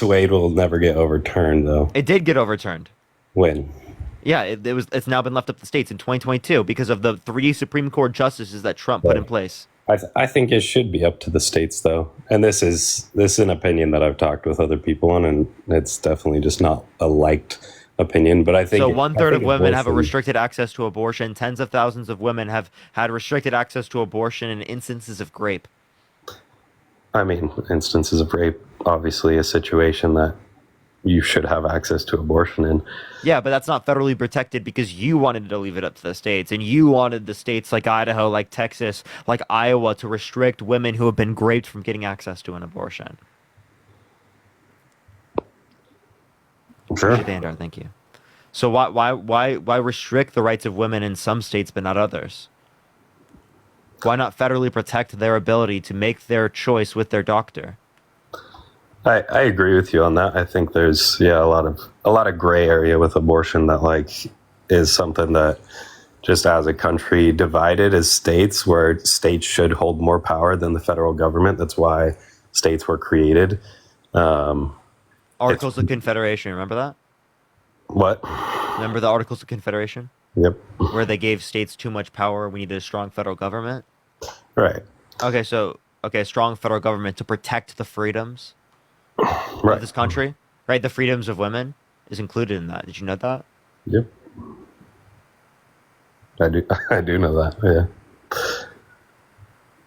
Wade will never get overturned, though. It did get overturned. When? Yeah, it's now been left up to the states in 2022 because of the three Supreme Court justices that Trump put in But place. I think it should be up to the states, though. And this is an opinion that I've talked with other people on, and it's definitely just not a liked opinion. But So one I third of think women have a abortion. restricted access to abortion. Tens of thousands of women have had restricted access to abortion in instances of rape. I mean, instances of rape, obviously, a situation that you should have access to abortion in. Yeah, but that's not federally protected because you wanted to leave it up to the states, and you wanted the states like Idaho, like Texas, like Iowa to restrict women who have been raped from getting access to an abortion. Sure. Appreciate the handout, thank you. So why restrict the rights of women in some states but not others? Why not federally protect their ability to make their choice with their doctor? I agree with you on that. I think there's a lot of gray area with abortion that like is something that just as a country divided as states where states should hold more power than the federal government. That's why states were created. Um, it's Articles of Confederation, remember that? what? Remember the Articles of Confederation? Yep. Where they gave states too much power, we needed a strong federal government? Right. Okay, strong federal government to protect the freedoms of Right. this country, right? The freedoms of women is included in that. Did you know that? Yep. I do. I do know that. Yeah.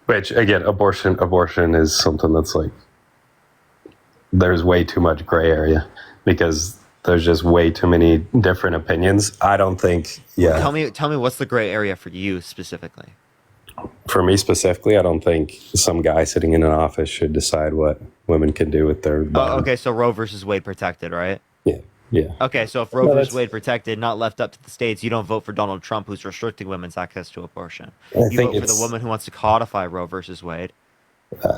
Which again, abortion is something that's like there's way too much gray area because there's just way too many different opinions. I don't think. Yeah. Tell me what's the gray area for you specifically? For me specifically, I don't think some guy sitting in an office should decide what women can do with their Oh, body. okay, so Roe versus Wade protected, right? Yeah. Yeah. Okay, so if Roe No, versus that's. Wade protected, not left up to the states, you don't vote for Donald Trump, who's restricting women's access to abortion. I You think vote for the it's. woman who wants to codify Roe versus Wade,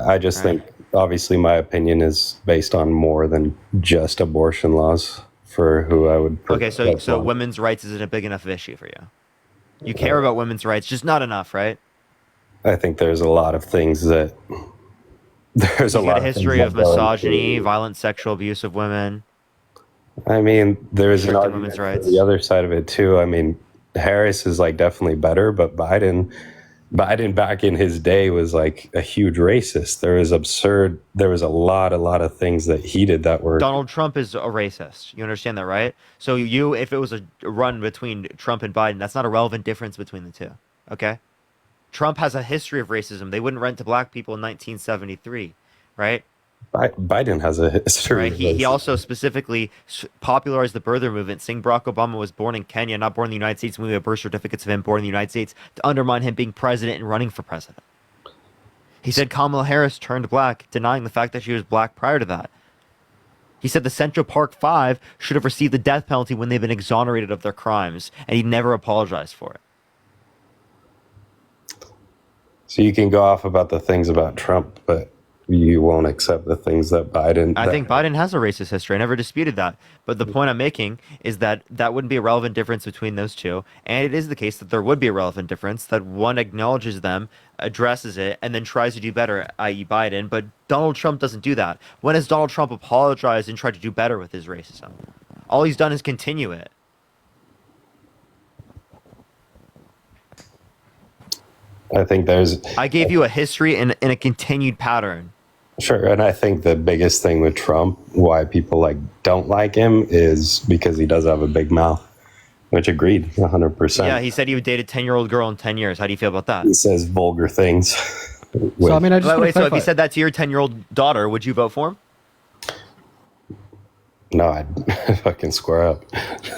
I just right? think, obviously, my opinion is based on more than just abortion laws for who I would Okay, vote so for. women's rights isn't a big enough issue for you. You care about women's rights, just not enough, right? I think there's a lot of things that there's a You got a lot of things history of that go misogyny, into. violent sexual abuse of women, I mean, there is an restricting women's argument for the rights. other side of it too. I mean, Harris is like definitely better, but Biden back in his day was like a huge racist. There was absurd. There was a lot of things that he did that were Donald Trump is a racist. You understand that, right? So if it was a run between Trump and Biden, that's not a relevant difference between the two. Okay? Trump has a history of racism. They wouldn't rent to black people in 1973, right? Biden has a history Right. of He racism. also specifically popularized the birther movement, saying Barack Obama was born in Kenya, not born in the United States. And we have birth certificates of him born in the United States to undermine him being president and running for president. He said Kamala Harris turned black, denying the fact that she was black prior to that. He said the Central Park Five should have received the death penalty when they've been exonerated of their crimes, and he never apologized for it. So you can go off about the things about Trump, but you won't accept the things that Biden I that think Biden has a racist history. I never disputed that. But the point I'm making is that that wouldn't be a relevant difference between those two. And it is the case that there would be a relevant difference, that one acknowledges them, addresses it, and then tries to do better, i.e., Biden. But Donald Trump doesn't do that. When has Donald Trump apologized and tried to do better with his racism? All he's done is continue it. I think there's I gave you a history and a continued pattern. sure, and I think the biggest thing with Trump, why people like don't like him, is because he does have a big mouth. Which agreed, Yeah, 100%. he said he would date a 10-year-old girl in 10 years. How do you feel about that? He says vulgar things. So I with mean, I just want to Wait, so if he clarify. said that to your 10-year-old daughter, would you vote for him? no, I'd fucking square up.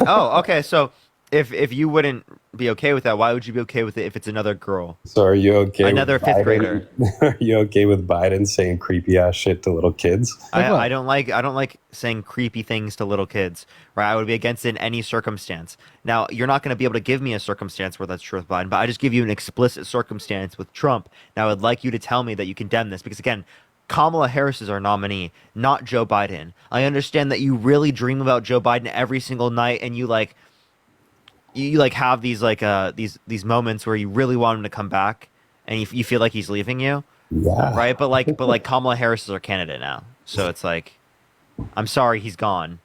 Oh, okay. So if you wouldn't be okay with that, why would you be okay with it if it's another girl, So are you okay another with fifth Biden? grader? Are you okay with Biden saying creepy ass shit to little kids? Like I what? don't like saying creepy things to little kids, right? I would be against it in any circumstance. Now, you're not going to be able to give me a circumstance where that's true with Biden, but I just give you an explicit circumstance with Trump. Now, I'd like you to tell me that you condemn this because again, Kamala Harris is our nominee, not Joe Biden. I understand that you really dream about Joe Biden every single night and you have these these moments where you really want him to come back and you feel like he's leaving you, Yeah. right? But like Kamala Harris is our candidate now. So it's like I'm sorry, he's gone.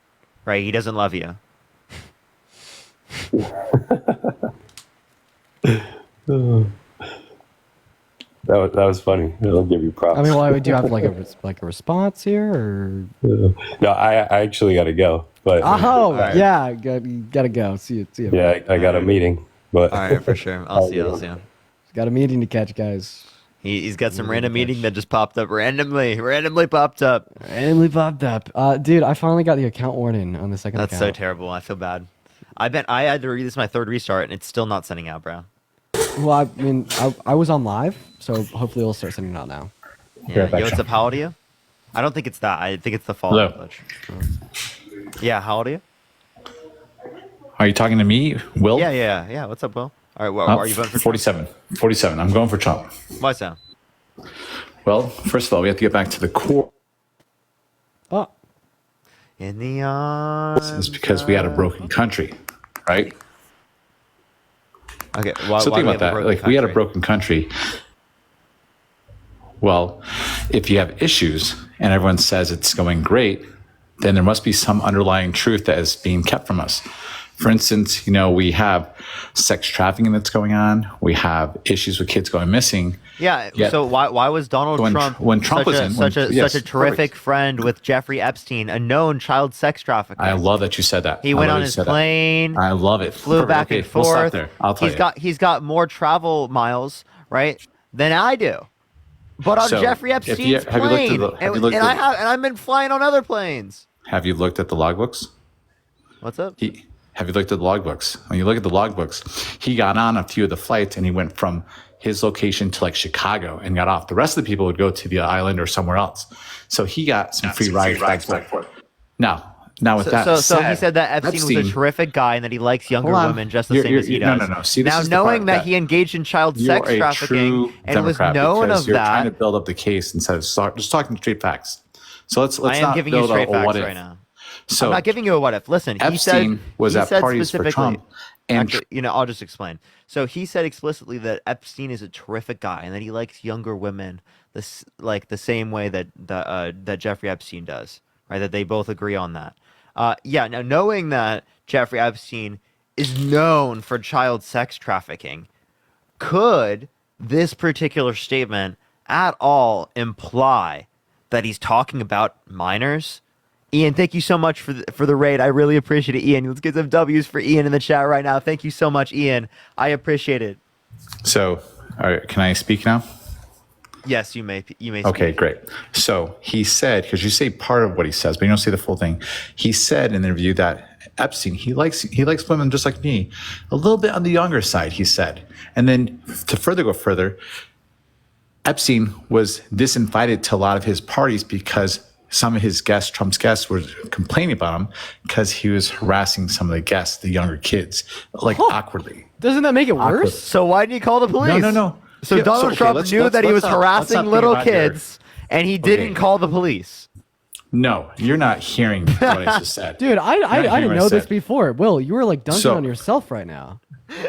Right? He doesn't love you. That was funny. I'll give you I mean, props. well, do you have like a response here, or? No, I actually got to go. But Oh, right. yeah, gotta go. See you. See you. yeah, I got a meeting. But All right, for sure. I'll see you. I'll see you. Got a meeting to catch, guys. He's got some random meeting that just popped up randomly popped up. Randomly popped up. Dude, I finally got the account warning on the second That's so account. terrible. I feel bad. I had to read this my third restart and it's still not sending out, bro. Well, I mean, I was on live, so hopefully it'll start sending out now. Yeah. back, Yo, what's Sean. up? How old are you? I don't think it's that. I think it's the fall Hello. glitch. Yeah, how old are you? Are you talking to me, Will? Yeah. What's up, Will? All right, well, Oh, are you voting for 47. 47. I'm going for Trump. Trump? Why so? Well, first of all, we have to get back to the core. Oh, In the arms. It's because we had a broken country, right? Okay, why, So why think do we about have a that. broken Like, we had a country? broken country. Well, if you have issues and everyone says it's going great, then there must be some underlying truth that is being kept from us. For instance, we have sex trafficking that's going on. We have issues with kids going missing. Yeah. Yet- So why was Donald When- Trump when Trump such was a in- such when- a yes, such a terrific perfect. friend with Jeffrey Epstein, a known child sex trafficker? I love that you said that. He I went love on that you his said that. plane. I love it. Flew Perfect. back Okay, and we'll stop forth. there. I'll tell you. He's got more travel miles, right, than I do. But on So, Jeffrey if you- Epstein's have you looked at plane, the- have you looked at- I've been flying on other planes. Have you looked at the logbooks? What's up? Have you looked at the logbooks? When you look at the logbooks, he got on a few of the flights and he went from his location to like Chicago and got off. The rest of the people would go to the island or somewhere else. So he got some free rides back and forth. Now with that So he said, said that Epstein was a terrific guy and that he likes younger Hold on. women just the You're- same as he you're- does. no. See, this now is the knowing part that that he engaged in child you're sex a trafficking true and was Democrat known because of you're trying to that, build up the case instead of just talking straight facts. So let's I am not giving you build straight a facts what if. right now. So I'm not giving you a what if. Listen, Epstein was he at said parties for specifically- Trump, and Actually, I'll just explain. So he said explicitly that Epstein is a terrific guy and that he likes younger women, like the same way that Jeffrey Epstein does, right? That they both agree on that. Yeah. Now, knowing that Jeffrey Epstein is known for child sex trafficking, could this particular statement at all imply that he's talking about minors? Ian, thank you so much for the raid. I really appreciate it, Ian. Let's get some W's for Ian in the chat right now. Thank you so much, Ian. I appreciate it. so all right, can I speak now? Yes, you may. You may. Okay, speak. great. So he said, because you say part of what he says, but you don't say the full thing. He said in the interview that Epstein, he likes women just like me, a little bit on the younger side, he said. And then to go further, Epstein was disinvited to a lot of his parties because some of his guests, Trump's guests, were complaining about him because he was harassing some of the guests, the younger kids, like awkwardly. doesn't that make it worse? So why didn't he call the police? No. So Yeah, Donald okay, Trump let's- knew let's- that he was let's not- let's not harassing think little about your- kids, and he didn't call the police. No, you're not hearing what I just said. Dude, I hearing didn't what I know this said. before. Will, you were like dunking So- on yourself right now.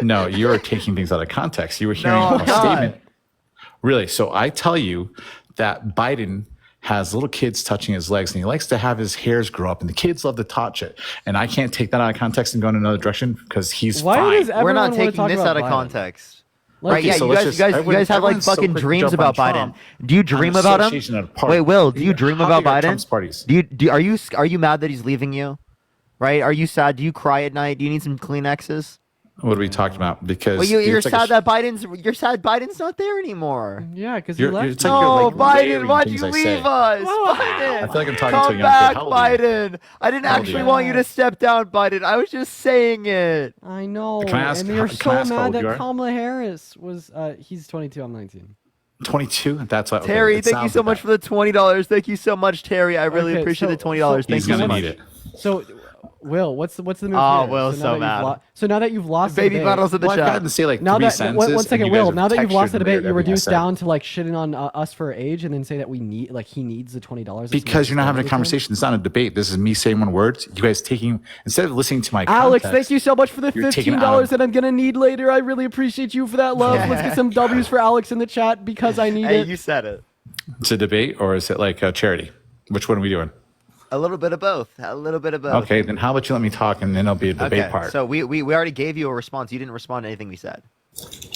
No, you're taking things out of context. You were hearing No, I'm a not. statement. Really? So I tell you that Biden has little kids touching his legs and he likes to have his hairs grow up and the kids love to touch it. And I can't take that out of context and go in another direction because he's Why fine. does everyone We're not wanna taking talk this about out of Biden? context. Like, Right? Yeah, so you let's guys, just- you guys have like everyone's so fucking quick to dreams jump on about Biden. Trump Do you on dream about association him? at a party. Wait, Will, do you dream How about big are Biden? Trump's parties? Are you mad that he's leaving you? Right? Are you sad? Do you cry at night? Do you need some Kleenexes? What are we talking about? Because Well, you're it's like sad that Biden's not there anymore. Yeah, because you You're- left. it's like me. you're, No, like, Biden, layering why'd you things I say. leave us? Biden, I feel like I'm talking to a come young kid. back, How old are you? Biden. I didn't How old are actually you? want you to step down, Biden. I was just saying it. I know. Can I ask- and you're can I so ask how mad old you that are? Kamala Harris was. He's 22. I'm 19. 22? That's what. Terry, okay, it thank you sounds so like much that. for the $20. Thank you so much, Terry. I really Okay, appreciate so- the $20. so- Thank He's you so gonna much. need it. So, Will, what's the move Oh, here? Will's now so that you've mad. So now that you've lost the Baby debate, bottles in the Well, I've chat. gotten to say like now three that sentences. one second, and you guys Will. have Now that you've lost the textured debate, you everything I reduce said. down to like shitting on us for age, and then say that we need he needs the $20. Because you're not having a conversation. It's not a debate. This is me saying one word. You guys taking instead of listening to my Alex, context, thank you so much for the you're taking it $15 out that I'm gonna need later. I really appreciate you for that love. Let's get some W's for Alex in the chat because I need Hey, it. you said it. It's a debate or is it like a charity? Which one are we doing? A little bit of both. A little bit of both. Okay, then how about you let me talk and then it'll be a debate Okay. part. So we already gave you a response. You didn't respond to anything we said.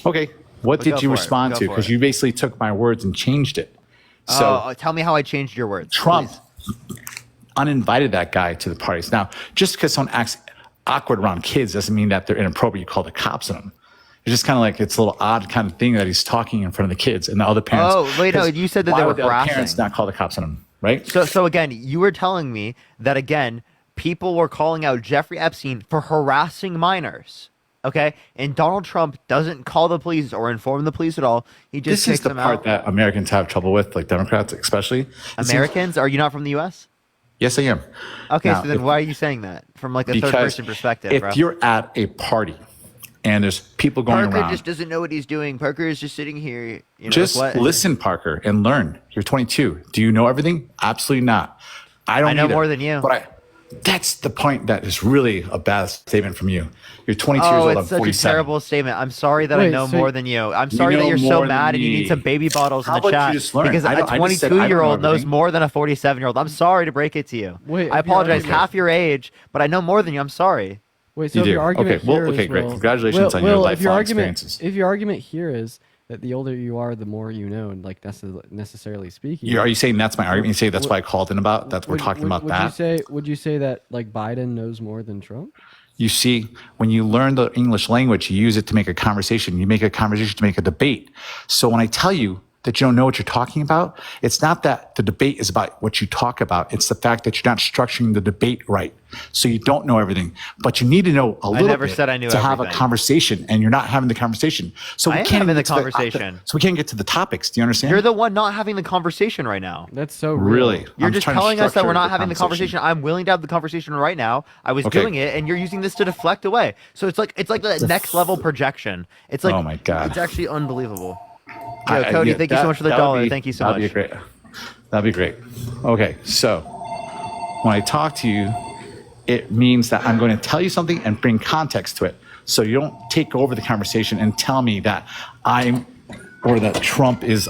Okay, what But did go you for it. respond Go to? for Because it. you basically took my words and changed it. So Tell me how I changed your words. Trump please. uninvited that guy to the parties. Now, just because someone acts awkward around kids doesn't mean that they're inappropriate. You call the cops on them. It's just kind of like it's a little odd kind of thing that he's talking in front of the kids and the other parents. Oh, wait, no, you said that why they were would the other harassing. parents not call the cops on him, right? So again, you were telling me that again, people were calling out Jeffrey Epstein for harassing minors. Okay, and Donald Trump doesn't call the police or inform the police at all. He just This is kicks the them part out. that Americans have trouble with, like Democrats especially. It seems- Americans, are you not from the U.S.? Yes, I am. Okay, Now, so then if- why are you saying that from like a because third-person perspective, if bro? you're at a party and there's people going Parker around, just doesn't know what he's doing. Parker is just sitting here. You know, just like, what? listen, Parker, and learn. You're 22. Do you know everything? Absolutely not. I don't. I know either. more than you. But that's the point. That is really a bad statement from you. You're 22 years Oh, old. I'm it's such a 47. terrible statement. I'm sorry that I Wait, know so more than you. I'm sorry that know you're so more than mad and you me. need some baby bottles How in the about chat you just learn? because I a don't- I just said I don't know 22-year-old knows everything. more than a 47-year-old. I'm sorry to break it to you. Wait, I if you're apologize. arguing- Half your age, but I know more than you. I'm sorry. Wait, so You if do. your argument Okay, well, here is, okay, great. Will- Congratulations on your Will, if your lifelong argument, experiences. If your argument here is that the older you are, the more you know, and like necessarily speaking, Are you saying that's my argument? You say that's why I called in about that we're talking about that? Would you say that like Biden knows more than Trump? You see, when you learn the English language, you use it to make a conversation. You make a conversation to make a debate. So when I tell you that you don't know what you're talking about, it's not that the debate is about what you talk about. It's the fact that you're not structuring the debate right. So you don't know everything, but you need to know a little never bit said I knew to have a everything. conversation, and you're not having the conversation. So I we am can't having even the get to conversation. so we can't get to the topics. Do you understand? You're the one not having the conversation right now. That's so real. really. You're I'm just trying to telling us that we're structure not having the conversation. I'm willing to have the conversation right now. I was Okay. doing it, and you're using this to deflect away. So it's like the next level projection. It's like Oh my God. it's actually unbelievable. Yo, Cody, yeah, thank you so much for the that would dollar. be- Thank you so that'd much. Be great. That'd be great. Okay, so when I talk to you, it means that I'm going to tell you something and bring context to it. So you don't take over the conversation and tell me that or that Trump is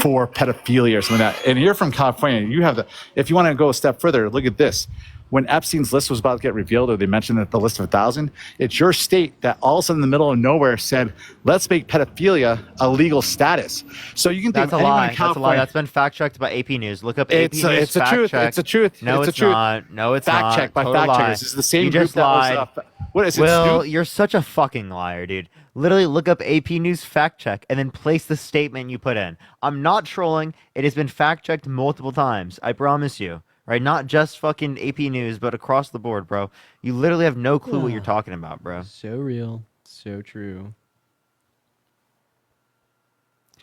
for pedophilia or something like that. And you're from California. You have if you want to go a step further, look at this. When Epstein's list was about to get revealed, or they mentioned that the list of 1,000, it's your state that all of a sudden in the middle of nowhere said, let's make pedophilia a legal status. So you can think That's a of anyone lie. in That's a lie. California. That's been fact checked by AP News. Look up It's AP a- News. it's a fact truth. check. It's a truth. No, It's a it's truth. not. No, it's Fact not. check by Total fact lie. checkers. This is the same You group just that lied. was. What is it? Will, Snoop? you're such a fucking liar, dude. Literally look up AP News fact check and then place the statement you put in. I'm not trolling. It has been fact checked multiple times. I promise you. Right? Not just fucking AP News, but across the board, bro. You literally have no clue what you're talking about, bro. So real, so true.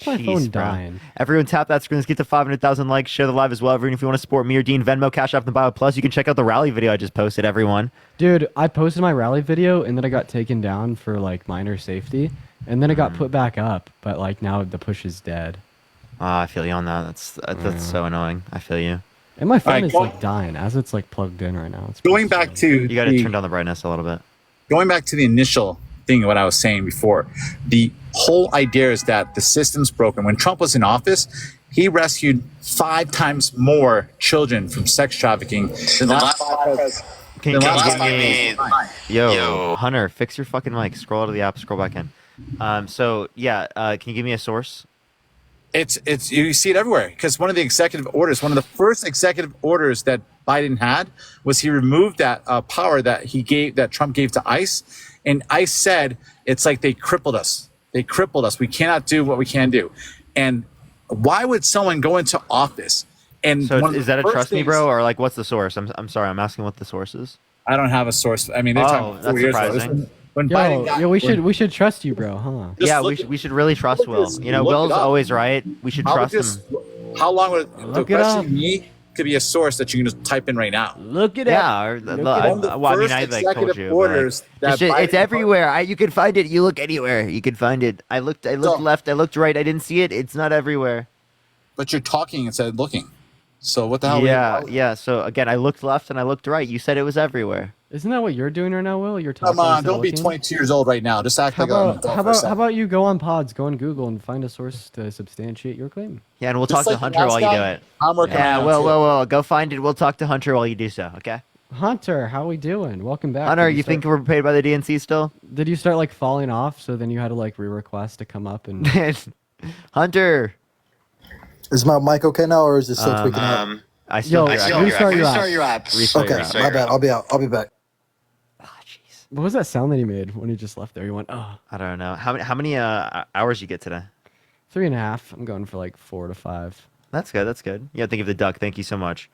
My Jeez, phone bro. dying. Everyone tap that screen. Let's get to 500,000 likes. Share the live as well. Everyone, if you want to support me or Dean, Venmo, Cash App, and Bio Plus, you can check out the rally video I just posted, everyone. Dude, I posted my rally video and then I got taken down for like minor safety, and then it got put back up, but like now the push is dead. I feel you on that. That's so annoying. I feel you. And my phone Alright, is go- like dying as it's like plugged in right now. It's Going pretty back slow. to You got to the- turn down the brightness a little bit. going back to the initial thing, what I was saying before, the whole idea is that the system's broken. When Trump was in office, he rescued 5 times more children from sex trafficking than the last five presidents. Can you The give last me, five yo, Hunter, fix your fucking mic. Scroll to the app. Scroll back in. So yeah, can you give me a source? It's you see it everywhere because one of the executive orders, one of the first executive orders that Biden had was he removed that power that Trump gave to ICE, and ICE said it's like they crippled us. They crippled us. We cannot do what we can do. And why would someone go into office? And So one of is the that a first trust me, things- bro, or like what's the source? I'm sorry. I'm asking what the source is. I don't have a source. I mean, they're Oh, talking 4 that's years ago. surprising. This- When Biden Yo, got, yo, we when- should trust you, bro, huh? just Yeah, look we should really trust look Will. this- You know, look it Will's up. always right. We should How would trust this? him. How long would Look the it question up. me could be a source that you can just type in right now? Look at Yeah, or, Look well, at One of the I mean, first I like told executive you. But, orders that it's Biden- everywhere. You can find it. You look anywhere. You can find it. I looked So- left. I looked right. I didn't see it. It's not everywhere. But you're talking instead of looking. So what the hell? Yeah. So again, I looked left and I looked right. You said it was everywhere. Isn't that what you're doing right now, Will? You're talking. Come on, instead of don't be looking? 22 years old right now. Just act How like an about adult how for a about how second. about you go on Pods, go on Google, and find a source to substantiate your claim? Yeah, and we'll Just talk to like the Hunter last while you guy, do it. I'm working Yeah, on it well, too. well, well, go find it. We'll talk to Hunter while you do so. Okay. Hunter, how we doing? Welcome back. Hunter, Did you think we're paid by the DNC still? Did you start like falling off? So then you had to like re-request to come up and. Hunter. Is my mic okay now, or is it still tweaking out? I still Yo, hear you. restart your app. Restart your Okay, app. my bad. I'll be out. I'll be back. Ah, jeez. What was that sound that he made when he just left there? He went, oh, I don't know. How many hours you get today? 3.5. I'm going for like 4 to 5. That's good. That's good. Yeah, think of the duck. Thank you so much.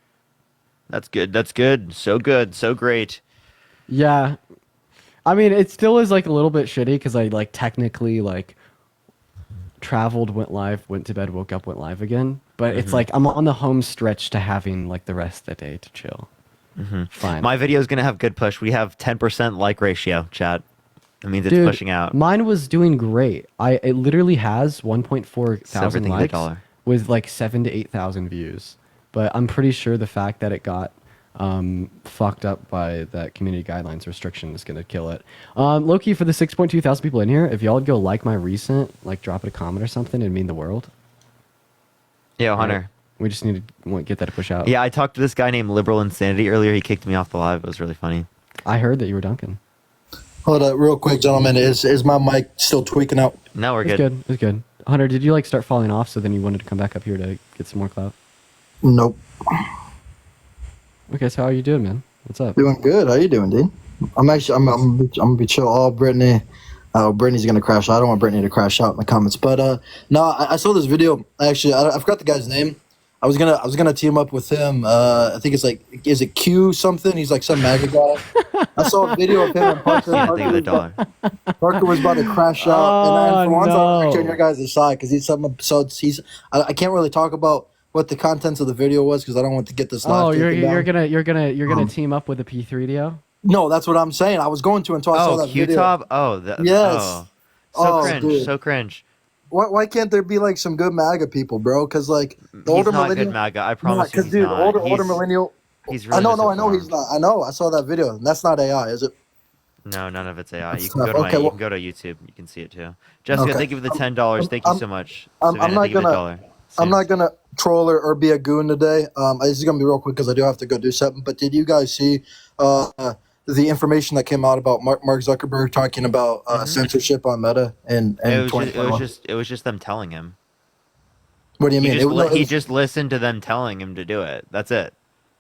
That's good. That's good. So good. So great. Yeah. I mean, it still is like a little bit shitty because I like technically like traveled, went live, went to bed, woke up, went live again. But it's like I'm on the home stretch to having like the rest of the day to chill. Fine. My video is gonna have good push. We have 10% like ratio, chat. That means it's Dude, pushing out. mine was doing great. It literally has 1.4 thousand Everything is a likes dollar. with like 7 to 8,000 views. But I'm pretty sure the fact that it got fucked up by that community guidelines restriction is gonna kill it. Loki, for the 6.2 thousand people in here, if y'all would go like my recent, like drop it a comment or something, it'd mean the world. Yo, Hunter. We just need to get that to push out. Yeah, I talked to this guy named Liberal Insanity earlier. He kicked me off the live. It was really funny. I heard that you were dunking. Hold up, real quick, gentlemen. Is my mic still tweaking out? No, we're It's good. good. It's good. Hunter, did you like start falling off so then you wanted to come back up here to get some more clout? Nope. Okay, so how are you doing, man? What's up? Doing good. How you doing, dude? I'm gonna be chill. Oh, Brittany. Oh, Brittany's gonna crash out. I don't want Brittany to crash out in the comments. But no, I saw this video. Actually, I forgot the guy's name. I was gonna team up with him. I think it's like, is it Q something? He's like some MAGA guy. I saw a video of him and Parker. Yeah, think of the dollar. Parker was about to crash out, Oh, and for once, I'm no. actually on your guys' side because he's some episodes. I can't really talk about what the contents of the video was because I don't want to get this live. Oh, taken down. you're gonna team up with a P3DO? No, that's what I'm saying. I was going to until I saw Oh, that video. Q-Top? Oh, Yes. Oh. So Oh, cringe. dude. So cringe. Why can't there be like some good MAGA people, bro? Because like the He's older not millennial, good MAGA. I promise you because he's dude, not. older He's- millennial. He's really I know he's misinformed. not. I know. I saw that video. And that's not AI, is it? No, none of it's AI. That's You can go tough. to Okay, you well- can go to YouTube. You can see it too. Jessica, Okay. thank you for the $10. Thank you I'm- so much. I'm Savannah, not thank you for the gonna- dollar. I'm Sam. not gonna troll or be a goon today. This is gonna be real quick because I do have to go do something. But did you guys see the information that came out about Mark Zuckerberg talking about censorship on Meta in It was 2021? just them telling him. What do you He mean? just, No, it he was- just listened to them telling him to do it. That's it.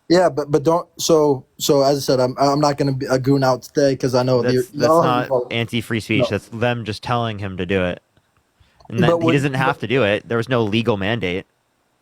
yeah, but don't. So as I said, I'm not gonna be a goon out today because I know That's no, not no. anti-free speech. No. That's them just telling him to do it. And But that, he what- doesn't have to do it. There was no legal mandate.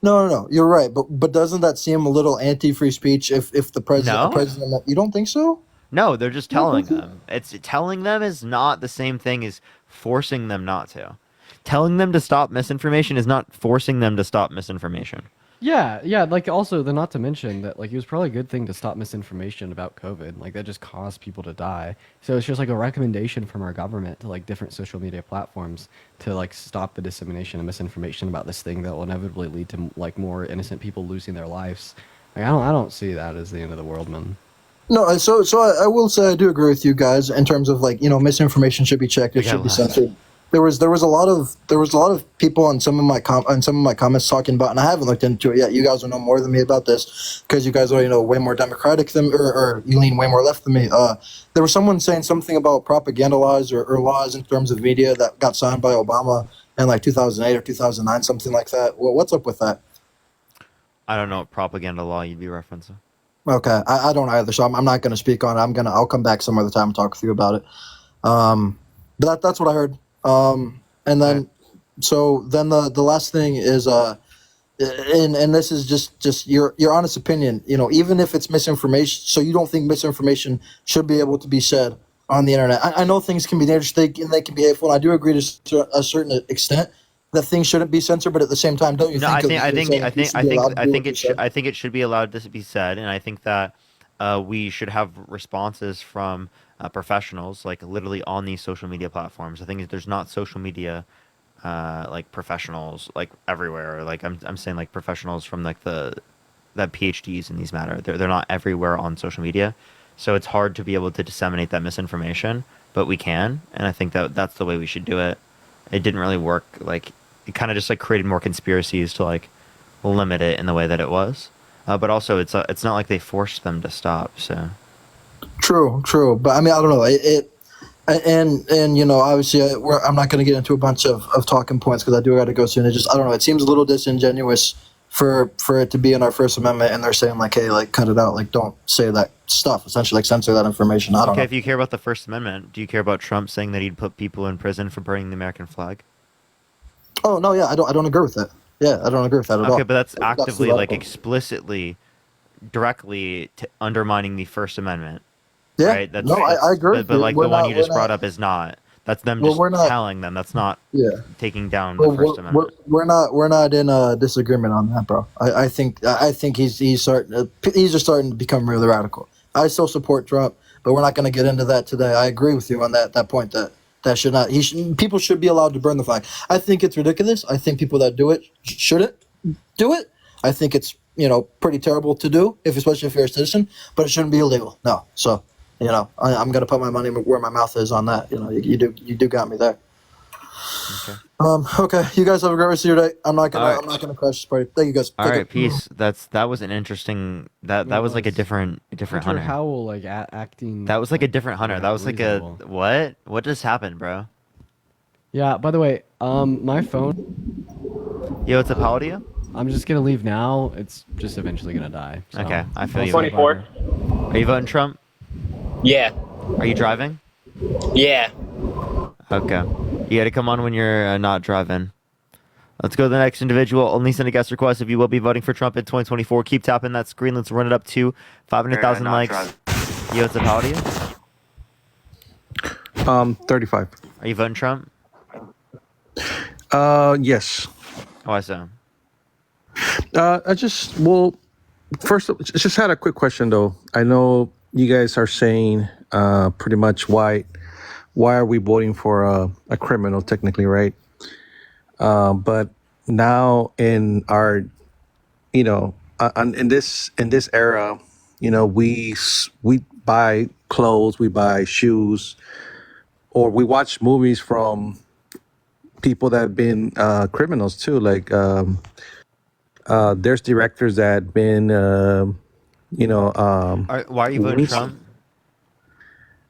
No. You're right, but doesn't that seem a little anti-free speech if the No. president? You don't think so? No, they're just No, telling thank you. them. It's telling them is not the same thing as forcing them not to. Telling them to stop misinformation is not forcing them to stop misinformation. Yeah. Like also, not to mention that like it was probably a good thing to stop misinformation about COVID. Like that just caused people to die. So it's just like a recommendation from our government to like different social media platforms to like stop the dissemination of misinformation about this thing that will inevitably lead to like more innocent people losing their lives. Like I don't see that as the end of the world, man. No, so I will say I do agree with you guys in terms of like misinformation should be checked, it got should be lost. censored. There was a lot of people on some of my comments talking about, and I haven't looked into it yet. You guys will know more than me about this because you guys are way more democratic than or you lean way more left than me. There was someone saying something about propaganda laws or laws in terms of media that got signed by Obama in like 2008 or 2009, something like that. Well, what's up with that? I don't know what propaganda law you'd be referencing. Okay, I don't either, so I'm not going to speak on it. I'll come back some other time and talk with you about it. But that's what I heard. And then, so then the last thing is, and this is just your honest opinion. Even if it's misinformation, so you don't think misinformation should be able to be said on the internet. I know things can be dangerous, they can be hateful. And I do agree to a certain extent that things shouldn't be censored, but at the same time, don't you No, think? I think it it should be allowed to be said, and I think that we should have responses from professionals, like literally on these social media platforms. I think that there's not social media like professionals like everywhere. Like I'm saying like professionals from like that PhDs in these matter. They're not everywhere on social media. So it's hard to be able to disseminate that misinformation, but we can, and I think that that's the way we should do it. It didn't really work. Like it kind of just like created more conspiracies to like limit it in the way that it was. But also, it's not like they forced them to stop. So True. But I mean, I don't know. And obviously, I'm not going to get into a bunch of talking points because I do got to go soon. It just, I don't know. It seems a little disingenuous for it to be in our First Amendment, and they're saying like, hey, like cut it out, like don't say that stuff. Essentially, like censor that information. I don't okay, know. if you care about the First Amendment, do you care about Trump saying that he'd put people in prison for burning the American flag? Oh no, yeah, I don't agree with that. Yeah, I don't agree with that at all. Okay, but that's That's actively, like radical. explicitly, directly undermining the First Amendment, Yeah, right? no, I agree with But you. like We're the one not, you we're just brought not. up is not. That's them Well, just we're not. telling them. That's not Yeah. taking down the Well, First Amendment. we're not in a disagreement on that, bro. I think he's just starting to become really radical. I still support Trump, but we're not going to get into that today. I agree with you on that point that should not people should be allowed to burn the flag. I think it's ridiculous. I think people that do it shouldn't do it. I think it's pretty terrible to do especially if you're a citizen, but it shouldn't be illegal. No, so I'm going to put my money where my mouth is on that. You do got me there. Okay. Okay, you guys have a great rest of your day. I'm not All gonna right. I'm not gonna crash this party. Thank you guys. All Take right. care. Peace. That was an interesting. That It was like a was. different Hunter hunter. Howell like acting. That was like a different hunter. That was like a reasonable. what? What just happened, bro? Yeah. By the way, my phone. Yo, what's up? How old are you? I'm just gonna leave now. It's just eventually gonna die. So Okay, I feel I'll you. see 24. later. Are you voting Trump? Yeah. Are you driving? Yeah. Okay. You got to come on when you're not driving. Let's go to the next individual. Only send a guest request if you will be voting for Trump in 2024. Keep tapping that screen. Let's run it up to 500,000 likes. Yo, what's up? How old are you? 35. Are you voting Trump? Yes. Why so? First, just had a quick question though. I know you guys are saying pretty much why are we voting for a criminal technically, right? But now in our, in this era, we buy clothes, we buy shoes, or we watch movies from people that have been criminals too. Like there's directors that have been, Why are you voting Trump?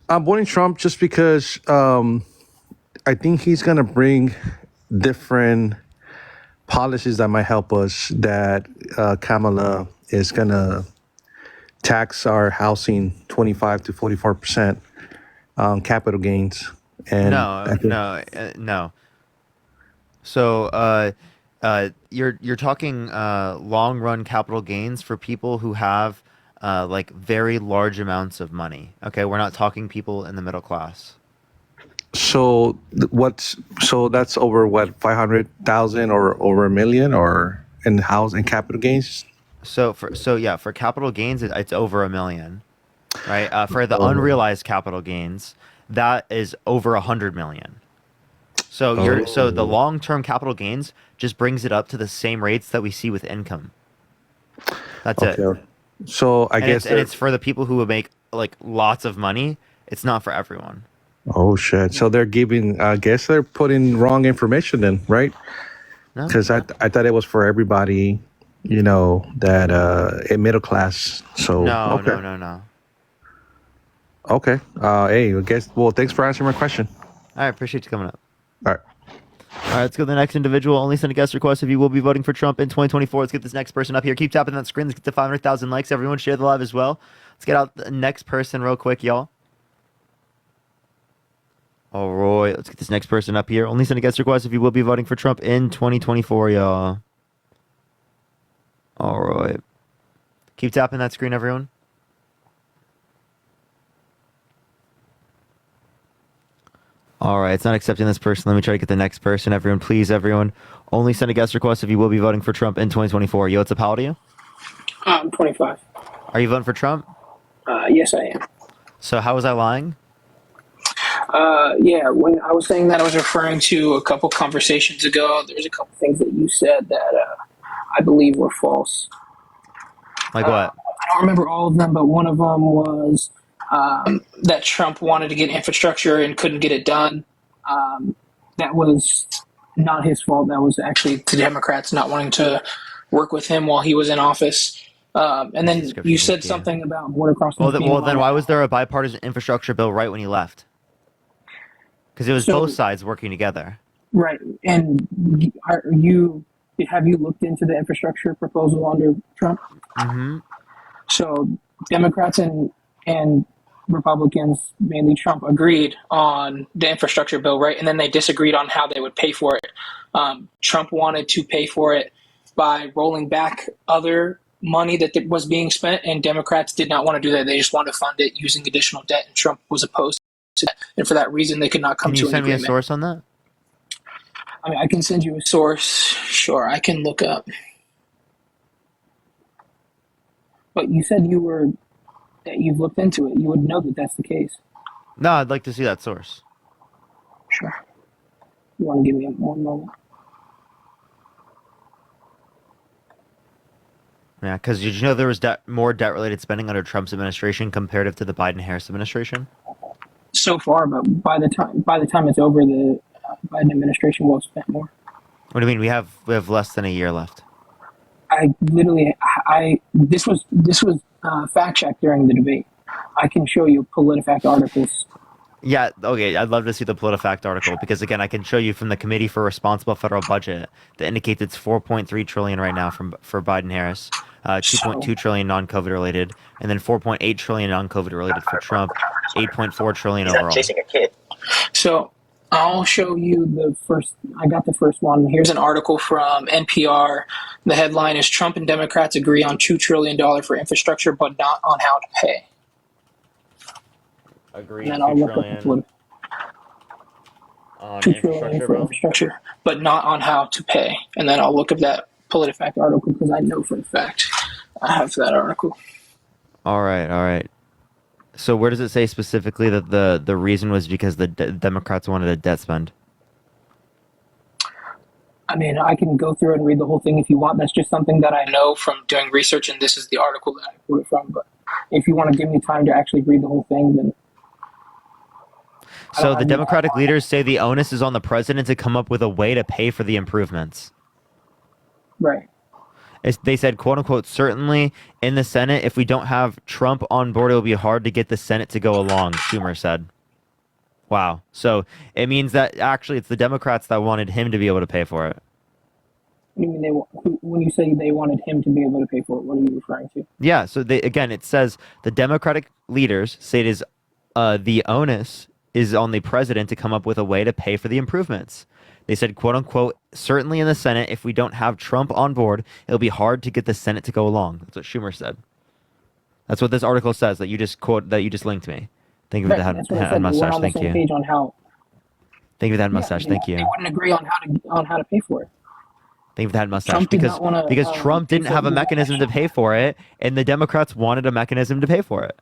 I'm voting Trump just because I think he's gonna bring different policies that might help us. That Kamala is gonna tax our housing 25 to 44% on capital gains, and No, I think no, no. So, you're talking long run capital gains for people who have like very large amounts of money. Okay, we're not talking people in the middle class. so. So that's over what 500,000 or over a million or in house and capital gains. For capital gains, it's over a million, right? For the unrealized capital gains, that is over 100 million. So the long term capital gains just brings it up to the same rates that we see with income. That's it. Okay. So I guess It's for the people who would make like lots of money. It's not for everyone. oh shit. So they're giving. I guess they're putting wrong information then, right? No, Because I thought it was for everybody. That in middle class. So no, okay, no. okay. Hey, I guess. Well, thanks for answering my question. All right, appreciate you coming up. All right. All right, let's go to the next individual. Only send a guest request if you will be voting for Trump in 2024. Let's get this next person up here. Keep tapping that screen. Let's get to 500,000 likes. Everyone share the live as well. Let's get out the next person real quick, y'all. All right, let's get this next person up here. Only send a guest request if you will be voting for Trump in 2024, y'all. All right. Keep tapping that screen, everyone. All right, it's not accepting this person. Let me try to get the next person. Everyone, please, everyone. Only send a guest request if you will be voting for Trump in 2024. Yo, what's up? How old are you? I'm 25. Are you voting for Trump? Yes, I am. So how was I lying? Yeah, when I was saying that, I was referring to a couple conversations ago. There was a couple things that you said that I believe were false. Like what? I don't remember all of them, but one of them was that Trump wanted to get infrastructure and couldn't get it done. That was not his fault. That was actually the Democrats not wanting to work with him while he was in office. And then Description you is said key. something about border crossings. Well, being then allowed. why was there a bipartisan infrastructure bill right when he left? Because it was So- both sides working together. Right. And have you looked into the infrastructure proposal under Trump? Mm-hmm. So Democrats and Republicans, mainly Trump, agreed on the infrastructure bill, right? And then they disagreed on how they would pay for it. Trump wanted to pay for it by rolling back other money that was being spent, and Democrats did not want to do that. They just wanted to fund it using additional debt, and Trump was opposed to that. And for that reason, they could not come Can to you an send me a agreement. source on that? I mean, I can send you a source. Sure, I can look up. But you said that you've looked into it. You would know that that's the case. No, I'd like to see that source. Sure. You want to give me one moment? Yeah, because did you know there was more debt-related spending under Trump's administration comparative to the Biden-Harris administration? So far, but by the time it's over, the Biden administration will have spent more. What do you mean? We have less than a year left. This was fact checked during the debate. I can show you PolitiFact articles. Yeah, okay, I'd love to see the PolitiFact article because again, I can show you from the Committee for Responsible Federal Budget that indicates it's 4.3 trillion right now for Biden-Harris, 2.2 trillion non-COVID related, and then 4.8 trillion non-COVID related for Trump, 8.4 trillion overall. Chasing a kid. So I'll show you the first. I got the first one. Here's an article from NPR. The headline is Trump and Democrats agree on $2 trillion for infrastructure, but not on how to pay. Agree, And then 2 I'll look trillion up the on $2 trillion infrastructure for bill. infrastructure, but not on how to pay. And then I'll look up that PolitiFact article because I know for a fact I have that article. All right. So where does it say specifically that the reason was because the Democrats wanted a debt spend? I mean, I can go through and read the whole thing if you want. That's just something that I know from doing research, and this is the article that I pulled it from. But if you want to give me time to actually read the whole thing, then. So the Democratic leaders say the onus is on the president to come up with a way to pay for the improvements. Right. They said, quote unquote, certainly in the Senate, if we don't have Trump on board, it will be hard to get the Senate to go along, Schumer said. Wow. So it means that actually it's the Democrats that wanted him to be able to pay for it. What do you mean when you say they wanted him to be able to pay for it, what are you referring to? Yeah. So it says the Democratic leaders say it is the onus is on the president to come up with a way to pay for the improvements. They said, quote unquote, certainly in the Senate, if we don't have Trump on board, it'll be hard to get the Senate to go along. That's what Schumer said. That's what this article says that you just linked me. Thank you for Right, the head mustache. We're on the Thank same you. page on how. Thank you for the head mustache. They, Thank you. They wouldn't agree on how to pay for it. Thank you for the head mustache. Trump did not wanna, because Trump didn't pay for have a the mechanism to pay for it, and the Democrats wanted a mechanism to pay for it.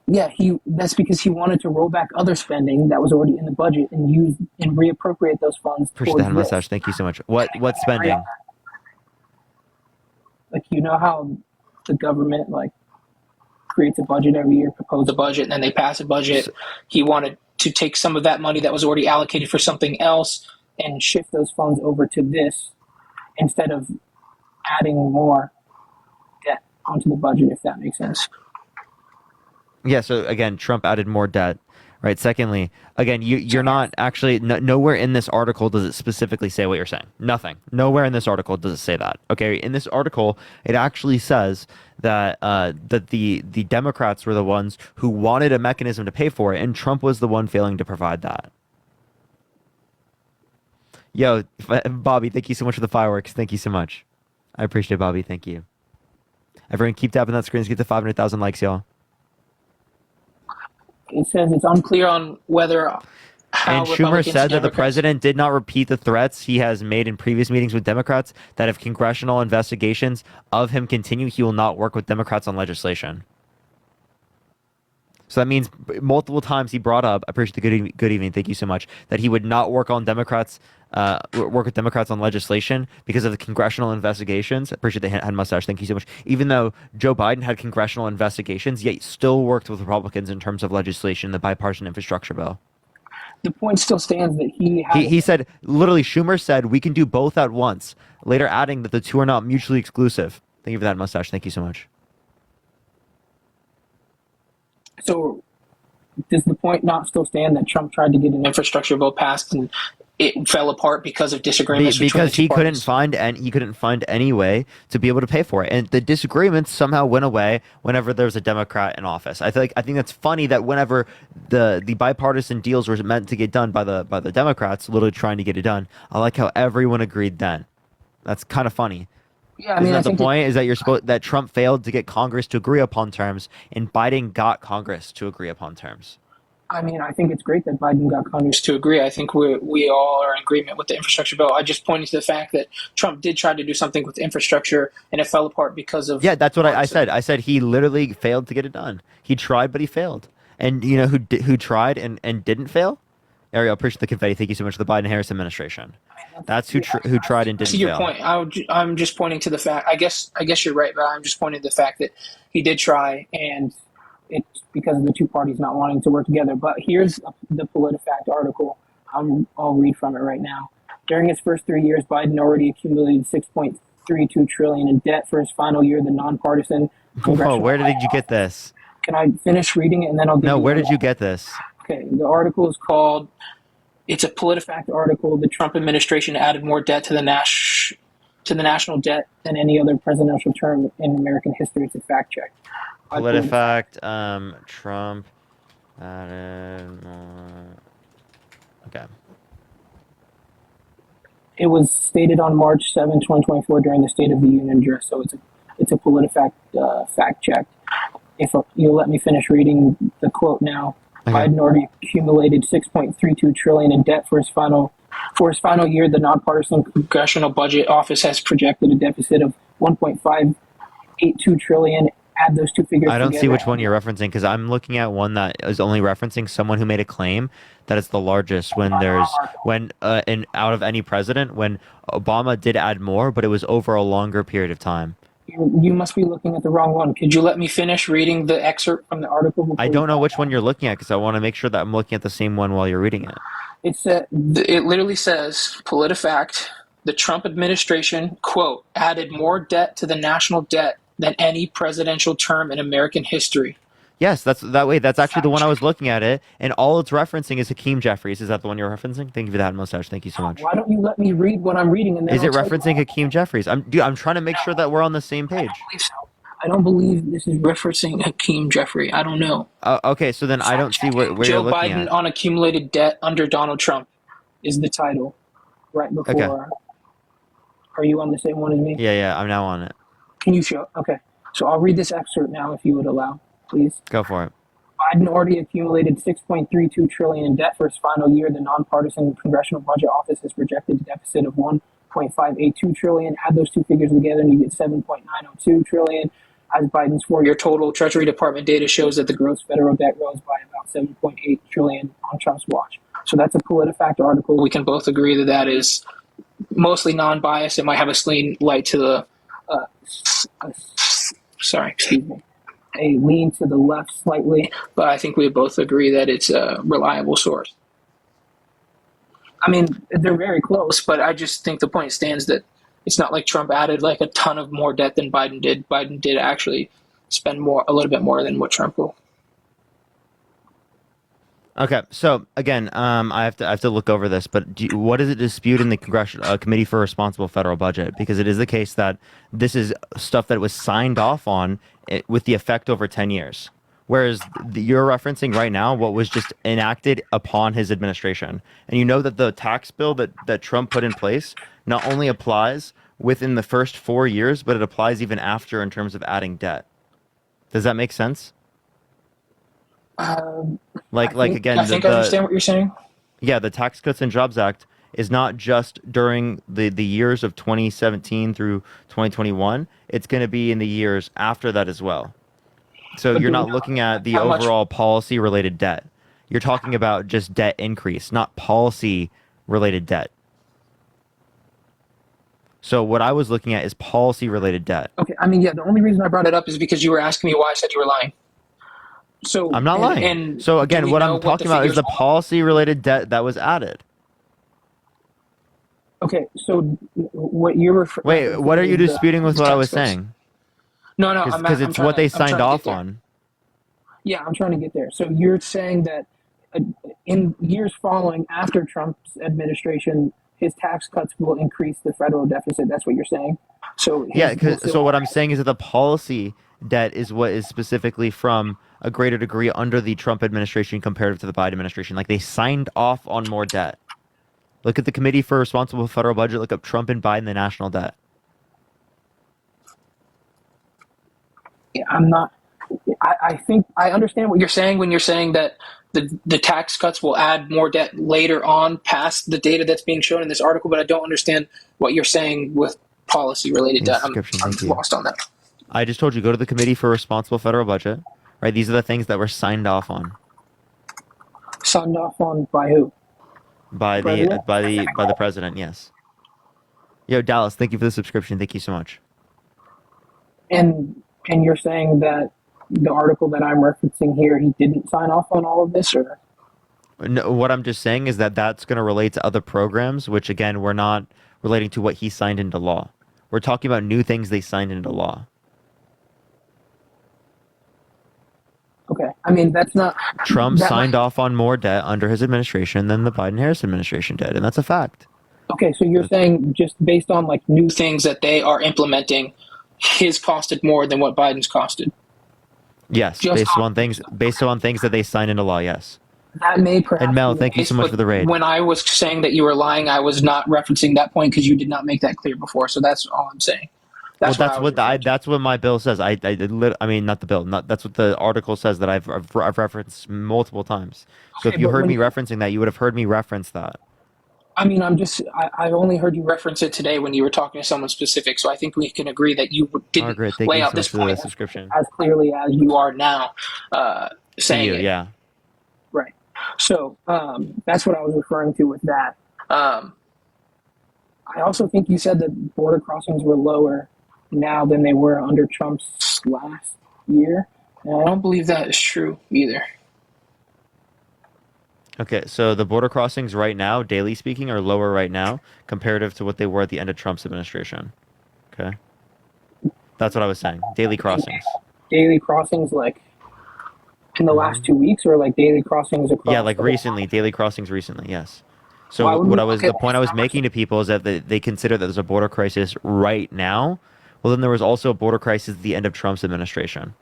Yeah, that's because he wanted to roll back other spending that was already in the budget and use and reappropriate those funds. Appreciate the head towards this. mustache. Thank you so much. What spending? Like, you know how the government creates a budget every year, propose a budget, and then they pass a budget. He wanted to take some of that money that was already allocated for something else and shift those funds over to this instead of adding more debt onto the budget, if that makes sense. Yeah, so again, Trump added more debt, right? Secondly, again, you're not actually, nowhere in this article does it specifically say what you're saying. Nothing. Nowhere in this article does it say that. Okay, in this article, it actually says that that the Democrats were the ones who wanted a mechanism to pay for it, and Trump was the one failing to provide that. Yo, Bobby, thank you so much for the fireworks. Thank you so much. I appreciate it, Bobby. Thank you. Everyone keep tapping that screen to get to 500,000 likes, y'all. It says it's unclear on whether how And Schumer Republicans said that the Democrats- president did not repeat the threats he has made in previous meetings with Democrats that if congressional investigations of him continue, he will not work with Democrats on legislation. So that means multiple times he brought up, I appreciate the good evening, thank you so much, that he would not work on Democrats, work with Democrats on legislation because of the congressional investigations. I appreciate the head mustache, thank you so much. Even though Joe Biden had congressional investigations, yet still worked with Republicans in terms of legislation, the bipartisan infrastructure bill. The point still stands that He said, literally, Schumer said, we can do both at once, later adding that the two are not mutually exclusive. Thank you for that mustache, thank you so much. So does the point not still stand that Trump tried to get an infrastructure bill passed and it fell apart because of disagreements between the Because two he couldn't parties? find any way to be able to pay for it, and the disagreements somehow went away whenever there was a Democrat in office. I think that's funny that whenever the bipartisan deals were meant to get done by the Democrats, literally trying to get it done, I like how everyone agreed then. That's kind of funny. Yeah, I Isn't mean, I that the think point? Is that that Trump failed to get Congress to agree upon terms, and Biden got Congress to agree upon terms. I think it's great that Biden got Congress to agree. I think we all are in agreement with the infrastructure bill. I just pointed to the fact that Trump did try to do something with infrastructure and it fell apart because of Yeah, that's what I said. I said he literally failed to get it done. He tried, but he failed. And you know who tried and didn't fail? Ariel, appreciate the confetti. Thank you so much for the Biden-Harris administration. That's who tried and didn't To your fail. point, I'm just pointing to the fact. I guess you're right, but I'm just pointing to the fact that he did try, and it's because of the two parties not wanting to work together. But here's the PolitiFact article. I'll read from it right now. During his first 3 years, Biden already accumulated $6.32 trillion in debt. For his final year, the nonpartisan Whoa, congressional. where did you get this? Can I finish reading it and then I'll give you? No, where did you get this? Okay, the article is called. It's a PolitiFact article. The Trump administration added more debt to the national debt than any other presidential term in American history. It's a fact check. PolitiFact, Trump added more. Okay. It was stated on March 7, 2024 during the State of the Union address. So it's a PolitiFact fact check. If you'll let me finish reading the quote now. Okay. Biden already accumulated $6.32 trillion in debt for his final year. The nonpartisan Congressional Budget Office has projected a deficit of $1.582 trillion. Add those two figures. I don't together. see which one you're referencing because I'm looking at one that is only referencing someone who made a claim that it's the largest when out of any president, when Obama did add more, but it was over a longer period of time. You must be looking at the wrong one. Could you let me finish reading the excerpt from the article? I don't know which one you're looking at because I want to make sure that I'm looking at the same one while you're reading it. It literally says, PolitiFact, the Trump administration, quote, added more debt to the national debt than any presidential term in American history. Yes, that's actually the one I was looking at it, and all it's referencing is Hakeem Jeffries. Is that the one you're referencing? Thank you for that mustache. Thank you so much. Why don't you let me read what I'm reading? And then is it referencing Hakeem Jeffries? I'm trying to make sure that we're on the same page. I don't believe this is referencing Hakeem Jeffrey. I don't know. Okay, so then I don't see where you're looking at. Joe Biden on accumulated debt under Donald Trump is the title right before. Okay. Are you on the same one as me? Yeah, I'm now on it. Can you show? Okay, so I'll read this excerpt now if you would allow. Please. Go for it. Biden already accumulated $6.32 trillion in debt for his final year. The nonpartisan Congressional Budget Office has projected a deficit of $1.582 trillion. Add those two figures together and you get $7.902 trillion. As Biden's 4-year total, Treasury Department data shows that the gross federal debt rose by about $7.8 trillion on Trump's watch. So that's a PolitiFact article. We can both agree that is mostly non-biased. It might have a slight light to the a lean to the left slightly, but I think we both agree that it's a reliable source. I mean, they're very close, but I just think the point stands that it's not like Trump added like a ton of more debt than Biden did. Biden did actually spend a little bit more than what Trump will. Okay, so again, I have to look over this, but what is it dispute in the Congressional Committee for Responsible Federal Budget? Because it is the case that this is stuff that was signed off on with the effect over 10 years. Whereas you're referencing right now what was just enacted upon his administration. And you know that the tax bill that Trump put in place not only applies within the first 4 years, but it applies even after in terms of adding debt. Does that make sense? I understand what you're saying. Yeah, the Tax Cuts and Jobs Act is not just during the years of 2017 through 2021. It's going to be in the years after that as well. So But you're do we not know looking at the how much? overall policy related debt. You're talking about just debt increase, not policy related debt. So what I was looking at is policy related debt. Okay, I mean, yeah, the only reason I brought it up is because you were asking me why I said you were lying. So, I'm not lying. and So do again, we what know I'm what the talking about is figures the are? policy related debt that was added. Okay, so what you're Wait, referencing what are you is disputing with the what I tax was cuts. saying? No, no, Because I'm it's what they I'm signed trying to get off there. on. Yeah, I'm trying to get there. So you're saying that uh, in years following after Trump's administration, his tax cuts will increase the federal deficit. That's what you're saying. So Yeah, his will still so what I'm rise. saying is that the policy debt is what is specifically from a greater degree under the Trump administration comparative to the Biden administration. Like they signed off on more debt. Look at the Committee for Responsible Federal Budget. Look up Trump and Biden, the national debt. Yeah, I'm not. I think I understand what you're saying when you're saying that the tax cuts will add more debt later on past the data that's being shown in this article, but I don't understand what you're saying with policy related The debt. subscription, I'm thank you. lost on that. I just told you, go to the Committee for Responsible Federal Budget. Right, these are the things that were signed off on Signed off on by who? The by president? the president. Yes. Yo, Dallas, thank you for the subscription. Thank you so much. And you're saying that the article that I'm referencing here, he didn't sign off on all of this, or No, what I'm just saying is that that's going to relate to other programs, which again, we're not relating to what he signed into law. We're talking about new things they signed into law. okay? I mean, that's not Trump that signed might. off on more debt under his administration than the Biden-Harris administration did, and that's a fact. Okay, so you're saying just based on like new things that they are implementing, his costed more than what Biden's costed. Yes, Just based on on new things stuff. that they signed into law. Yes. That may And perhaps Mel, be the thank you so case, much but for the raid. when I was saying that you were lying, I was not referencing that point because you did not make that clear before. So that's all I'm saying. Well, That's what I was referring to. that's what my bill says. I mean, not the bill. Not that's what the article says that I've referenced multiple times. So if Okay, you but heard when me you, referencing that, you would have heard me reference that. I mean, I've only heard you reference it today when you were talking to someone specific. So I think we can agree that you didn't Margaret, thank lay you out so this much for the point subscription. as clearly as you are now To saying you, it. yeah. Right. So that's what I was referring to with that. Um, I also think you said that border crossings were lower now than they were under Trump's last year. And I don't believe that is true either. Okay, so the border crossings right now, daily speaking, are lower right now comparative to what they were at the end of Trump's administration. Okay, that's what I was saying. Daily crossings. Daily crossings, like in the Hmm. last 2 weeks, or like daily crossings Yeah, across like the whole recently, month? daily crossings recently. Yes. Why So would we look the at point I these was numbers? making to people is that they consider that there's a border crisis right now. Well, then there was also a border crisis at the end of Trump's administration.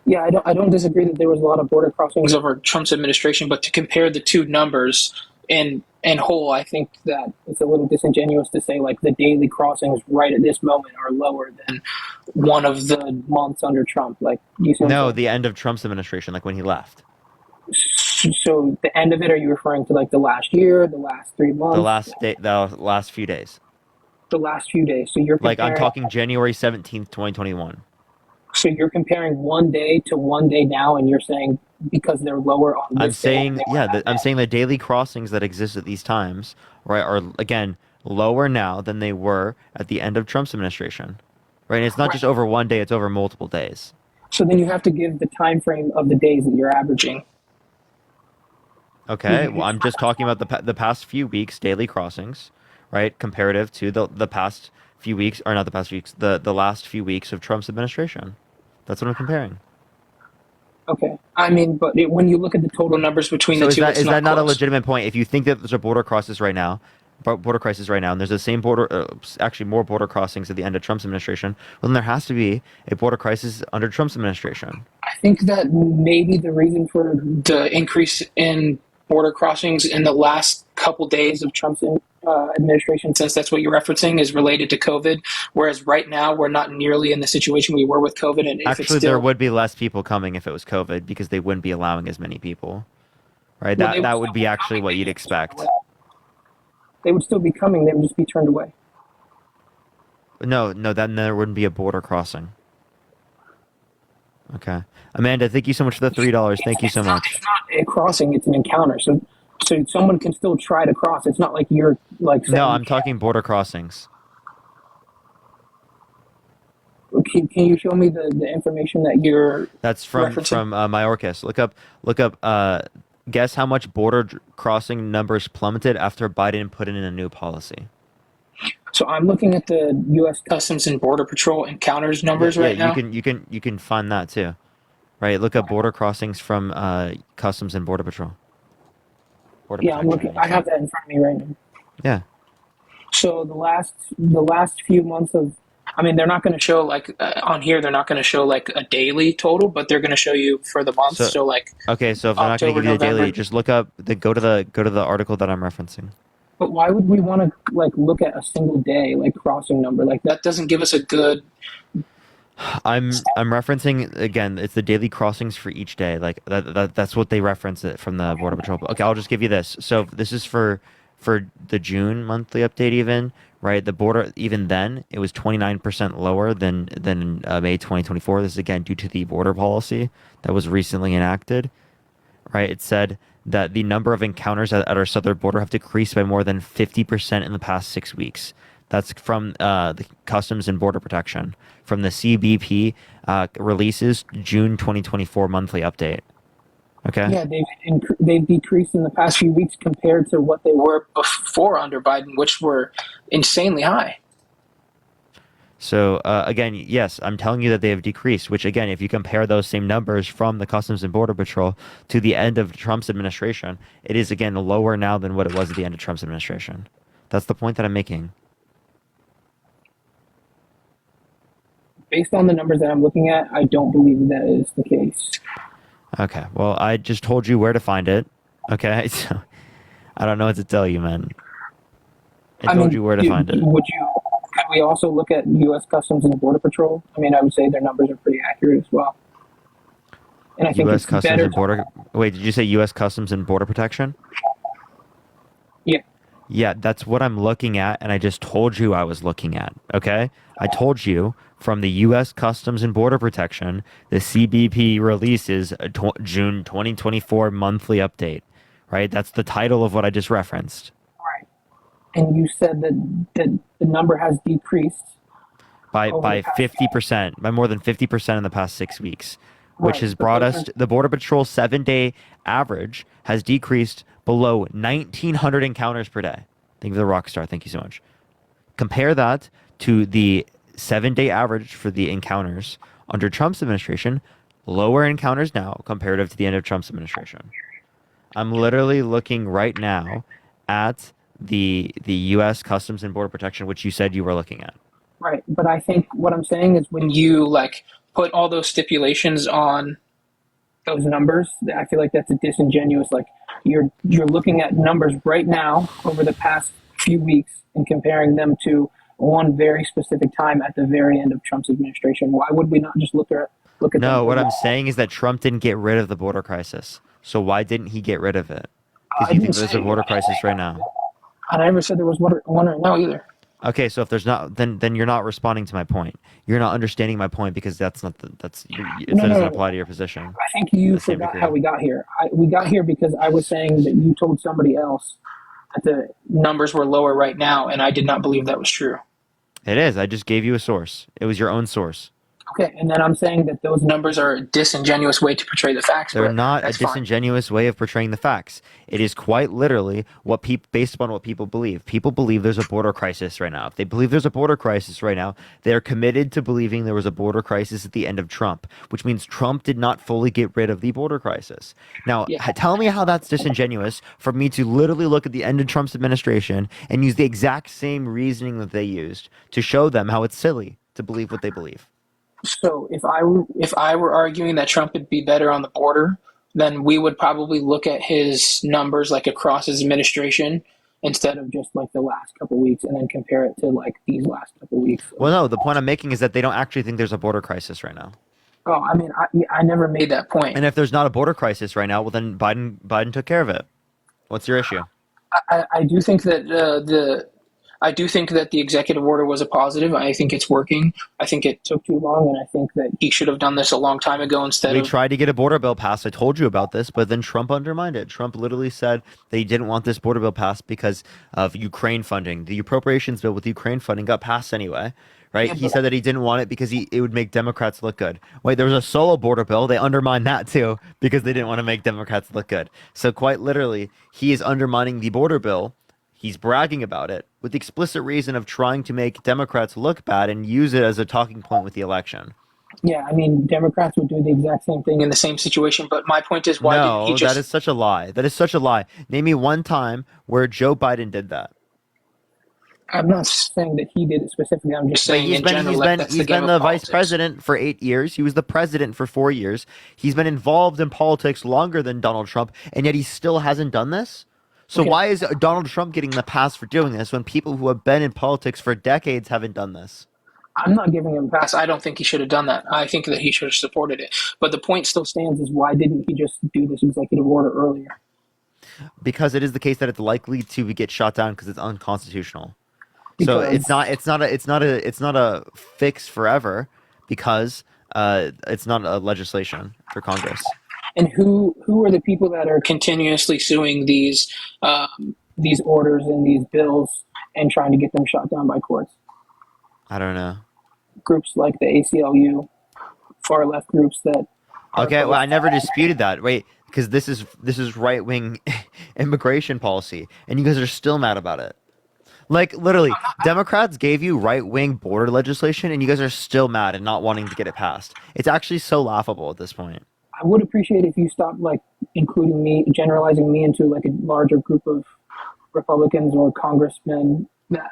Yeah, I don't disagree that there was a lot of border crossings over Trump's administration, but to compare the two numbers in whole, I think that it's a little disingenuous to say like the daily crossings right at this moment are lower than one of the months under Trump. Like, you see what I'm No, saying? the end of Trump's administration, like when he left. So the end of it, are you referring to like the last year, the last 3 months, The last few days. the last few days? So you're Like I'm comparing. talking January 17th, 2021. So you're comparing one day to one day now, and you're saying because they're lower on I'm this day than saying, they were yeah, that I'm day. saying the daily crossings that exist at these times, right, are again lower now than they were at the end of Trump's administration. Right? And it's not just Right. over one day, it's over multiple days. So then you have to give the time frame of the days that you're averaging. Okay? Well, I'm just talking about the past few weeks daily crossings, right, comparative to the past few weeks, or not the past few weeks, the last few weeks of Trump's administration. That's what I'm comparing. Okay. I mean, but when you look at the total numbers between So the two, it's is not that not a close. legitimate point? If you think that there's a border crisis right now, and there's the same border, actually more border crossings at the end of Trump's administration, well, then there has to be a border crisis under Trump's administration. I think that maybe the reason for the increase in border crossings in the last couple days of Trump's administration, since that's what you're referencing, is related to COVID. Whereas right now, we're not nearly in the situation we were with COVID. And if it's Actually, there still, would be less people coming if it was COVID because they wouldn't be allowing as many people. Right? well, they would That still would be be actually coming, what they you'd just be turned away. expect. They would still be coming, they would just be turned away. No, then there wouldn't be a border crossing. Okay. Amanda, thank you so much for the $3. Thank you so much. It's not a crossing; it's an encounter. So someone can still try to cross. It's not like you're like No, saying you I'm talking border crossings. can you show me the information that you're That's from referencing? Mayorkas. Look up. Guess how much crossing numbers plummeted after Biden put in a new policy. So I'm looking at the U.S. Customs and Border Patrol encounters Yeah, numbers yeah. right You now. can you can you can find that too, right? Look up border crossings from Customs and Border Patrol, Border Yeah, I'm Protection. looking. I I guess. have that in front of me right now. Yeah. So the last few months of, I mean, they're not going to show like on here. They're not going to show like a daily total, but they're going to show you for the month. So So like okay. So if they're not going to October, give you the daily, November. just look up the go to the article that I'm referencing. But why would we want to like look at a single day like crossing number? Like that doesn't give us a good. I'm referencing again. It's the daily crossings for each day. Like that's what they reference it from the Border Patrol. Okay, I'll just give you this. So this is for the June monthly update. Even right, the border even then it was 29% lower than May 2024. This is again due to the border policy that was recently enacted. Right, it said that the number of encounters at our southern border have decreased by more than 50% in the past 6 weeks. That's from the Customs and Border Protection from the CBP releases June 2024 monthly update. Okay. Yeah, they've decreased in the past few weeks compared to what they were before under Biden, which were insanely high. So again, yes, I'm telling you that they have decreased. Which again, if you compare those same numbers from the Customs and Border Patrol to the end of Trump's administration, it is again lower now than what it was at the end of Trump's administration. That's the point that I'm making. Based on the numbers that I'm looking at, I don't believe that is the case. Okay. Well, I just told you where to find it. Okay. So I don't know what to tell you, man. I I told mean, you where to find it. could we also look at U.S. Customs and Border Patrol? I mean, I would say their numbers are pretty accurate as well. And I think U.S. it's Customs better and Border. Wait, did you say U.S. Customs and Border Protection? yeah. Yeah, that's what I'm looking at, and I just told you I was looking at. Okay, I told you from the U.S. Customs and Border Protection, the CBP releases a June 2024 monthly update. Right, that's the title of what I just referenced. Right. And you said that the number has decreased by over the by past 50%, by more than 50% in the past 6 weeks, which right. has But brought those us are the Border Patrol 7 day average has decreased below 1,900 encounters per day. Thank you for the rock star. Thank you so much. Compare that to the 7 day average for the encounters under Trump's administration, lower encounters now comparative to the end of Trump's administration. I'm literally looking right now at the U.S. Customs and Border Protection, which you said you were looking at. right. But I think what I'm saying is when you like put all those stipulations on those numbers, I feel like that's a disingenuous. Like you're looking at numbers right now over the past few weeks and comparing them to one very specific time at the very end of Trump's administration. Why would we not just look at them No, what I'm overall? saying is that Trump didn't get rid of the border crisis. So why didn't he get rid of it? Because I you didn't think there's a say border crisis right now. I never said there was one right now either. Okay, so if there's not, then you're not responding to my point. You're not understanding my point because that's not it No, no, doesn't no. apply to your position I think to you the same forgot how degree. we got here. We got here because I was saying that you told somebody else that the numbers were lower right now, and I did not believe that was true. It is. I just gave you a source. It was your own source. Okay, and then I'm saying that those numbers are a disingenuous way to portray the facts, They're but not a that's fine. disingenuous way of portraying the facts. It is quite literally what people, based upon what people believe. People believe there's a border crisis right now. If they believe there's a border crisis right now, they are committed to believing there was a border crisis at the end of Trump, which means Trump did not fully get rid of the border crisis. Now, Yeah. tell me how that's disingenuous for me to literally look at the end of Trump's administration and use the exact same reasoning that they used to show them how it's silly to believe what they believe. So if I were arguing that Trump would be better on the border, then we would probably look at his numbers like across his administration instead of just like the last couple weeks, and then compare it to like these last couple weeks. Well, no, the point I'm making is that they don't actually think there's a border crisis right now. Oh, I mean, I never made that point. And if there's not a border crisis right now, well, then Biden took care of it. What's your issue? I do think that I do think that the executive order was a positive. I think it's working. I think it took too long, and I think that he should have done this a long time ago instead We of. tried to get a border bill passed. I told you about this, but then Trump undermined it. Trump literally said that he didn't want this border bill passed because of Ukraine funding. The appropriations bill with Ukraine funding got passed anyway, right? Yeah, He but said that he didn't want it because it would make Democrats look good. Wait, there was a solo border bill. They undermined that too because they didn't want to make Democrats look good. So quite literally, he is undermining the border bill. He's bragging about it with the explicit reason of trying to make Democrats look bad and use it as a talking point with the election. yeah, I mean, Democrats would do the exact same thing in the same situation. But my point is, why didn't he No, that just? is such a lie. That is such a lie. Name me one time where Joe Biden did that. I'm not saying that he did it specifically. I'm just But saying in general, like that's the he's game been of the vice politics. president for 8 years. He was the president for 4 years. He's been involved in politics longer than Donald Trump, and yet he still hasn't done this. So Okay. why is Donald Trump getting the pass for doing this when people who have been in politics for decades haven't done this? I'm not giving him a pass. I don't think he should have done that. I think that he should have supported it. But the point still stands: is why didn't he just do this executive order earlier? Because it is the case that it's likely to get shot down because it's unconstitutional. So Because it's not a fix forever because it's not a legislation for Congress. and who are the people that are continuously suing these orders and these bills and trying to get them shot down by courts? I don't know. Groups like the ACLU, far left groups that. Okay, well, I never disputed that. Wait, because this is right wing immigration policy, and you guys are still mad about it. Like literally, Democrats gave you right wing border legislation, and you guys are still mad and not wanting to get it passed. It's actually so laughable at this point. I would appreciate if you stopped like including me, generalizing me into like a larger group of Republicans or congressmen that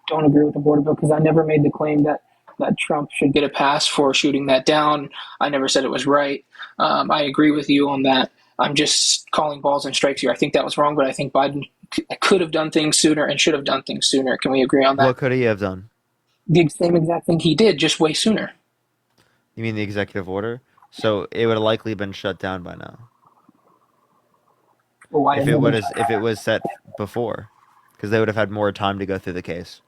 don't agree with the border bill, because I never made the claim that Trump should get a pass for shooting that down. I never said it was right. I agree with you on that. I'm just calling balls and strikes here. I think that was wrong, but I think Biden could have done things sooner and should have done things sooner. Can we agree on that? What could he have done? The same exact thing he did, just way sooner. You mean the executive order? So it would have likely been shut down by now Well, why if isn't if it was set before, because they would have had more time to go through the case.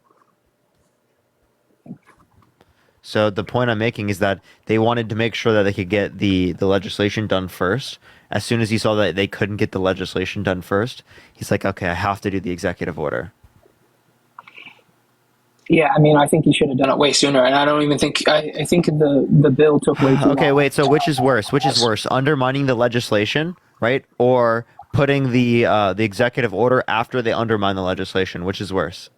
So the point I'm making is that they wanted to make sure that they could get the legislation done first. As soon as he saw that they couldn't get the legislation done first, he's like, okay, I have to do the executive order. Yeah, I mean, I think he should have done it way sooner, and I don't even think I think the bill took way too long. Okay, wait. So which is worse? Which is worse? Undermining the legislation, right, or putting the executive order after they undermine the legislation? Which is worse?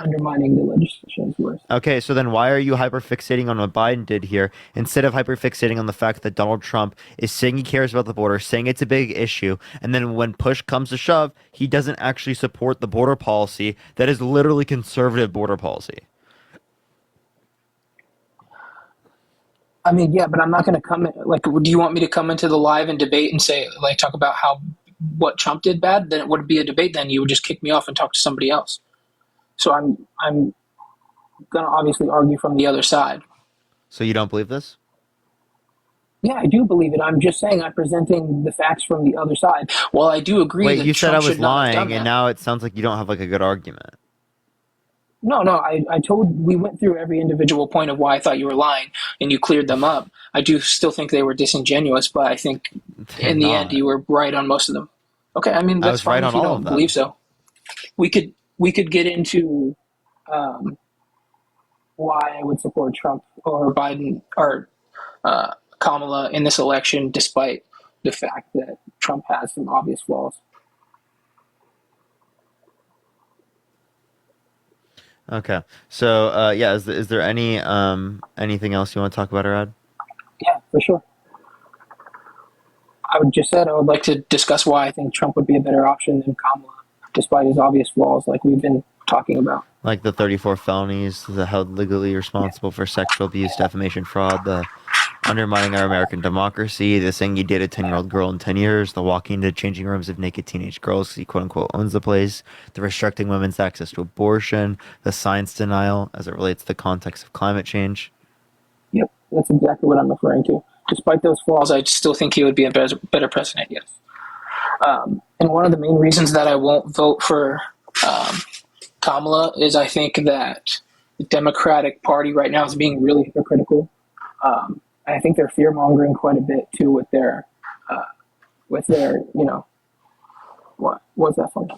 Undermining the legislation is worse. Okay, so then why are you hyperfixating on what Biden did here instead of hyperfixating on the fact that Donald Trump is saying he cares about the border, saying it's a big issue, and then when push comes to shove, he doesn't actually support the border policy that is literally conservative border policy? I mean, yeah, but I'm not going to come in, like, do you want me to come into the live and debate and say, like, talk about how what Trump did bad? Then it wouldn't be a debate. Then you would just kick me off and talk to somebody else. So I'm going to obviously argue from the other side. So you don't believe this? Yeah, I do believe it. I'm just saying I'm presenting the facts from the other side. Well, I do agree Wait, that you said Trump I was should not have done lying, and that. now it sounds like you don't have like a good argument. No, I told we went through every individual point of why I thought you were lying, and you cleared them up. I do still think they were disingenuous, but I think They're in the end not. you were right on most of them. Okay, I mean I that's was fine right if on you all don't of them. believe so. We could get into why I would support Trump or Biden or Kamala in this election, despite the fact that Trump has some obvious flaws. Okay. So yeah, is there any anything else you want to talk about, Arad? Yeah, for sure. I would just said I would like to discuss why I think Trump would be a better option than Kamala, despite his obvious flaws, like we've been talking about. Like the 34 felonies, the held legally responsible for sexual abuse, defamation, fraud, the undermining our American democracy, the saying you date a 10-year-old girl in 10 years, the walking into changing rooms of naked teenage girls because he quote-unquote owns the place, the restricting women's access to abortion, the science denial as it relates to the context of climate change. Yep, that's exactly what I'm referring to. Despite those flaws, I still think he would be a better president, yes. And one of the main reasons that I won't vote for Kamala is I think that the Democratic Party right now is being really hypocritical. I think they're fear mongering quite a bit too with their what was that funny?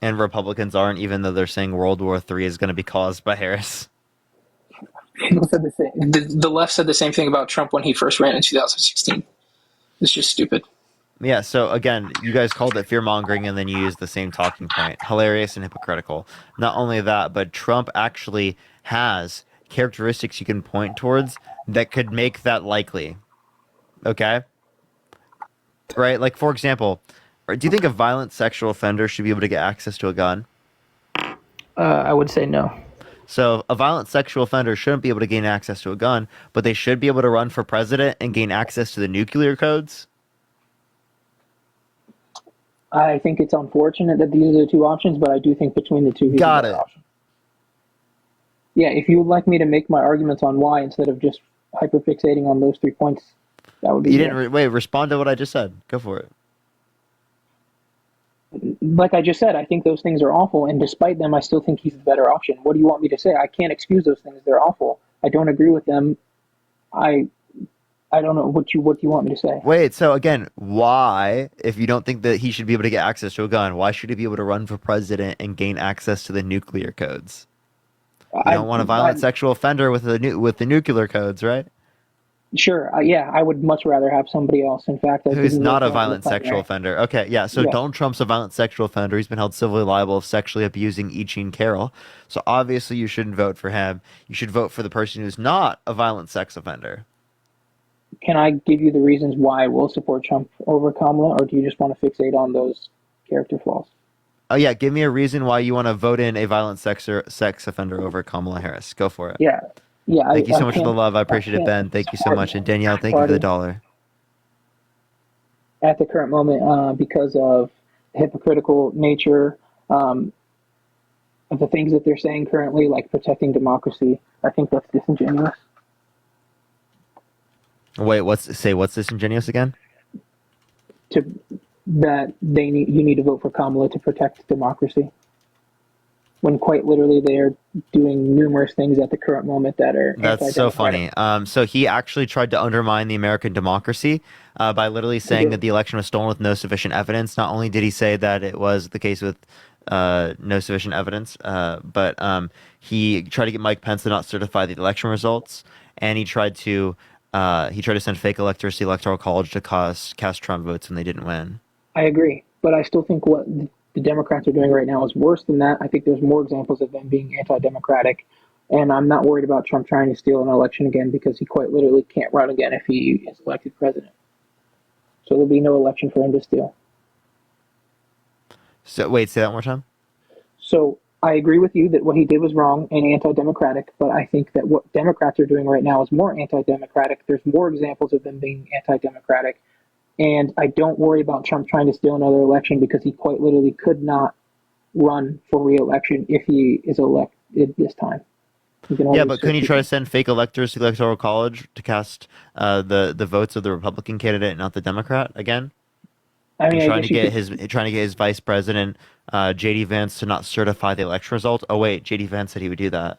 And Republicans aren't, even though they're saying World War III is going to be caused by Harris. People said the same. The left said the same thing about Trump when he first ran in 2016. It's just stupid. Yeah, so again, you guys called it fear mongering and then you used the same talking point. Hilarious and hypocritical. Not only that, but Trump actually has characteristics you can point towards that could make that likely. Okay? Right? Like, for example, do you think a violent sexual offender should be able to get access to a gun? I would say no. So a violent sexual offender shouldn't be able to gain access to a gun, but they should be able to run for president and gain access to the nuclear codes. I think it's unfortunate that these are the two options, but I do think between the two, he's Got the better it. option. Yeah, if you would like me to make my arguments on why instead of just hyperfixating on those 3 points, that would be You good. didn't wait. Respond to what I just said. Go for it. Like I just said, I think those things are awful, and despite them, I still think he's the better option. What do you want me to say? I can't excuse those things; they're awful. I don't agree with them. I don't know what you want me to say. Wait. So again, why, if you don't think that he should be able to get access to a gun, why should he be able to run for president and gain access to the nuclear codes? You don't want a violent sexual offender with the nuclear codes, right? Sure. Yeah, I would much rather have somebody else. In fact, I Who's didn't not vote a for him in the violent sexual primary. offender. Okay, yeah. So Yeah. Donald Trump's a violent sexual offender. He's been held civilly liable of sexually abusing E. Jean Carroll. So obviously you shouldn't vote for him. You should vote for the person who's not a violent sex offender. Can I give you the reasons why I will support Trump over Kamala, or do you just want to fixate on those character flaws? Oh yeah, give me a reason why you want to vote in a violent sex offender over Kamala Harris. Go for it. Yeah. Yeah. Thank you so much for the can't- love. I appreciate it, can't Ben. Thank you so support much. And Danielle, thank you for the dollar. at the current moment because of hypocritical nature of the things that they're saying currently, like protecting democracy. I think that's disingenuous. Wait, what's disingenuous again? That you need to vote for Kamala to protect democracy, when quite literally they are doing numerous things at the current moment that are That's so anti-democratic. funny. So he actually tried to undermine the American democracy by literally saying that the election was stolen with no sufficient evidence. Not only did he say that it was the case with no sufficient evidence, but he tried to get Mike Pence to not certify the election results, and he tried to send fake electors to the Electoral College to cast Trump votes when they didn't win. I agree, but I still think what the Democrats are doing right now is worse than that. I think there's more examples of them being anti-democratic, and I'm not worried about Trump trying to steal an election again because he quite literally can't run again if he is elected president. So there'll be no election for him to steal. So wait, say that one more time. So I agree with you that what he did was wrong and anti-democratic, but I think that what Democrats are doing right now is more anti-democratic. There's more examples of them being anti-democratic. And I don't worry about Trump trying to steal another election because he quite literally could not run for re-election if he is elected this time. Yeah, but couldn't you try to send fake electors to the Electoral College to cast the votes of the Republican candidate, not the Democrat, again? I mean, Trying to get his vice president, J.D. Vance, to not certify the election result. Oh wait, J.D. Vance said he would do that.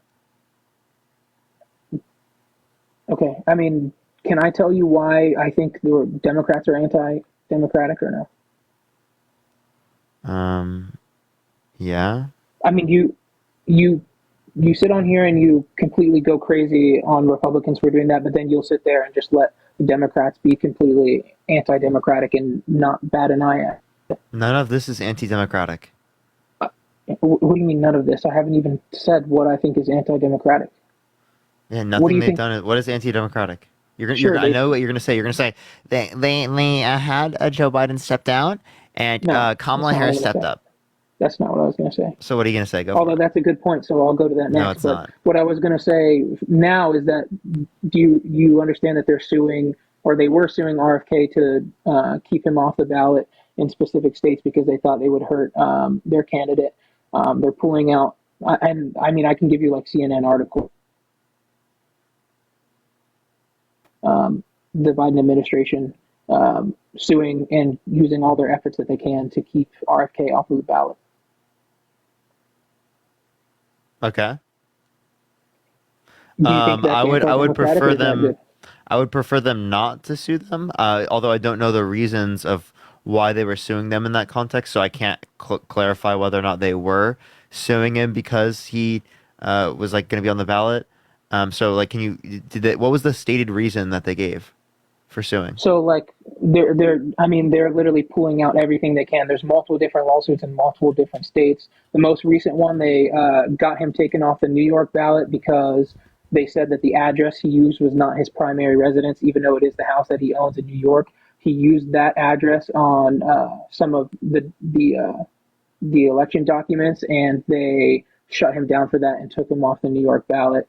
Okay, I mean, can I tell you why I think the Democrats are anti-democratic or no? Yeah. I mean, you sit on here and you completely go crazy on Republicans for doing that, but then you'll sit there and just let the Democrats be completely anti-democratic and not bat an eye at it. None of this is anti-democratic. What do you mean none of this? I haven't even said what I think is anti-democratic. Yeah, nothing they've done. What is anti-democratic? I know what you're gonna say. You're gonna say they had Joe Biden step down and Kamala Harris stepped up. That's not what I was going to say. So what are you going to say? Although that's a good point, so I'll go to that next. No, it's not. What I was going to say now is that do you understand that they're suing, or they were suing RFK to keep him off the ballot in specific states because they thought they would hurt their candidate. They're pulling out, and I mean, I can give you like CNN article. The Biden administration suing and using all their efforts that they can to keep RFK off of the ballot. Okay. Do you think that's I would anti-democratic or prefer is that them. good? I would prefer them not to sue them. Although I don't know the reasons of why they were suing them in that context, so I can't clarify whether or not they were suing him because he was like going to be on the ballot. So like, can you did they, what was the stated reason that they gave for suing? So like they're literally pulling out everything they can. There's multiple different lawsuits in multiple different states. The most recent one, they got him taken off the New York ballot because they said that the address he used was not his primary residence, even though it is the house that he owns in New York. He used that address on some of the election documents, and they shut him down for that and took him off the New York ballot.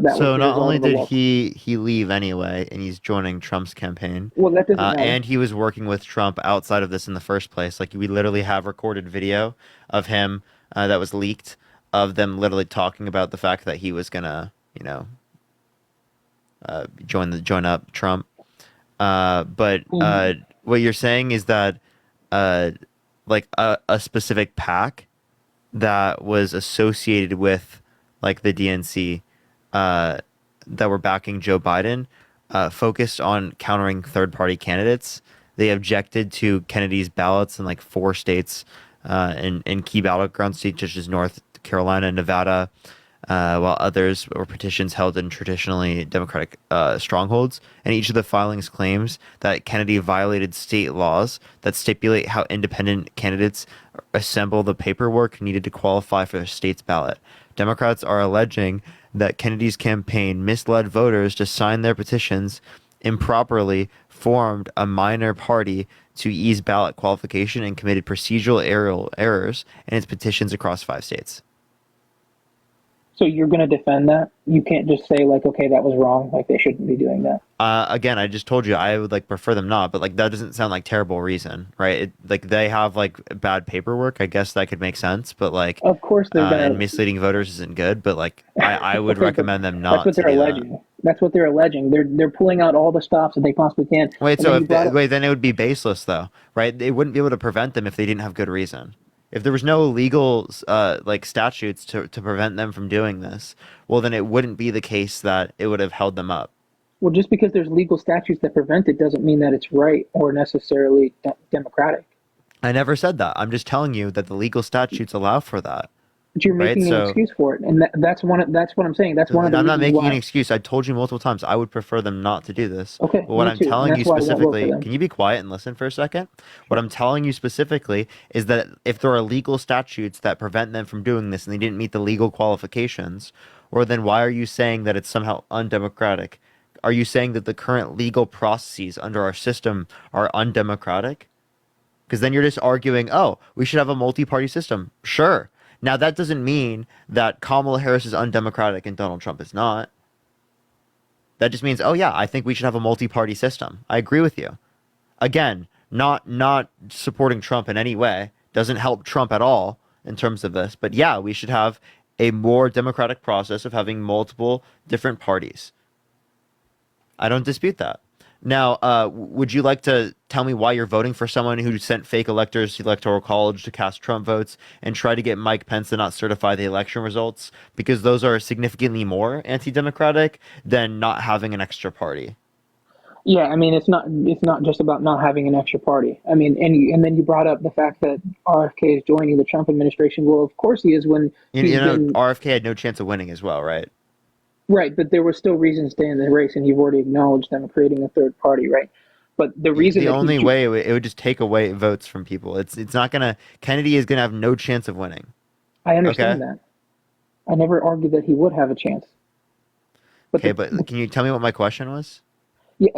That was So the not result only of a did law. he leave anyway, and he's joining Trump's campaign, Well, that doesn't matter. and he was working with Trump outside of this in the first place. Like we literally have recorded video of him that was leaked of them literally talking about the fact that he was gonna, join up Trump. But what you're saying is that uh, like a specific pack that was associated with like the DNC uh, that were backing Joe Biden focused on countering third party candidates. They objected to Kennedy's ballots in like 4 states in key battleground states such as North Carolina and Nevada, while others were petitions held in traditionally Democratic strongholds. And each of the filings claims that Kennedy violated state laws that stipulate how independent candidates assemble the paperwork needed to qualify for the state's ballot. Democrats are alleging that Kennedy's campaign misled voters to sign their petitions, improperly formed a minor party to ease ballot qualification, and committed procedural errors in its petitions across 5 states. So you're going to defend that? You can't just say like, okay, that was wrong. Like they shouldn't be doing that. Again, I just told you I would like prefer them not, but like that doesn't sound like terrible reason, right? Like they have like bad paperwork. I guess that could make sense, but like, Of course they're and going misleading voters isn't good. But like, I would Okay, but recommend them that's not what to they're do that. alleging. That's what they're alleging. They're pulling out all the stops that they possibly can. Wait, And so then you if brought they, up wait, then it would be baseless though, right? They wouldn't be able to prevent them if they didn't have good reason. If there was no legal like statutes to prevent them from doing this, well, then it wouldn't be the case that it would have held them up. well, just because there's legal statutes that prevent it doesn't mean that it's right or necessarily democratic. I never said that. I'm just telling you that the legal statutes allow for that, But you're right? making an So excuse for it, and that's what I'm saying. That's one of the I'm not reasons making an why. excuse. I told you multiple times I would prefer them not to do this. Okay, But what me I'm too, and telling you that's why I won't vote for specifically, them. can you be quiet and listen for a second? What I'm telling you specifically is that if there are legal statutes that prevent them from doing this and they didn't meet the legal qualifications, or then why are you saying that it's somehow undemocratic? Are you saying that the current legal processes under our system are undemocratic? Because then you're just arguing, oh, we should have a multi-party system. Sure. Now that doesn't mean that Kamala Harris is undemocratic and Donald Trump is not. That just means, oh yeah, I think we should have a multi-party system. I agree with you. Again, not supporting Trump in any way doesn't help Trump at all in terms of this. But yeah, we should have a more democratic process of having multiple different parties. I don't dispute that. Now, would you like to tell me why you're voting for someone who sent fake electors to the Electoral College to cast Trump votes and try to get Mike Pence to not certify the election results? Because those are significantly more anti-democratic than not having an extra party. Yeah, I mean, it's not just about not having an extra party. I mean, and then you brought up the fact that RFK is joining the Trump administration. Well, of course he is when he's been RFK had no chance of winning as well, right? right, but there were still reasons to stay in the race, and you've already acknowledged them creating a third party, right? But the reason The that only he way it would just take away votes from people. It's not gonna. Kennedy is gonna have no chance of winning. I understand Okay. that. I never argued that he would have a chance. But Okay, but can you tell me what my question was?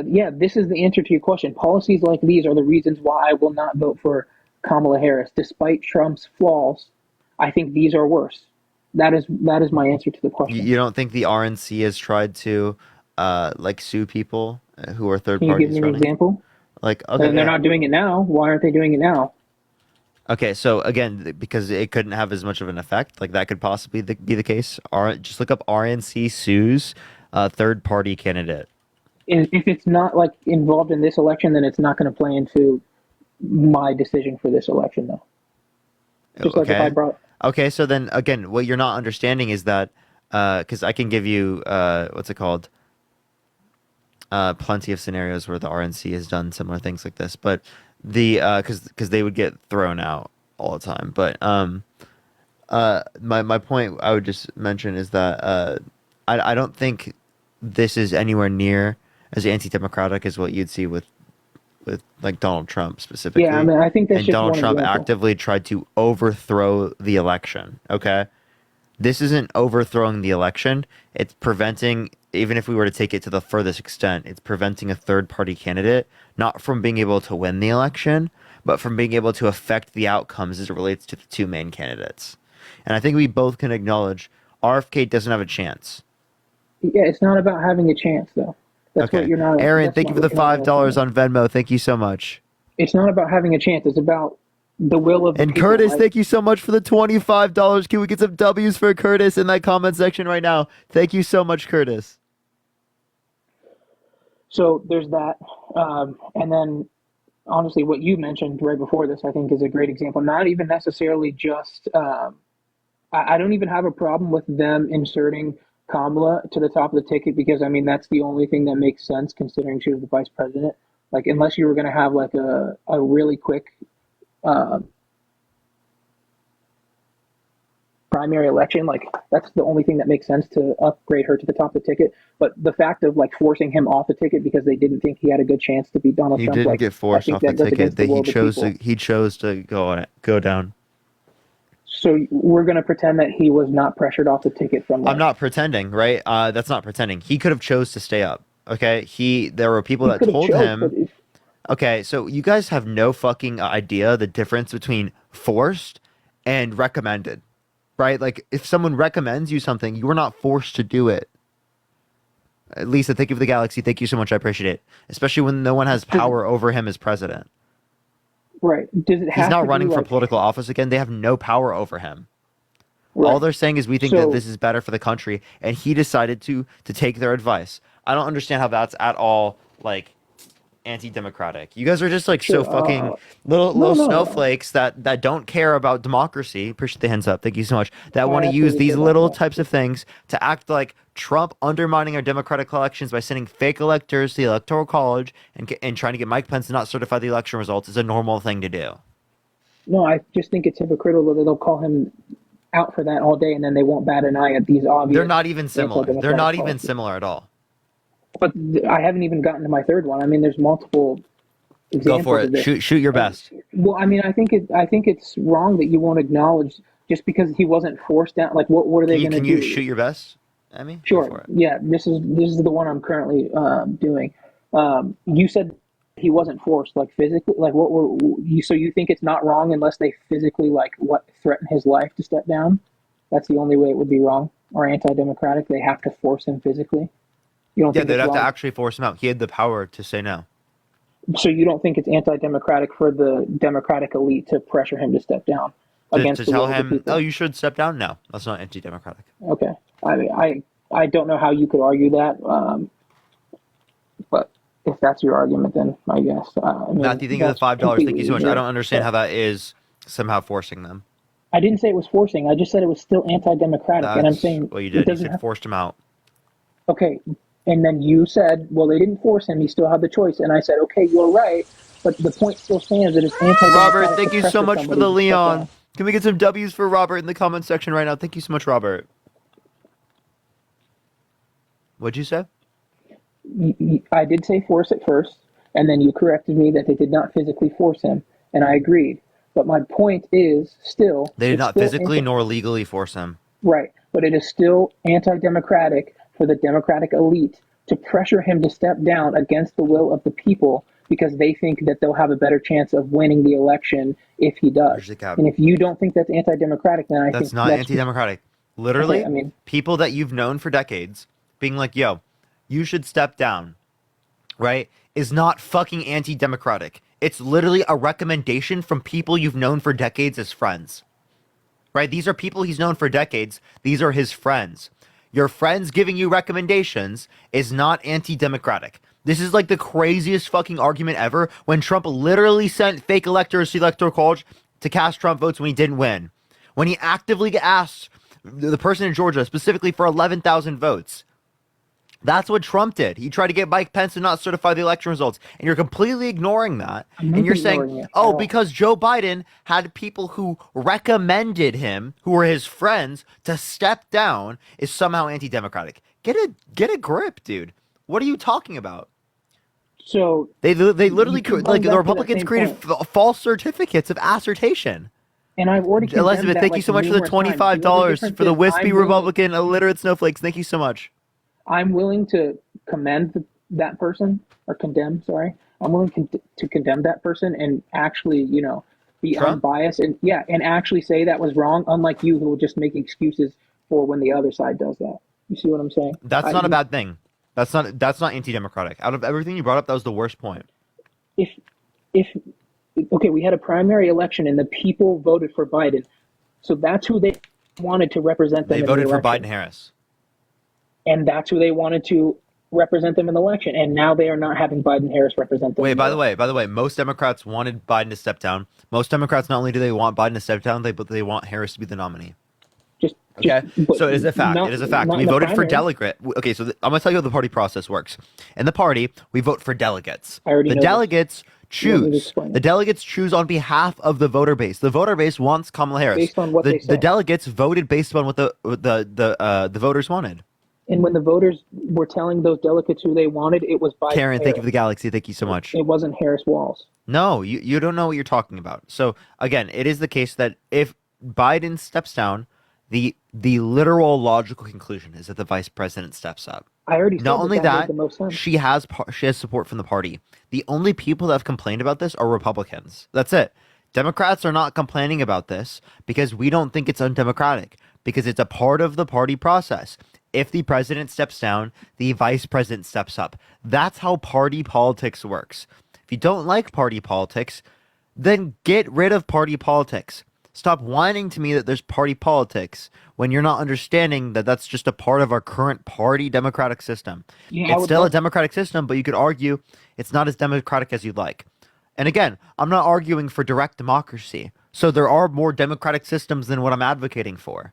yeah, this is the answer to your question. Policies like these are the reasons why I will not vote for Kamala Harris, despite Trump's flaws. I think these are worse. That is my answer to the question. You don't think the RNC has tried to like sue people who are third Can you give me parties an running? example? Like And okay, they're yeah. not doing it now. Why aren't they doing it now? Okay, so again, because it couldn't have as much of an effect, like that could possibly be the case. Just look up RNC sues third party candidate. If it's not like involved in this election, then it's not going to play into my decision for this election, though. Just like if I Okay. brought Okay, so then again, what you're not understanding is that because I can give you what's it called? Plenty of scenarios where the RNC has done similar things like this, but the because they would get thrown out all the time. But my point I would just mention is that I don't think this is anywhere near as anti-democratic as what you'd see with like Donald Trump specifically. Yeah, I mean, I think that's And just Donald one Trump example. actively tried to overthrow the election. Okay, this isn't overthrowing the election. It's preventing, even if we were to take it to the furthest extent, it's preventing a third party candidate not from being able to win the election, but from being able to affect the outcomes as it relates to the two main candidates. And I think we both can acknowledge RFK doesn't have a chance. Yeah, it's not about having a chance, though. That's what Okay. you're not. Aaron, That's thank you not for the what you're not $5 understanding. on Venmo. Thank you so much. It's not about having a chance. It's about the will of the And people. Curtis, Like, thank you so much for the $25. Can we get some W's for Curtis in that comment section right now? Thank you so much, Curtis. so there's that, and then honestly, what you mentioned right before this, I think, is a great example. Not even necessarily just. I don't even have a problem with them inserting Kamala to the top of the ticket because I mean that's the only thing that makes sense considering she was the vice president. Like unless you were going to have like a really quick uh, primary election, like that's the only thing that makes sense to upgrade her to the top of the ticket. But the fact of like forcing him off the ticket because they didn't think he had a good chance to beat Donald He Trump, didn't like get I forced think off the that goes ticket. against the That will of the people. he chose to go on it, go down. So we're going to pretend that he was not pressured off the ticket from I'm that. not pretending, right? That's not pretending. He could have chose to stay up. Okay. There were people He that could have told chose, but him. Okay, so you guys have no fucking idea the difference between forced and recommended, right? Like if someone recommends you something, you are not forced to do it. Lisa, thank you for the galaxy. Thank you so much. I appreciate it. Especially when no one has does it, power over him as president. right? Does it He's have not to be running for like political office again. They have no power over him. All right? they're saying is we think that So this is better for the country, and he decided to take their advice. I don't understand how that's at all like anti-democratic. You guys are just like so sure. fucking No, little no, no. snowflakes that don't care about democracy. Appreciate the hands up. Thank you so much. That I want to use absolutely these care about little types democracy. of things to act like Trump undermining our democratic elections by sending fake electors to the electoral college and trying to get Mike Pence to not certify the election results is a normal thing to do. No, I just think it's hypocritical that they'll call him out for that all day, and then they won't bat an eye at these They're obvious not even similar. They're anti-democratic not even policies. similar at all. But I haven't even gotten to my third one. I mean, there's multiple Go for examples of it. this. Shoot your And best. well, I mean, I think it's wrong that you won't acknowledge just because he wasn't forced down. Like, what are they going to Can you do? shoot your best, Emmy? Go Sure. for it. Yeah, this is the one I'm currently doing. You said he wasn't forced, like physically. Like, what were you? So you think it's not wrong unless they physically, like, what threaten his life to step down? That's the only way it would be wrong or anti-democratic. They have to force him physically. You don't Yeah, think they'd it's have to wrong? actually force him out. He had the power to say no. So you don't think it's anti-democratic for the Democratic elite to pressure him to step down To against the tell will of the him, oh, people? you should step down. No, that's not anti-democratic. Okay. I mean, I don't know how you could argue that, but if that's your argument, then I guess I mean Matthew, thank you for the that's $5. Thank completely you so much. I legit. don't understand But how that is somehow forcing them. I didn't say it was forcing. I just said it was still anti-democratic, and I'm That's saying what you it did. You doesn't said have. forced him out. Okay, and then you said, well, they didn't force him. He still had the choice, and I said, okay, you're right, but the point still stands that it's Robert, anti-democratic to thank you so pressure much for somebody the to step Leon. down. Can we get some W's for Robert in the comment section right now? Thank you so much, Robert. What'd you say? I did say force at first, and then you corrected me that they did not physically force him, and I agreed. But my point is still, They did it's not still physically nor legally force him. right, but it is still anti-democratic for the Democratic elite to pressure him to step down against the will of the people because they think that they'll have a better chance of winning the election if he Where's does. the cap? And if you don't think that's anti-democratic, then I That's think not that's just anti-democratic. okay. Literally, I mean, people that you've known for decades being like, yo, you should step down, right, is not fucking anti-democratic. It's literally a recommendation from people you've known for decades as friends, right? These are people he's known for decades. These are his friends. Your friends giving you recommendations is not anti-democratic. This is like the craziest fucking argument ever when Trump literally sent fake electors to the electoral college to cast Trump votes when he didn't win. when he actively asked the person in Georgia specifically for 11,000 votes. That's what Trump did. He tried to get Mike Pence to not certify the election results. And you're completely ignoring that. I'm And not you're saying, ignoring it at oh, all. because Joe Biden had people who recommended him, who were his friends, to step down is somehow anti-democratic. Get a grip, dude. What are you talking about? So They literally you keep like going the back to that Republicans same created point. false certificates of assertion. And I've already condemned Elizabeth, that thank you like so much for the numerous times. You know, the $25 difference for the is wispy Republican illiterate snowflakes. Thank you so much. I'm willing to commend that person or condemn. Sorry, I'm willing to condemn that person and actually, you know, be Trump? unbiased and yeah, and actually say that was wrong. Unlike you, who will just make excuses for when the other side does that. You see what I'm saying? That's not a bad thing. That's not anti-democratic. Out of everything you brought up, that was the worst point. If if okay, we had a primary election and the people voted for Biden, so that's who they wanted to represent them They in voted the for election. Biden Harris. And that's who they wanted to represent them in the election. And now they are not having Biden Harris represent them. Wait, by the way, most Democrats wanted Biden to step down. Most Democrats not only do they want Biden to step down, but they want Harris to be the nominee. Okay, so it is a fact. It is a fact. We voted for delegate. Okay, so I'm gonna tell you how the party process works. In the party, we vote for delegates. I already The know this. delegates You want me to choose. explain it? The delegates choose on behalf of the voter base. The voter base wants Kamala Harris. Based on what the they the said. delegates voted based on what the voters wanted. And when the voters were telling those delegates who they wanted, it was Biden Karen, Harris. thank you for the galaxy. Thank you so much. It wasn't Harris Walls. No, you don't know what you're talking about. So again, it is the case that if Biden steps down, the literal logical conclusion is that the vice president steps up. I already said Not only that that, made the most sense. she has support from the party. The only people that have complained about this are Republicans. That's it. Democrats are not complaining about this because we don't think it's undemocratic, because it's a part of the party process. If the president steps down, the vice president steps up. That's how party politics works. If you don't like party politics, then get rid of party politics. Stop whining to me that there's party politics when you're not understanding that that's just a part of our current party democratic system. Yeah, I It's would still a love- democratic system, but you could argue it's not as democratic as you'd like. And again, I'm not arguing for direct democracy. So there are more democratic systems than what I'm advocating for.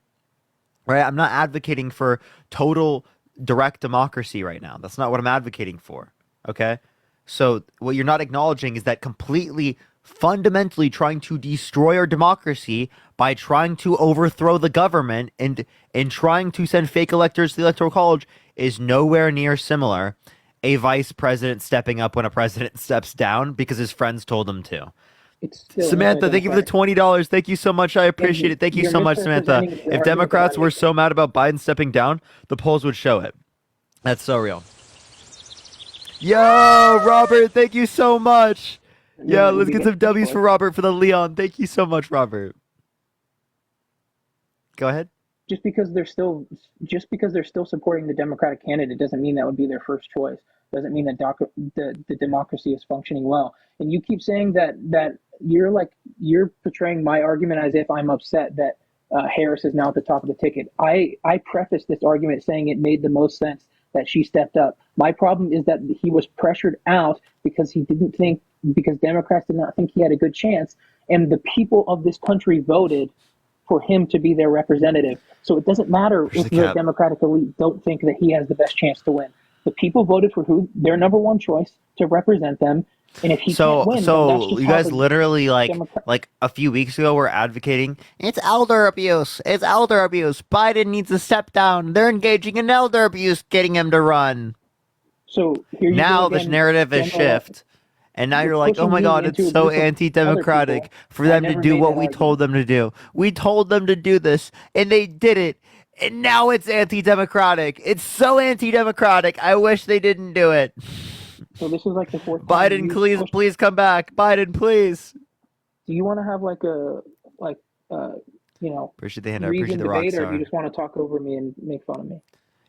Right? I'm not advocating for total direct democracy right now. That's not what I'm advocating for. Okay? So what you're not acknowledging is that completely fundamentally trying to destroy our democracy by trying to overthrow the government and trying to send fake electors to the electoral college is nowhere near similar a vice president stepping up when a president steps down because his friends told him to. It's still Samantha, thank you for the $20. Thank you so much. I appreciate it. Thank you You're so much, Samantha. misrepresenting the If argument Democrats that I'm were making. so mad about Biden stepping down, the polls would show it. That's so real. Yo, Robert, thank you so much. Yeah, Yeah, let's you get get some the W's choice. for Robert for the Leon. Thank you so much, Robert. Go ahead. Just because they're still supporting the Democratic candidate doesn't mean that would be their first choice. Doesn't mean that the democracy is functioning well. And you keep saying that you're portraying my argument as if I'm upset that Harris is now at the top of the ticket. I prefaced this argument saying it made the most sense that she stepped up. My problem is that he was pressured out because Democrats did not think he had a good chance, and the people of this country voted for him to be their representative. So it doesn't matter if the Democratic elite don't think that he has the best chance to win. The people voted for their number one choice to represent them. And if he can't win, then that's just you how guys the literally Democrat- like a few weeks ago were advocating it's elder abuse. It's elder abuse. Biden needs to step down. They're engaging in elder abuse, getting him to run. So here you Now go this again, narrative is general- shift. And now You're you're like, oh pushing my me God, into it's a so group of anti-democratic other people. for I them to never do made what that we told them to do. We told them to do this, and they did it. And now it's anti-democratic. It's so anti-democratic. I wish they didn't do it. So this is like the fourth time Biden, you please come back. Biden, please. Do you want to have Appreciate the hand. I appreciate reasoned the rock debate, or do star. you just want to talk over me and make fun of me?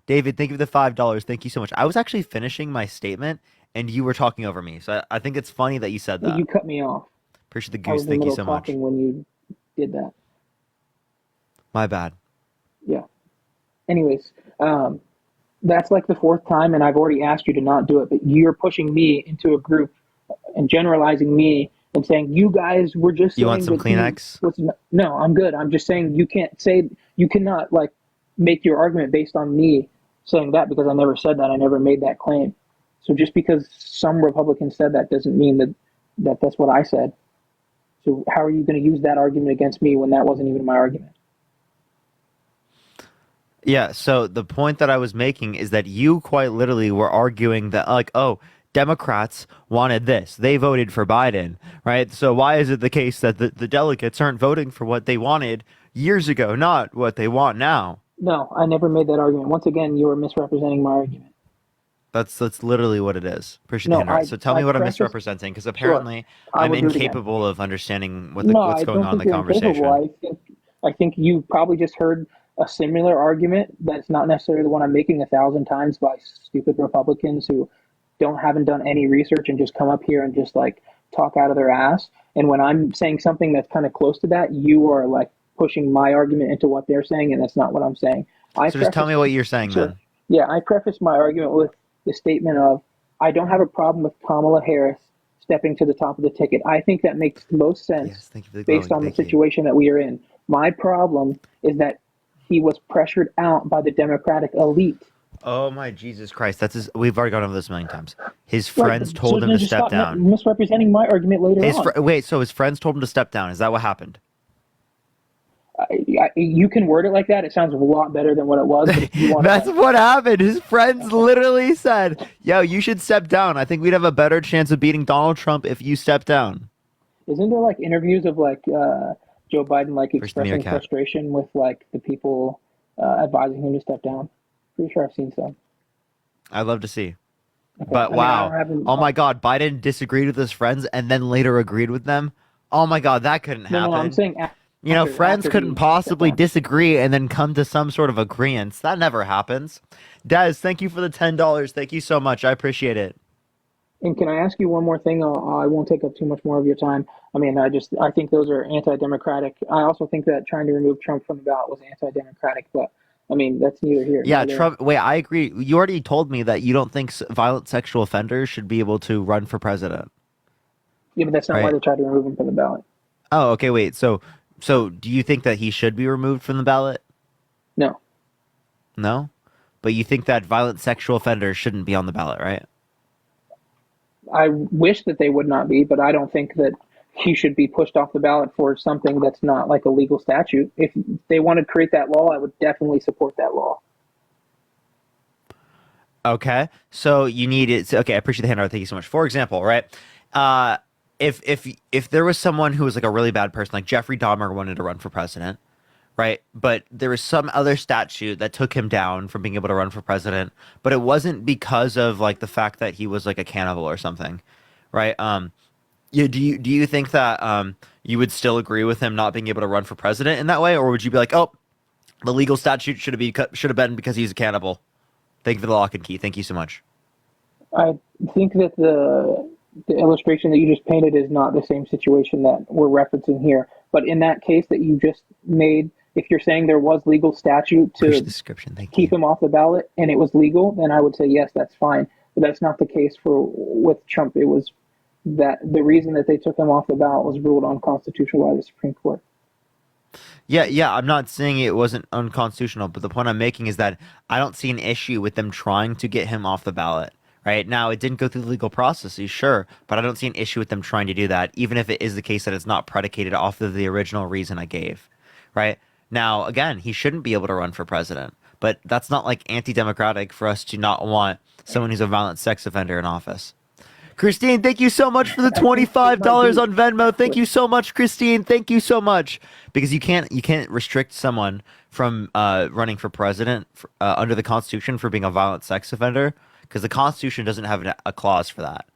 David, thank you for the $5. Thank you so much. I was actually finishing my statement, and you were talking over me. So I think it's funny that you said that. You cut me off. Appreciate the I was goose. in the Thank you middle so of much. talking when you did that. My bad. Yeah. Anyways, that's like the fourth time, and I've already asked you to not do it, but you're pushing me into a group and generalizing me and saying you guys were just You saying want some that he Kleenex? was no, I'm good. I'm just saying you cannot like make your argument based on me saying that because I never said that. I never made that claim. So just because some Republicans said that doesn't mean that that's what I said. So how are you going to use that argument against me when that wasn't even my argument? Yeah, so the point that I was making is that you quite literally were arguing that, like, oh, Democrats wanted this. They voted for Biden, right? So why is it the case that the delegates aren't voting for what they wanted years ago, not what they want now? No, I never made that argument. Once again, you are misrepresenting my argument. That's literally what it is. Appreciate the No, handout. So tell I me what I'm prefaced. misrepresenting, because Sure, apparently I I'm will do it again. incapable of understanding No, what's I going don't on in think the you're incapable. conversation. I think you probably just heard a similar argument that's not necessarily the one I'm making 1,000 times by stupid Republicans who haven't done any research and just come up here and just like talk out of their ass. And when I'm saying something that's kind of close to that, you are like pushing my argument into what they're saying, and that's not what I'm saying. I So just tell me preface what you're saying Sure. then. Yeah, I preface my argument with the statement of I don't have a problem with Kamala Harris stepping to the top of the ticket. I think that makes the most sense Yes, thank you for the based glowing. on the Thank you. situation that we are in. My problem is that he was pressured out by the Democratic elite. Oh my Jesus Christ! We've already gone over this a million times. His Right. friends So told him then to just step stop down. misrepresenting my argument later on. Wait, so his friends told him to step down. Is that what happened? You can word it like that. It sounds a lot better than what it was. But if you want That's to, what happened. His friends literally said, "Yo, you should step down. I think we'd have a better chance of beating Donald Trump if you step down." isn't there like interviews of like Joe Biden like Where's the expressing meerkat? frustration with like the people advising him to step down? Pretty sure I've seen some. I'd love to see. Okay. But I mean, I wow. don't have any, Oh my God, Biden disagreed with his friends and then later agreed with them. Oh my God, that couldn't no, I'm happen. saying You know, friends after couldn't he stepped possibly down. disagree and then come to some sort of agreement. That never happens. Des, thank you for the $10. Thank you so much. I appreciate it. And can I ask you one more thing? I won't take up too much more of your time. I mean, I think those are anti-democratic. I also think that trying to remove Trump from the ballot was anti-democratic. But I mean, that's neither here Yeah, nor there. Trump. Wait, I agree. You already told me that you don't think violent sexual offenders should be able to run for president, Yeah, but that's not why right? they tried to remove him from the ballot. Oh, okay. Wait. So do you think that he should be removed from the ballot? No, No, but you think that violent sexual offenders shouldn't be on the ballot, right? I wish that they would not be, but I don't think that he should be pushed off the ballot for something that's not like a legal statute. If they want to create that law, I would definitely support that law. Okay. So you need it. Okay, I appreciate the handout. Thank you so much. For example, right? Uh, if there was someone who was like a really bad person, like Jeffrey Dahmer wanted to run for president, right? But there was some other statute that took him down from being able to run for president, but it wasn't because of like the fact that he was like a cannibal or something, right? Yeah, do you think that you would still agree with him not being able to run for president in that way, or would you be like, oh, the legal statute should have been because he's a cannibal? Thank you for the lock and key. Thank you so much. I think that the illustration that you just painted is not the same situation that we're referencing here. But in that case that you just made, if you're saying there was legal statute Appreciate to the description. Thank keep you. him off the ballot and it was legal, then I would say yes, that's fine. But that's not the case with Trump. It was that the reason that they took him off the ballot was ruled unconstitutional by the Supreme Court. Yeah. I'm not saying it wasn't unconstitutional, but the point I'm making is that I don't see an issue with them trying to get him off the ballot. Right now, it didn't go through the legal processes, sure, but I don't see an issue with them trying to do that, even if it is the case that it's not predicated off of the original reason I gave. Right now, again, he shouldn't be able to run for president, but that's not like anti-democratic for us to not want someone who's a violent sex offender in office. Christine, thank you so much for the $25 on Venmo. Thank you so much, Christine. Thank you so much. Because you can't restrict someone from running for president under the Constitution for being a violent sex offender, because the Constitution doesn't have a clause for that.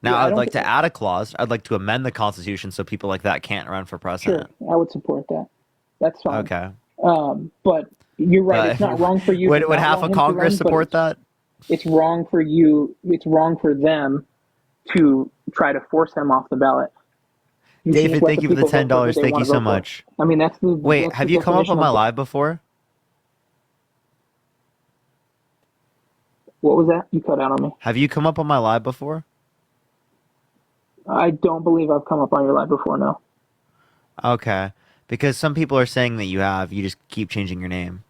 Now, Yeah, I'd like to add a clause. I'd like to amend the Constitution so people like that can't run for president. Sure, I would support that. That's fine. Okay. But you're right. It's not wrong for you. Would half of Congress support that? It's wrong for you. It's wrong for them to try to force him off the ballot. David, thank you for the $10. Thank you so much. I mean, that's the. Wait, that's have the you come up definition on my of- live before? What was that? You cut out on me. Have you come up on my live before? I don't believe I've come up on your live before. No, Okay. Because some people are saying that you have. You just keep changing your name.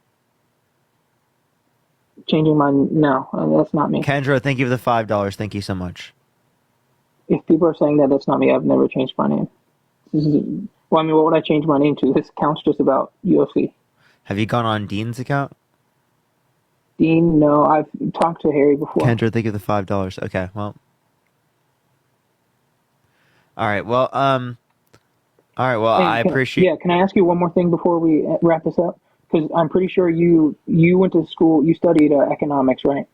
changing my no, that's not me. Kendra, thank you for the $5. Thank you so much. If people are saying that, that's not me. I've never changed my name. This is, well, I mean, what would I change my name to? This counts just about UFC. Have you gone on Dean's account? Dean, no, I've talked to Harry before. Kendra, thank you for the $5. Okay, well. All right, well, And I appreciate. yeah, can I ask you one more thing before we wrap this up? Because I'm pretty sure you went to school, you studied economics, right?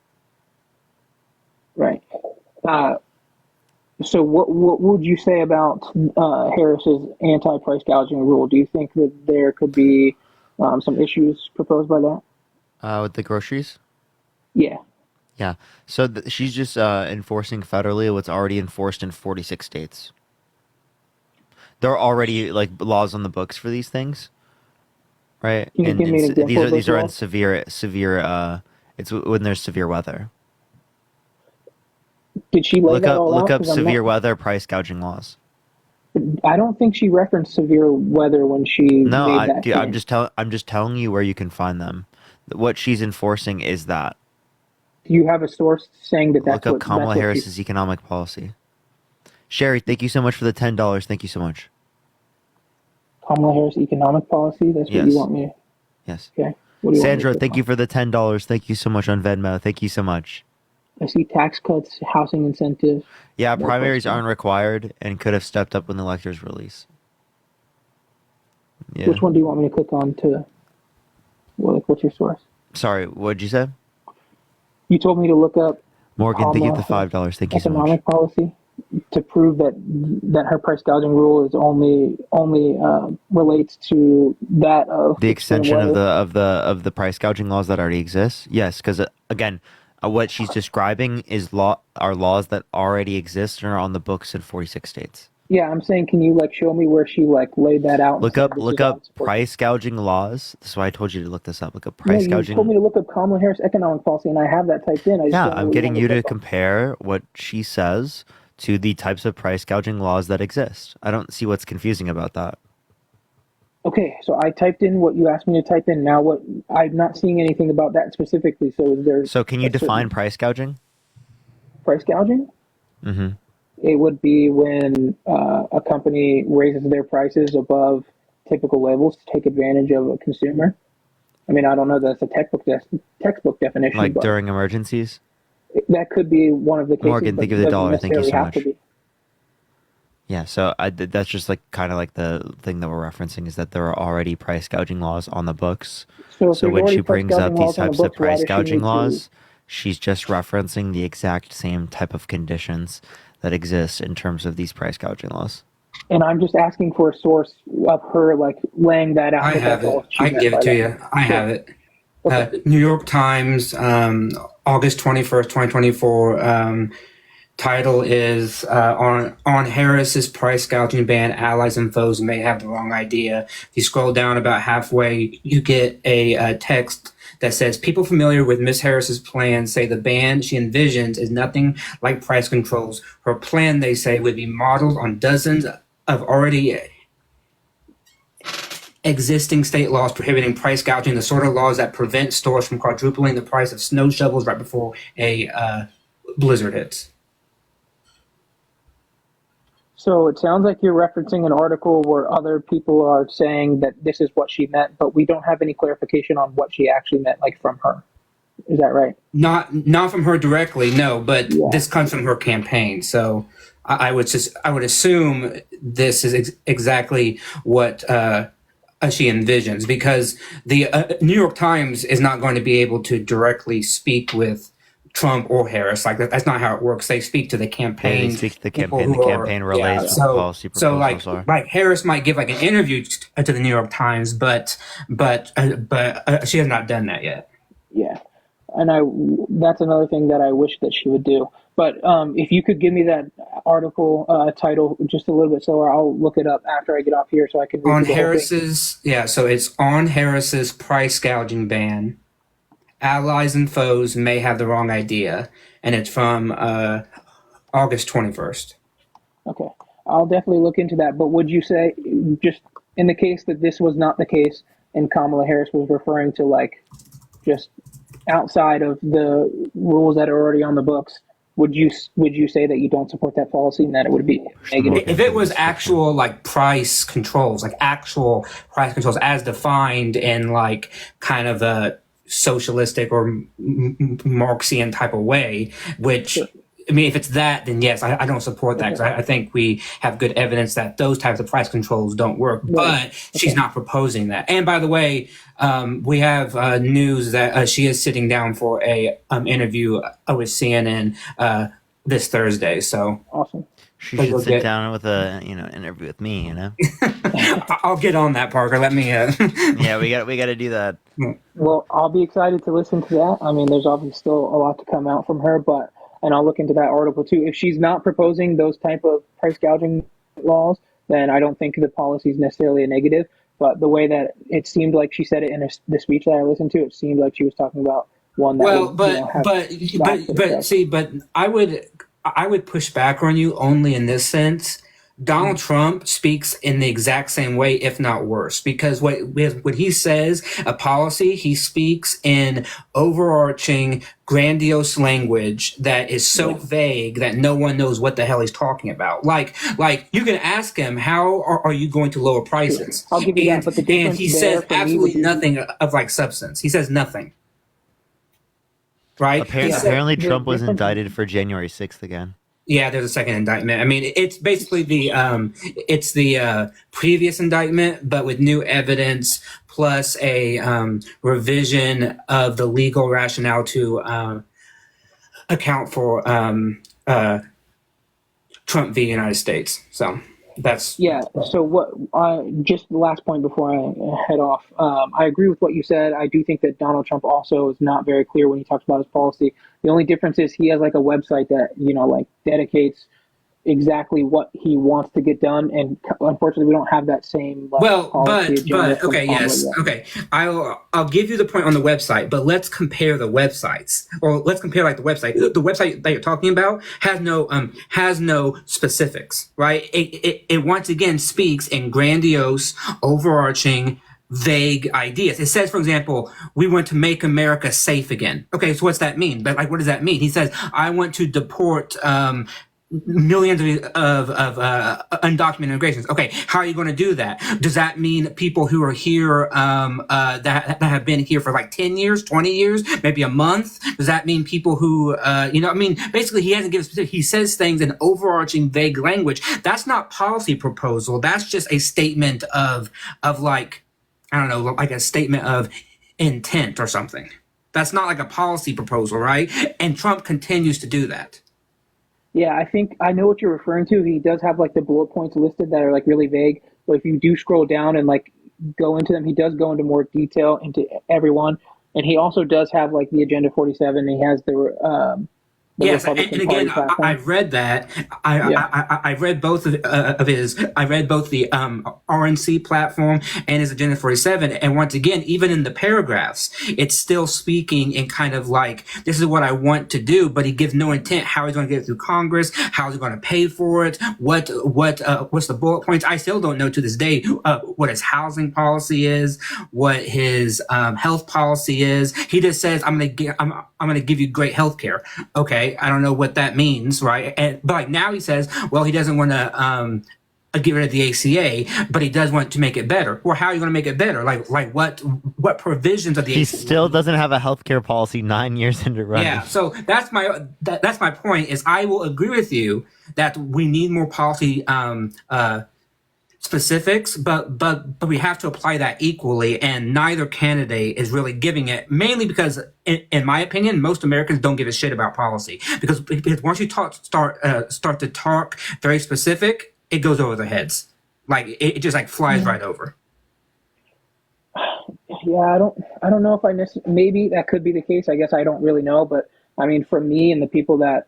Right. Uh, so what would you say about Harris's anti-price gouging rule? Do you think that there could be some issues proposed by that? With the groceries? Yeah. Yeah. So she's just enforcing federally what's already enforced in 46 states. There are already like laws on the books for these things, right? Can you give me an example of those these are in laws? severe. It's when there's severe weather. Did she lay that all Look out? up 'Cause severe weather price gouging laws. I don't think she referenced severe weather when she No, made that dude, claim. I'm just telling you where you can find them. What she's enforcing is that. Do you have a source saying that Look up that's Kamala what she? Harris's economic policy. Sherry, thank you so much for the $10. Thank you so much. Kamala Harris economic policy. That's what you Yes. want me. Yes. Okay. What do you want me Sandra, to thank click you for the $10. Thank you so much on Venmo. Thank you so much. on? I see tax cuts, housing incentives. Yeah, more primaries questions. aren't required and could have stepped up when the electors release. Yeah. Which one do you want me to click on to? What's your source? Sorry, what'd you say? You told me to look up Morgan, thank you for the Kamala $5. Thank you so much. economic policy to prove that her price gouging rule is only relates to that of The extreme extension weather. of the price gouging laws that already exist. Yes, because again, what she's describing is are laws that already exist and are on the books in 46 states. Yeah, I'm saying, can you show me where she laid that out? And said this Look is up unsupported? price gouging laws. That's why I told you to look this up. Look up No, price you told gouging. me to look up Kamala Harris economic policy, and I have that typed in. I just Yeah, don't know I'm what getting want you me to click on. compare what she says to the types of price gouging laws that exist. I don't see what's confusing about that. Okay, so I typed in what you asked me to type in. Now, what I'm not seeing anything about that specifically. So, is there So can you a certain define price gouging? price gouging? Mm-hmm. It would be when a company raises their prices above typical levels to take advantage of a consumer. I mean, I don't know that that's a textbook definition, Like but during emergencies? that could be one of the cases, Morgan, but think it of the doesn't dollar. Thank you necessarily so have to much. be. Yeah, so that's just like kind of like the thing that we're referencing is that there are already price gouging laws on the books. So, if So there's when already she price brings up gouging these laws on the types of books, why price does she gouging need to? laws, she's just referencing the exact same type of conditions that exist in terms of these price gouging laws. And I'm just asking for a source of her laying that out. I Because have that's all it. she I can meant give it by to that. you. I Sure. have it. Okay. New York Times, August 21st, 2024. Title is on Harris's price gouging ban. Allies and foes may have the wrong idea. If you scroll down about halfway, you get a text that says people familiar with Miss Harris's plan say the ban she envisions is nothing like price controls. Her plan, they say, would be modeled on dozens of already existing state laws prohibiting price gouging, the sort of laws that prevent stores from quadrupling the price of snow shovels right before a blizzard hits. So it sounds like you're referencing an article where other people are saying that this is what she meant, but we don't have any clarification on what she actually meant, from her. Is that right? Not from her directly, no, but Yeah. this comes from her campaign. So I would assume this is exactly what she envisions, because the New York Times is not going to be able to directly speak with Trump or Harris. That's not how it works. They speak to the They campaign speak to the people campaign. The who are, campaign yeah. relays what the So policy proposals are. Harris might give an interview to the New York Times, but she has not done that yet. Yeah. And that's another thing that I wish that she would do. But if you could give me that article title just a little bit slower, I'll look it up after I get off here so I can read On through the whole thing. Harris's, yeah, so it's on Harris's price gouging ban. Allies and foes may have the wrong idea, and it's from August 21st. Okay, I'll definitely look into that. But would you say, just in the case that this was not the case, and Kamala Harris was referring to like just outside of the rules that are already on the books, would you say that you don't support that policy and that it would be Should look negative? If it into was this for sure. actual like price controls, like actual price controls as defined in like kind of a socialistic or Marxian type of way, which Sure. I mean, if it's that, then yes, I don't support that because Okay. I think we have good evidence that those types of price controls don't work. Right. But she's Okay. not proposing that. And by the way, we have news that she is sitting down for a interview with CNN this Thursday. So Awesome. She so should you'll sit get. down with a interview with me. I'll get on that, Parker. Let me. Yeah, we got to do that. Well, I'll be excited to listen to that. I mean, there's obviously still a lot to come out from her, but and I'll look into that article too. If she's not proposing those type of price gouging laws, then I don't think the policy is necessarily a negative. But the way that it seemed like she said it in the speech that I listened to, it seemed like she was talking about one that Well, would, have the opposite effect. see, but I would push back on you only in this sense. Donald Trump speaks in the exact same way, if not worse, because what he says, a policy, he speaks in overarching, grandiose language that is so vague that no one knows what the hell he's talking about. Like you can ask him, how are you going to lower prices? I'll give you that, but the And difference he there says for me would absolutely be nothing of like substance. He says nothing. Right? He said, Apparently, the Trump was difference- indicted for January 6th again. yeah, there's a second indictment. I mean, it's basically the previous indictment, but with new evidence plus a revision of the legal rationale to account for Trump v. United States. So that's Yeah. So what? Just the last point before I head off. I agree with what you said. I do think that Donald Trump also is not very clear when he talks about his policy. The only difference is he has like a website that like dedicates exactly what he wants to get done, and unfortunately, we don't have that same like, well, policy agenda but from okay, Kamala yes, yet. okay. I'll give you the point on the website, but let's compare the websites, or let's compare like the website. The website that you're talking about has no specifics, right? It once again speaks in grandiose, overarching, vague ideas. It says, for example, we want to make America safe again. Okay, so what's that mean? But like, what does that mean? He says, I want to deport millions of undocumented immigrations. Okay, how are you going to do that? Does that mean people who are here that have been here for like 10 years, 20 years, maybe a month? Does that mean people who I mean, basically he hasn't given specific. He says things in overarching vague language. That's not policy proposal. That's just a statement of like, I don't know, like a statement of intent or something. That's not like a policy proposal, right? And Trump continues to do that. Yeah, I think I know what you're referring to. He does have like the bullet points listed that are like really vague, but if you do scroll down and like go into them, he does go into more detail into everyone, and he also does have like the Agenda 47. He has the Yes, and Republican again, Party platform. I've read that. I read both of his. I read both the RNC platform and his Agenda 47. And once again, even in the paragraphs, it's still speaking in kind of like, this is what I want to do, but he gives no intent how he's going to get it through Congress, how he's going to pay for it, what's the bullet points. I still don't know to this day what his housing policy is, what his health policy is. He just says, I'm going to give you great health care. Okay, I don't know what that means, right? But like now he says, well, he doesn't want to get rid of the ACA, but he does want to make it better. Well, how are you going to make it better? Like what provisions of the He ACA? still doesn't have a healthcare policy 9 years into running. Yeah, so that's my point. Is I will agree with you that we need more policy specifics, but we have to apply that equally, and neither candidate is really giving it, mainly because in my opinion most Americans don't give a shit about policy, because once you start to talk very specific, it goes over their heads, like it just like flies right over. Yeah, I don't know if maybe that could be the case. I guess I don't really know, but I mean, for me and the people that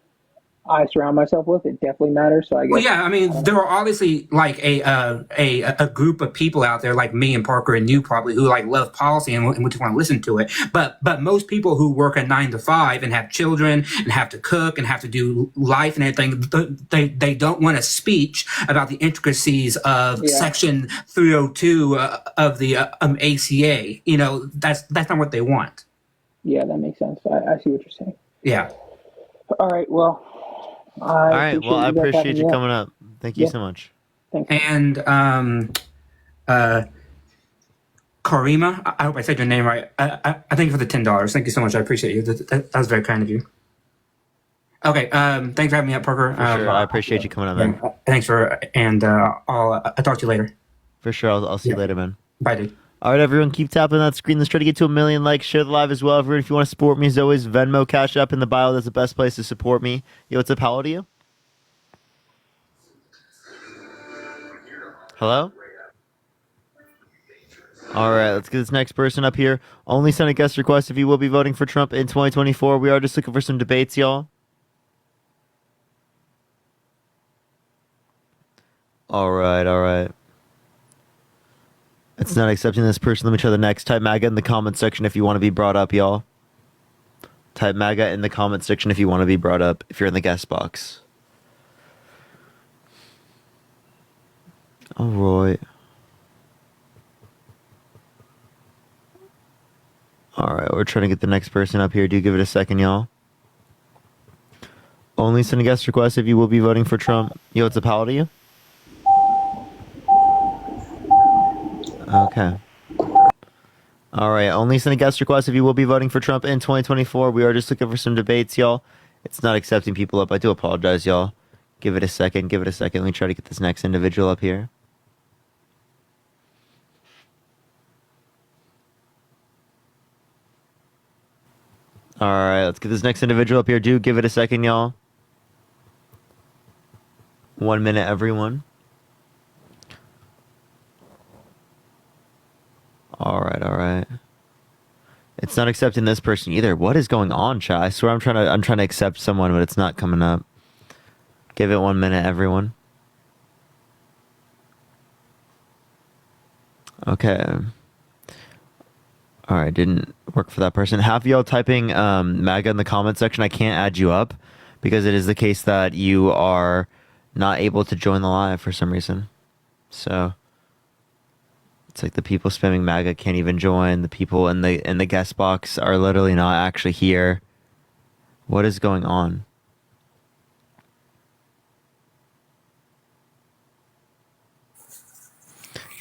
I surround myself with, it definitely matters. So I Well, guess yeah, I mean, there are obviously like a group of people out there like me and Parker and you probably who like love policy and would want to listen to it. But most people who work a 9 to 5 and have children and have to cook and have to do life and everything, they don't want a speech about the intricacies of yeah, Section 302 of the ACA. You know, that's not what they want. yeah, that makes sense. I see what you're saying. Yeah. All right, well, All I right. Well, appreciate I you guys appreciate having you me up. coming up. Thank you Yeah, so much. thanks. And uh, Karima, I hope I said your name right. I thank you for the $10. Thank you so much. I appreciate you. That was very kind of you. Okay. Thanks for having me up, Parker. For sure. I appreciate you coming on, man. Thanks for and I'll talk to you later. For sure. I'll see you Yeah. later, man. Bye, dude. All right, everyone, keep tapping that screen. Let's try to get to 1 million likes. Share the live as well. Everyone, if you want to support me, as always, Venmo, Cash App in the bio. That's the best place to support me. Yo, what's up? How old are you? Hello? All right, let's get this next person up here. Only send a guest request if you will be voting for Trump in 2024. We are just looking for some debates, y'all. All right, all right. It's not accepting this person. Let me try the next. Type MAGA in the comment section if you want to be brought up, y'all. Type MAGA in the comment section if you want to be brought up, if you're in the guest box. All right. All right, we're trying to get the next person up here. Do give it a second, y'all. Only send a guest request if you will be voting for Trump. Yo, what's up? How old are you? Okay. All right. Only send a guest request if you will be voting for Trump in 2024. We are just looking for some debates, y'all. It's not accepting people up. I do apologize, y'all. Give it a second. Give it a second. Let me try to get this next individual up here. All right. Let's get this next individual up here. Do give it a second, y'all. 1 minute, everyone. All right, all right. It's not accepting this person either. What is going on, chat? I swear I'm trying to accept someone, but it's not coming up. Give it 1 minute, everyone. Okay. All right, didn't work for that person. Have y'all typing MAGA in the comment section. I can't add you up because it is the case that you are not able to join the live for some reason. So it's like the people spamming MAGA can't even join. The people in the guest box are literally not actually here. What is going on?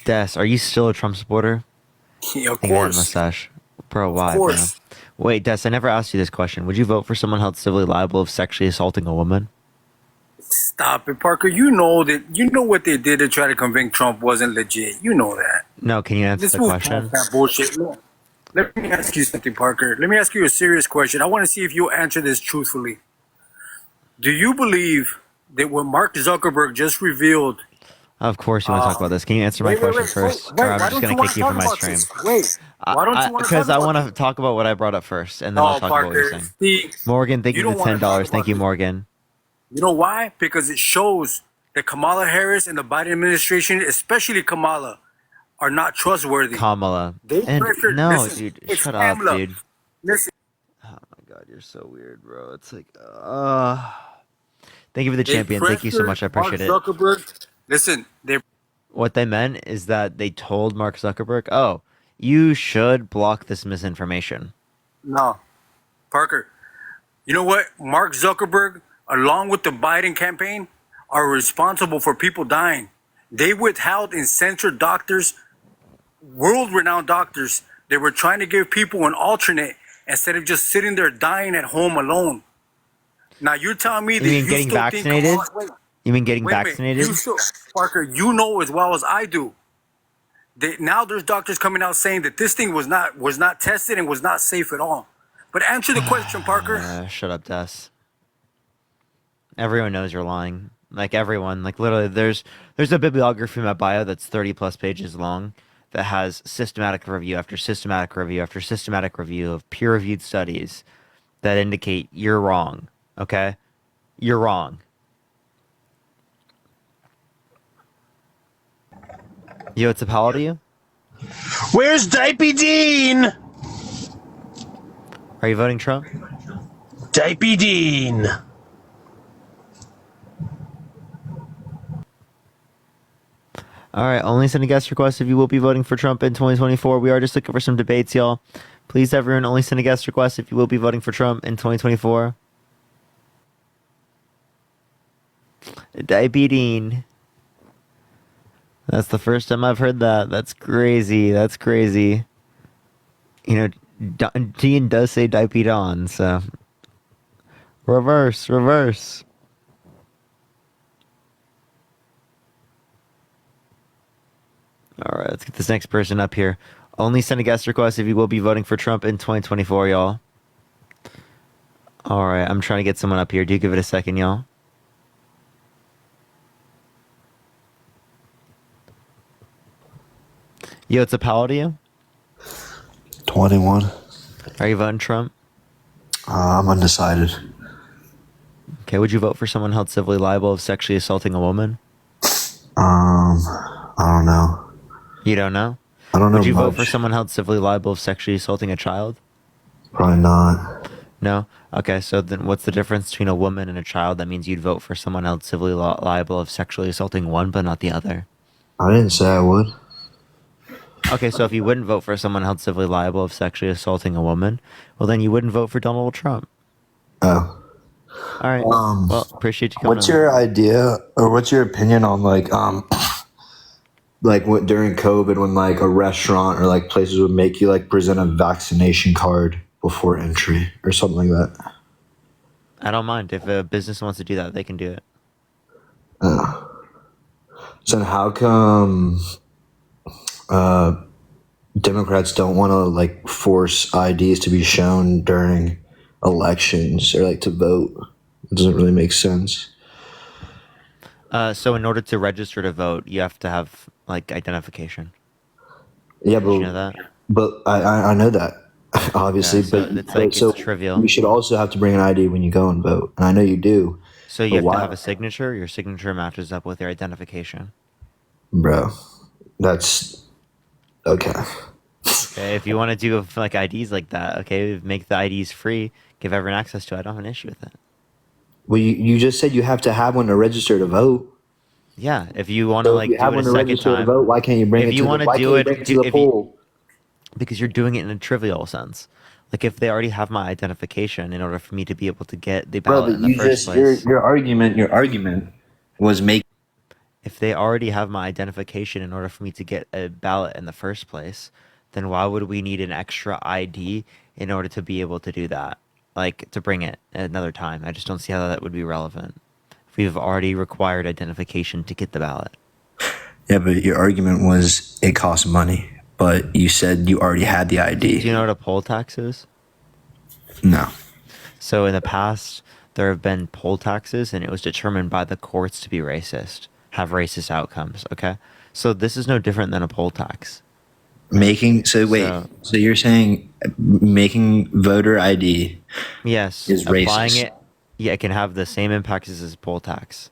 Des, are you still a Trump supporter? Yeah, of I think I had a course. mustache. Bro, why, Of course. bro? Wait, Des, I never asked you this question. Would you vote for someone held civilly liable of sexually assaulting a woman? Stop it, Parker. You know what they did to try to convince Trump wasn't legit. You know that. No, can you answer Let's the move question? past that bullshit. Look, let me ask you something, Parker. Let me ask you a serious question. I want to see if you'll answer this truthfully. Do you believe that what Mark Zuckerberg just revealed? Of course you want to talk about this. Can you answer my question first? Or I'm Why just don't going you to want kick to you talk from my about stream. this? Wait, why don't you want to talk Because I about want to this? talk about what I brought up first, and then I'll Oh, talk about what you're Parker, saying. see, Morgan, thank you you for don't the want to talk $10. Thank about you, this. Morgan. You know why? Because it shows that Kamala Harris and the Biden administration, especially Kamala, are not trustworthy. Kamala. They And pressured. no, Listen, dude, it's shut up, Kamala. dude. Listen, Oh my god, you're so weird, bro. It's like, thank you for the they champion. Thank you so much. I pressured Mark appreciate it. Zuckerberg. Listen, they What they meant is that they told Mark Zuckerberg, oh, you should block this misinformation. no, Parker. You know what? Mark Zuckerberg, along with the Biden campaign, are responsible for people dying. They withheld and censored doctors, world-renowned doctors. They were trying to give people an alternate instead of just sitting there dying at home alone. Now you're telling me You that mean you getting still think vaccinated? Kamala? Wait, You mean getting wait a minute. vaccinated? You still, Parker, you know as well as I do. Now there's doctors coming out saying that this thing was not tested and was not safe at all. But answer the question, Parker. Shut up, Des. Everyone knows you're lying. Like everyone, like literally, there's a bibliography in my bio that's 30 plus pages long that has systematic review after systematic review after systematic review of peer-reviewed studies that indicate you're wrong. Okay, you're wrong. Yo, what's up? How old are you? Where's Dipey Dean? Are you voting Trump? Dipey Dean. All right, only send a guest request if you will be voting for Trump in 2024. We are just looking for some debates, y'all. Please, everyone, only send a guest request if you will be voting for Trump in 2024. Diabetes. That's the first time I've heard that. That's crazy. That's crazy. You know, Dean does say diabetes, so reverse, reverse. All right, let's get this next person up here. Only send a guest request if you will be voting for Trump in 2024, y'all. All right, I'm trying to get someone up here. Do give it a second, y'all. Yo, it's a how old are you? 21. Are you voting Trump? I'm undecided. Okay, would you vote for someone held civilly liable of sexually assaulting a woman? I don't know. You don't know? I don't know Would you vote much. for someone held civilly liable of sexually assaulting a child? Probably not. No? Okay, so then what's the difference between a woman and a child? That means you'd vote for someone held civilly liable of sexually assaulting one but not the other. I didn't say I would. Okay, so if you wouldn't vote for someone held civilly liable of sexually assaulting a woman, well then you wouldn't vote for Donald Trump. Oh. All right. Well, appreciate you coming. What's your idea or what's your opinion on like what during COVID when like a restaurant or like places would make you like present a vaccination card before entry or something like that? I don't mind. If a business wants to do that, they can do it. So then how come Democrats don't want to like force IDs to be shown during elections or like to vote? It doesn't really make sense. So in order to register to vote, you have to have like identification. Yeah, Did but you know that? But I know that obviously, Yeah, so but it's like so it's trivial. you should also have to bring an ID when you go and vote, and I know you do. So you But have to why, have a signature. Your signature matches up with your identification. bro? That's okay. Okay, if you want to do like IDs like that, okay, make the IDs free, give everyone access to it. I don't have an issue with it. Well, you just said you have to have one to register to vote. Yeah, if you want to So if you like do have it one a to second register to time, vote, why can't you bring if it you to the? want to Why can't do you it, bring it to the if you, poll? because you're doing it in a trivial sense. Like if they already have my identification in order for me to be able to get the Bro, ballot but in the you first just your place. your argument was make. If they already have my identification in order for me to get a ballot in the first place, then why would we need an extra ID in order to be able to do that? Like to bring it another time. I just don't see how that would be relevant. If we've already required identification to get the ballot. Yeah, but your argument was it costs money, but you said you already had the ID. Do you know what a poll tax is? No. So in the past, there have been poll taxes, and it was determined by the courts to be racist, have racist outcomes. Okay, so this is no different than a poll tax. Making so wait, so you're saying making voter ID Yes, is applying racist. it, yeah, it can have the same impacts as a poll tax.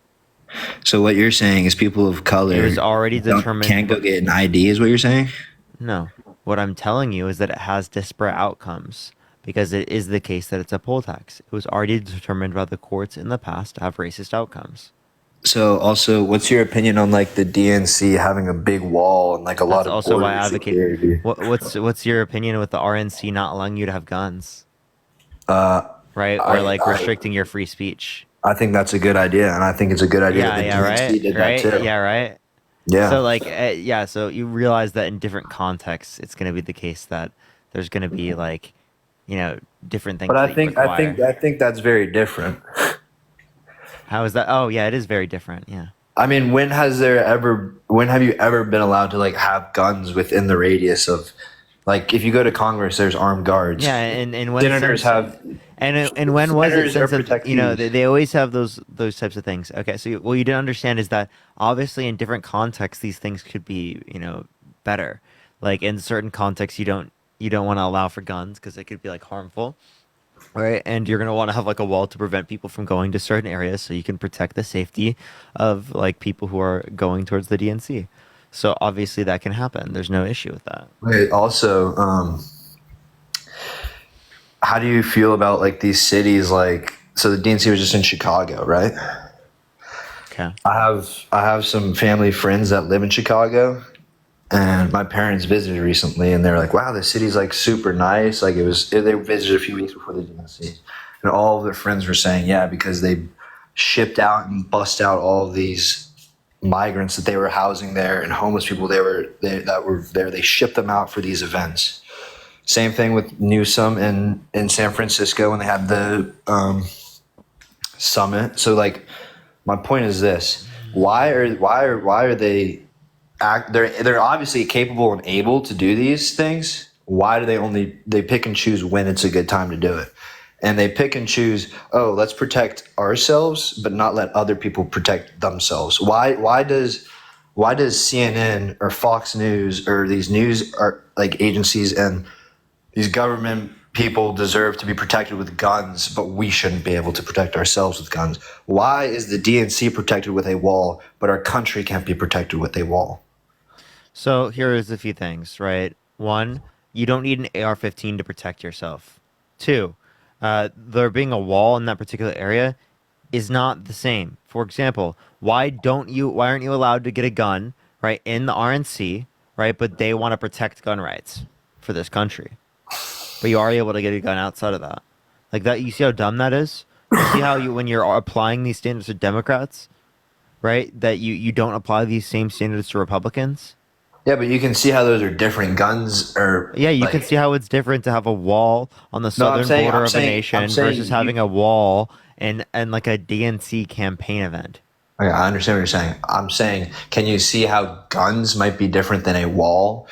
So what you're saying is people of color It was already determined. can't go get an ID, is what you're saying? No, what I'm telling you is that it has disparate outcomes because it is the case that it's a poll tax. It was already determined by the courts in the past to have racist outcomes. So also, what's your opinion on like the DNC having a big wall and like a lot That's of also why I border advocate. security? What's your opinion with the RNC not allowing you to have guns? Right, or like I restricting your free speech. I think that's a good idea, and I think it's a good idea Yeah, that the yeah, DNC right, did that right, too. yeah, right. Yeah. So like, yeah, so you realize that in different contexts, it's going to be the case that there's going to be like, different things But that you require. I think that's very different. How is that? Oh, yeah, it is very different. Yeah. I mean, when have you ever been allowed to like have guns within the radius of, like, if you go to Congress, there's armed guards. Yeah, and when Senators have, and when was it senators are since that, protectees. they always have those types of things. Okay, so what you didn't understand is that obviously in different contexts these things could be better. Like in certain contexts you don't want to allow for guns because it could be like harmful. right? And you're gonna want to have like a wall to prevent people from going to certain areas, so you can protect the safety of like people who are going towards the DNC. So obviously that can happen. There's no issue with that. Wait, also, how do you feel about like these cities? Like, so the DNC was just in Chicago, right? Okay. I have some family friends that live in Chicago, and my parents visited recently, and they're like, "Wow, the city's like super nice." Like it was. They visited a few weeks before the DNC, and all of their friends were saying, "Yeah," because they shipped out and bust out all of these migrants that they were housing there and homeless people that were there. They shipped them out for these events. Same thing with Newsom in San Francisco when they had the summit. So like, my point is this: why are they they're obviously capable and able to do these things. Why do they pick and choose when it's a good time to do it? And they pick and choose, oh, let's protect ourselves, but not let other people protect themselves. Why does CNN or Fox News or these news are like agencies and these government people deserve to be protected with guns, but we shouldn't be able to protect ourselves with guns? Why is the DNC protected with a wall, but our country can't be protected with a wall? So here is a few things, right? One, you don't need an AR-15 to protect yourself. Two, there being a wall in that particular area is not the same. For example, why aren't you allowed to get a gun, right, in the RNC, right, but they want to protect gun rights for this country. But you are able to get a gun outside of that. Like that, you see how dumb that is? You see how when you're applying these standards to Democrats, right, that you don't apply these same standards to Republicans? Yeah, but you can see how those are different guns or Yeah, you like, can see how it's different to have a wall on the southern border of a nation versus having a wall and like a DNC campaign event. Okay, I understand what you're saying. I'm saying, can you see how guns might be different than a wall?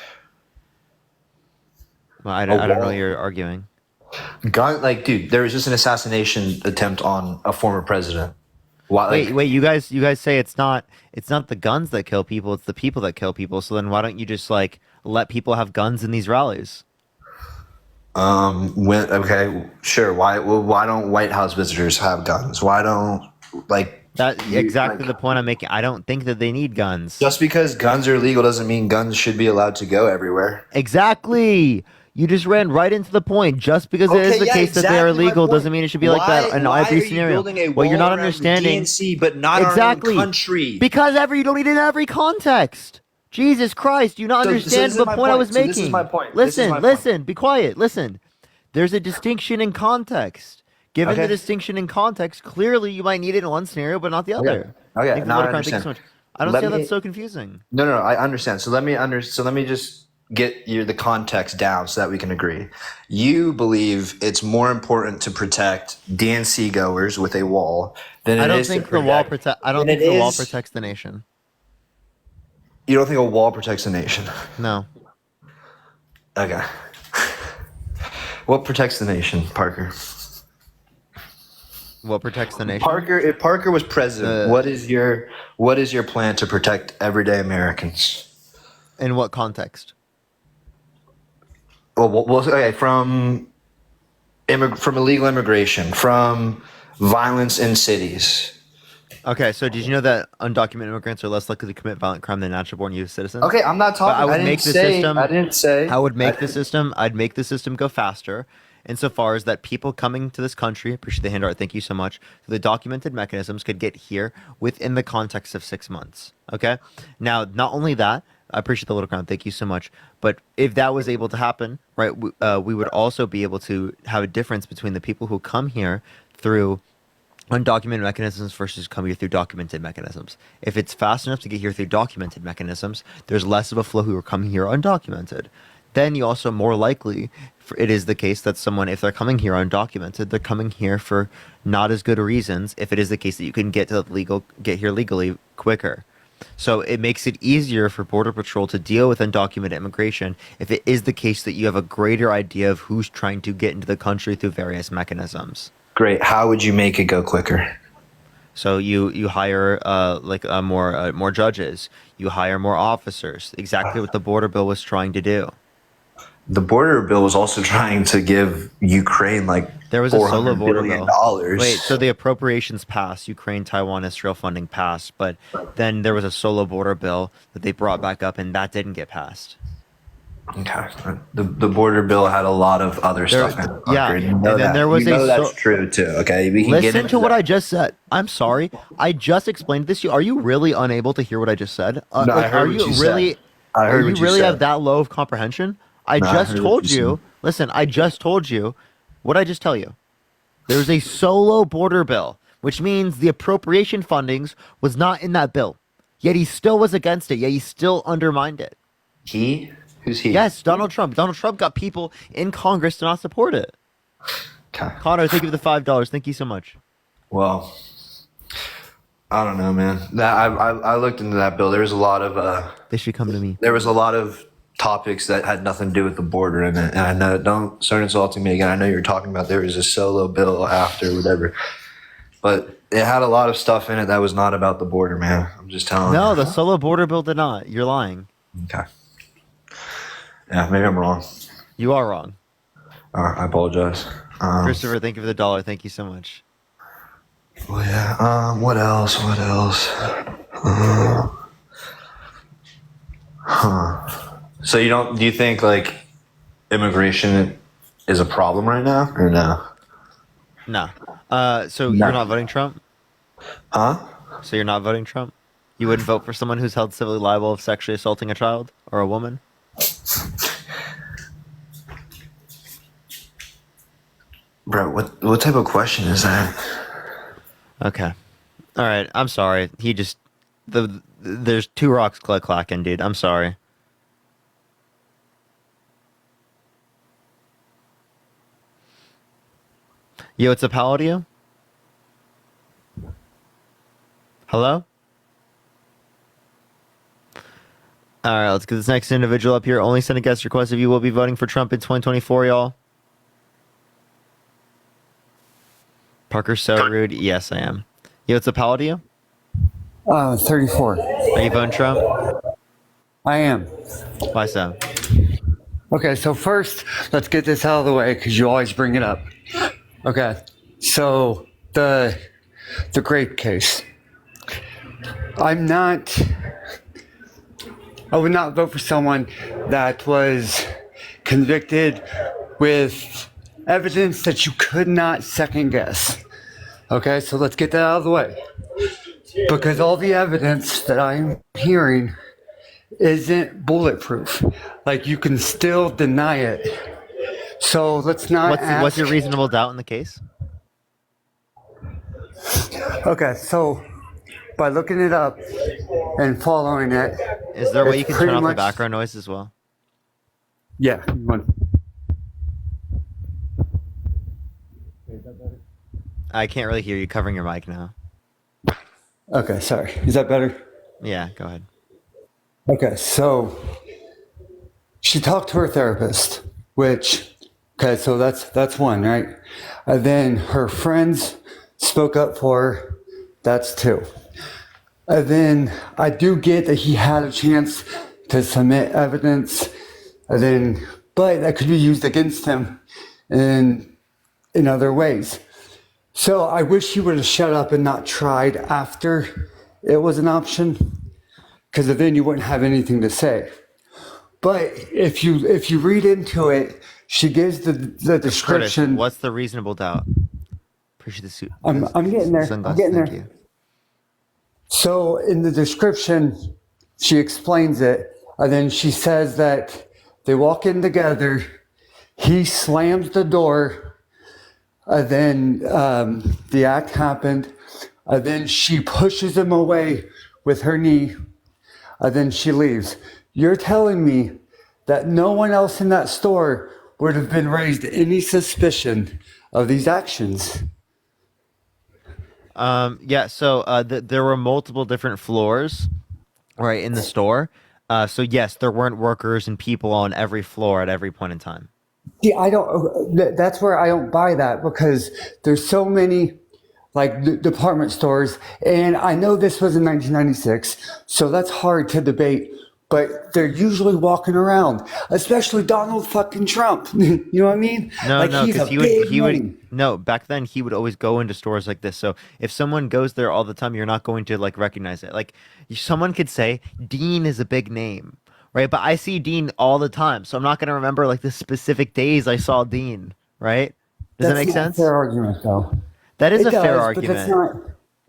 Well, I don't know what you're arguing. Gun, like, dude, there was just an assassination attempt on a former president. Why? Like, Wait, you guys say it's not the guns that kill people, it's the people that kill people. So then why don't you just like let people have guns in these rallies? okay, sure. Why don't White House visitors have guns? Why don't That exactly the point I'm making. I don't think that they need guns. just because guns are legal doesn't mean guns should be allowed to go everywhere. Exactly. You just ran right into the point. Just because it is the case that they are illegal doesn't mean it should be like that in every scenario. Well, you're not understanding. DNC, but not Exactly. our own country. Because you don't need it in every context. Jesus Christ, you not understand the point I was making. This is my point. Listen, be quiet. Listen. There's a distinction in context. Given Okay. the distinction in context, clearly you might need it in one scenario, but not the other. Okay, Thank you, now I Lord Crown. Thank you understand. so much. I don't Let see how me- that's so confusing. No, I understand. So let me just get the context down so that we can agree. You believe it's more important to protect DNC goers with a wall than I it don't is think to the wall protect. I don't than think it the wall is- protects the nation. You don't think a wall protects the nation? No. Okay. What protects the nation, Parker? What protects the nation? Parker, if Parker was president, what is your plan to protect everyday Americans? In what context? Well, okay, from illegal immigration, from violence in cities. Okay, so did you know that undocumented immigrants are less likely to commit violent crime than natural-born U.S. citizens? Okay, I'm not talking. But I didn't say. I'd make the system go faster, insofar as that people coming to this country, appreciate the handout, thank you so much, the documented mechanisms could get here within the context of 6 months. Okay, now not only that, I appreciate the little crown, thank you so much. But if that was able to happen, right, we would also be able to have a difference between the people who come here through undocumented mechanisms versus come here through documented mechanisms. If it's fast enough to get here through documented mechanisms, there's less of a flow who are coming here undocumented. Then you also more likely, it is the case that someone, if they're coming here undocumented, they're coming here for not as good reasons. If it is the case that you can get here legally quicker. So it makes it easier for Border Patrol to deal with undocumented immigration if it is the case that you have a greater idea of who's trying to get into the country through various mechanisms. Great. How would you make it go quicker? So you hire more judges, you hire more officers. Exactly what the border bill was trying to do. The border bill was also trying to give Ukraine like There was a solo $400 border billion. bill. Wait, so the appropriations passed, Ukraine, Taiwan, Israel funding passed, but then there was a solo border bill that they brought back up, and that didn't get passed. Okay. The border bill had a lot of other There, stuff in it. yeah, Parker, and and then there was that's true too. Okay, we can get Listen into to what that. I just said. I'm sorry. I just explained this to you. Are you really unable to hear what I just said? No, I heard are what you you said. really? I heard Are you what you really said. have that low of comprehension? I No, I just heard what told you you. said. Listen, I just told you. What did I just tell you? There's a solo border bill, which means the appropriation fundings was not in that bill. Yet he still was against it. Yet he still undermined it. He? Who's he? Yes, Donald Trump. Donald Trump got people in Congress to not support it. Okay. Connor, thank you for the $5. Thank you so much. Well, I don't know, man. That I looked into that bill. There was a lot of They should come to me. there was a lot of topics that had nothing to do with the border in it. And I know, don't start insulting me again. I know you're talking about there was a solo bill after whatever, but it had a lot of stuff in it that was not about the border, man. I'm just telling No, you. the solo border bill did not. You're lying. Okay. Yeah, maybe I'm wrong. You are wrong. I apologize. Christopher, thank you for the $1. Thank you so much. Well, yeah. What else? What else? So do you think like immigration is a problem right now or no? No. So you're not voting Trump? Huh? So you're not voting Trump? You wouldn't vote for someone who's held civilly liable of sexually assaulting a child or a woman? Bro, what type of question is that? Okay. All right. I'm sorry. There's two rocks clacking, dude. I'm sorry. Yo, it's a pal to you? Hello? All right, let's get this next individual up here. Only send a guest request if you will be voting for Trump in 2024, y'all. Parker's so rude. Yes, I am. Yo, it's a pal to you? 34. Are you voting Trump? I am. Why so? Okay, so first, let's get this out of the way because you always bring it up. Okay, so the grape case. I would not vote for someone that was convicted with evidence that you could not second guess. Okay, so let's get that out of the way. Because all the evidence that I'm hearing isn't bulletproof. Like, you can still deny it. So let's not What's your reasonable doubt in the case? Okay, so by looking it up and following it, Is there a way you it's can pretty turn off the much- background noise as well? Yeah. I can't really hear you covering your mic now. Okay, sorry. Is that better? Yeah, go ahead. Okay, so she talked to her therapist, which, okay, so that's one, right? And then her friends spoke up for her. That's two. And then I do get that he had a chance to submit evidence, and then, but that could be used against him in other ways. So I wish he would have shut up and not tried after it was an option, because then you wouldn't have anything to say. But if you read into it, she gives the description. Curtis, what's the reasonable doubt? Appreciate the suit. I'm getting there. I'm getting there. Thank you. So in the description, she explains it, and then she says that they walk in together. He slams the door, and then the act happened, and then she pushes him away with her knee, and then she leaves. You're telling me that no one else in that store would have been raised any suspicion of these actions? Yeah, so there were multiple different floors, right, in the store. So yes, there weren't workers and people on every floor at every point in time. See, that's where I don't buy that, because there's so many like department stores, and I know this was in 1996, so that's hard to debate. but they're usually walking around, especially Donald fucking Trump. You know what I mean? No, Like no, he's a because big he would name. no, back then he would always go into stores like this. So if someone goes there all the time, you're not going to like recognize it. Like someone could say Dean is a big name, right? But I see Dean all the time, so I'm not going to remember like the specific days I saw Dean, right? Does that That's make not a sense? fair argument, though. That is It a fair does, but that's argument. not.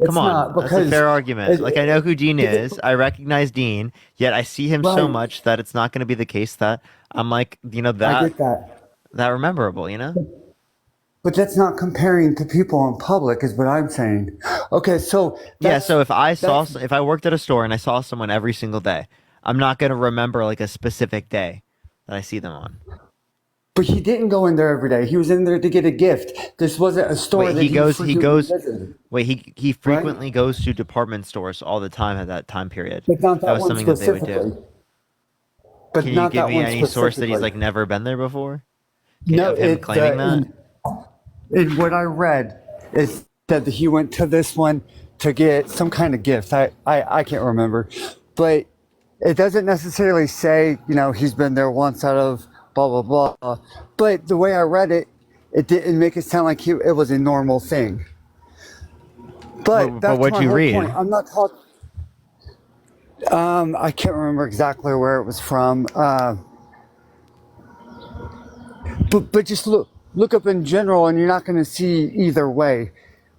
Come It's on, not that's a because fair argument. Like I know who Dean it, is, I recognize Dean, yet I see him so right. much that it's not going to be the case that I'm like, I get that. that memorable, you know? But that's not comparing to people in public, is what I'm saying. Okay, so Yeah, so that's if I worked at a store and I saw someone every single day, I'm not going to remember like a specific day that I see them on. but he didn't go in there every day. He was in there to get a gift. This wasn't a store Wait, that he he frequently goes visited, wait, he right? frequently goes to department stores all the time at that time period. But not That that was one something that they would do. specifically. But Can you not give that me one any source that he's specifically. like never been there before? No, Of him it claiming that? in what I read is that he went to this one to get some kind of gift. I can't remember, but it doesn't necessarily say he's been there once out of blah blah blah. But the way I read it, it didn't make it sound like it was a normal thing. But But that's what'd my you whole read? point. I'm not talking. I can't remember exactly where it was from. But just look up in general, and you're not going to see either way.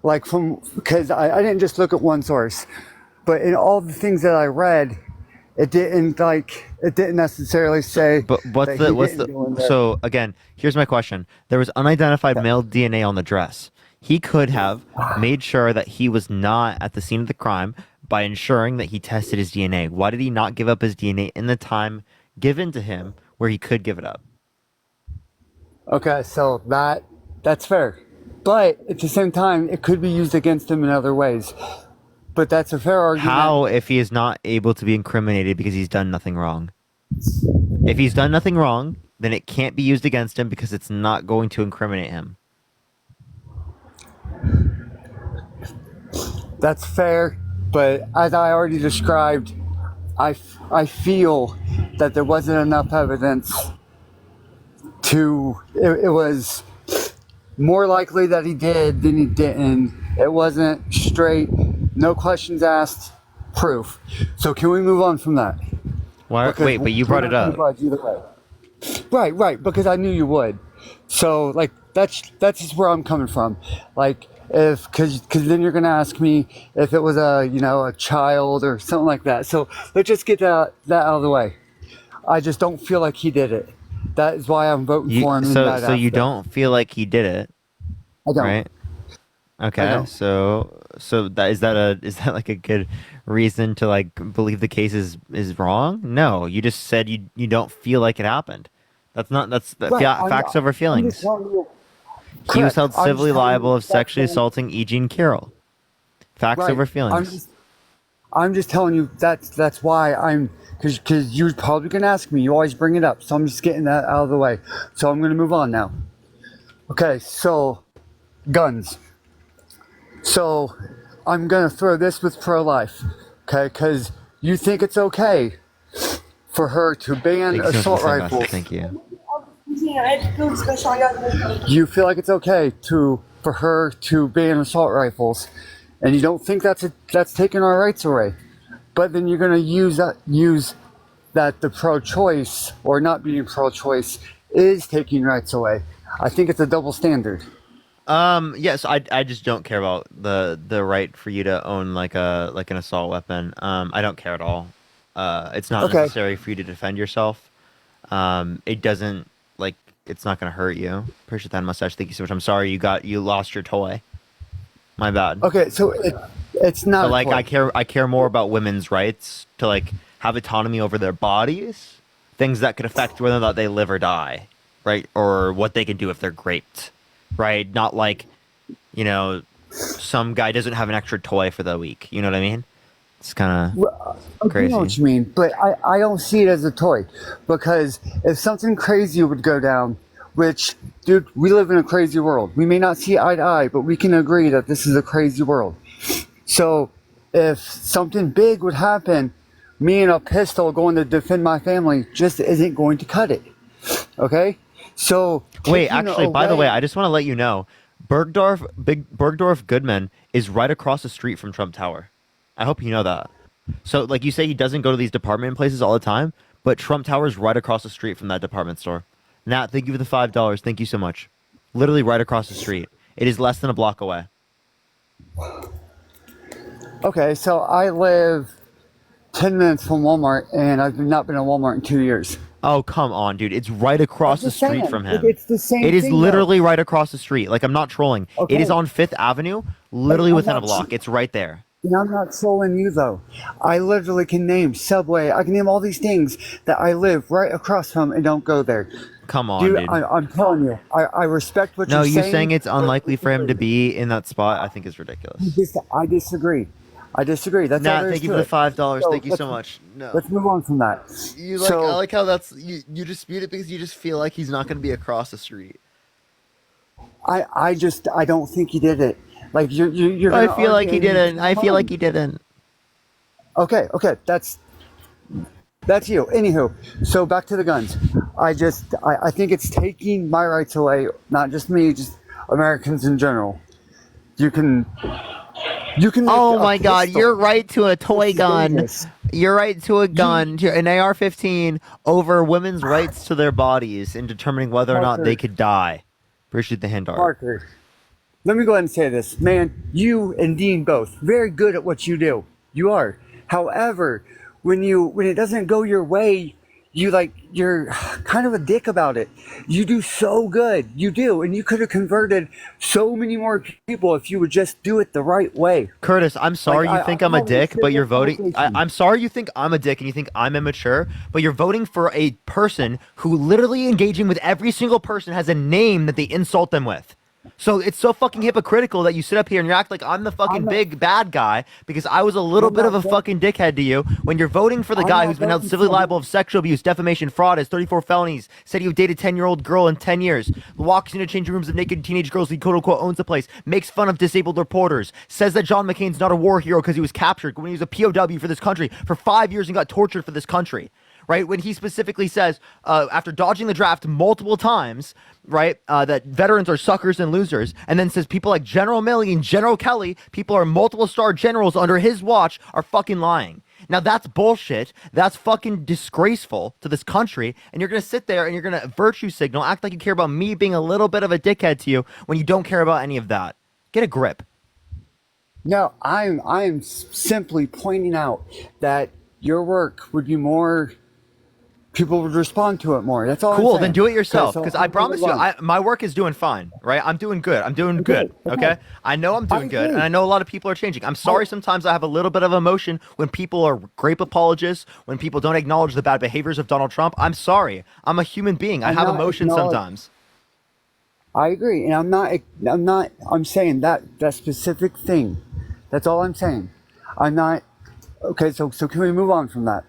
Like because I didn't just look at one source, but in all the things that I read, it didn't necessarily say But that he didn't go in there. so again, here's my question. There was unidentified Yeah. male DNA on the dress. He could have made sure that he was not at the scene of the crime by ensuring that he tested his DNA. Why did he not give up his DNA in the time given to him where he could give it up? Okay, so that's fair, but at the same time, it could be used against him in other ways. But that's a fair argument. How if he is not able to be incriminated because he's done nothing wrong? If he's done nothing wrong, then it can't be used against him because it's not going to incriminate him. That's fair, but as I already described, I feel that there wasn't enough evidence it was more likely that he did than he didn't. It wasn't straight, no questions asked proof. So can we move on from that? Why? Because Wait, but you we're brought it not gonna up. budge either way. Right, because I knew you would. So like that's just where I'm coming from. Like because then you're gonna ask me if it was a child or something like that. So let's just get that out of the way. I just don't feel like he did it. That is why I'm voting for him in that So you aspect. don't feel like he did it, I don't. right? I Okay, don't. so that is that like a good reason to like believe the case is wrong? No, you just said you don't feel like it happened. That's Right. facts over I'm just feelings. telling you. He was Correct. held I'm just civilly telling you liable of that's sexually assaulting E. Jean Carroll. Facts right. over feelings. I'm just telling you that's why because you're probably gonna ask me. You always bring it up, so I'm just getting that out of the way. So I'm gonna move on now. Okay, so guns. So I'm gonna throw this with pro-life, okay? Because you think it's okay for her to ban Thank you so much for the assault sunglasses. rifles. Thank you. You feel like it's okay for her to ban assault rifles, and you don't think that's taking our rights away. But then you're gonna use that the pro-choice or not being pro-choice is taking rights away. I think it's a double standard. Yes, I just don't care about the right for you to own like an assault weapon. I don't care at all. It's not Okay. necessary for you to defend yourself. It doesn't like it's not gonna hurt you. Appreciate that mustache. Thank you so much. I'm sorry you lost your toy. My bad. Okay, so it's not But a like toy. I care more about women's rights to like have autonomy over their bodies, things that could affect whether or not they live or die, right? Or what they can do if they're raped, right? Not like, some guy doesn't have an extra toy for the week. You know what I mean? It's kind of I know what crazy. you mean, but I don't see it as a toy because if something crazy would go down, which, dude, we live in a crazy world. We may not see eye to eye, but we can agree that this is a crazy world. So if something big would happen, me and a pistol going to defend my family just isn't going to cut it. Okay? So Wait, taking actually, by the away- way, I just want to let you know, Bergdorf Goodman is right across the street from Trump Tower. I hope you know that. So, like you say, he doesn't go to these department places all the time, but Trump Tower is right across the street from that department store. Nat, thank you for the $5. Thank you so much. Literally right across the street. It is less than a block away. Okay, so I live 10 minutes from Walmart, and I've not been to Walmart in 2 years. Oh, come on, dude. It's right across I'm the just street saying, from him. it's the same It is thing, though. literally right across the street. Like, I'm not trolling. Okay. It is on 5th Avenue, literally I'm within a not block. It's right there. And I'm not trolling you, though. I literally can name Subway. I can name all these things that I live right across from and don't go there. Come on, Dude, dude. I'm telling you, I respect what No, you're you saying. saying it's but unlikely for him to be in that spot, I think is ridiculous. I disagree. That's all Nat, there is thank you to for the it. $5. Thank you let's- so much. No. Let's move on from that. You like, I like how that's you dispute it because you just feel like he's not going to be across the street. I don't think he did it. Like you're. I gonna feel like he argue and didn't. I feel like fine. he didn't. Okay, that's you. Anywho, so back to the guns. I think it's taking my rights away, not just me, just Americans in general. You can make Oh a my God! pistol. You're right to a toy It's gun. dangerous. You're right to a gun, to an AR-15 over women's rights to their bodies in determining whether or not Parker. they could die. Appreciate the hand art. Parker, let me go ahead and say this, man. You and Dean both very good at what you do. You are. However, when it doesn't go your way, you're kind of a dick about it. You do so good. You do, and you could have converted so many more people if you would just do it the right way. Curtis, I'm sorry Like, you think I I'm a always dick, say but you're that voting. conversation. I'm sorry you think I'm a dick and you think I'm immature, but you're voting for a person who literally engaging with every single person has a name that they insult them with. So it's so fucking hypocritical that you sit up here and you act like I'm the fucking big bad guy because I was a little I'm bit of not a voting- fucking dickhead to you when you're voting for the I'm guy not who's been held voting civilly for liable of sexual abuse, defamation, fraud, has 34 felonies, said he dated 10-year-old girl in 10 years, walks into changing rooms of naked teenage girls, he quote unquote owns the place, makes fun of disabled reporters, says that John McCain's not a war hero because he was captured when he was a POW for this country for 5 years and got tortured for this country. Right, when he specifically says, after dodging the draft multiple times, right, that veterans are suckers and losers, and then says people like General Milley and General Kelly, people are multiple star generals under his watch, are fucking lying. Now that's bullshit. That's fucking disgraceful to this country. And you're gonna sit there and you're gonna virtue signal, act like you care about me being a little bit of a dickhead to you when you don't care about any of that. Get a grip. No, I'm simply pointing out that your work would be more. People would respond to it more. That's all. Cool, I'm then saying. do it yourself. So Because I I'm promise you, moving on. my work is doing fine, right? I'm doing good. I'm doing good. Okay. I know I'm doing good, agree. and I know a lot of people are changing. I'm sorry sometimes I have a little bit of emotion when people are grape apologists, when people don't acknowledge the bad behaviors of Donald Trump. I'm sorry. I'm a human being. I I'm have not emotion acknowledge- sometimes. I agree, and I'm not. I'm saying that specific thing. That's all I'm saying. I'm not. Okay, so can we move on from that?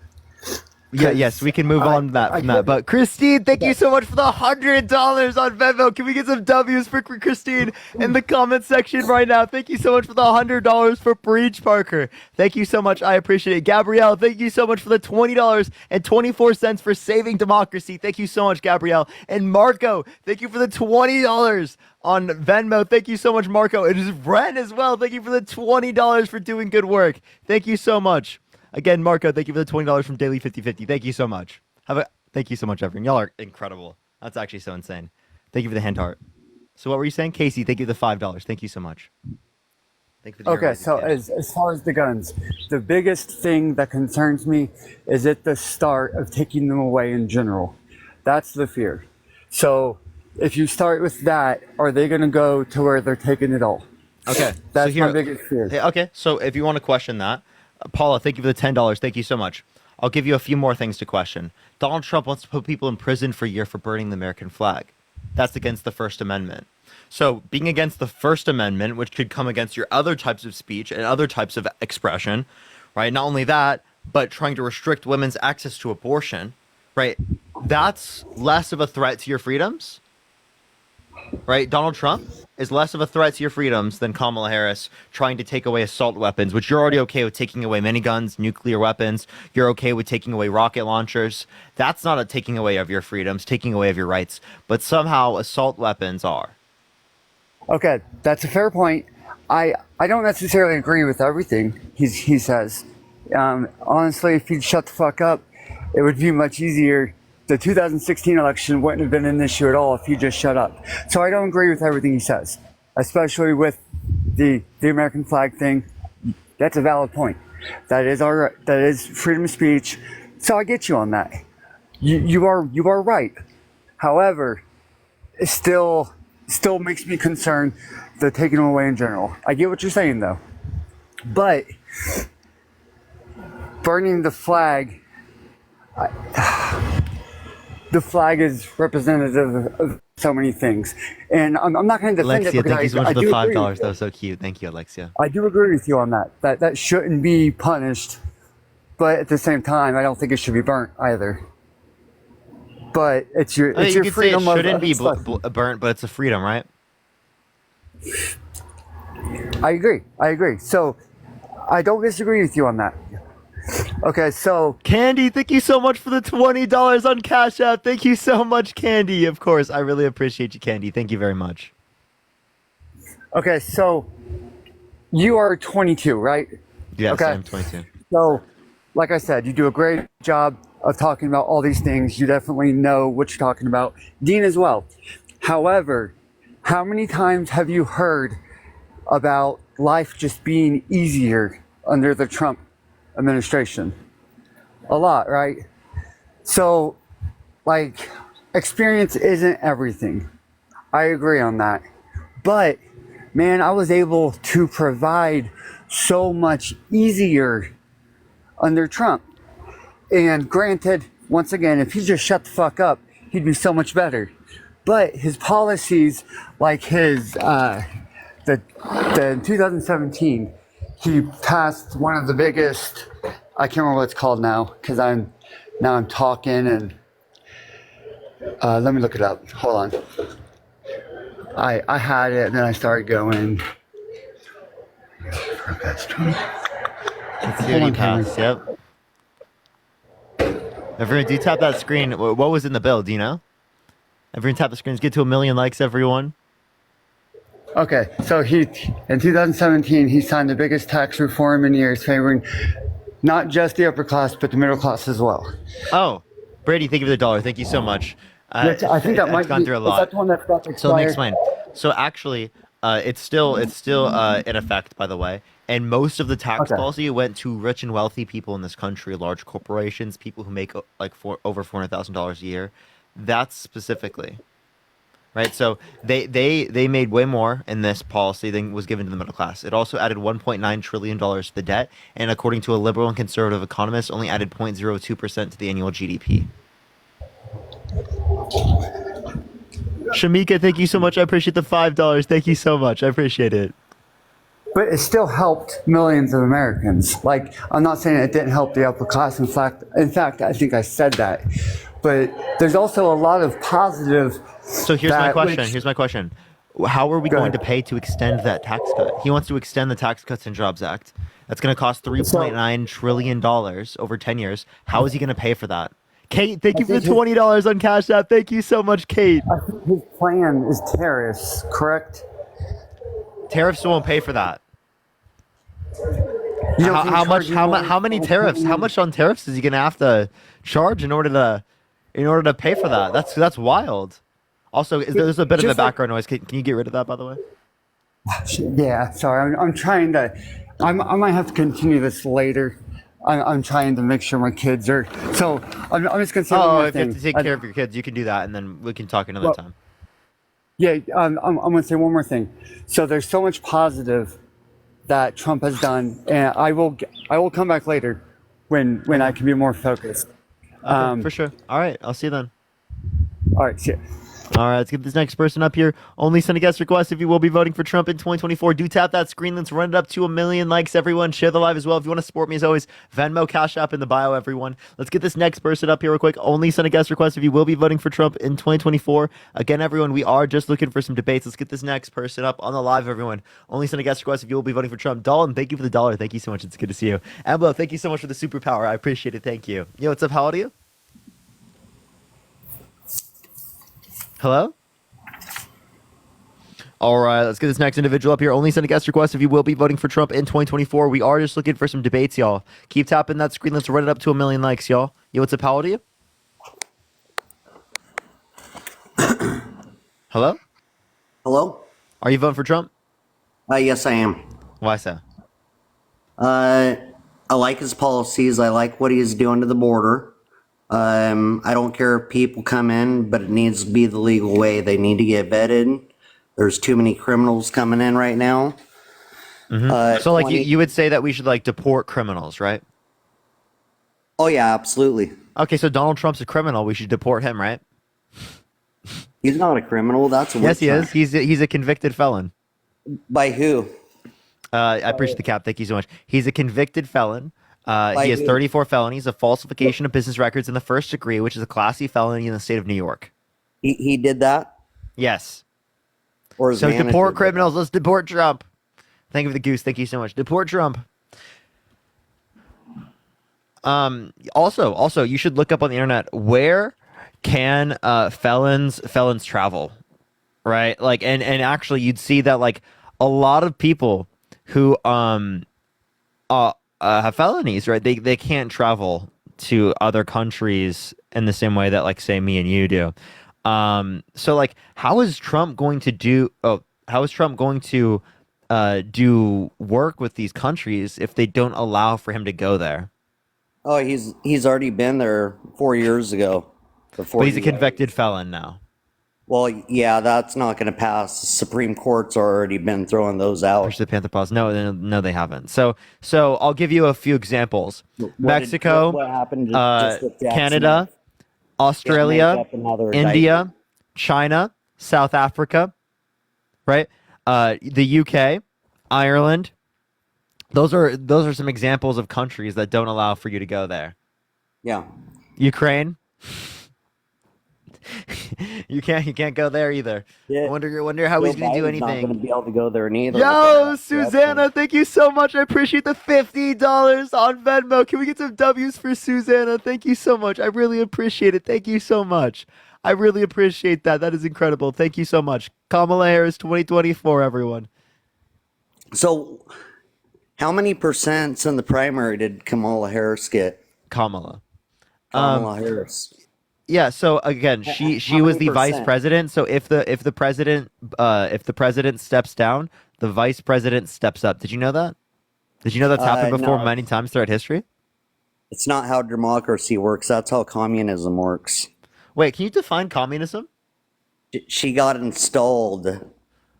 Yeah, yes, we can move on from that. But Christine, thank you so much for the $100 on Venmo. Can we get some W's for Christine in the comment section right now? Thank you so much for the $100 for Breach Parker. Thank you so much. I appreciate it. Gabrielle, thank you so much for the $20.24 for Saving Democracy. Thank you so much, Gabrielle. And Marco, thank you for the $20 on Venmo. Thank you so much, Marco. It is Ren as well. Thank you for the $20 for doing good work. Thank you so much. Again, Marco, thank you for the $20 from Daily 5050. Thank you so much. Thank you so much, everyone. Y'all are incredible. That's actually so insane. Thank you for the hand heart. So what were you saying? Casey, thank you for the $5. Thank you so much. Thank you for the Okay, so as far as the guns, the biggest thing that concerns me is at the start of taking them away in general. That's the fear. So if you start with that, are they going to go to where they're taking it all? Okay. That's my biggest fear. Okay, so if you want to question that, Paula, thank you for the $10. Thank you so much. I'll give you a few more things to question. Donald Trump wants to put people in prison for a year for burning the American flag. That's against the First Amendment. So being against the First Amendment, which could come against your other types of speech and other types of expression, right? Not only that, but trying to restrict women's access to abortion, right? That's less of a threat to your freedoms. right? Donald Trump is less of a threat to your freedoms than Kamala Harris trying to take away assault weapons, which you're already okay with taking away miniguns, nuclear weapons. You're okay with taking away rocket launchers. That's not a taking away of your freedoms, taking away of your rights. But somehow assault weapons are. Okay, that's a fair point. I don't necessarily agree with everything he says. Honestly, if he'd shut the fuck up, it would be much easier. The 2016 election wouldn't have been an issue at all if he just shut up. So I don't agree with everything he says, especially with the American flag thing. That's a valid point. That is freedom of speech. So I get you on that. You are right. However, it still makes me concerned the taking them away in general. I get what you're saying though, but burning the flag. The flag is representative of so many things, and I'm not going to defend Alexia, it because thank you so much I for the do $5. agree. That was so cute. Thank you, Alexia. I do agree with you on that. That shouldn't be punished, but at the same time, I don't think it should be burnt either. But it's your I mean, you could say it freedom shouldn't of be expression. burnt, but it's a freedom, right? I agree. So I don't disagree with you on that. Okay, so Candy, thank you so much for the $20 on Cash App. Thank you so much, Candy. Of course, I really appreciate you, Candy. Thank you very much. okay, so you are 22, right? Yes, Okay. I'm 22. So, like I said, you do a great job of talking about all these things. You definitely know what you're talking about. Dean as well. However, how many times have you heard about life just being easier under the Trump administration? A lot, right? So, like, experience isn't everything. I agree on that. But, man, I was able to provide so much easier under Trump. And granted, once again, if he just shut the fuck up, he'd be so much better. But his policies, like in 2017, he passed one of the biggest. I can't remember what it's called now because I'm talking and let me look it up. Hold on. I had it and then I started going. Let's see what he passed. Yep. Everyone, do tap that screen. What was in the bill? Do you know? Everyone, tap the screens. Get to 1 million likes, everyone. Okay, so in 2017, he signed the biggest tax reform in years, favoring not just the upper class, but the middle class as well. Oh, Brady, thank you for the $1. Thank you so much. I think that might gone be. through a Is lot. that the one that's about to expire? So let me explain. So actually, it's still in effect, by the way. And most of the tax policy went to rich and wealthy people in this country, large corporations, people who make like over $400,000 a year. That's specifically. Right, so they made way more in this policy than was given to the middle class. It also added $1.9 trillion to the debt, and according to a liberal and conservative economist, only added 0.02% to the annual GDP. Shamika, thank you so much. I appreciate the $5. Thank you so much. I appreciate it. But it still helped millions of Americans. Like, I'm not saying it didn't help the upper class. In fact, I think I said that. But there's also a lot of positive. So here's my question. How are we going to pay to extend that tax cut? He wants to extend the Tax Cuts and Jobs Act. That's going to cost $3.9 trillion over 10 years. How is he going to pay for that? Kate, thank you for the $20 on Cash App. Thank you so much, Kate. I think his plan is tariffs, correct? Tariffs won't pay for that. How many tariffs? How much on tariffs is he going to have to charge in order to pay for that? That's wild. Also, there's a bit of a background noise. Can you get rid of that, by the way? Yeah, sorry. I'm trying to. I might have to continue this later. I'm trying to make sure my kids are. So I'm just gonna say one more if thing. you have to take care of your kids, you can do that, and then we can talk another time. Yeah, I'm gonna say one more thing. So there's so much positive that Trump has done, and I will come back later when I can be more focused. Okay, for sure. All right, I'll see you then. All right, see ya. All right, let's get this next person up here. Only send a guest request if you will be voting for Trump in 2024. Do tap that screen. Let's run it up to 1 million likes, everyone. Share the live as well. If you want to support me, as always, Venmo, Cash App in the bio, everyone. Let's get this next person up here real quick. Only send a guest request if you will be voting for Trump in 2024. Again, everyone, we are just looking for some debates. Let's get this next person up on the live, everyone. Only send a guest request if you will be voting for Trump. Dalton, thank you for the $1. Thank you so much. It's good to see you. Ambo, thank you so much for the superpower. I appreciate it. Thank you. Yo, what's up? How old are you? Hello? All right, let's get this next individual up here. Only send a guest request if you will be voting for Trump in 2024. We are just looking for some debates, y'all. Keep tapping that screen. Let's run it up to 1 million likes, y'all. Yo, what's up? How old are you? Hello? Hello? Are you voting for Trump? Yes, I am. Why so? I like his policies. I like what he's doing to the border. I don't care if people come in, but it needs to be the legal way. They need to get vetted. There's too many criminals coming in right now. So, like, you would say that we should, like, deport criminals, right? Oh, yeah, absolutely. Okay, so Donald Trump's a criminal. We should deport him, right? He's not a criminal. That's a Yes, he witch is. He's a convicted felon. By who? I appreciate the cap. Thank you so much. He's a convicted felon. He has who? 34 felonies, a falsification of business records in the first degree, which is a Class C felony in the state of New York. He did that? Yes. Or his So manager deport did criminals. Let's deport Trump. Thank you for the goose. Thank you so much. Deport Trump. Also, you should look up on the internet, where can felons travel, right? Like, and actually, you'd see that, like, a lot of people who have felonies, right? They can't travel to other countries in the same way that, like, say, me and you do. So, like, how is Trump going to do work with these countries if they don't allow for him to go there? Oh, he's already been there 4 years ago. But he's a convicted felon now. Well, yeah, that's not going to pass. The Supreme Court's already been throwing those out. Push the Panther paws. No, they haven't. So I'll give you a few examples. Mexico, what happened just with Jackson? Canada, Australia, Make up another India, indictment. China, South Africa, right? The UK, Ireland. Those are some examples of countries that don't allow for you to go there. Yeah. Ukraine. You can't go there either. Yeah. Wonder how he's gonna do anything. Not going to be able to go there neither. Yo, Susanna, thank you so much. I appreciate the $50 on Venmo. Can we get some W's for Susanna? Thank you so much. I really appreciate it. Thank you so much. I really appreciate that. That is incredible. Thank you so much. Kamala Harris 2024, everyone. So, how many percents in the primary did Kamala Harris get? Kamala Harris. Yeah, so again, she How was many the vice percent? president. So if the president steps down, the vice president steps up. Did you know that? Did you know that's happened before No. many times throughout history? It's not how democracy works. That's how communism works. Wait, can you define communism? She got installed.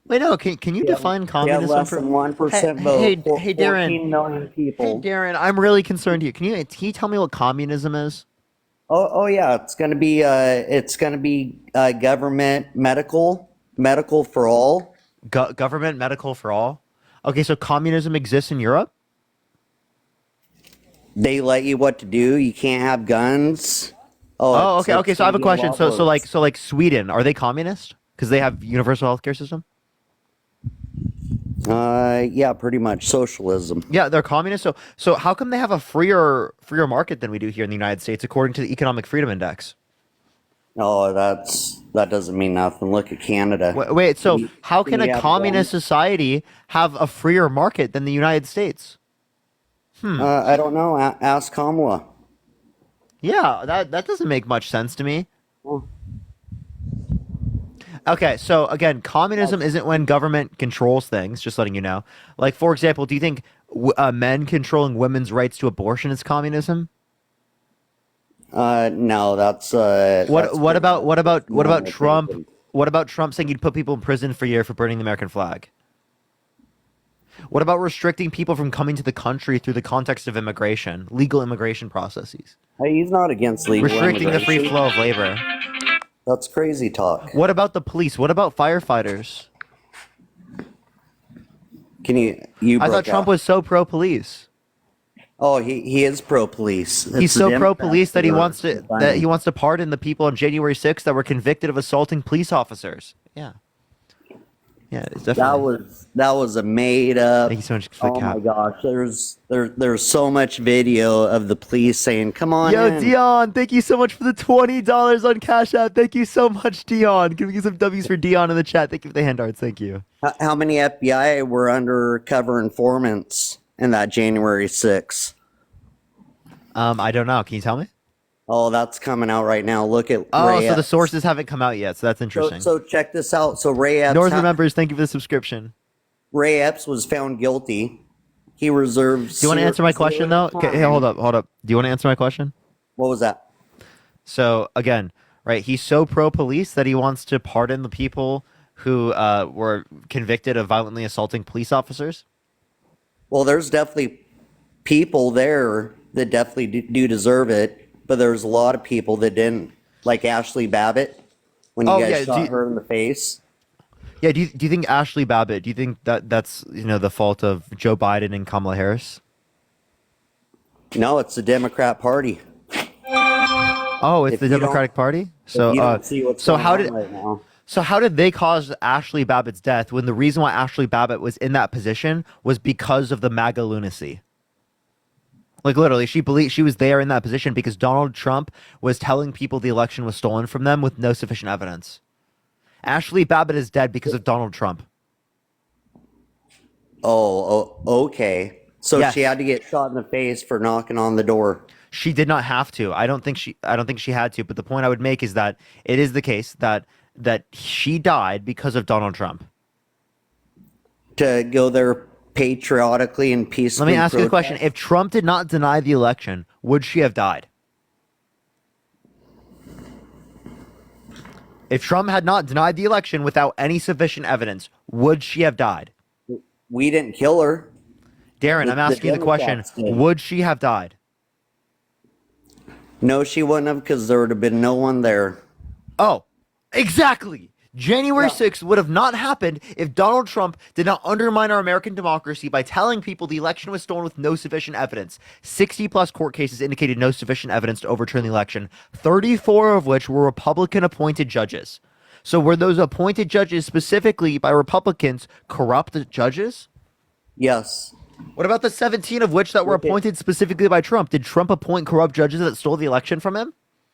Wait, no. Can you define communism? less than 1% vote. Hey, For hey, Darren. 14 million people. Hey, Darren. I'm really concerned here. Can you tell me what communism is? Oh yeah, it's gonna be government medical for all. Government medical for all. Okay, so communism exists in Europe. They let you what to do. You can't have guns. Oh, it's- okay. it's So I have a gonna be question. lot So worse. like Sweden, are they communist? Because they have universal healthcare system. Yeah, pretty much socialism. Yeah, they're communist. So how come they have a freer market than we do here in the United States, according to the Economic Freedom Index? Oh, that doesn't mean nothing. Look at Canada. Wait, so We- how can we a have communist society have a freer market than the United States? I don't know. Ask Kamala. Yeah, that doesn't make much sense to me. Okay, so again, communism isn't when government controls things, just letting you know. Like, for example, do you think men controlling women's rights to abortion is communism? No, that's What about normal Trump? thinking. What about Trump saying he'd put people in prison for a year for burning the American flag? What about restricting people from coming to the country through the context of legal immigration processes? Hey, he's not against legal Restricting the free immigration. flow of labor. That's crazy talk. What about the police? What about firefighters? Can you I thought Trump was so pro police. Oh, he is pro police. He's so pro police that he wants to pardon the people on January 6th that were convicted of assaulting police officers. Yeah. Yeah, it's definitely. That was a made up. Thank you so much for the Oh cap. my gosh, there's so much video of the police saying, "Come on Yo, in." Dion, thank you so much for the $20 on Cash App. Thank you so much, Dion. Can we get some W's for Dion in the chat? Thank you for the hand arts. Thank you. How many FBI were undercover informants in that January 6th? I don't know. Can you tell me? Oh, that's coming out right now. Look at Oh, Ray so the Epps. sources haven't come out yet, so that's interesting. So check this out. So Ray Epps, Northern members, thank you for the subscription. Ray Epps was found guilty. He reserved. Do you want to answer my question though? Okay, hey, hold up. Do you want to answer my question? What was that? So again, right? He's so pro police that he wants to pardon the people who were convicted of violently assaulting police officers. Well, there's definitely people there that definitely do deserve it, but there's a lot of people that didn't, like Ashley Babbitt when you guys shot her in the face. Yeah, do you think Ashley Babbitt? Do you think that's the fault of Joe Biden and Kamala Harris? No, it's the Democrat Party. Oh, it's the Democratic Party. So, you don't see what's so going how on did right now. so how did they cause Ashley Babbitt's death when the reason why Ashley Babbitt was in that position was because of the MAGA lunacy? Like literally, she believed she was there in that position because Donald Trump was telling people the election was stolen from them with no sufficient evidence. Ashley Babbitt is dead because of Donald Trump. Oh, okay. So Yes. she had to get shot in the face for knocking on the door. She did not have to. I don't think she had to. But the point I would make is that it is the case that she died because of Donald Trump. To go there patriotically and peacefully. Let me ask you a question. If Trump did not deny the election, would she have died? If Trump had not denied the election without any sufficient evidence, would she have died? We didn't kill her. Darren, I'm asking you the question. Democrats did. Would she have died? No, she wouldn't have, because there would have been no one there. Oh, exactly. January 6th would have not happened if Donald Trump did not undermine our American democracy by telling people the election was stolen with no sufficient evidence. 60 plus court cases indicated no sufficient evidence to overturn the election, 34 of which were Republican appointed judges. So were those appointed judges specifically by Republicans corrupt judges? Yes. What about the 17 of which that were appointed specifically by Trump? Did Trump appoint corrupt judges that stole the election from him?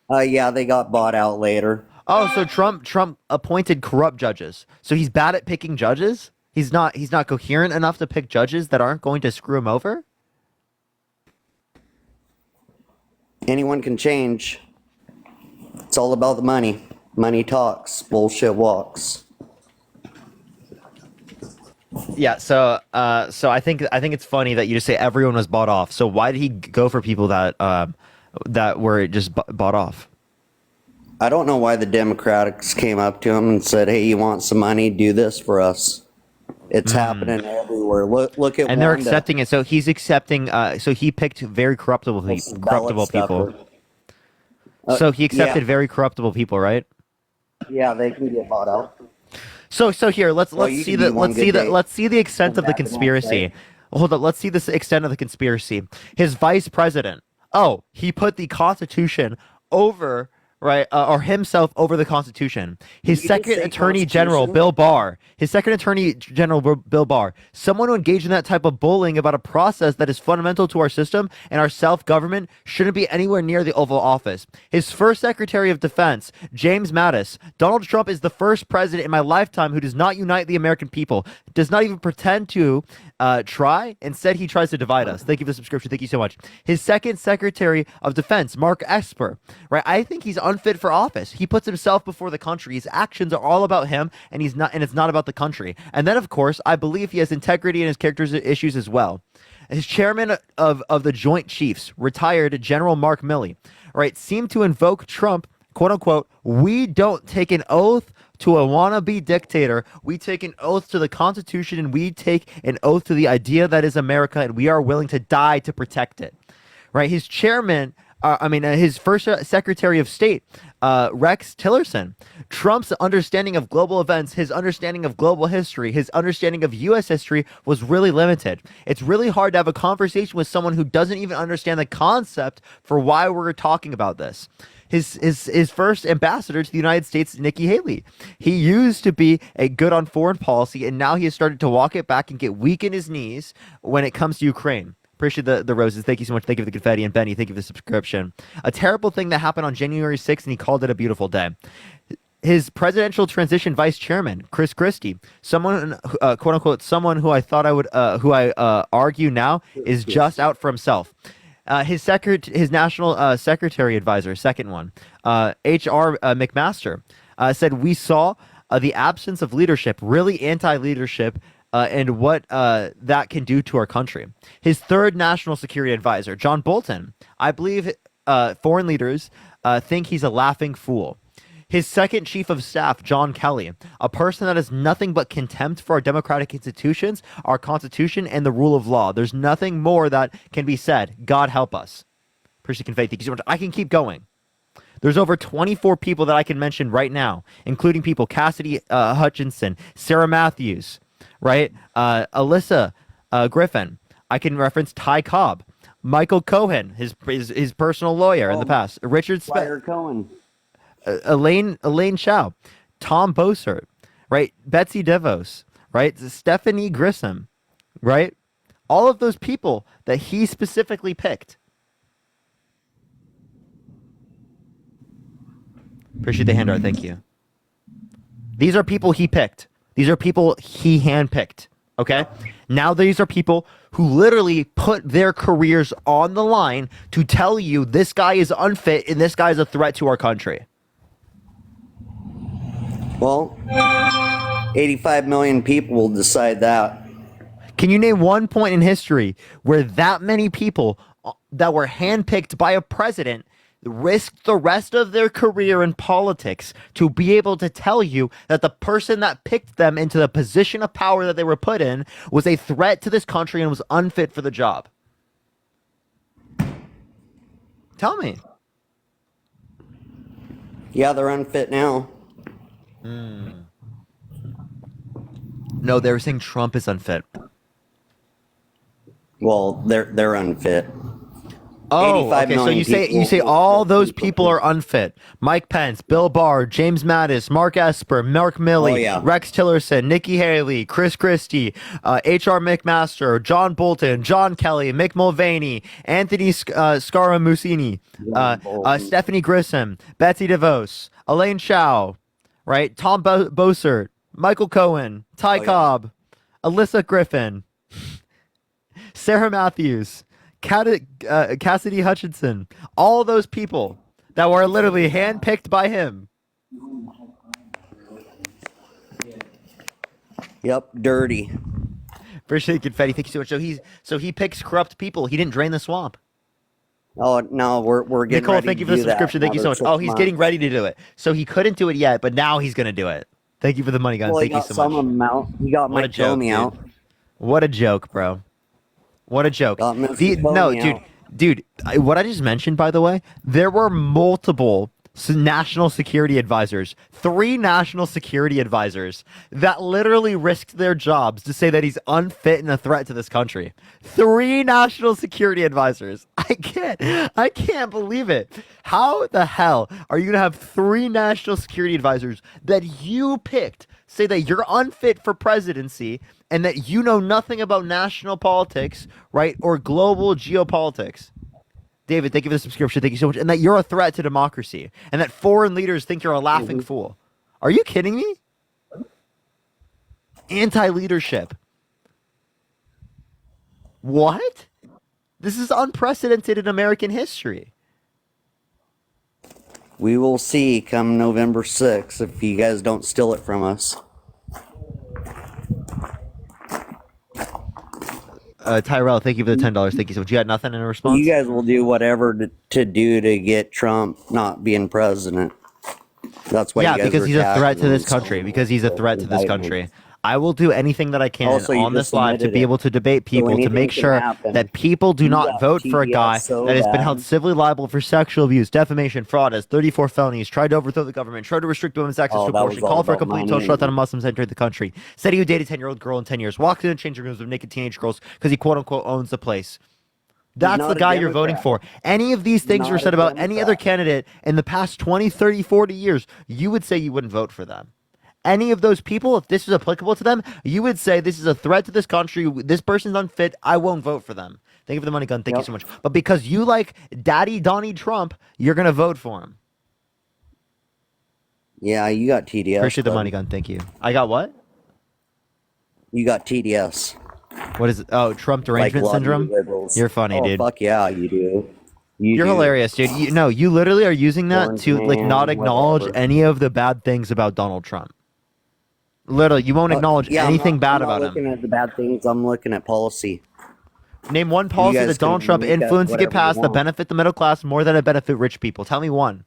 Yeah, they got bought out later. Oh, so Trump appointed corrupt judges. So he's bad at picking judges? He's not coherent enough to pick judges that aren't going to screw him over? Anyone can change. It's all about the money. Money talks, bullshit walks. Yeah, so I think it's funny that you just say everyone was bought off. So why did he go for people that were just bought off? I don't know why the Democrats came up to him and said, "Hey, you want some money? Do this for us." It's happening everywhere. Look at And they're Wanda. accepting it. So he's accepting. So he picked very corruptible people. So he accepted very corruptible people, right? Yeah, they can get bought out. So here let's Well, you see can the be one good day. let's see the extent Come of the back the next conspiracy. day. Hold up, let's see the extent of the conspiracy. His vice president. Oh, he put the Constitution over or himself over the Constitution. His You just second say attorney general, Constitution? Bill Barr. His second attorney general, Bill Barr. Someone who engaged in that type of bullying about a process that is fundamental to our system and our self-government shouldn't be anywhere near the Oval Office. His first secretary of defense, James Mattis. Donald Trump is the first president in my lifetime who does not unite the American people, does not even pretend to try. Instead, he tries to divide us. Thank you for the subscription. Thank you so much. His second secretary of defense, Mark Esper. Right? I think he's unfit for office. He puts himself before the country. His actions are all about him, and it's not about the country. And then, of course, I believe he has integrity in his character's issues as well. His chairman of the Joint Chiefs, retired General Mark Milley, right, seemed to invoke Trump, quote unquote, "We don't take an oath to a wannabe dictator. We take an oath to the Constitution, and we take an oath to the idea that is America, and we are willing to die to protect it." Right? His chairman, his first Secretary of State, Rex Tillerson. Trump's understanding of global events, his understanding of global history, his understanding of U.S. history was really limited. It's really hard to have a conversation with someone who doesn't even understand the concept for why we're talking about this. His first ambassador to the United States, Nikki Haley. He used to be a good on foreign policy, and now he has started to walk it back and get weak in his knees when it comes to Ukraine. Appreciate the roses. Thank you so much. Thank you for the confetti. And Benny, thank you for the subscription. A terrible thing that happened on January 6th, and he called it a beautiful day. His presidential transition vice chairman, Chris Christie, someone, quote unquote, someone who I thought I would, who I argue now is just out for himself. His national secretary advisor, second one, H.R. McMaster, said we saw the absence of leadership, really anti-leadership, and what that can do to our country. His third national security advisor, John Bolton, I believe foreign leaders think he's a laughing fool. His second chief of staff, John Kelly, a person that has nothing but contempt for our democratic institutions, our Constitution, and the rule of law. There's nothing more that can be said. God help us. Appreciate the confetti. Thank you so much. I can keep going. There's over 24 people that I can mention right now, including people Cassidy Hutchinson, Sarah Matthews, right? Alyssa Griffin. I can reference Ty Cobb, Michael Cohen, his personal lawyer in the past, Richard Cohen. Elaine Chao, Tom Bossert, right? Betsy DeVos, right? Stephanie Grissom, right? All of those people that he specifically picked. Appreciate the hand art. Thank you. These are people he picked. These are people he handpicked. Okay? Now these are people who literally put their careers on the line to tell you this guy is unfit and this guy is a threat to our country. Well, 85 million people will decide that. Can you name one point in history where that many people that were handpicked by a president risked the rest of their career in politics to be able to tell you that the person that picked them into the position of power that they were put in was a threat to this country and was unfit for the job? Tell me. Yeah, they're unfit now. No, they were saying Trump is unfit. Well, they're unfit. Oh, okay. So you say all those people are unfit. Mike Pence, Bill Barr, James Mattis, Mark Esper, Mark Milley, Rex Tillerson, Nikki Haley, Chris Christie, H.R. McMaster, John Bolton, John Kelly, Mick Mulvaney, Anthony Scaramucci, Stephanie Grissom, Betsy DeVos, Elaine Chao, right? Tom Bossert, Michael Cohen, Ty Cobb, Alyssa Griffin, Sarah Matthews, Cassidy Hutchinson, all those people that were literally handpicked by him. Yep, dirty. Appreciate confetti. Thank you so much. So he picks corrupt people. He didn't drain the swamp. Oh no, we're getting Nicole, ready thank to you for the do that. subscription. Thank you so much. Oh, he's getting ready to do it. So he couldn't do it yet, but now he's gonna do it. Thank you for the money gun. Well, Thank you so much. He got Mike Comey out. What a joke, bro. What a joke. Dude, what I just mentioned, by the way, there were multiple national security advisors, 3 national security advisors that literally risked their jobs to say that he's unfit and a threat to this country. 3 national security advisors. I can't believe it. How the hell are you going to have 3 national security advisors that you picked say that you're unfit for presidency and that you know nothing about national politics, right, or global geopolitics? David, thank you for the subscription. Thank you so much. And that you're a threat to democracy and that foreign leaders think you're a laughing fool. Are you kidding me? Anti-leadership. What? This is unprecedented in American history. We will see come November 6th if you guys don't steal it from us. Tyrell, thank you for the $10. Thank you so much. You got nothing in response? You guys will do whatever to do to get Trump not being president. That's why. Yeah, because he's a threat to this country. Because he's a threat to this country. I will do anything that I can Also, you on this just live to admitted be it. able to debate So people to anything make can sure happen. that people do You not got vote for a TDS guy so that has been bad. held civilly liable for sexual abuse, defamation, fraud, has 34 felonies, tried to overthrow the government, tried to restrict women's access to Oh, that was abortion, all called for a about complete money. total shutdown of Muslims entering the country, said he would date a 10-year-old girl in 10 years, walked in and changed rooms with naked teenage girls because he quote-unquote owns the place. That's the not a guy you're voting for. Democrat. Any of these things Not were a said about any other Democrat. candidate in the past 20, 30, 40 years, you would say you wouldn't vote for them. Any of those people, if this is applicable to them, you would say this is a threat to this country. This person's unfit. I won't vote for them. Thank you for the money gun. Thank you Yep. so much. But because you like Daddy Donnie Trump, you're going to vote for him. Yeah, you got TDS. Appreciate the bud. money gun. Thank you. I got what? You got TDS. What is it? Oh, Trump Like derangement a lot of you syndrome? liberals. You're funny, Oh, dude. fuck yeah, you do. You're do. hilarious, dude. You literally are using that Orange to like not man, acknowledge whatever. any of the bad things about Donald Trump. Literally, you won't acknowledge Yeah, anything bad I'm not about looking him. at the bad things. I'm looking at policy. Name one policy guys that Donald can Trump make up influenced to get whatever you passed that want. benefit the middle class more than it benefit rich people. Tell me one.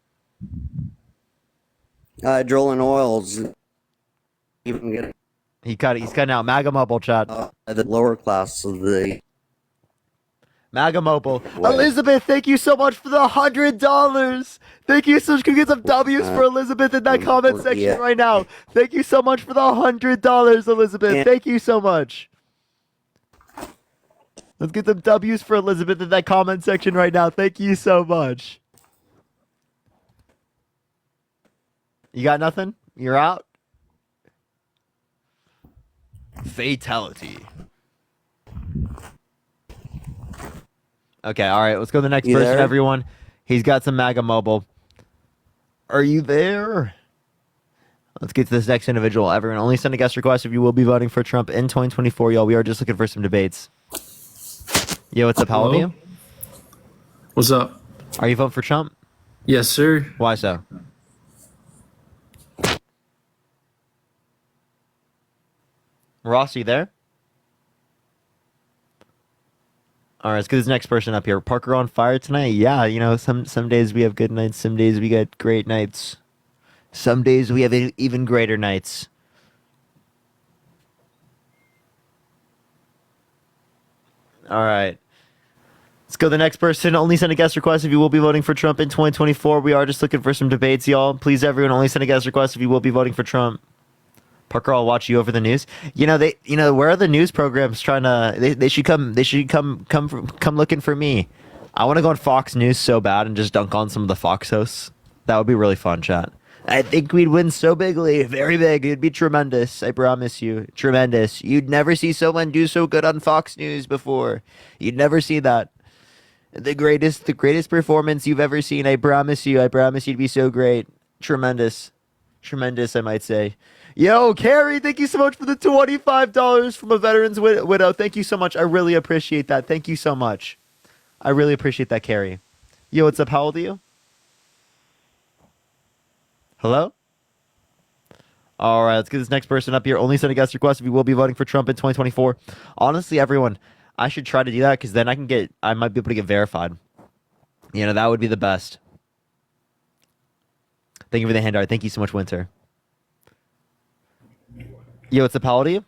Drilling oils. Even get He's cutting out MAGA mobile chat. the lower class of the. MAGA mobile. What? Elizabeth, thank you so much for the $100. Thank you so much. Can we get some W's for Elizabeth in that comment section yeah. right now? Thank you so much for the $100, Elizabeth. And- Thank you so much. Let's get some W's for Elizabeth in that comment section right now. Thank you so much. You got nothing? You're out? Fatality. Okay, all right. Let's go to the next You person, there? everyone. He's got some MAGA mobile. Are you there? Let's get to this next individual. Everyone, only send a guest request if you will be voting for Trump in 2024, y'all. We are just looking for some debates. Yo, what's up? How old are you? What's up? Are you voting for Trump? Yes, sir. Why so? Ross, are you there? All right, let's get this next person up here. Parker on fire tonight? Yeah, you know, some days we have good nights, some days we get great nights. Some days we have even greater nights. All right. Let's go to the next person. Only send a guest request if you will be voting for Trump in 2024. We are just looking for some debates, y'all. Please, everyone, only send a guest request if you will be voting for Trump. Parker, I'll watch you over the news. Where are the news programs trying to? They should come looking for me. I want to go on Fox News so bad and just dunk on some of the Fox hosts. That would be really fun, chat. I think we'd win so bigly, very big. It'd be tremendous. I promise you, tremendous. You'd never see someone do so good on Fox News before. You'd never see that. The greatest performance you've ever seen. I promise you. I promise you'd be so great. Tremendous. Tremendous, I might say. Yo, Carrie, thank you so much for the $25 from a veteran's widow. Thank you so much. I really appreciate that. Thank you so much. I really appreciate that, Carrie. Yo, what's up? How old are you? Hello? All right, let's get this next person up here. Only send a guest request if you will be voting for Trump in 2024. Honestly, everyone, I should try to do that because then I might be able to get verified. You know, that would be the best. Thank you for the handout. Thank you so much, Winter. Yo, what's up? How old are you?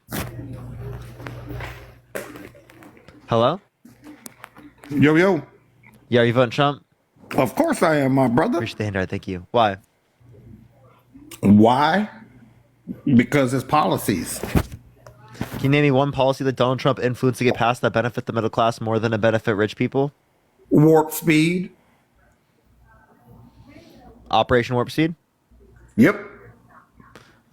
Hello? Yo, yo. Yeah, are you voting Trump? Of course I am, my brother. Appreciate the handout. Thank you. Why? Why? Because it's policies. Can you name me one policy that Donald Trump influenced to get passed that benefit the middle class more than it benefit rich people? Warp speed. Operation Warp Speed? Yep.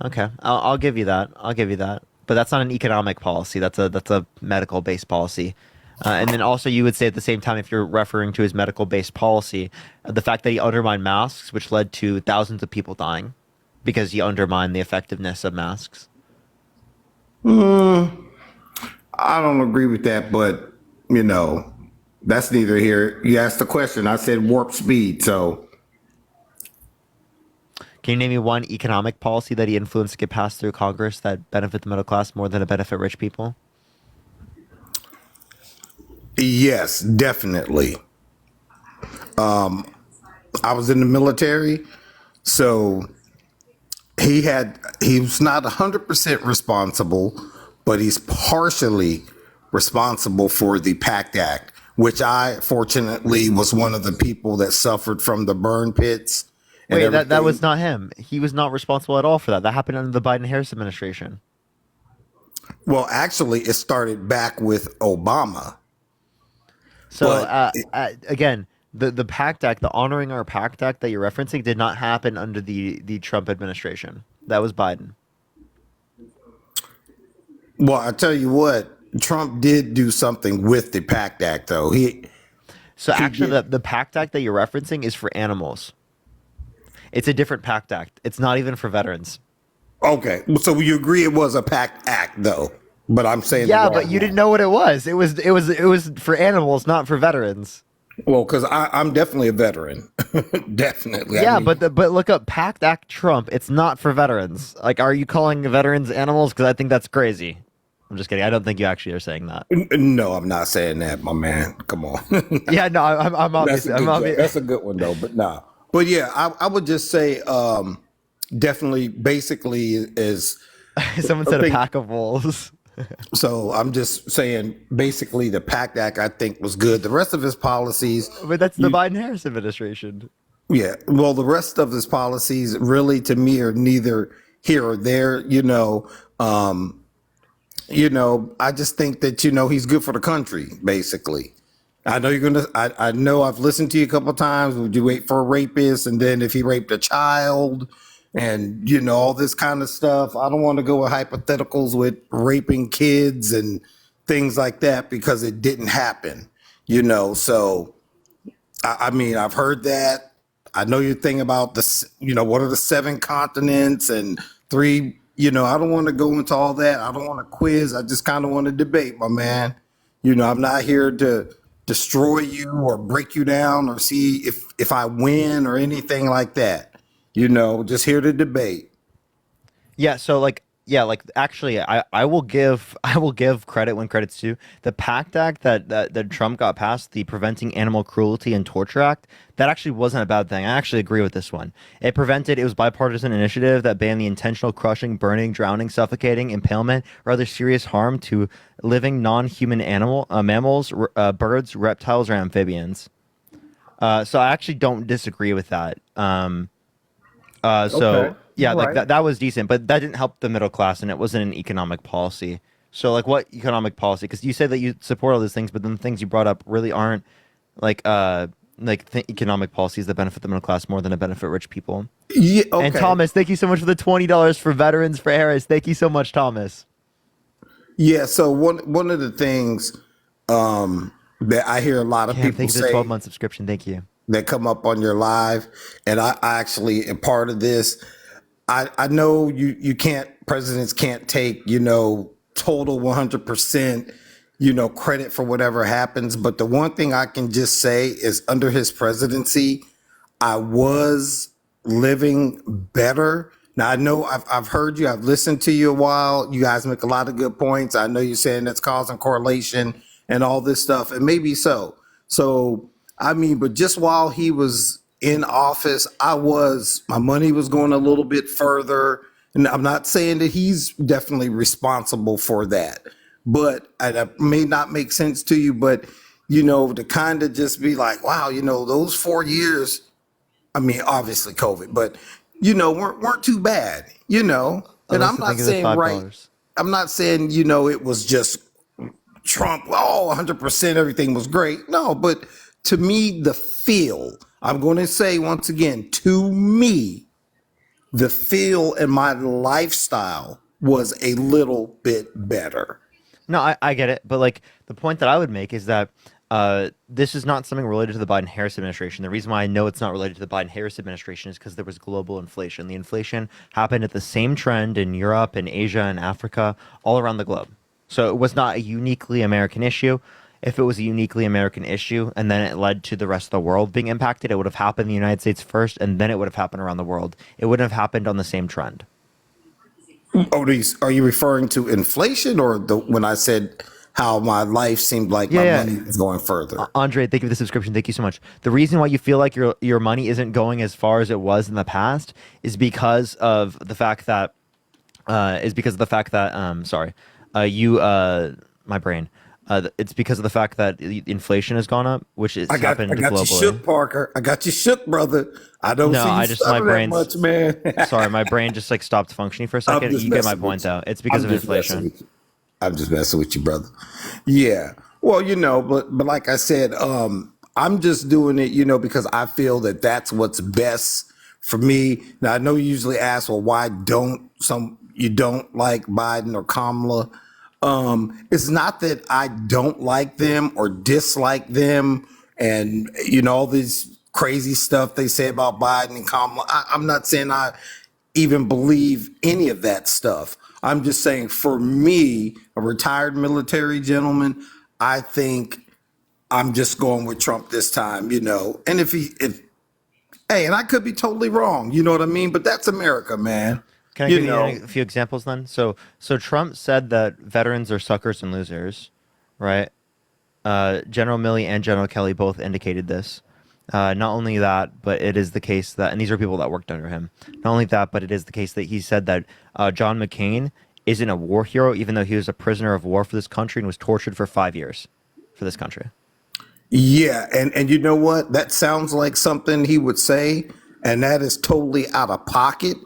Okay, I'll give you that. I'll give you that. But that's not an economic policy. That's a medical based policy. And then also you would say at the same time, if you're referring to his medical based policy, the fact that he undermined masks, which led to thousands of people dying because he undermined the effectiveness of masks. I don't agree with that, but that's neither here. You asked the question. I said warp speed. So can you name me one economic policy that he influenced to get passed through Congress that benefit the middle class more than it benefit rich people? yes, definitely. I was in the military, so he was not 100% responsible, but he's partially responsible for the PACT Act, which I fortunately was one of the people that suffered from the burn pits and Wait, everything. that was not him. He was not responsible at all for that. That happened under the Biden-Harris administration. Well, actually, it started back with Obama. So But again, the PACT Act, the honoring our PACT Act that you're referencing, did not happen under the Trump administration. That was Biden. Well, I tell you what, Trump did do something with the PACT Act, though. So actually, the PACT Act that you're referencing is for animals. It's a different PACT Act. It's not even for veterans. Okay, so you agree it was a PACT Act, though? But I'm saying Yeah, but you didn't know what it was. It was for animals, not for veterans. Well, because I'm definitely a veteran, definitely. Yeah, I mean, but look up PACT Act Trump. It's not for veterans. Like, are you calling veterans animals? Because I think that's crazy. I'm just kidding. I don't think you actually are saying that. No, I'm not saying that, my man. Come on. Yeah, no, I'm obviously. That's a good one, though. But nah. But yeah, I would just say definitely, basically is. Someone said a pack of wolves. So I'm just saying, basically, the PACT Act I think was good. The rest of his policies, But that's the Biden-Harris administration. yeah. Well, the rest of his policies really, to me, are neither here or there. I just think that he's good for the country. Basically, I know you're gonna. I know I've listened to you a couple of times. Would you wait for a rapist, and then if he raped a child? And all this kind of stuff. I don't want to go with hypotheticals with raping kids and things like that because it didn't happen. So I mean, I've heard that. I know your thing about what are the 7 continents and 3. I don't want to go into all that. I don't want to quiz. I just kind of want to debate, my man. I'm not here to destroy you or break you down or see if I win or anything like that. Just here to debate. Yeah, so actually, I will give credit when credit's due. The PACT Act that Trump got passed, the Preventing Animal Cruelty and Torture Act, that actually wasn't a bad thing. I actually agree with this one. It was bipartisan initiative that banned the intentional crushing, burning, drowning, suffocating, impalement, or other serious harm to living non-human mammals, birds, reptiles, or amphibians. So I actually don't disagree with that. Okay. Yeah, Right. that was decent, but that didn't help the middle class, and it wasn't an economic policy. So what economic policy? Because you say that you support all these things, but then the things you brought up really aren't economic policies that benefit the middle class more than to benefit rich people. Yeah. Okay. And Thomas, thank you so much for the $20 for veterans for Harris. Thank you so much, Thomas. Yeah. So one of the things that I hear a lot of Yeah, people thank you for the say 12-month subscription. Thank you. that come up on your live, and I actually am part of this. I know you can't, presidents can't take, total 100%, credit for whatever happens. But the one thing I can just say is under his presidency, I was living better. Now I know I've heard you, I've listened to you a while. You guys make a lot of good points. I know you're saying that's causing correlation and all this stuff, and maybe so. So I mean, but just while he was in office, my money was going a little bit further. And I'm not saying that he's definitely responsible for that, but it may not make sense to you, but to kind of just be like, wow, those 4 years, I mean, obviously COVID, but weren't too bad, and I'm not saying I'm not saying, it was just Trump, 100% everything was great. No, but to me, I'm going to say once again, to me, the feel and my lifestyle was a little bit better. No, I get it, but the point that I would make is that this is not something related to the Biden-Harris administration. The reason why I know it's not related to the Biden-Harris administration is because there was global inflation. The inflation happened at the same trend in Europe and Asia and Africa, all around the globe. So it was not a uniquely American issue. If it was a uniquely American issue and then it led to the rest of the world being impacted, it would have happened in the United States first, and then it would have happened around the world. It wouldn't have happened on the same trend. Oh, are you referring to inflation or when I said how my life seemed like Yeah, my yeah. money was going further. Andre, thank you for the subscription. Thank you so much. The reason why you feel like your money isn't going as far as it was in the past is because of the fact that sorry, you my brain. It's because of the fact that inflation has gone up, which has I happened got you globally. shook, Parker. I got you shook, brother. I don't No, see you I just my stutter that brain's much, man. sorry, my brain just like stopped functioning for a I'm second. just You get my messing with point you. though. It's because of I'm just messing inflation. with you. I'm just messing with you, brother. Yeah. Well, but like I said, I'm just doing it, because I feel that that's what's best for me. Now I know you usually ask, well, why don't you don't like Biden or Kamala? It's not that I don't like them or dislike them, and all this crazy stuff they say about Biden and Kamala. I'm not saying I even believe any of that stuff. I'm just saying, for me, a retired military gentleman, I think I'm just going with Trump this time, And hey, and I could be totally wrong, you know what I mean? But that's America, man. Can I You give you know, a few examples then? So Trump said that veterans are suckers and losers, right? General Milley and General Kelly both indicated this. Not only that, but it is the case that, and these are people that worked under him. Not only that, but it is the case that he said that John McCain isn't a war hero, even though he was a prisoner of war for this country and was tortured for 5 years for this country. yeah, and you know what? That sounds like something he would say, and that is totally out of pocket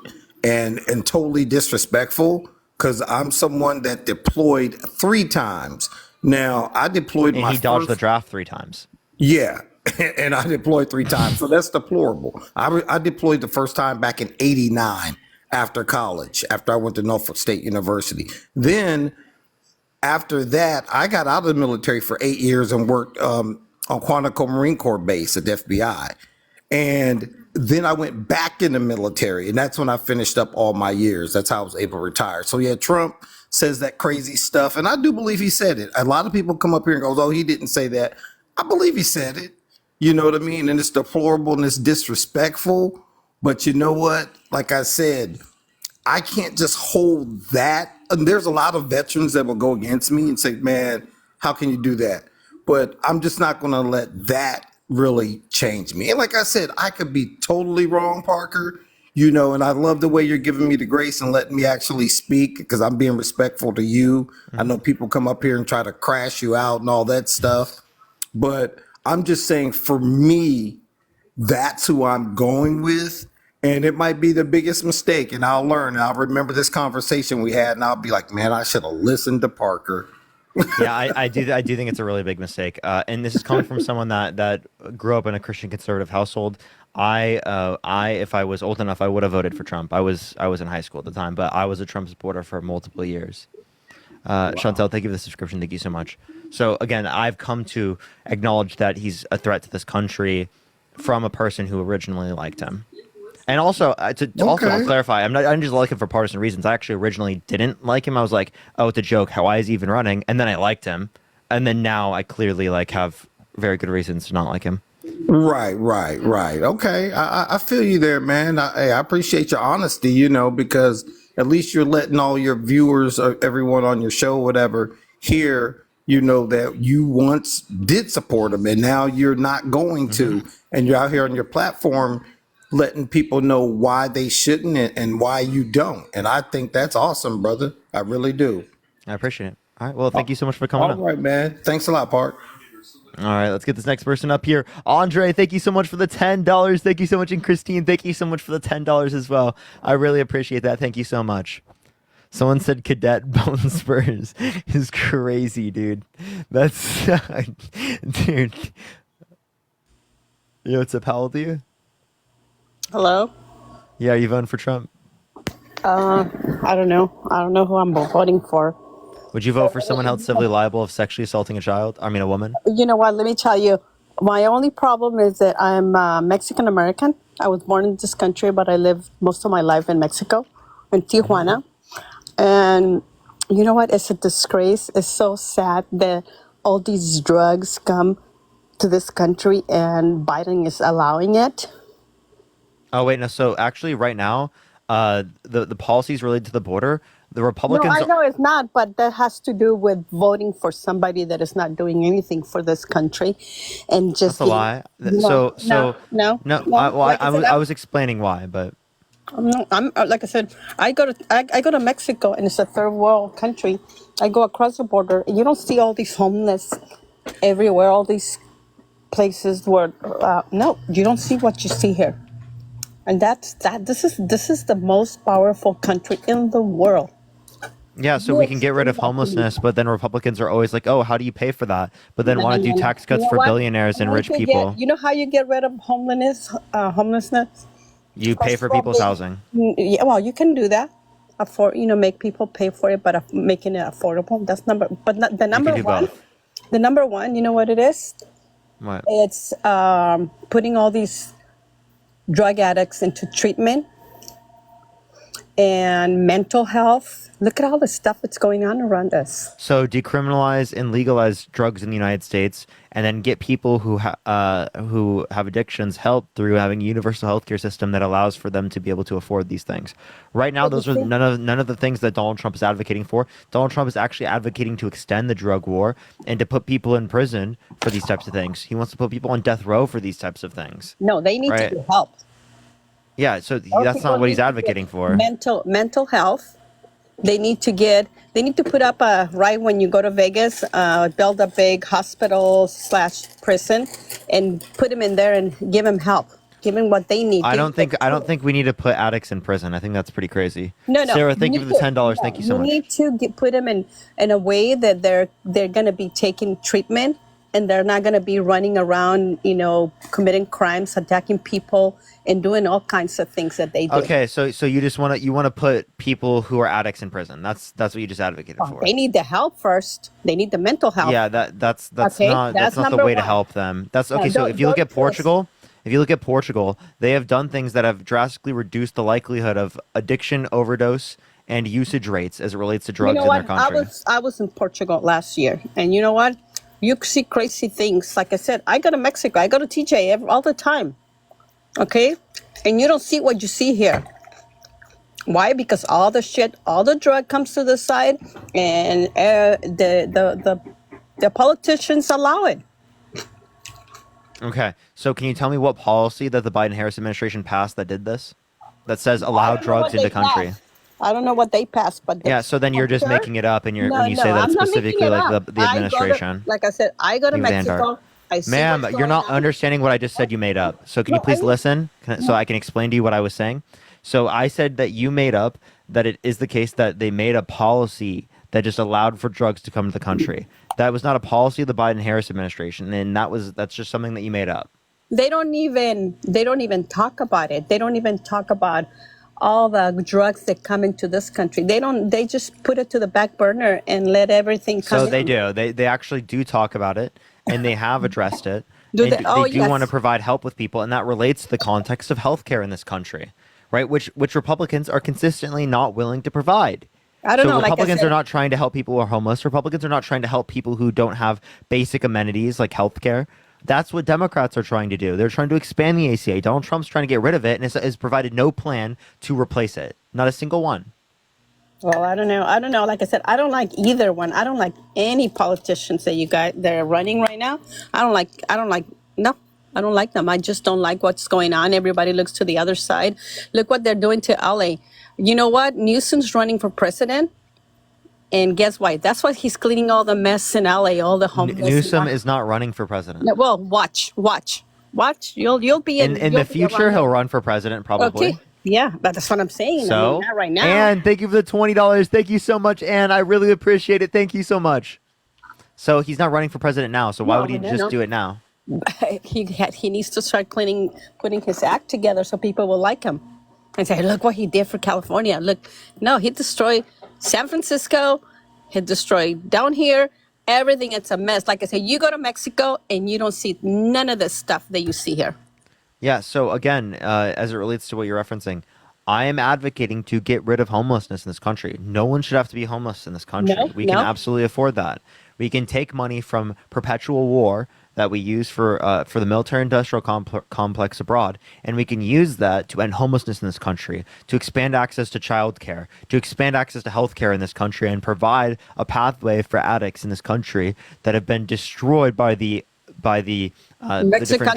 and totally disrespectful, because I'm someone that deployed 3 times. Now, I deployed And my he dodged the first. draft 3 times. Yeah, and I deployed 3 times, so that's deplorable. I deployed the first time back in '89 after college, after I went to Norfolk State University. Then after that, I got out of the military for 8 years and worked on Quantico Marine Corps base at the FBI. And then I went back in the military, and that's when I finished up all my years. That's how I was able to retire. So yeah, Trump says that crazy stuff, and I do believe he said it. A lot of people come up here and go, "Oh, he didn't say that." I believe he said it. You know what I mean? And it's deplorable and it's disrespectful. But you know what? Like I said, I can't just hold that. And there's a lot of veterans that will go against me and say, man, how can you do that? But I'm just not going to let that really change me. And like I said, I could be totally wrong, Parker, and I love the way you're giving me the grace and letting me actually speak, because I'm being respectful to you. I know people come up here and try to crash you out and all that stuff. But I'm just saying, for me, that's who I'm going with. And it might be the biggest mistake, and I'll learn. And I'll remember this conversation we had, and I'll be like, man, I should have listened to Parker. Yeah, I do think it's a really big mistake. And this is coming from someone that grew up in a Christian conservative household. If I was old enough, I would have voted for Trump. I was in high school at the time, but I was a Trump supporter for multiple years. Chantel, thank you for the subscription. Thank you so much. So again, I've come to acknowledge that he's a threat to this country from a person who originally liked him. And also, also I'll clarify, I didn't just like him for partisan reasons. I actually originally didn't like him. I was like, oh, it's a joke. Why is he even running? And then I liked him. And then now I clearly have very good reasons to not like him. Right. Okay. I feel you there, man. I appreciate your honesty, because at least you're letting all your viewers or everyone on your show, whatever, hear, that you once did support him and now you're not going to. And you're out here on your platform letting people know why they shouldn't and why you don't. And I think that's awesome, brother. I really do. I appreciate it. All right. Well, thank you so much for coming All up. right, man. Thanks a lot, Park. All right, let's get this next person up here. Andre, thank you so much for the $10. Thank you so much. And Christine, thank you so much for the $10 as well. I really appreciate that. Thank you so much. Someone said cadet bone spurs is crazy, dude. That's, dude. Yo, what's up? How old are you? Hello? Yeah, are you voting for Trump? I don't know. I don't know who I'm voting for. Would you vote for someone held civilly liable of sexually assaulting a woman? You know what? Let me tell you. My only problem is that I'm Mexican American. I was born in this country, but I lived most of my life in Mexico, in Tijuana. And you know what? It's a disgrace. It's so sad that all these drugs come to this country and Biden is allowing it. Oh, wait, no. So actually right now, the policies related to the border, the No, Republicans. I know it's not, but that has to do with voting for somebody that is not doing anything for this country, and That's just a getting lie. no, no, no, No. no. Like I said, I was explaining why, but I'm like I said, I go to Mexico, and it's a third world country. I go across the border, and you don't see all these homeless everywhere. All these places where no, you don't see what you see here, and that's that. This is the most powerful country in the world. yeah. So You we can get rid explain of that to me. homelessness, but then Republicans are always like, "Oh, how do you pay for that?" But then No, no, want to do no, no. tax You cuts know for what? billionaires and rich people. You know how you get rid of homelessness? You pay for people's Affordable. housing. Yeah, well, you can do that. Make people pay for it, but making it affordable. That's number. But not, You can do both. the number one. You know what it is? What? It's putting all these drug addicts into treatment and mental health. Look at all the stuff that's going on around us. So decriminalize and legalize drugs in the United States, and then get people who have addictions help through having a universal healthcare system that allows for them to be able to afford these things. Right now, But you those are see, none of the things that Donald Trump is advocating for. Donald Trump is actually advocating to extend the drug war and to put people in prison for these types of things. He wants to put people on death row for these types of things. no, they need to Right? get help. Yeah. So Those that's people not what he's need to advocating get for. mental health. They need to put up a right when you go to Vegas, build a big hospital slash prison, and put them in there and give them help, give them what they need. Give them the I don't tools. think we need to put addicts in prison. I think that's pretty crazy. No, no, Sarah, you thank you need for the to. $10. No, Thank you so you much. need to put them in a way that they're going to be taking treatment, and they're not going to be running around, committing crimes, attacking people, and doing all kinds of things that they do. Okay, so you just want to put people who are addicts in prison. That's what you just advocated for. They need the help first. They need the mental help. Yeah, Okay, that's that's not the number way to one. help them. That's No, okay. So if you look don't at twist. Portugal, they have done things that have drastically reduced the likelihood of addiction, overdose, and usage rates as it relates to You drugs know in their what? country. I was in Portugal last year, and you know what? You see crazy things. Like I said, I go to Mexico. I go to TJ all the time. Okay, and you don't see what you see here. Why? Because all the drug comes to the side, and the politicians allow it. Okay, so can you tell me what policy that the Biden-Harris administration passed that did this? That says I allow don't know what drugs into they country. passed. I don't know what they passed, but Yeah, so then you're I'm just sure. making it up, and No, when you no, say that it's I'm not making specifically it like up. the administration. Like I said, I go to Leave it in there. Mexico. I see Ma'am, what's you're going not on. understanding what I just said you made up. So can you No, please listen so I can explain to you what I was saying? So I said that you made up that it is the case that they made a policy that just allowed for drugs to come to the country. That was not a policy of the Biden-Harris administration, and that's just something that you made up. They don't even talk about it. They don't even talk about all the drugs that come into this country. They just put it to the back burner and let everything come So in. they do. They actually do talk about it, and they have addressed it. Do and they? Oh, they do want to yes. provide help with people, and that relates to the context of healthcare in this country, right? Which Republicans are consistently not willing to provide. I don't So know. Like I Republicans said, are not trying to help people who are homeless. Republicans are not trying to help people who don't have basic amenities like healthcare. That's what Democrats are trying to do. They're trying to expand the ACA. Donald Trump's trying to get rid of it and has provided no plan to replace it. Not a single one. well, I don't know. I don't know. Like I said, I don't like either one. I don't like any politicians that are running right now. I don't like. No, I don't like them. I just don't like what's going on. Everybody looks to the other side. Look what they're doing to LA. You know what? Newsom's running for president, and guess what? That's why he's cleaning all the mess in LA, all the homeless. Newsom is not running for president. No, well, watch. You'll be In the future, he'll run for president probably. Okay. Yeah, but that's what I'm saying. I mean, So, not right now. Ann, thank you for the $20. Thank you so much, Ann. I really appreciate it. Thank you so much. So he's not running for president now. So why would he just do it now? He needs to start putting his act together so people will like him and say, look what he did for California. Look, no, he destroyed San Francisco. He destroyed down here. Everything, it's a mess. Like I said, you go to Mexico and you don't see none of the stuff that you see here. Yeah, so again, as it relates to what you're referencing, I am advocating to get rid of homelessness in this country. No one should have to be homeless in this country. No, We can no. absolutely afford that. We can take money from perpetual war that we use for the military-industrial complex abroad, and we can use that to end homelessness in this country, to expand access to childcare, to expand access to healthcare in this country, and provide a pathway for addicts in this country that have been destroyed by the different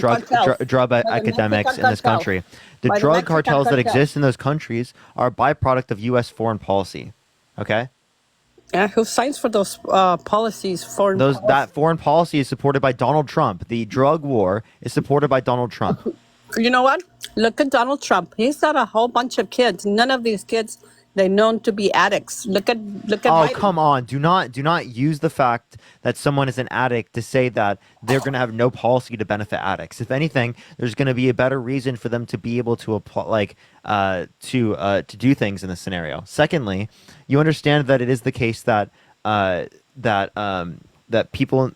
drug epidemics in this country. The drug cartels that exist in those countries are a byproduct of U.S. foreign policy. Okay. Yeah, who signs for those policies? That foreign policy is supported by Donald Trump. The drug war is supported by Donald Trump. You know what? Look at Donald Trump. He's got a whole bunch of kids. None of these kids, they're known to be addicts. Look at. Oh, Biden. come on! Do not use the fact that someone is an addict to say that they're going to have no policy to benefit addicts. If anything, there's going to be a better reason for them to be able to apply, to do things in this scenario. Secondly, you understand that it is the case that that people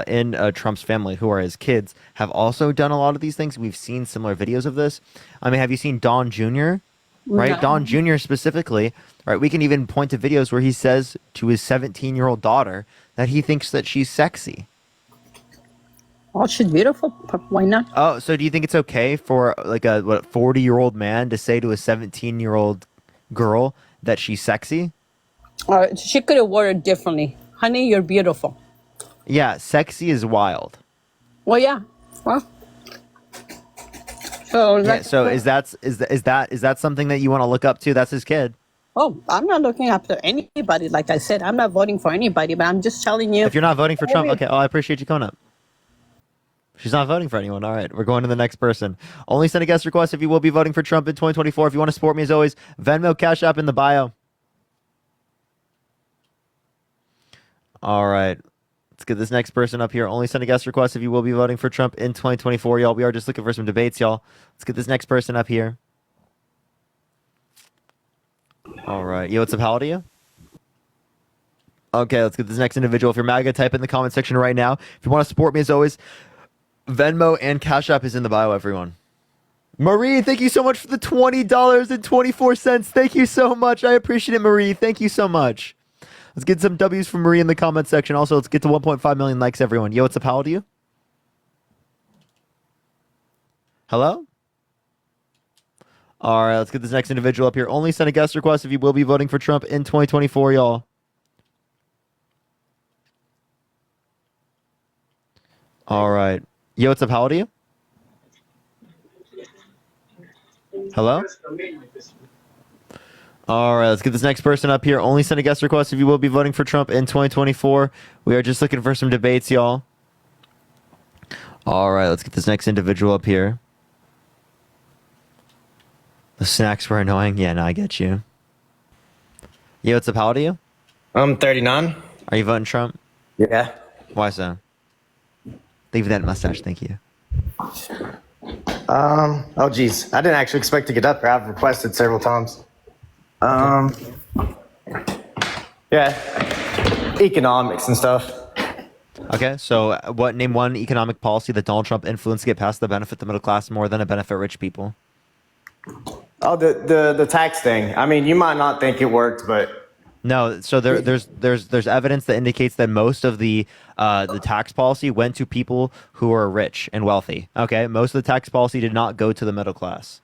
in Trump's family who are his kids have also done a lot of these things. We've seen similar videos of this. I mean, have you seen Don Jr.? Right, No. Don Jr. specifically. Right, we can even point to videos where he says to his 17-year-old daughter that he thinks that she's sexy. Oh, she's beautiful. Why not? Oh, so do you think it's okay for like a 40-year-old man to say to a 17-year-old girl that she's sexy? She could have worded it differently. Honey, you're beautiful. Yeah, sexy is wild. Well, yeah. Well. So, Yeah, so is that something that you want to look up to? That's his kid. Oh, I'm not looking after anybody. Like I said, I'm not voting for anybody, but I'm just telling you. If you're not voting for Trump, okay. Oh, I appreciate you coming up. She's not voting for anyone. All right, we're going to the next person. Only send a guest request if you will be voting for Trump in 2024. If you want to support me, as always, Venmo, Cash App in the bio. All right. Let's get this next person up here. Only send a guest request if you will be voting for Trump in 2024, y'all. We are just looking for some debates, y'all. Let's get this next person up here. All right. Yo, what's up? How old are you? Okay, let's get this next individual. If you're MAGA, type in the comment section right now. If you want to support me, as always, Venmo and Cash App is in the bio, everyone. Marie, thank you so much for the $20.24. Thank you so much. I appreciate it, Marie. Thank you so much. Let's get some W's from Marie in the comment section. Also, let's get to 1.5 million likes, everyone. Yo, what's up? How old are you? Hello? All right, let's get this next individual up here. Only send a guest request if you will be voting for Trump in 2024, y'all. All right. Yo, what's up? How old are you? Hello? All right, let's get this next person up here. Only send a guest request if you will be voting for Trump in 2024. We are just looking for some debates, y'all. All right, let's get this next individual up here. The snacks were annoying. Yeah, no, I get you. Yeah, what's up? How old are you? I'm 39. Are you voting Trump? Yeah. Why so? Leave that mustache, thank you. Oh geez, I didn't actually expect to get up here. I've requested several times. Yeah, economics and stuff. Okay, so name one economic policy that Donald Trump influenced to get past the benefit the middle class more than to benefit rich people? Oh, the tax thing. I mean, you might not think it worked, but no. So there's evidence that indicates that most of the tax policy went to people who are rich and wealthy. Okay, most of the tax policy did not go to the middle class.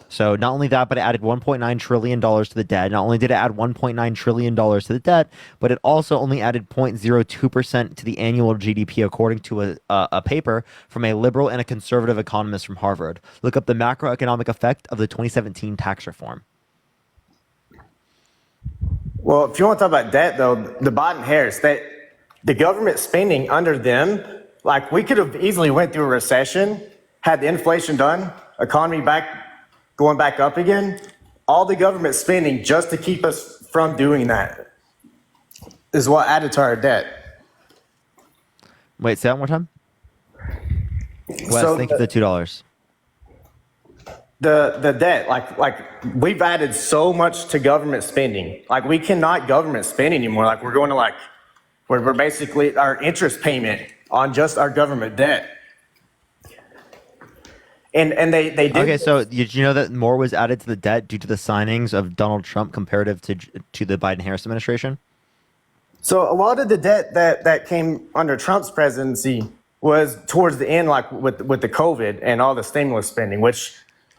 So not only that, but it added $1.9 trillion to the debt. Not only did it add $1.9 trillion to the debt, but it also only added 0.02% to the annual GDP, according to a paper from a liberal and a conservative economist from Harvard. Look up the macroeconomic effect of the 2017 tax reform. well, if you want to talk about debt, though, the Biden-Harris, the government spending under them, like we could have easily went through a recession, had the inflation done, economy going back up again. All the government spending just to keep us from doing that is what added to our debt. Wait, say that one more time. Wes, So thank you for the $2. The debt, like we've added so much to government spending. Like we cannot government spend anymore. Like we're going to we're basically our interest payment on just our government debt. And they did. Okay, so did you know that more was added to the debt due to the signings of Donald Trump comparative to the Biden-Harris administration? So a lot of the debt that came under Trump's presidency was towards the end, like with the COVID and all the stimulus spending, which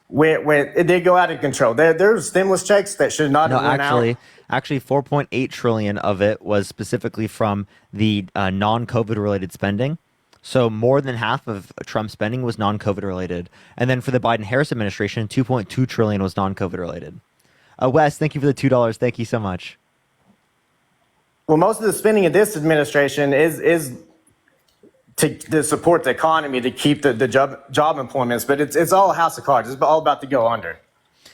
when it did go out of control. There's stimulus checks that should not No, have went out. actually, 4.8 trillion of it was specifically from the non-COVID related spending. So more than half of Trump's spending was non-COVID related, and then for the Biden-Harris administration, 2.2 trillion was non-COVID related. Wes, thank you for the $2. Thank you so much. Well, most of the spending of this administration is to support the economy, to keep the job employments, but it's all a house of cards. It's all about to go under.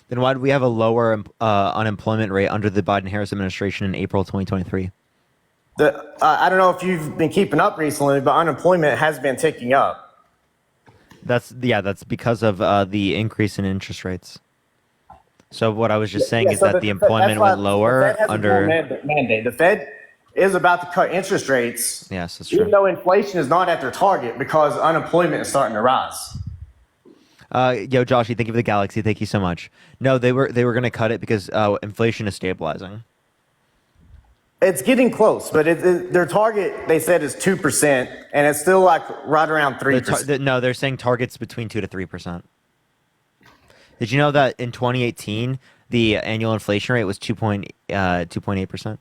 Then why do we have a lower unemployment rate under the Biden-Harris administration in April 2023? I don't know if you've been keeping up recently, but unemployment has been ticking up. That's because of the increase in interest rates. So what I was just saying is that the employment went lower under. Mandate. The Fed is about to cut interest rates. Yes, that's even true. though inflation is not at their target because unemployment is starting to rise. Yo, Joshy, thank you for the galaxy. Thank you so much. No, they were going to cut it because inflation is stabilizing. It's getting close, but their target, they said, is 2%, and it's still like right around 3%. No, they're saying targets between 2 to 3%. Did you know that in 2018 the annual inflation rate was 2.8%?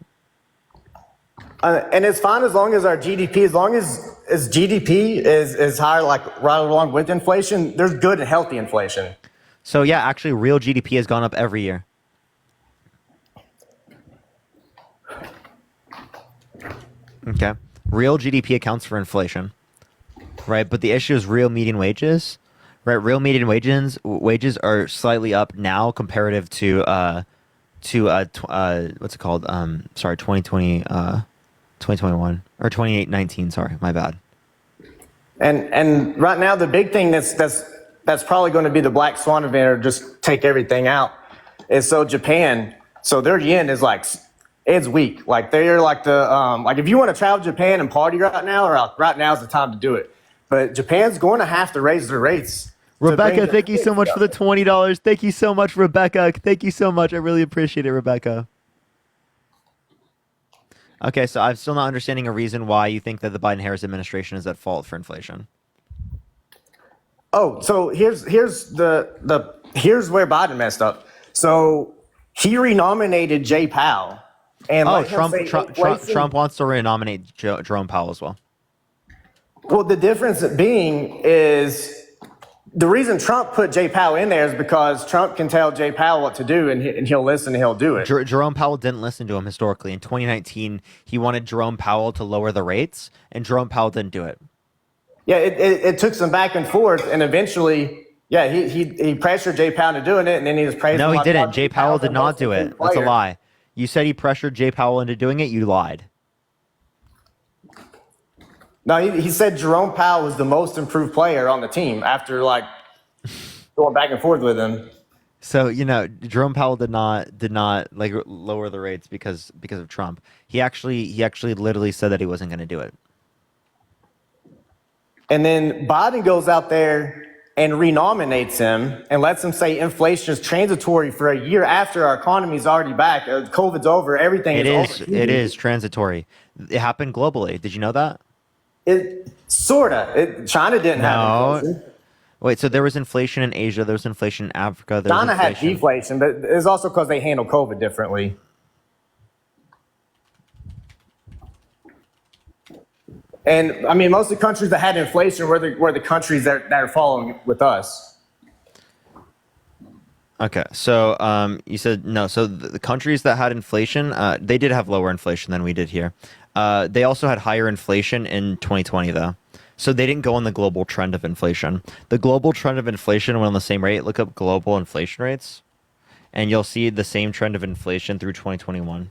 And it's fine as long as our GDP, as long as GDP is higher, like right along with inflation. There's good and healthy inflation. So yeah, actually, real GDP has gone up every year. Okay, real GDP accounts for inflation, right? But the issue is real median wages, right? Real median wages are slightly up now comparative to what's it called? 2020, 2021 or 2019. Sorry, my bad. And right now, the big thing that's probably going to be the black swan event, or just take everything out, is Japan. So their yen is like, it's weak. Like they're like like if you want to travel to Japan and party right now, or right now is the time to do it. But Japan's going to have to raise their rates. Rebecca, thank you so much for the $20. Thank you so much, Rebecca. Thank you so much. I really appreciate it, Rebecca. Okay, so I'm still not understanding a reason why you think that the Biden-Harris administration is at fault for inflation. Oh, so here's where Biden messed up. So he renominated Jay Powell, and Trump wants to renominate Jerome Powell as well. Well, the difference being is the reason Trump put Jay Powell in there is because Trump can tell Jay Powell what to do, and he'll listen and he'll do it. Jerome Powell didn't listen to him historically. In 2019, he wanted Jerome Powell to lower the rates, and Jerome Powell didn't do it. Yeah, it took some back and forth, and eventually, yeah, he pressured Jay Powell into doing it, and then he was praising. No, he didn't. Jay Powell did not do it. That's a lie. You said he pressured Jay Powell into doing it. You lied. No, he said Jerome Powell was the most improved player on the team after like going back and forth with him. So Jerome Powell did not like lower the rates because of Trump. He actually literally said that he wasn't going to do it. And then Biden goes out there and renominates him and lets him say inflation is transitory for a year after our economy's already back. COVID's over. Everything is over. It is transitory. It happened globally. Did you know that? It sorta. China didn't have inflation. Wait, so there was inflation in Asia. There was inflation in Africa. China had deflation, but it's also because they handle COVID differently. And I mean, most of the countries that had inflation were the countries that are following with us. Okay, so you said no. So the countries that had inflation, they did have lower inflation than we did here. They also had higher inflation in 2020, though. So they didn't go on the global trend of inflation. The global trend of inflation went on the same rate. Look up global inflation rates, and you'll see the same trend of inflation through 2021.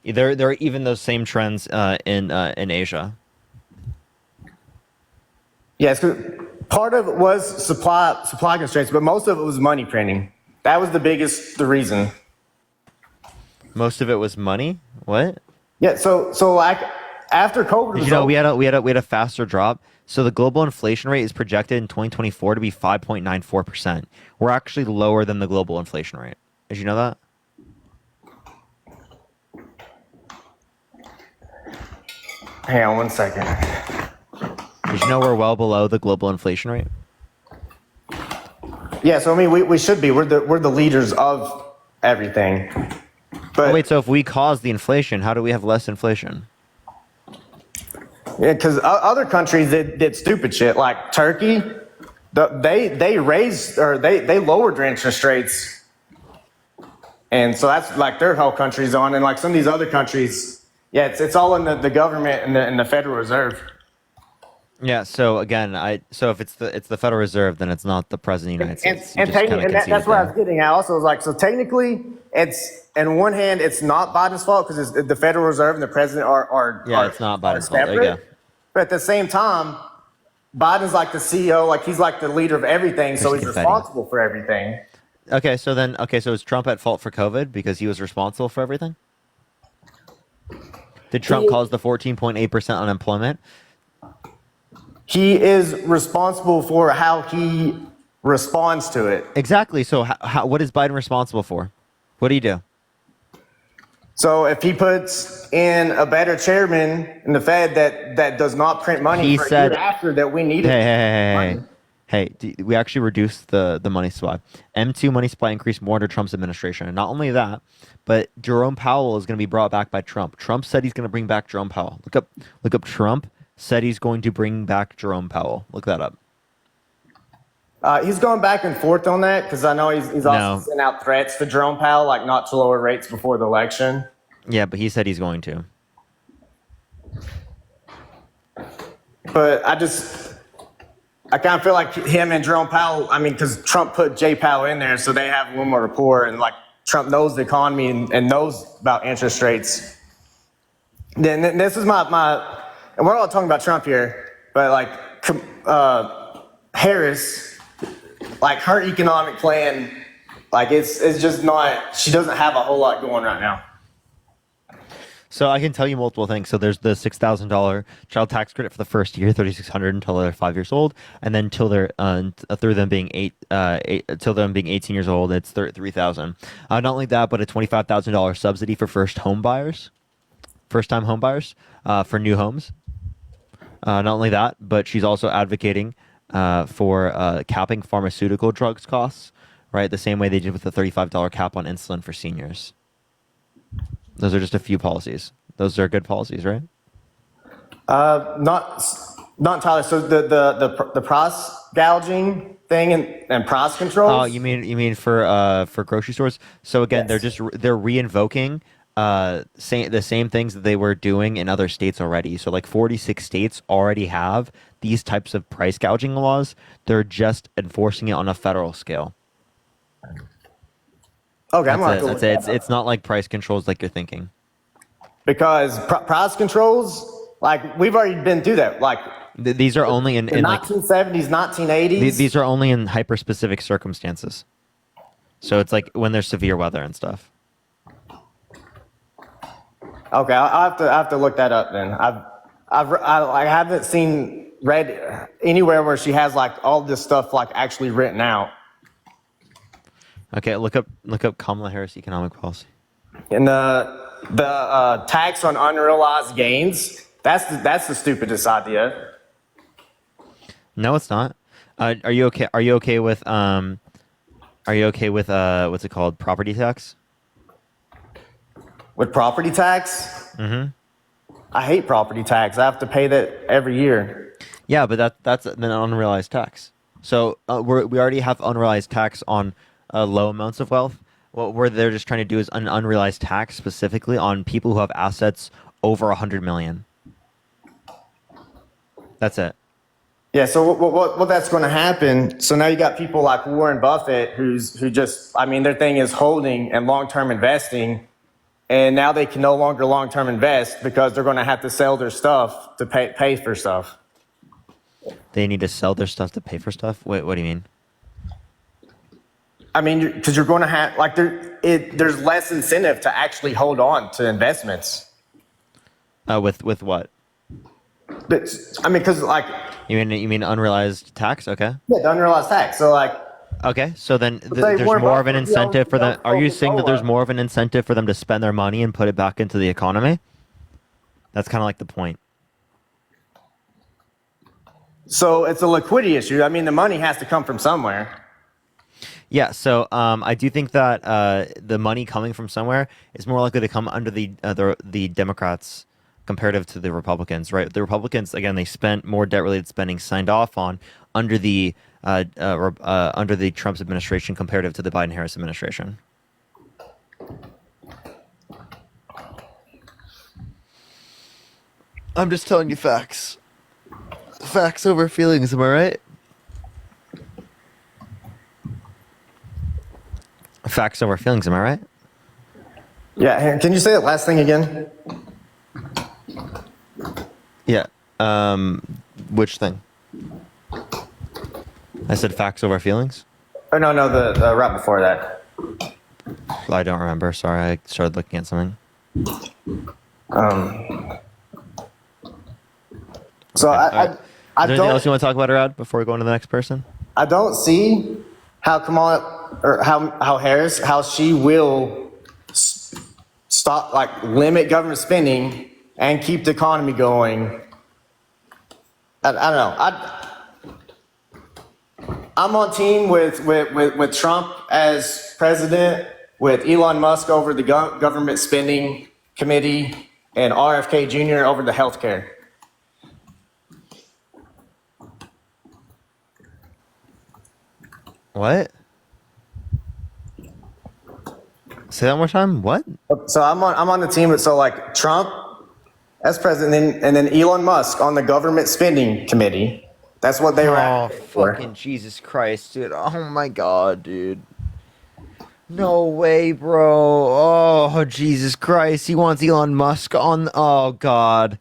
There are even those same trends in Asia. Yes, part of it was supply constraints, but most of it was money printing. That was the reason. Most of it was money. What? Yeah. So like after COVID, Did you know we had a faster drop. So the global inflation rate is projected in 2024 to be 5.94%. We're actually lower than the global inflation rate. Did you know that? Hang on one second. Did you know we're well below the global inflation rate? Yeah, so I mean, we should be. We're the leaders of everything. But oh, wait, so if we cause the inflation, how do we have less inflation? yeah, because other countries did stupid shit like Turkey. They raised or they lowered their interest rates, and so that's like their whole country's on. And like some of these other countries, yeah, it's all in the government and the Federal Reserve. Yeah. So again, so if it's the Federal Reserve, then it's not the President of the United States. That's what I was getting at. Also, is like so technically, it's in one hand, it's not Biden's fault because the Federal Reserve and the president are it's not Biden's fault. There you go. But at the same time, Biden's like the CEO, like he's like the leader of everything, so he's responsible for everything. Okay, so is Trump at fault for COVID because he was responsible for everything? Did Trump cause the 14.8% unemployment? He is responsible for how he responds to it. Exactly. So what is Biden responsible for? What do you do? So if he puts in a better chairman in the Fed that does not print money He for said, a year after that we need it. Hey, we actually reduced the money supply. M2 money supply increased more under Trump's administration. And not only that, but Jerome Powell is going to be brought back by Trump. Trump said he's going to bring back Jerome Powell. Look up Trump said he's going to bring back Jerome Powell. Look that up. He's going back and forth on that because I know he's also sent out threats to Jerome Powell, like not to lower rates before the election. Yeah, but he said he's going to. But I kind of feel like him and Jerome Powell, I mean, because Trump put Jay Powell in there, so they have a little more rapport, and like Trump knows the economy and knows about interest rates. Then this is my and we're all talking about Trump here, but like Harris, like her economic plan, like it's just not. She doesn't have a whole lot going right now. So I can tell you multiple things. So there's the $6,000 child tax credit for the first year, $3,600 until they're 5 years old, and then till they're through them being till them being 18 years old, it's $3,000. Not only that, but a $25,000 subsidy for first-time home buyers for new homes. Not only that, but she's also advocating for capping pharmaceutical drugs costs, right? The same way they did with the $35 cap on insulin for seniors. Those are just a few policies. Those are good policies, right? Not entirely. So the price gouging thing and price controls. Oh, you mean for grocery stores? So again, Yes. they're re-invoking the same things that they were doing in other states already. So like 46 states already have these types of price gouging laws. They're just enforcing it on a federal scale. Okay, That's it. It's not like price controls like you're thinking. Because price controls, like we've already been through that. Like these are only in 1970s, 1980s. These are only in hyper-specific circumstances. So it's like when there's severe weather and stuff. Okay, I have to look that up then. I haven't read anywhere where she has like all this stuff like actually written out. Okay, look up Kamala Harris economic policy. And the tax on unrealized gains, that's the stupidest idea. No, it's not. Are you okay? Are you okay with what's it called? Property tax? With property tax? Mm-hmm. I hate property tax. I have to pay that every year. Yeah, but that's an unrealized tax. So we already have unrealized tax on low amounts of wealth. What they're just trying to do is an unrealized tax specifically on people who have assets over 100 million. That's it. Yeah. So what that's going to happen? So now you got people like Warren Buffett, who just, I mean, their thing is holding and long-term investing, and now they can no longer long-term invest because they're going to have to sell their stuff to pay for stuff. They need to sell their stuff to pay for stuff? Wait, what do you mean? I mean, because you're going to have like there's less incentive to actually hold on to investments. With what? But, I mean, because like you mean unrealized tax? Okay. Yeah, the unrealized tax. So like. Okay, so then there's more of an incentive for them. Are you saying that there's more of an incentive for them to spend their money and put it back into the economy? That's kind of like the point. So it's a liquidity issue. I mean, the money has to come from somewhere. Yeah, so I do think that the money coming from somewhere is more likely to come under the Democrats comparative to the Republicans, right? The Republicans, again, they spent more debt-related spending signed off on under the Trump's administration comparative to the Biden-Harris administration. I'm just telling you facts. Facts over feelings, am I right? Facts over feelings, am I right? Yeah, can you say that last thing again? Yeah. Which thing? I said facts over feelings? Oh, no, the right before that. I don't remember. Sorry, I started looking at something. So Okay, I Is there anything else you want to talk about, Arad, before we go on to the next person? I don't see how Kamala or how Harris, how she will stop, like, limit government spending and keep the economy going. I don't know. I'm on team with Trump as president, with Elon Musk over the government spending committee, and RFK Jr. over the healthcare. What? Say that one more time. What? So I'm on the team with, so, like, Trump as president, and then Elon Musk on the government spending committee. That's what they were. Oh, fucking Jesus Christ, dude. Oh my God, dude. No way, bro. Oh, Jesus Christ. He wants Elon Musk on. Oh, God.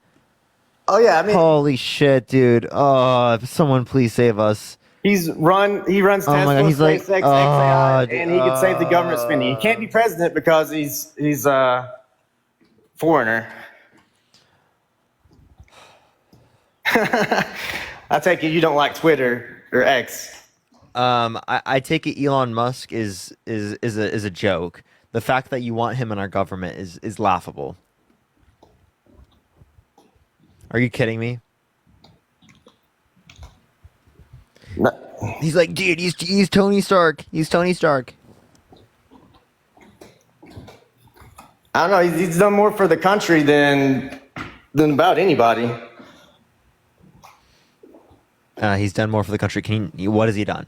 Oh, yeah. I mean, holy shit, dude. Oh, someone please save us. He runs Oh my Tesla, God, he's like, SpaceX, XAI, and he could save the government spending. He can't be president because he's a foreigner. I take it you don't like Twitter or X. I take it Elon Musk is a joke. The fact that you want him in our government is laughable. Are you kidding me? No. He's like, dude, he's Tony Stark. He's Tony Stark. I don't know. He's done more for the country than about anybody. He's done more for the country. What has he done?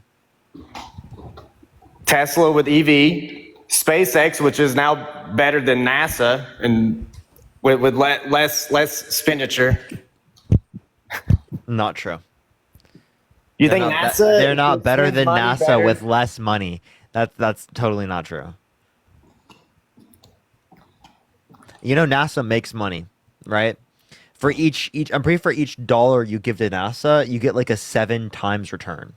Tesla with EV, SpaceX, which is now better than NASA, and with less expenditure. Not true. You think NASA? They're not better than NASA better? with less money. That's totally not true. You know, NASA makes money, right? For each I'm pretty for each dollar you give to NASA, you get like a 7 times return.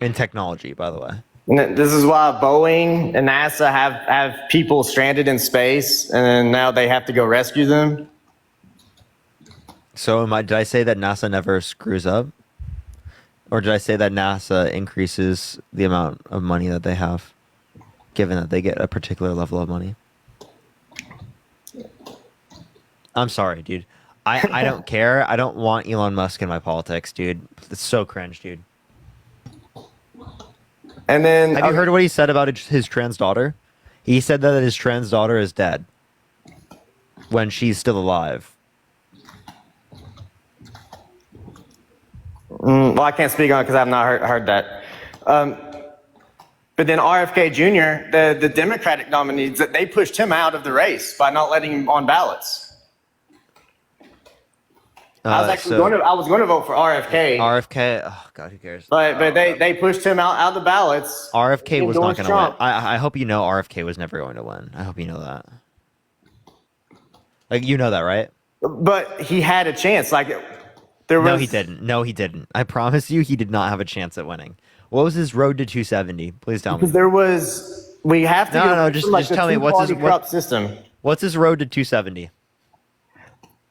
In technology, by the way. And this is why Boeing and NASA have people stranded in space, and then now they have to go rescue them. So did I say that NASA never screws up? Or did I say that NASA increases the amount of money that they have, given that they get a particular level of money? I'm sorry, dude. I don't care. I don't want Elon Musk in my politics, dude. It's so cringe, dude. And then have you heard what he said about his trans daughter? He said that his trans daughter is dead when she's still alive. Well, I can't speak on it because I've not heard that. But then RFK Jr., the Democratic nominee, they pushed him out of the race by not letting him on ballots. I was going to vote for RFK. RFK, oh God, who cares? But they pushed him out of the ballots. RFK was not going to win. Trump. I hope you know RFK was never going to win. I hope you know that. Like, you know that, right? But he had a chance. Like, No, he didn't. No, he didn't. I promise you, he did not have a chance at winning. What was his road to 270? Please tell me. Because we have to. No. Just tell me corrupt system. What's his road to 270?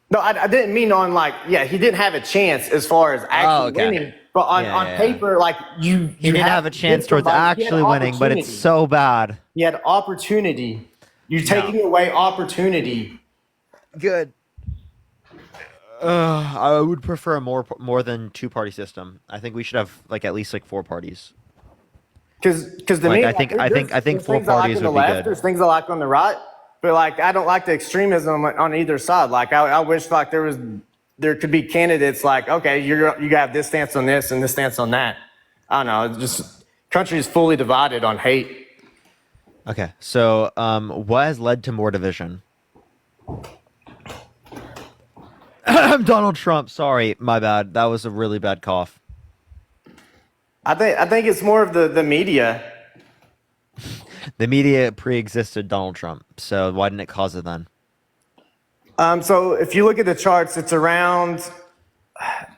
No, I didn't mean on he didn't have a chance as far as actually winning. But on paper, like he didn't have a chance towards actually winning, but it's so bad. He had opportunity. You're taking away opportunity. Good. I would prefer a more than two-party system. I think we should have like at least like four parties. Because to Like me, I think there's four things I like parties on the would be left, good. there's things I like on the right, but like I don't like the extremism on either side. Like I wish like there could be candidates like, okay, you got this stance on this and this stance on that. I don't know. It's just country is fully divided on hate. Okay, so what has led to more division? Donald Trump. Sorry, my bad. That was a really bad cough. I think it's more of the media. The media pre-existed Donald Trump, so why didn't it cause it then? So if you look at the charts, it's around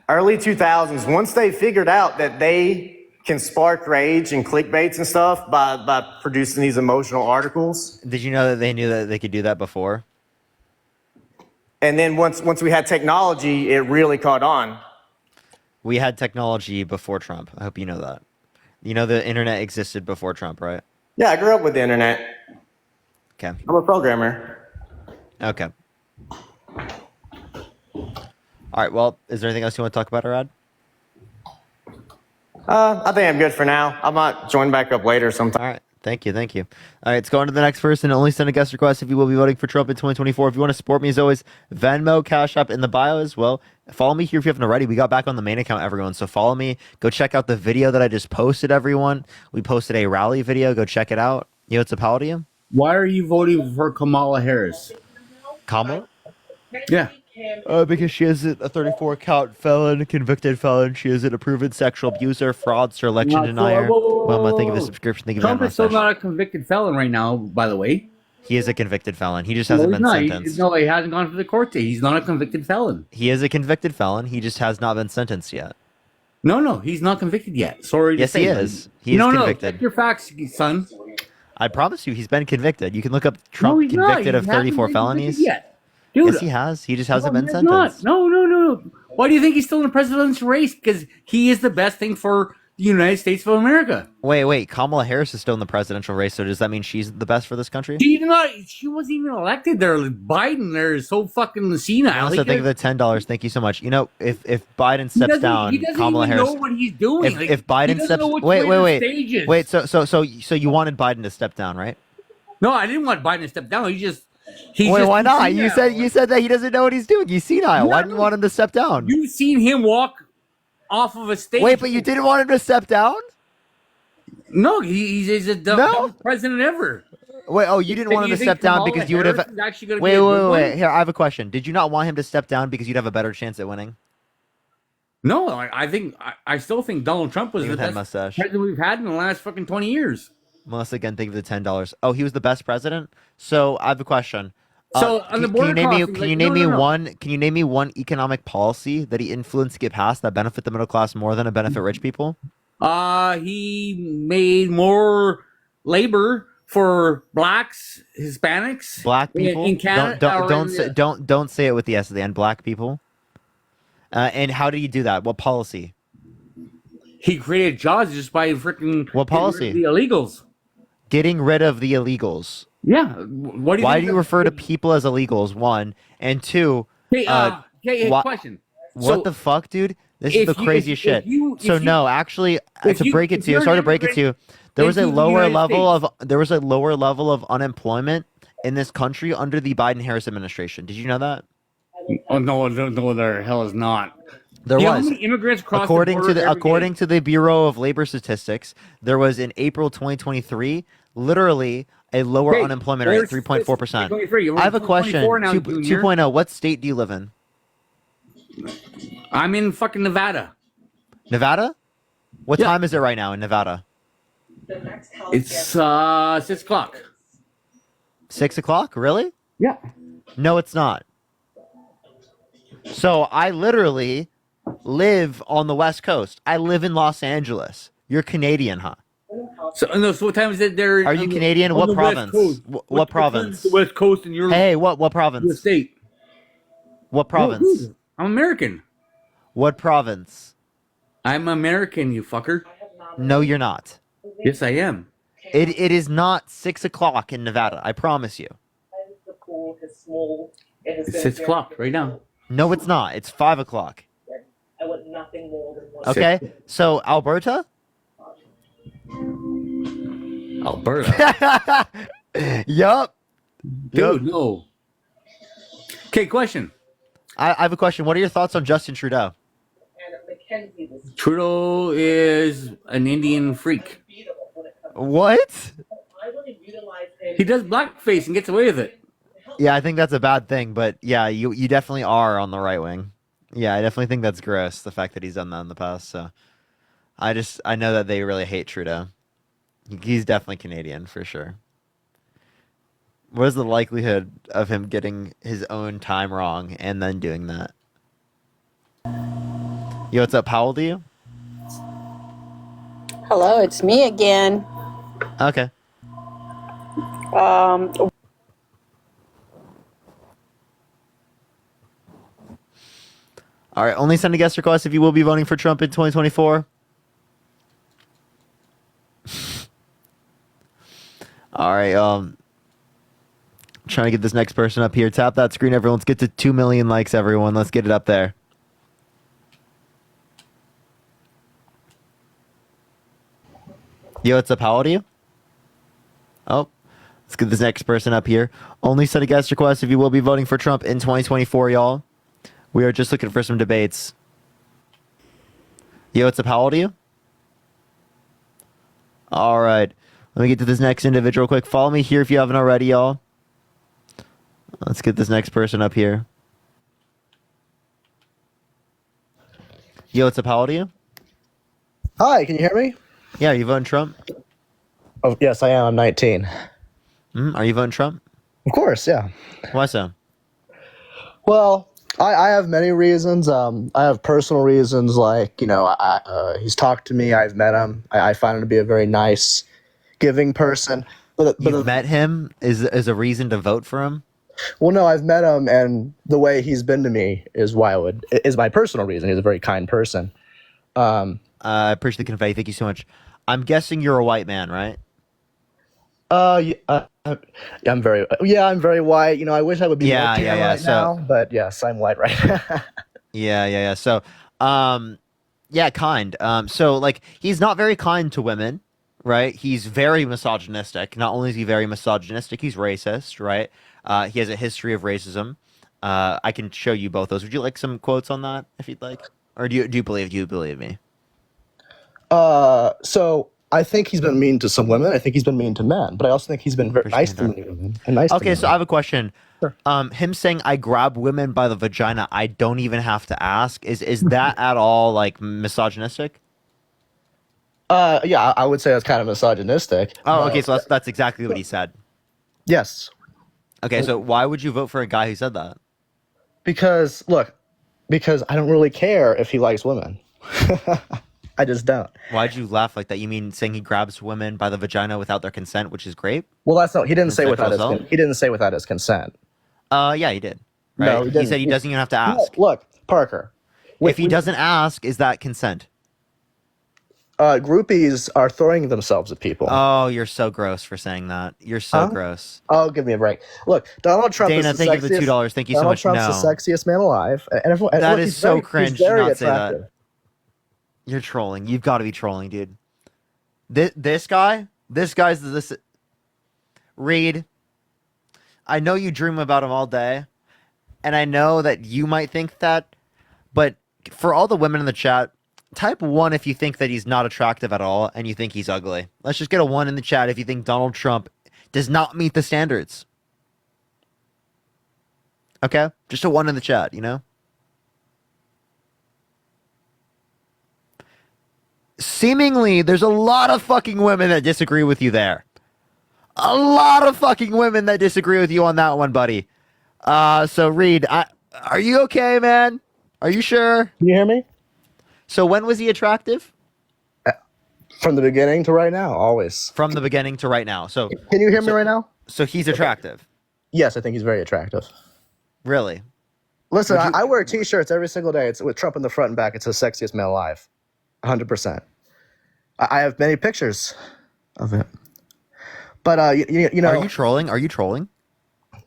early 2000s. Once they figured out that they can spark rage and clickbaits and stuff by producing these emotional articles. Did you know that they knew that they could do that before? And then once we had technology, it really caught on. We had technology before Trump. I hope you know that. You know the internet existed before Trump, right? Yeah, I grew up with the internet. Okay. I'm a programmer. Okay. All right. Well, is there anything else you want to talk about, Arad? I think I'm good for now. I might join back up later sometime. All right. Thank you. Thank you. All right. Let's go on to the next person. Only send a guest request if you will be voting for Trump in 2024. If you want to support me, as always, Venmo, Cash App in the bio as well. Follow me here if you haven't already. We got back on the main account, everyone. So follow me. Go check out the video that I just posted, everyone. We posted a rally video. Go check it out. You know, it's a podium. Why are you voting for Kamala Harris? Kamala? Yeah. Because she isn't a 34-count felon, convicted felon. She isn't a proven sexual abuser, fraudster, election denier. Well, thank you for the subscription. Thank you Trump very is still much. not a convicted felon right now, by the way. He is a convicted felon. He just hasn't No, he's been not. sentenced. No, he hasn't gone to the court date. He's not a convicted felon. He is a convicted felon. He just has not been sentenced yet. No, he's not convicted yet. Sorry Yes, to say. he is. He is No, convicted. check your facts, son. I promise you, he's been convicted. You can look up Trump he's not. convicted He of hasn't 34 been felonies. convicted yet. Dude, Yes, he has. He just hasn't no, been he has not. sentenced. No. Why do you think he's still in the presidential race? Because he is the best thing for the United States of America. Wait. Kamala Harris is still in the presidential race, so does that mean she's the best for this country? She wasn't even elected there. Biden there is so fucking senile. Also, thank you for the $10. Thank you so much. You know, if Biden steps down, he doesn't Kamala even Harris. know what he's doing. If Biden he doesn't steps, know which way the stage is. wait. So you wanted Biden to step down, right? No, I didn't want Biden to step down. Why not? You said that he doesn't know what he's doing. He's senile. Why didn't you want him to step down? You've seen him walk off of a stage. Wait, but you didn't want him to step down? No, he's the dumbest president ever. Wait, you didn't want him to step down because you would have. Wait. Here, I have a question. Did you not want him to step down because you'd have a better chance at winning? No, I still think Donald Trump was the best president we've had in the last fucking 20 years. Melissa, again, thank you for the $10. Oh, he was the best president. So I have a question. So on the border can you name me one economic policy that he influenced to get passed that benefit the middle class more than it benefit rich people? He made more labor for blacks, Hispanics, black people in Canada. Don't say it with the S at the end. Black people. And how did he do that? What policy? He created jobs just by freaking what policy? The illegals. Getting rid of the illegals. Yeah. What do you Why do you refer to people as illegals? One and two. Question. What the fuck, dude? This is the craziest shit. Actually, to break it to you, there was a lower level of unemployment in this country under the Biden-Harris administration. Did you know that? Oh no, there hell is not. There was. How many immigrants crossed according the border according to the Bureau of Labor Statistics, there was in April 2023 literally a lower unemployment rate, 3.4%. I have a question. 2.0. What state do you live in? I'm in fucking Nevada. Nevada? What time is it right now in Nevada? It's 6 o'clock. 6 o'clock? Really? Yeah. No, it's not. So I literally live on the West Coast. I live in Los Angeles. You're Canadian, huh? So what time is it there? Are you Canadian? What province? What province? The West Coast and you're what province? The state. What province? I'm American. What province? I'm American, you fucker. No, you're not. Yes, I am. It is not 6 o'clock in Nevada. I promise you. It's 6 o'clock right now. No, it's not. It's 5 o'clock. I want nothing more than one. Okay, so Alberta? Alberta. Yup. Dude, no. Okay, question. I have a question. What are your thoughts on Justin Trudeau? Trudeau is an Indian freak. What? He does blackface and gets away with it. Yeah, I think that's a bad thing, but yeah, you definitely are on the right wing. Yeah, I definitely think that's gross, the fact that he's done that in the past. So I know that they really hate Trudeau. He's definitely Canadian for sure. What is the likelihood of him getting his own time wrong and then doing that? Yo, what's up? How old are you? Hello, it's me again. Okay. All right. Only send a guest request if you will be voting for Trump in 2024. All right. Trying to get this next person up here. Tap that screen, everyone. Let's get to 2 million likes, everyone. Let's get it up there. Yo, what's up? How old are you? Oh, let's get this next person up here. Only send a guest request if you will be voting for Trump in 2024, y'all. We are just looking for some debates. Yo, what's up? How old are you? All right. Let me get to this next individual quick. Follow me here if you haven't already, y'all. Let's get this next person up here. Yo, what's up? How old are you? Hi, can you hear me? Yeah, are you voting Trump? Oh, yes, I am. I'm 19. Are you voting Trump? Of course, yeah. Why so? Well, I have many reasons. I have personal reasons, like, he's talked to me. I've met him. I find him to be a very nice, giving person. But You've met him is a reason to vote for him? Well, no, I've met him, and the way he's been to me is is my personal reason. He's a very kind person. I appreciate the confetti. Thank you so much. I'm guessing you're a white man, right? I'm very white. I wish I would be more tan right now, but yes, I'm white right now. Yeah. So, yeah, kind. So like he's not very kind to women, right? He's very misogynistic. Not only is he very misogynistic, he's racist, right? He has a history of racism. I can show you both those. Would you like some quotes on that if you'd like? Or do you believe me? So I think he's been mean to some women. I think he's been mean to men, but I also think he's been very nice to many women. And nice. Okay, to so I have a question. Him saying I grab women by the vagina, I don't even have to ask. Is that at all like misogynistic? Yeah, I would say that's kind of misogynistic. Oh, okay, so that's exactly what he said. Yes. Okay, so why would you vote for a guy who said that? Because I don't really care if he likes women. I just don't. Why'd you laugh like that? You mean saying he grabs women by the vagina without their consent, which is great? Well, that's not. He didn't say without his consent. Yeah, he did. Right? No, he said he doesn't even have to ask. No, look, Parker. If he doesn't ask, is that consent? Groupies are throwing themselves at people. Oh, you're so gross for saying that. You're so gross. Oh, give me a break. Look, Donald Trump Dana, is the thank you for the $2. Thank you so much. Donald Trump's the sexiest man alive. And everyone, that look, is so cringe he's very to not say attractive. that. You're trolling. You've got to be trolling, dude. This guy's this. Reed, I know you dream about him all day, and I know that you might think that, but for all the women in the chat, type 1 if you think that he's not attractive at all and you think he's ugly. Let's just get a 1 in the chat if you think Donald Trump does not meet the standards. Okay? Just a 1 in the chat, Seemingly, there's a lot of fucking women that disagree with you there. A lot of fucking women that disagree with you on that one, buddy. So Reed, are you okay, man? Are you sure? Can you hear me? So when was he attractive? From the beginning to right now, always. From the beginning to right now. So can you hear me right now? So he's attractive. Yes, I think he's very attractive. Really? Listen, I wear T-shirts every single day. It's with Trump in the front and back. It's the sexiest man alive, 100%. I have many pictures of it. But you know, are you trolling? Are you trolling?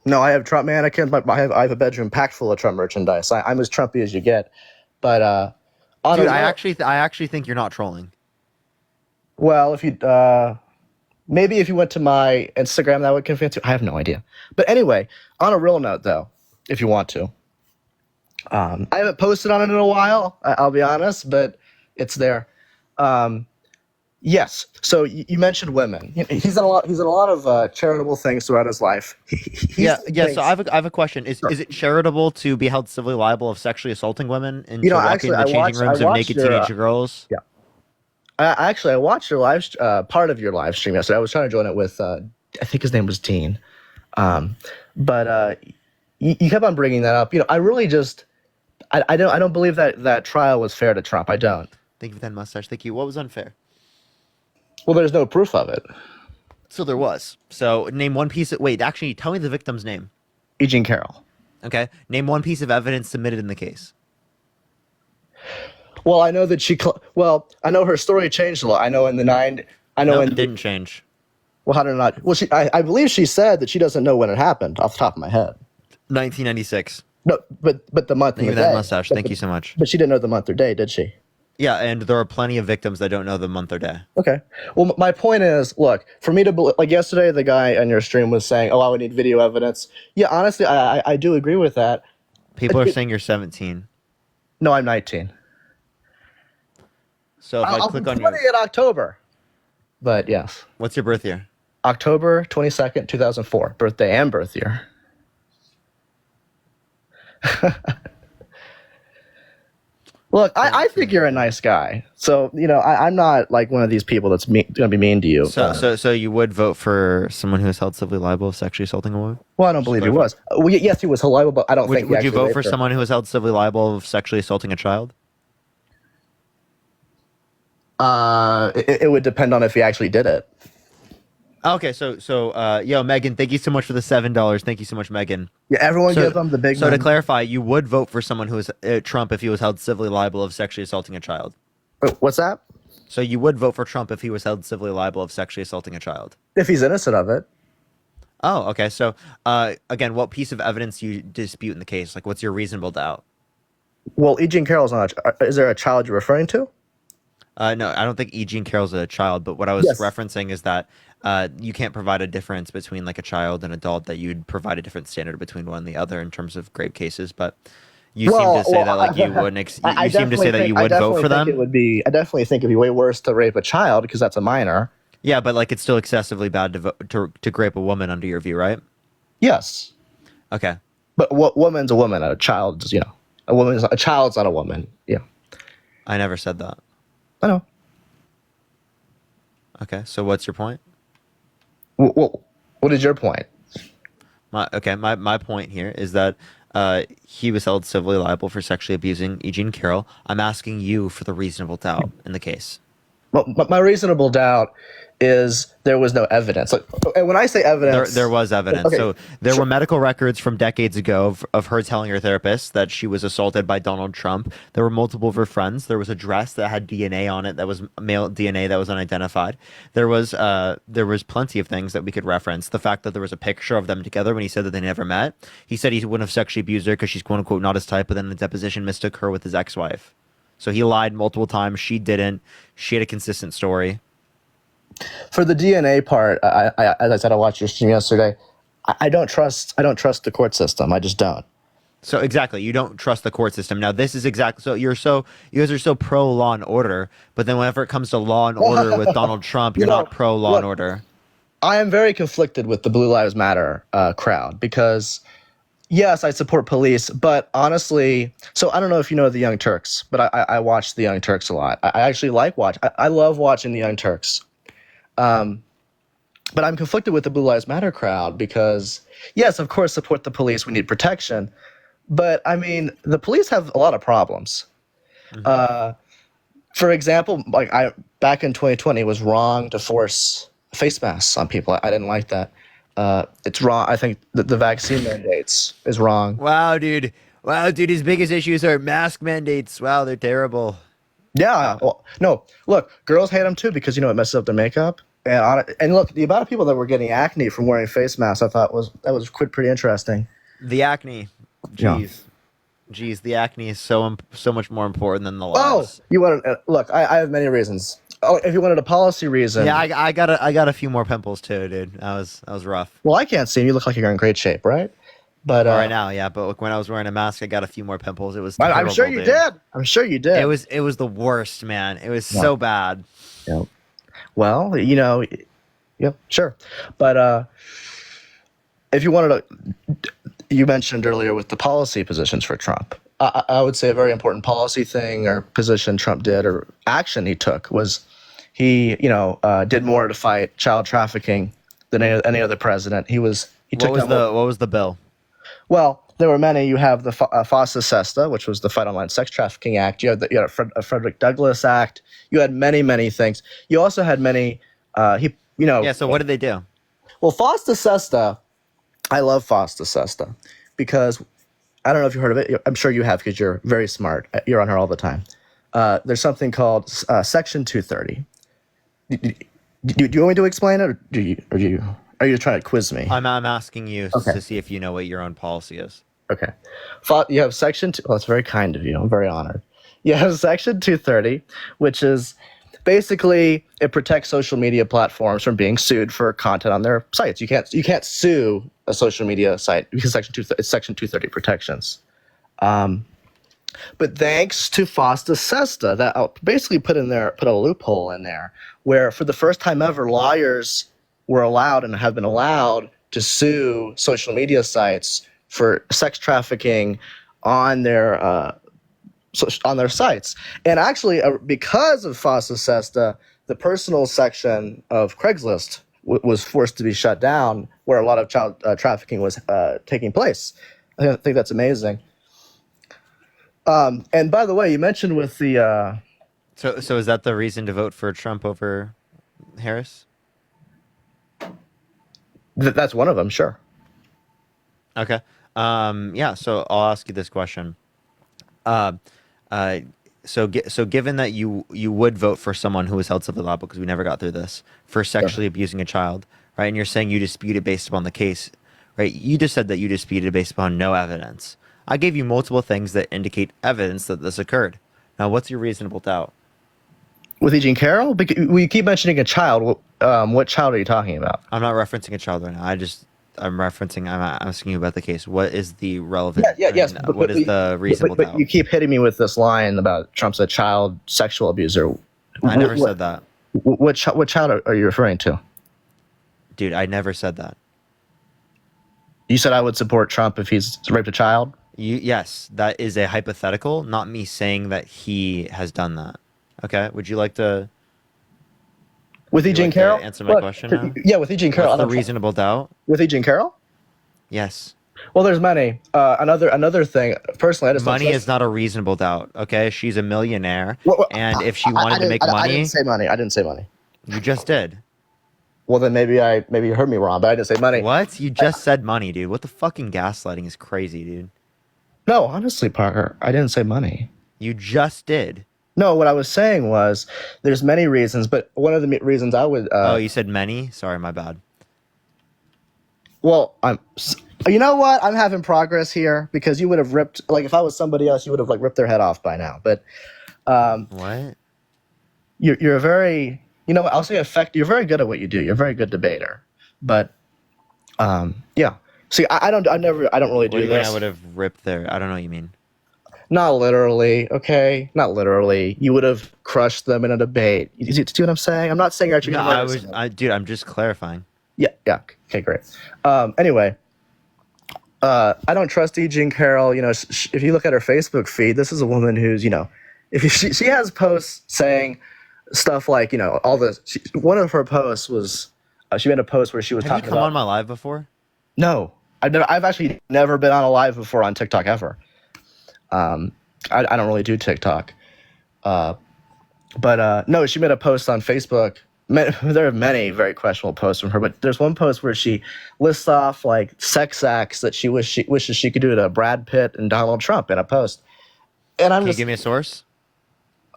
No, I have Trump mannequins. I have a bedroom packed full of Trump merchandise. I'm as Trumpy as you get. But on a Dude, real, I actually think you're not trolling. well, if you maybe if you went to my Instagram, that would convince you. I have no idea. But anyway, on a real note, though, if you want to, I haven't posted on it in a while. I'll be honest, but it's there. Um, yes. So you mentioned women. He's done a lot. He's done a lot of charitable things throughout his life. Yeah, yeah. So I have a question. Is it charitable to be held civilly liable of sexually assaulting women and to walk Actually, into changing rooms I of watched naked your teenage girls? yeah. I watched your part of your live stream yesterday. I was trying to join it with I think his name was Dean, but you kept on bringing that up. I really just I don't believe that trial was fair to Trump. I don't. Thank you for that mustache. Thank you. What was unfair? Well, there's no proof of it. So there was. So name one piece of wait. Actually, tell me the victim's name. E. Jean Carroll. Okay. Name one piece of evidence submitted in the case. Well, I know that I know her story changed a lot. I know in the nine. I know it didn't change. Well, how did it not? Well, I believe she said that she doesn't know when it happened off the top of my head. 1996. No, but the month Thank you and for the that day. mustache. Thank you so much. But she didn't know the month or day, did she? Yeah, and there are plenty of victims that don't know the month or day. Okay. Well, my point is, look, for me to like yesterday, the guy on your stream was saying, "Oh, I would need video evidence." Yeah, honestly, I do agree with that. People are saying you're 17. No, I'm 19. So if I'll click be on 20 in October. But yes. What's your birth year? October 22nd, 2004. Birthday and birth year. Look, I think you're a nice guy. So, I'm not like one of these people that's going to be mean to you. So you would vote for someone who is held civilly liable of sexually assaulting a woman? Well, I don't believe he was. Well, yes, he was liable, but I don't think he Would you actually vote raped for her. someone who is held civilly liable of sexually assaulting a child? It would depend on if he actually did it. Okay, yo, Megan, thank you so much for the $7. Thank you so much, Megan. Yeah, everyone give him the big. So to clarify, you would vote for someone who is Trump if he was held civilly liable of sexually assaulting a child. What's that? So you would vote for Trump if he was held civilly liable of sexually assaulting a child. If he's innocent of it. Oh, okay. So again, what piece of evidence do you dispute in the case? Like, what's your reasonable doubt? Well, E. Jean Carroll's not. Is there a child you're referring to? No, I don't think E. Jean Carroll's a child, but what I was referencing is that you can't provide a difference between like a child and adult, that you'd provide a different standard between one and the other in terms of grave cases. But you seem to say that like you wouldn't. You seem to say that you would vote for them. I definitely think it'd be way worse to rape a child because that's a minor. Yeah, but like it's still excessively bad to rape a woman under your view, right? Yes. Okay. But what woman's a woman? A child's, a child's not a woman. Yeah. I never said that. I know. Okay, so what's your point? What is your point? My point here is that he was held civilly liable for sexually abusing E. Jean Carroll. I'm asking you for the reasonable doubt in the case. Well, my reasonable doubt is there was no evidence. Like, and when I say evidence, there was evidence. Okay, so there were medical records from decades ago of her telling her therapist that she was assaulted by Donald Trump. There were multiple of her friends. There was a dress that had DNA on it that was male DNA that was unidentified. There was plenty of things that we could reference. The fact that there was a picture of them together when he said that they never met. He said he wouldn't have sexually abused her because she's quote unquote not his type, but then in the deposition mistook her with his ex-wife. So he lied multiple times. She didn't. She had a consistent story. For the DNA part, as I said, I watched your stream yesterday. I don't trust the court system. I just don't. So exactly, you don't trust the court system. Now this is exactly so you guys are so pro law and order, but then whenever it comes to law and order with Donald Trump, you're not pro law and order. I am very conflicted with the Blue Lives Matter crowd because, yes, I support police, but honestly, so I don't know if you know the Young Turks, but I watch the Young Turks a lot. I actually I love watching the Young Turks. But I'm conflicted with the Blue Lives Matter crowd because, yes, of course, support the police. We need protection. But, I mean, the police have a lot of problems. Mm-hmm. For example, like back in 2020, it was wrong to force face masks on people. I didn't like that. It's wrong. I think the vaccine mandates is wrong. Wow, dude. His biggest issues are mask mandates. Wow, they're terrible. Yeah. Well, no, look, girls hate them too because, it messes up their makeup. And look, the amount of people that were getting acne from wearing face masks, I thought was pretty interesting. The acne, Yeah. jeez, the acne is so much more important than the Oh, lives. you want to look? I have many reasons. Oh, if you wanted a policy reason, Yeah, I got a few more pimples too, dude. That was rough. well, I can't see 'em. You look like you're in great shape, right? But Well, right now, yeah. But look, when I was wearing a mask, I got a few more pimples. It was I'm terrible, sure you dude. did. I'm sure you did. It was the worst, man. It was Yeah. so bad. Yeah. Well, yeah, sure. But if you wanted to, you mentioned earlier with the policy positions for Trump. I would say a very important policy thing or position Trump did or action he took was he, did more to fight child trafficking than any other president. He took What was the bill? Well, there were many. You have the FOSTA SESTA, which was the Fight Online Sex Trafficking Act. You had a Frederick Douglass Act. You had many things. You also had many. Yeah. So what did they do? Well, FOSTA SESTA, I love FOSTA SESTA because I don't know if you heard of it. I'm sure you have because you're very smart. You're on her all the time. There's something called Section 230. Do you want me to explain it, or are you trying to quiz me? I'm asking you Okay. to see if you know what your own policy is. Okay. You have Section 2. Well, that's very kind of you. I'm very honored. You have Section 230, which is basically it protects social media platforms from being sued for content on their sites. You can't sue a social media site because it's Section 230 protections. But thanks to FOSTA SESTA, that basically put a loophole in there where for the first time ever, lawyers were allowed and have been allowed to sue social media sites for sex trafficking on their sites. And actually, because of FOSTA SESTA, the personal section of Craigslist was forced to be shut down, where a lot of child trafficking was taking place. I think that's amazing. And by the way, you mentioned with the So is that the reason to vote for Trump over Harris? that's one of them, sure. Okay. Yeah. So I'll ask you this question. So given that you would vote for someone who was held civilly liable because we never got through this for sexually abusing a child, right? And you're saying you dispute it based upon the case, right? You just said that you disputed it based upon no evidence. I gave you multiple things that indicate evidence that this occurred. Now, what's your reasonable doubt? With E. Jean Carroll, we keep mentioning a child. What child are you talking about? I'm not referencing a child right now. I'm asking you about the case. What is the relevant? Yes. What is the reasonable doubt? But you keep hitting me with this line about Trump's a child sexual abuser. I never said that. What child are you referring to? Dude, I never said that. You said I would support Trump if he's raped a child? Yes, that is a hypothetical, not me saying that he has done that. Okay, would you like to? With E. Jean Carroll, answer my question now? Yeah, with E. Jean Carroll. What's the reasonable doubt? With E. Jean Carroll? Yes. Well, there's many. Another thing. Personally, I just money is not a reasonable doubt. Okay, she's a millionaire, and if she I wanted to make money, I didn't say money. You just did. Well, then maybe you heard me wrong, but I didn't say money. What? You just said money, dude. What the fucking gaslighting is crazy, dude. No, honestly, Parker, I didn't say money. You just did. No, what I was saying was there's many reasons, but one of the reasons I would. Oh, you said many? Sorry, my bad. Well, you know what? I'm having progress here because you would have ripped, like, if I was somebody else, you would have like ripped their head off by now. But what? You're a very, I'll say You're very good at what you do. You're a very good debater. But yeah. See, I don't really do this. I would have ripped their. I don't know what you mean. Not literally, okay? Not literally. You would have crushed them in a debate. You see what I'm saying? I'm not saying you're actually going to dude, I'm just clarifying. Yeah. Okay, great. Anyway, I don't trust E. Jean Carroll. If you look at her Facebook feed, this is a woman who's, if she has posts saying stuff like, one of her posts was, she made a post where she was talking about. Have you come on my live before? No, I've actually never been on a live before on TikTok ever. I don't really do TikTok. But no, she made a post on Facebook. There are many very questionable posts from her, but there's one post where she lists off like sex acts that she wishes she could do to Brad Pitt and Donald Trump in a post. And Can you give me a source?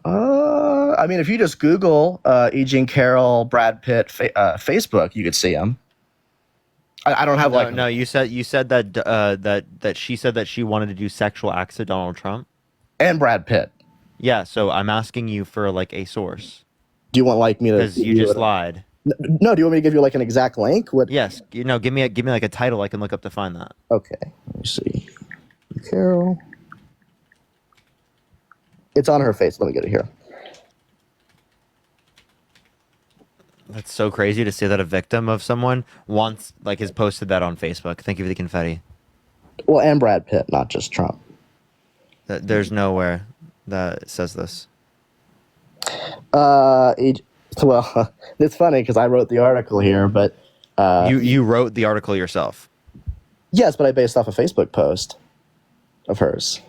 I mean, if you just Google E. Jean Carroll, Brad Pitt, Facebook, you could see him. I don't have No, you said that that she said that she wanted to do sexual acts to Donald Trump. And Brad Pitt. Yeah, so I'm asking you for like a source. Do you want like me to? Because you just lied. No, do you want me to give you like an exact link? What? Yes, give me like a title I can look up to find that. Okay, let me see. Carol. It's on her face. Let me get it here. That's so crazy to say that a victim of someone once like has posted that on Facebook. Thank you for the confetti. Well, and Brad Pitt, not just Trump. There's nowhere that says this. Well, it's funny because I wrote the article here, but you wrote the article yourself. Yes, but I based off a Facebook post of hers.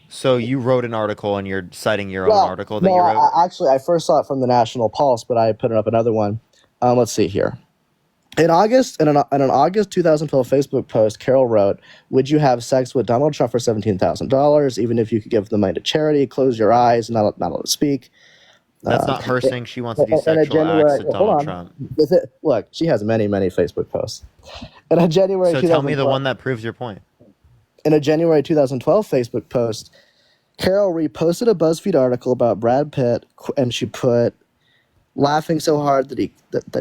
So you wrote an article and you're citing your own article that you wrote? Actually, I first saw it from the National Pulse, but I put up another one. Let's see here. In August, in an August 2012 Facebook post, Carol wrote, "Would you have sex with Donald Trump for $17,000, even if you could give the money to charity? Close your eyes, not allowed to speak." That's not her saying she wants to do sexual acts to Donald Trump. Look, she has many, many Facebook posts. In a January, so tell me the one that proves your point. In a January 2012 Facebook post, Carol reposted a BuzzFeed article about Brad Pitt, and she put, "Laughing so hard that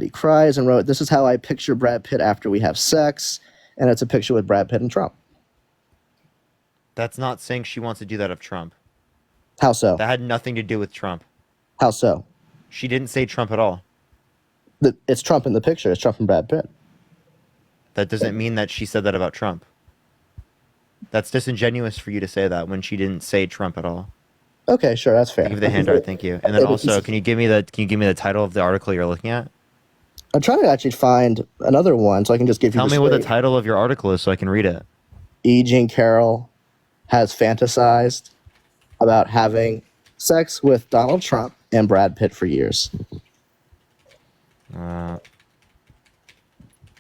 he cries," and wrote, "This is how I picture Brad Pitt after we have sex," and it's a picture with Brad Pitt and Trump. That's not saying she wants to do that of Trump. How so? That had nothing to do with Trump. How so? She didn't say Trump at all. It's Trump in the picture. It's Trump and Brad Pitt. That doesn't mean that she said that about Trump. That's disingenuous for you to say that when she didn't say Trump at all. Okay, sure, that's fair. Give you the handout, thank you. And then also, can you give me the title of the article you're looking at? I'm trying to actually find another one so I can just give you. Tell me what the title of your article is so I can read it. E. Jean Carroll has fantasized about having sex with Donald Trump and Brad Pitt for years.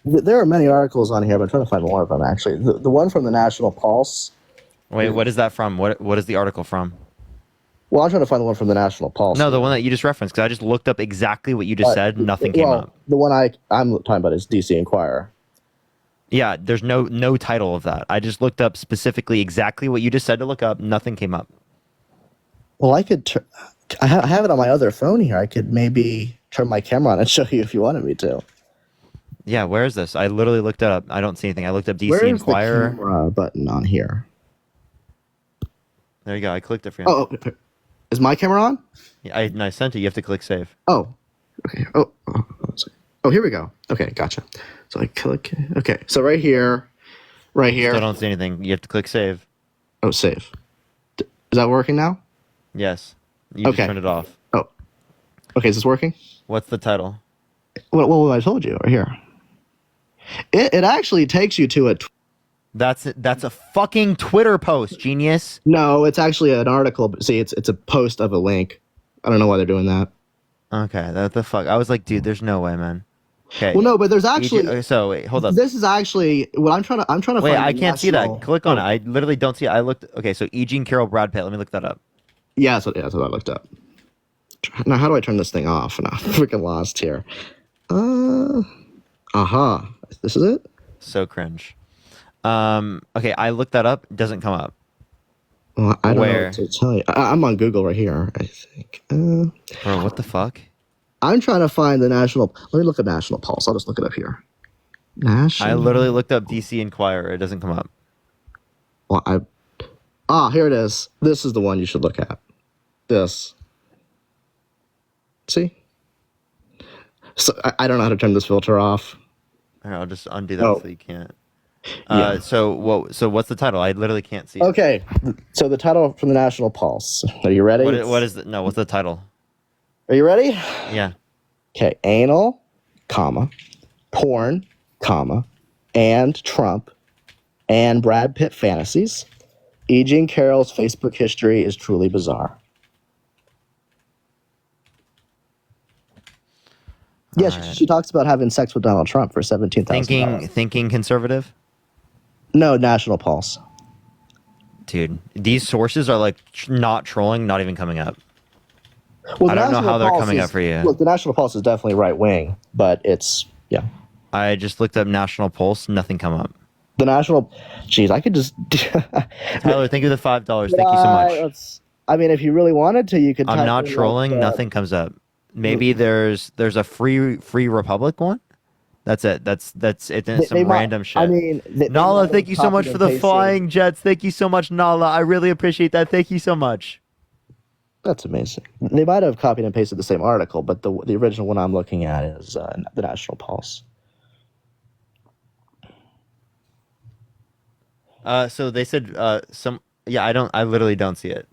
There are many articles on here, but I'm trying to find more of them, actually. The one from the National Pulse. Wait, what is that from? What is the article from? Well, I'm trying to find the one from the National Pulse. No, the one that you just referenced, because I just looked up exactly what you just said, and nothing came up. The one I'm talking about is DC Inquirer. Yeah, there's no title of that. I just looked up specifically exactly what you just said to look up. Nothing came up. Well, I could... I have it on my other phone here. I could maybe turn my camera on and show you if you wanted me to. Yeah, where is this? I literally looked it up. I don't see anything. I looked up DC Where is Inquirer. the camera button on here? There you go. I clicked it for you. Oh, is my camera on? Yeah, I sent it. You have to click save. Oh, okay. Oh, here we go. Okay, gotcha. So I click. Okay, so right here. Still don't see anything. You have to click save. Oh, save. Is that working now? Yes. You just turned it off. Oh. Okay, is this working? What's the title? What I told you right here. It actually takes you to a. That's a fucking Twitter post, genius. No, it's actually an article. But see, it's a post of a link. I don't know why they're doing that. Okay, that the fuck. I was like, dude, there's no way, man. Okay. Well, no, but there's actually. So wait, hold up. This is actually what I'm trying to. Wait, find I can't see that. Click on it. I literally don't see it. I looked. Okay, so E. Jean Carroll, Brad Pitt. Let me look that up. Yeah, that's what I looked up. Now, how do I turn this thing off? Now, I'm freaking lost here. This is it? So cringe. Okay, I looked that up. It doesn't come up. Well, I don't know what to tell you. I'm on Google right here, I think. Bro, what the fuck? I'm trying to find the National... Let me look at National Pulse. I'll just look it up here. I literally looked up DC Inquirer. It doesn't come up. Well, here it is. This is the one you should look at. This. See? So I don't know how to turn this filter off. All right, I'll just undo that so you can't. Yeah. So what's the title? I literally can't see it. Okay. So the title from the National Pulse. Are you ready? What's the title? Are you ready? Yeah. Okay. Anal, comma, porn, comma, and Trump, and Brad Pitt fantasies. E. Jean Carroll's Facebook history is truly bizarre. Yeah, she talks about having sex with Donald Trump for $17,000. Thinking conservative? No, National Pulse. Dude, these sources are like not trolling, not even coming up. Well, I the don't know National how they're Pulse coming is, up for you. Look, the National Pulse is definitely right wing, but it's yeah. I just looked up National Pulse, nothing come up. The National, jeez, I could just. Tyler, thank you for the $5. But Thank you so much. I mean, if you really wanted to, you could. I'm type not in, trolling. like, Nothing comes up. Maybe there's a free Republic one. That's it. That's it. Then some random shit. I mean, Nala, thank you so much for the flying jets. Thank you so much, Nala. I really appreciate that. Thank you so much. That's amazing. They might have copied and pasted the same article, but the original one I'm looking at is the National Pulse. So they said some. Yeah, I literally don't see it.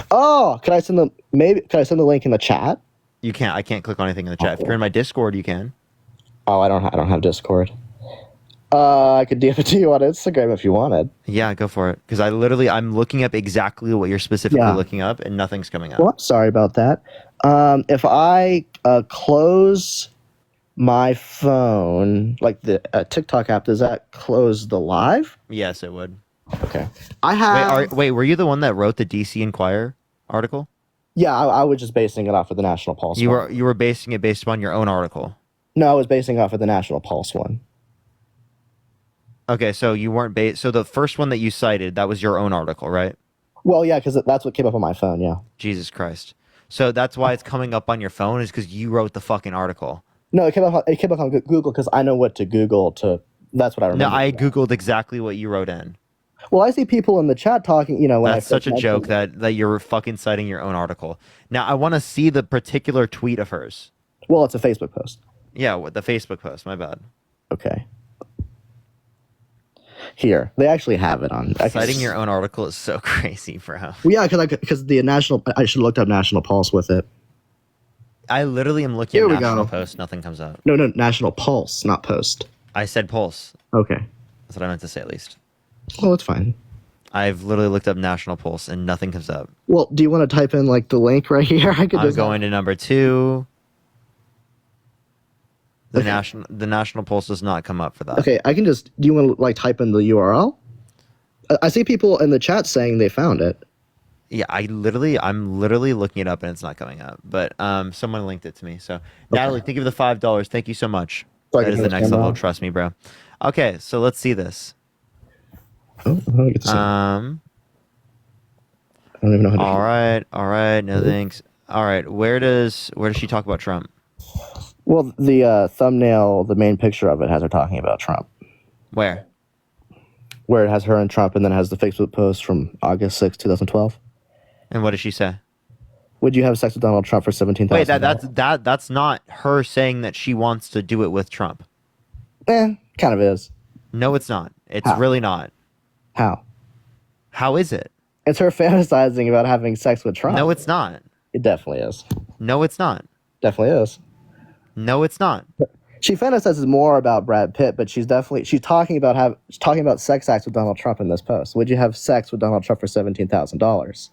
Oh, could I send the link in the chat? You can't. I can't click on anything in the chat. If you're in my Discord, you can. Oh, I don't have Discord. I could DM it to you on Instagram if you wanted. Yeah, go for it. Because I'm looking up exactly what you're specifically looking up, and nothing's coming up. Well, I'm sorry about that. If I close my phone, like the TikTok app, does that close the live? Yes, it would. Okay. I have. Wait, were you the one that wrote the DC Inquirer article? Yeah, I was just basing it off of the National Pulse. You were basing it based on your own article. No, I was basing off of the National Pulse one. Okay, so you weren't so the first one that you cited, that was your own article, right? Well, yeah, because that's what came up on my phone. Yeah. Jesus Christ. So that's why it's coming up on your phone is because you wrote the fucking article. No, it came up on Google because I know what to Google to. That's what I remember. No, I Googled exactly what you wrote in. Well, I see people in the chat talking, when that's such a joke that you're fucking citing your own article. Now, I want to see the particular tweet of hers. Well, it's a Facebook post. Yeah, the Facebook post. My bad. Okay. Here, they actually have it on. Citing your own article is so crazy, bro. Well, yeah, because the National. I should have looked up National Pulse with it. I literally am looking at National Post. Nothing comes up. No, National Pulse, not Post. I said Pulse. Okay. That's what I meant to say, at least. Well, it's fine. I've literally looked up National Pulse and nothing comes up. Well, do you want to type in like the link right here? I'm going to number 2. The National Pulse does not come up for that. Okay, I can just. Do you want to like type in the URL? I see people in the chat saying they found it. Yeah, I'm literally looking it up and it's not coming up. But someone linked it to me. So Natalie, thank you for the $5. Thank you so much. So that is the next level. Trust me, bro. Okay, so let's see this. Oh, I get to see. I don't even know how to. All right. No thanks. All right, where does she talk about Trump? Well, the thumbnail, the main picture of it has her talking about Trump. Where? Where it has her and Trump, and then it has the Facebook post from August 6, 2012. And what does she say? Would you have sex with Donald Trump for $17,000? Wait, that's not her saying that she wants to do it with Trump. Kind of is. No, it's not. It's really not. How? How is it? It's her fantasizing about having sex with Trump. No, it's not. It definitely is. No, it's not. Definitely is. No, it's not. She fantasizes more about Brad Pitt, but she's talking about sex acts with Donald Trump in this post. Would you have sex with Donald Trump for $17,000?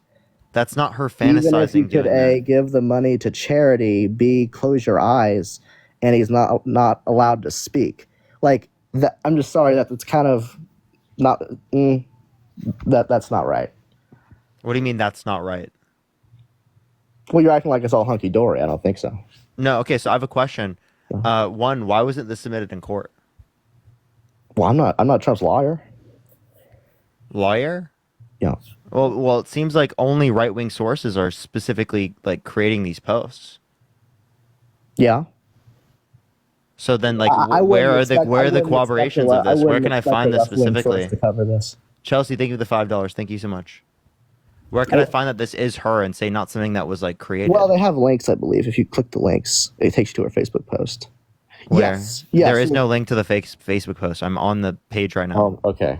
That's not her fantasizing. Even if you could A, give the money to charity, B, close your eyes, and he's not allowed to speak. Like that. I'm just sorry that it's kind of not. That's not right. What do you mean that's not right? Well, you're acting like it's all hunky dory. I don't think so. No. Okay. So I have a question. One, why wasn't this submitted in court? Well, I'm not Trump's lawyer. Lawyer? Yeah. Well, it seems like only right-wing sources are specifically like creating these posts. Yeah. So then, like, where are the corroborations of this? Where can I find this specifically? To cover this. Chelsea, thank you for the $5. Thank you so much. Where can I find that this is her and say not something that was like created? Well, they have links, I believe. If you click the links, it takes you to her Facebook post. Where? Yes. There is no link to the Facebook post. I'm on the page right now. Oh, okay.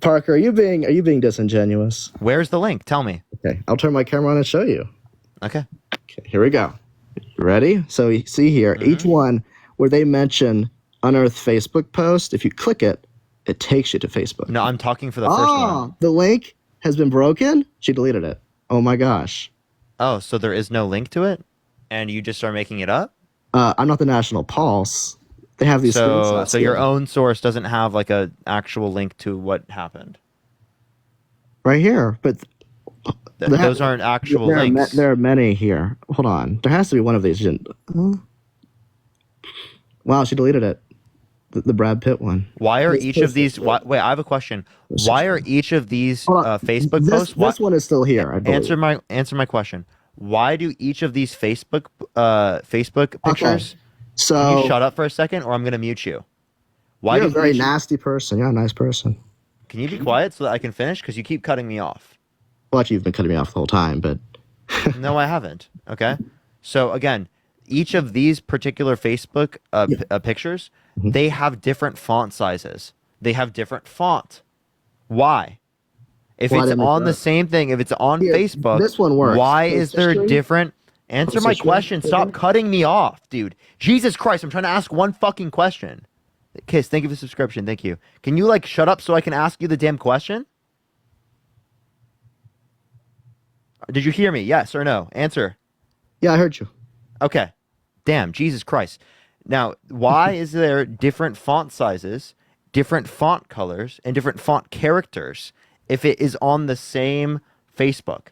Parker, are you being disingenuous? Where's the link? Tell me. Okay, I'll turn my camera on and show you. Okay. Okay, here we go. You ready? So you see here, each one where they mention unearthed Facebook post, if you click it, it takes you to Facebook. No, I'm talking for the first one. The link has been broken? She deleted it. Oh my gosh. Oh, so there is no link to it? And you just are making it up? I'm not the National Pulse. They have these screenshots. So your own source doesn't have like a actual link to what happened. Right here. But Those aren't actual links. There are many here. Hold on. There has to be one of these. Wow, she deleted it. The Brad Pitt one. Why are each of these? Wait, I have a question. Why are each of these Facebook posts? This one is still here. I believe. Answer my question. Why do each of these Facebook pictures? So can you shut up for a second, or I'm gonna mute you. Why You're do a very nasty person. You're a nice person. Can you be quiet so that I can finish? Because you keep cutting me off. Well, actually, you've been cutting me off the whole time, but No, I haven't. Okay. So again, each of these particular Facebook pictures, they have different font sizes. They have different font. Why? If Well, I it's didn't make on the that. same thing, if it's on Here, Facebook, this one works. why Post is there history? different? Answer Post my history? question. Stop cutting me off, dude. Jesus Christ, I'm trying to ask one fucking question. Kiss, thank you for the subscription. Thank you. Can you like shut up so I can ask you the damn question? Did you hear me? Yes or no? Answer. Yeah, I heard you. Okay. Damn, Jesus Christ. Now, why is there different font sizes, different font colors, and different font characters if it is on the same Facebook?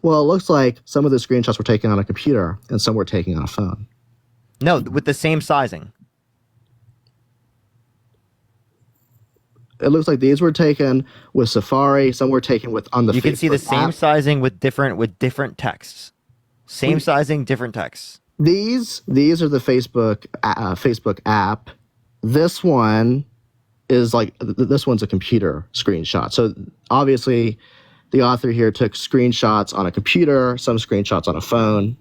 Well, it looks like some of the screenshots were taken on a computer and some were taken on a phone. No, with the same sizing. It looks like these were taken with Safari. Some were taken with on the. You can see the Facebook same app. sizing with different texts. Same sizing, different texts. These are the Facebook app. This one is like this one's a computer screenshot. So obviously, the author here took screenshots on a computer, some screenshots on a phone.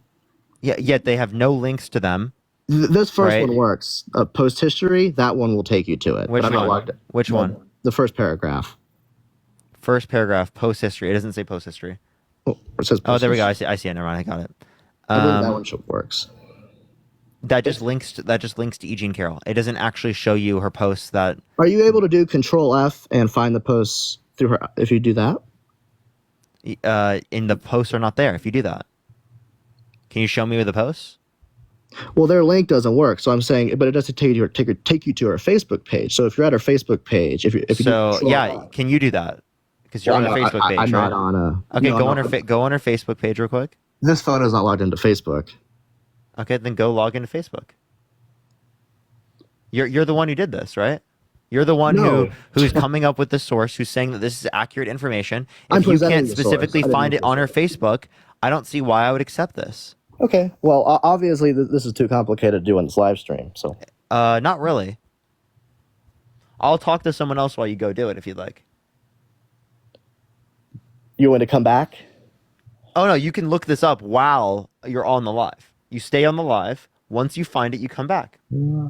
Yeah, yet they have no links to them. This first Right. one works. Post history, that one will take you to it. Which but I'm not one? logged in. Which one? The first paragraph. First paragraph, post history. It doesn't say post history. Oh, it says. Oh, there we go. post I see it. Never mind. I got it. I believe that one works. That just links to E. Jean Carroll. It doesn't actually show you her posts that. Are you able to do Control F and find the posts through her? If you do that, In the posts are not there. If you do that, can you show me the posts? well, their link doesn't work. So I'm saying, but it doesn't take you to her Facebook page. So if you're at her Facebook page, if you do So Control yeah, F, can you do that? Because you're Well, on her no, Facebook page, I'm right? not on a. Okay, no, go no, on go on her Facebook page real quick. This phone is not logged into Facebook. Okay, then go log into Facebook. You're the one who did this, right? You're the one No. who's coming up with the source, who's saying that this is accurate information. I'm If you presenting can't the source. specifically I didn't find know it on her Facebook, I don't see why I would accept this. Okay. Well, obviously this is too complicated to do on this live stream. So Not really. I'll talk to someone else while you go do it if you'd like. you want to come back? Oh no, you can look this up while you're on the live. You stay on the live. Once you find it, you come back. Yeah.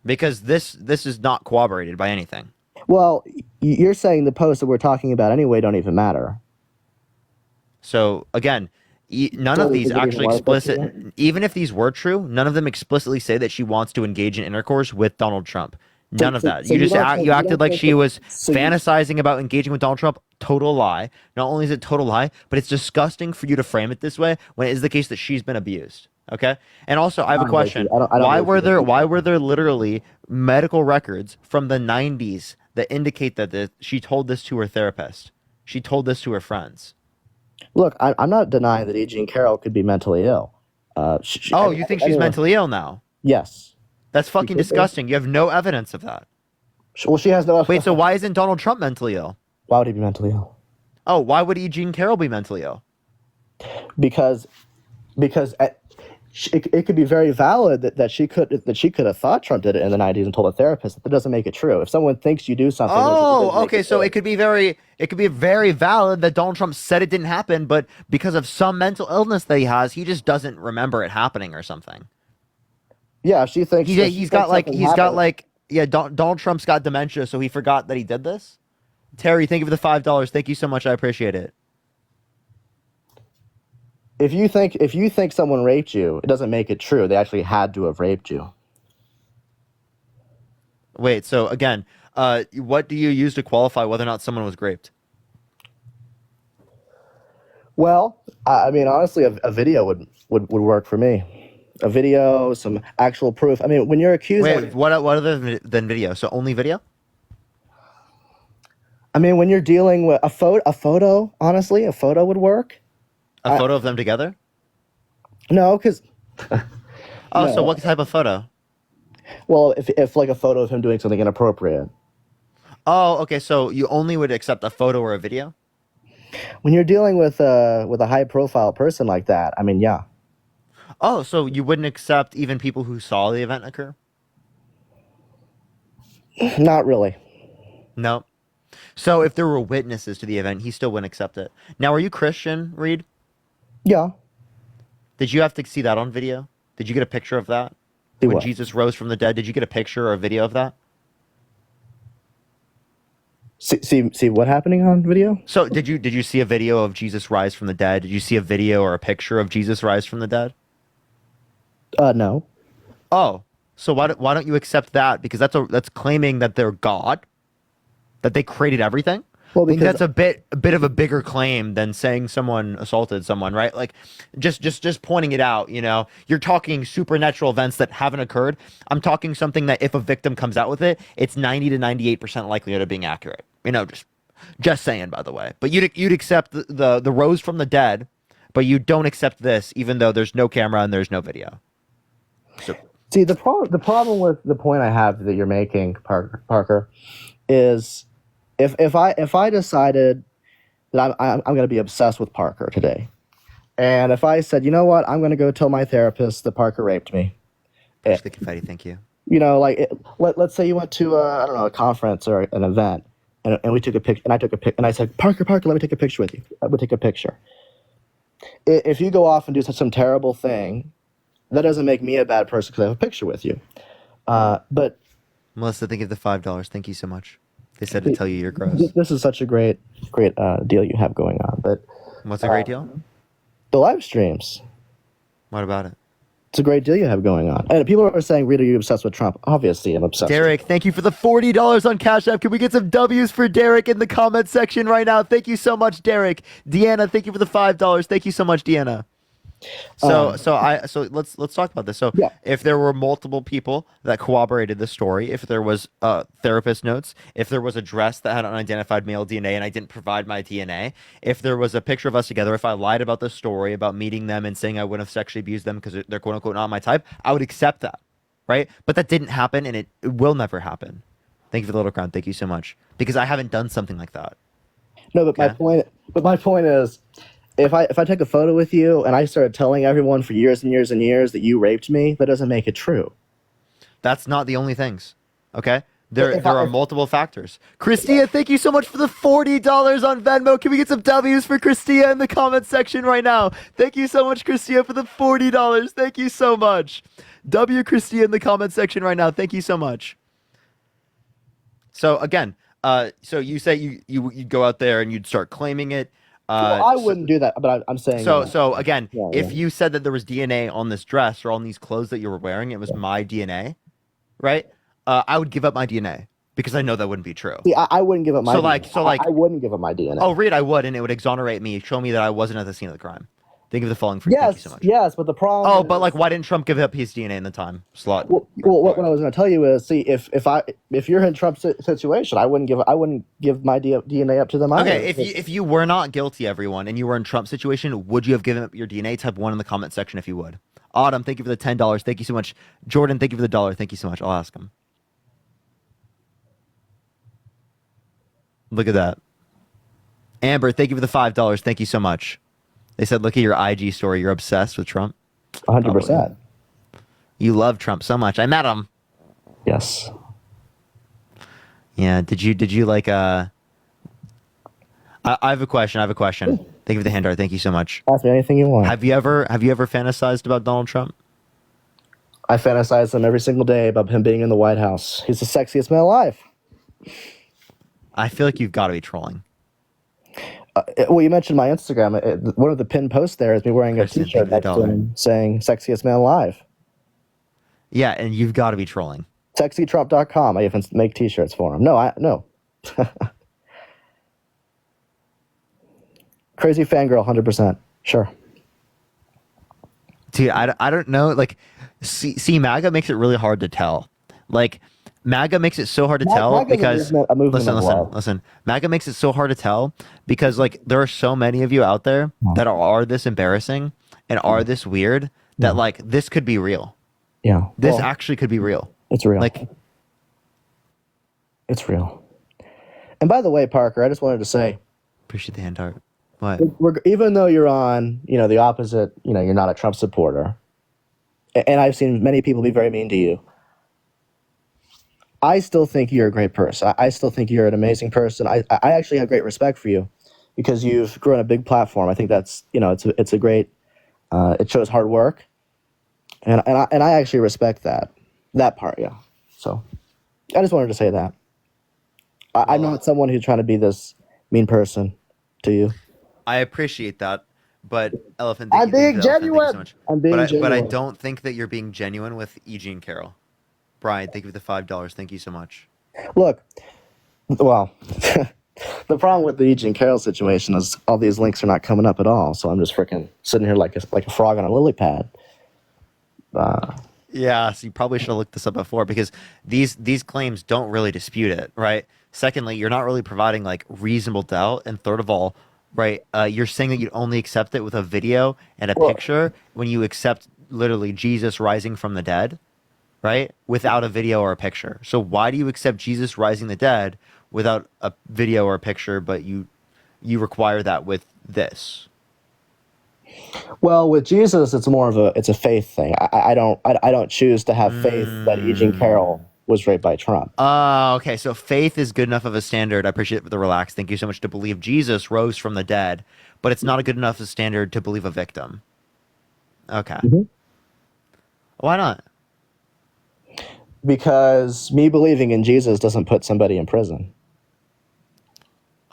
Because this is not corroborated by anything. Well, you're saying the posts that we're talking about anyway don't even matter. So again, none So of these is it even actually worth explicit. looking Even if these were true, none of them explicitly say that she wants to engage in intercourse with Donald Trump. None of that. so You you just don't think- you you acted don't like think she that- was so you- fantasizing about engaging with Donald Trump. Total lie. Not only is it total lie, but it's disgusting for you to frame it this way when it is the case that she's been abused. Okay. And also, I have a don't question. believe- I don't Why believe were she there was Why were there literally medical records from the 90s that indicate that she told this to her therapist? She told this to her friends. Look, I'm not denying that E. Jean Carroll could be mentally ill. Oh, you think she's anyway, mentally ill now? Yes. That's fucking could be. disgusting. You have no evidence of that. Well, she has no. Wait, so why isn't Donald Trump mentally ill? Why would he be mentally ill? Oh, why would E. Jean Carroll be mentally ill? Because it could be very valid that she could have thought Trump did it in the 90s and told a therapist. That doesn't make it true. If someone thinks you do something, Oh, okay. So it could be very valid that Donald Trump said it didn't happen, but because of some mental illness that he has, he just doesn't remember it happening or something. Yeah, if she thinks He's got like Donald Trump's got dementia, so he forgot that he did this. Terry, thank you for the $5. Thank you so much. I appreciate it. If you think someone raped you, it doesn't make it true. They actually had to have raped you. Wait, so again, what do you use to qualify whether or not someone was raped? Well, I mean, honestly, a video would work for me. A video, some actual proof. I mean, when you're accused. Wait, what other than video? So only video? I mean, when you're dealing with a photo, honestly, a photo would work. A photo of them together? No, because. Oh, so what type of photo? Well, if like a photo of him doing something inappropriate. Oh, okay. So you only would accept a photo or a video? When you're dealing with a high profile person like that, I mean, yeah. Oh, so you wouldn't accept even people who saw the event occur? Not really. No. So if there were witnesses to the event, he still wouldn't accept it. Now, are you Christian, Reed? Yeah. Did you have to see that on video? Did you get a picture of that? See When what? Jesus rose from the dead, did you get a picture or a video of that? See what happening on video? So did you see a video of Jesus rise from the dead? Did you see a video or a picture of Jesus rise from the dead? No. Oh, so why don't you accept that? Because that's claiming that they're God, that they created everything. Well, I think because that's a bit of a bigger claim than saying someone assaulted someone, right? Like just pointing it out, you know. You're talking supernatural events that haven't occurred. I'm talking something that if a victim comes out with it, it's 90 to 98% likelihood of being accurate. You know, just saying, by the way. But you'd accept the rose from the dead, but you don't accept this even though there's no camera and there's no video. So see the problem with the point I have that you're making, Parker, is if I decided that I'm going to be obsessed with Parker today, and if I said, you know what, I'm going to go tell my therapist that Parker raped me. Just the confetti, thank you. You know, like let's say you went to I don't know, a conference or an event, and we took a picture, and I took a pic, and I said, Parker, let me take a picture with you. I would take a picture. If you go off and do some terrible thing, that doesn't make me a bad person because I have a picture with you. But Melissa, thank you for the $5. Thank you so much. They said to tell you you're gross. this is such a great deal you have going on. But what's a great deal? The live streams. What about it? It's a great deal you have going on. And people are saying, Reed, are you obsessed with Trump? Obviously, I'm obsessed. Derek, thank you for the $40 on Cash App. Can we get some W's for Derek in the comment section right now? Thank you so much, Derek. Deanna, thank you for the $5. Thank you so much, Deanna. So let's talk about this. So if there were multiple people that corroborated the story, if there was therapist notes, if there was a dress that had unidentified male DNA and I didn't provide my DNA, if there was a picture of us together, if I lied about the story about meeting them and saying I wouldn't have sexually abused them because they're quote unquote not my type, I would accept that, right? But that didn't happen and it will never happen. Thank you for the little crown. Thank you so much because I haven't done something like that. No, but my point is, if I take a photo with you and I started telling everyone for years and years and years that you raped me, that doesn't make it true. That's not the only things. Okay? There are multiple factors. Christia, thank you so much for the $40 on Venmo. Can we get some W's for Christia in the comment section right now? Thank you so much, Christia, for the $40. Thank you so much. W Christia in the comment section right now. Thank you so much. So again, so you say you'd go out there and you'd start claiming it. Well, I wouldn't do that, but I'm saying. So again, if you said that there was DNA on this dress or on these clothes that you were wearing, it was my DNA, right? I would give up my DNA because I know that wouldn't be true. See, I wouldn't give up my. DNA. I wouldn't give up my DNA. Oh, Reed, I would, and it would exonerate me, show me that I wasn't at the scene of the crime. Thank you for the following. Thank you so much. Yes, but the problem. Oh, but like, why didn't Trump give up his DNA in the time slot? Well, what I was going to tell you is, see, if you're in Trump's situation, I wouldn't give my DNA up to them either. Okay, if you were not guilty, everyone, and you were in Trump's situation, would you have given up your DNA? Type 1 in the comment section if you would. Autumn, thank you for the $10. Thank you so much. Jordan, thank you for the $1. Thank you so much. I'll ask him. Look at that. Amber, thank you for the $5. Thank you so much. They said, look at your IG story. You're obsessed with Trump. 100%. You love Trump so much. I met him. Yes. Yeah. Did you like I have a question. Thank you for the hand art. Thank you so much. Ask me anything you want. Have you ever fantasized about Donald Trump? I fantasize him every single day about him being in the White House. He's the sexiest man alive. I feel like you've got to be trolling. Well, you mentioned my Instagram. One of the pinned posts there is me wearing a T-shirt next to him saying "Sexiest Man Alive." Yeah, and you've got to be trolling. SexyTrump.com. I even make T-shirts for him. No. Crazy fangirl, 100%. Sure. Dude, I don't know. Like, see, MAGA makes it really hard to tell. Like, MAGA makes it so hard to tell MAGA is because a movement listen, of listen, love. listen. MAGA makes it so hard to tell because like there are so many of you out there that are this embarrassing and are this weird that like this could be real. Yeah. This Well, actually could be real. it's real. Like It's real. And by the way, Parker, I just wanted to say, appreciate the hand art. What? even though you're on, the opposite, you're not a Trump supporter, and I've seen many people be very mean to you. I still think you're a great person. I still think you're an amazing person. I actually have great respect for you because you've grown a big platform. I think that's, it's a great, it shows hard work. And I actually respect that part. Yeah. So I just wanted to say that. I'm not someone who's trying to be this mean person to you. I appreciate that, but Elephant, I'm being Elephant, thank you so genuine. much. I'm being But I genuine. don't think that you're being genuine with E. Jean Carroll. Brian, thank you for the $5. Thank you so much. Look, well, the problem with the Eugene Carroll situation is all these links are not coming up at all. So I'm just freaking sitting here like a frog on a lily pad. Yeah, so you probably should have looked this up before because these claims don't really dispute it, right? Secondly, you're not really providing like reasonable doubt, and third of all, right, you're saying that you'd only accept it with a video and a picture when you accept literally Jesus rising from the dead, right? Without a video or a picture. So why do you accept Jesus rising the dead without a video or a picture, but you require that with this? Well, with Jesus, it's more of a faith thing. I don't choose to have faith that Eugene Carroll was raped by Trump. Okay. So faith is good enough of a standard. I appreciate the relax. Thank you so much to believe Jesus rose from the dead, but it's not a good enough a standard to believe a victim. Okay. Why not? Because me believing in Jesus doesn't put somebody in prison.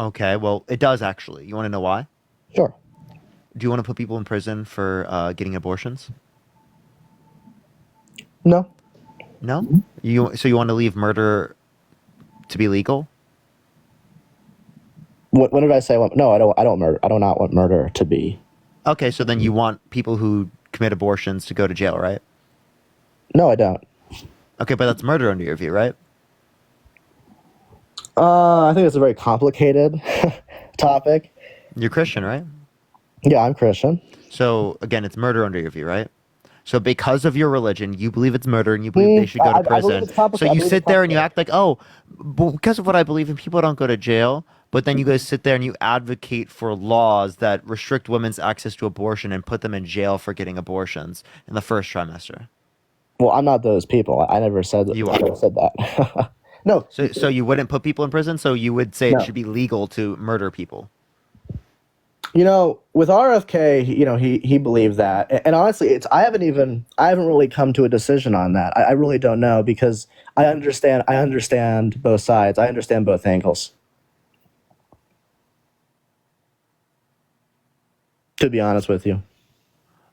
Okay. Well, it does actually. You want to know why? Sure. Do you want to put people in prison for getting abortions? No. No? So you want to leave murder to be legal? When did I say? No, I don't. I don't murder. I do not want murder to be. Okay, so then you want people who commit abortions to go to jail, right? No, I don't. Okay, but that's murder under your view, right? I think it's a very complicated topic. You're Christian, right? Yeah, I'm Christian. So again, it's murder under your view, right? So because of your religion, you believe it's murder and you believe they should go to I believe prison. it's complicated. So I you believe sit it's there and you act like, oh, because of what I believe in, people don't go to jail. But then you guys sit there and you advocate for laws that restrict women's access to abortion and put them in jail for getting abortions in the first trimester. Well, I'm not those people. I never said that. You I never said that. No. So you wouldn't put people in prison? So you would say No. it should be legal to murder people? With RFK, he believed that, and honestly, I haven't really come to a decision on that. I really don't know because I understand both sides. I understand both angles. To be honest with you.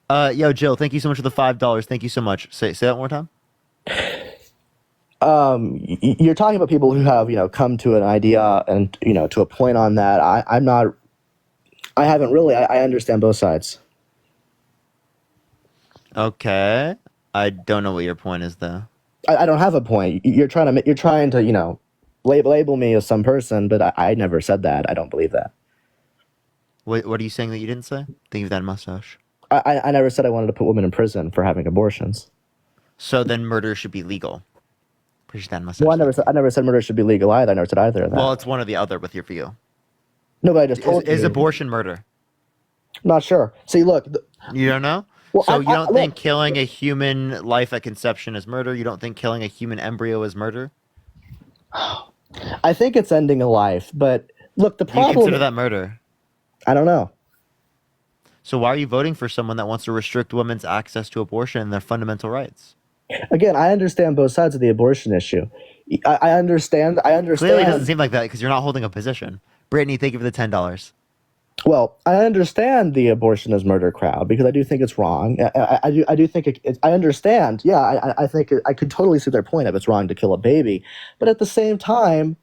Yo, Jill, thank you so much for the $5. Thank you so much. Say that one more time. You're talking about people who have, come to an idea and, to a point on that. I haven't really. I understand both sides. Okay. I don't know what your point is, though. I don't have a point. You're trying to, label me as some person, but I never said that. I don't believe that. What are you saying that you didn't say? Think of that mustache. I never said I wanted to put women in prison for having abortions. So then murder should be legal. Appreciate that mustache. Well, I never said murder should be legal either. I never said either of that. Well, it's one or the other with your view. No, but I just told Is you. abortion murder? Not sure. See, look. You don't know? Well, so you don't think look. killing a human life at conception is murder? You don't think killing a human embryo is murder? I think it's ending a life, but look, the Do you problem. consider that murder? I don't know. So why are you voting for someone that wants to restrict women's access to abortion and their fundamental rights? Again, I understand both sides of the abortion issue. I understand. Clearly, it doesn't seem like that because you're not holding a position. Brittany, thank you for the $10. Well, I understand the abortion is murder crowd because I do think it's wrong. I do think I understand. Yeah, I think I could totally see their point if it's wrong to kill a baby, but at the same time,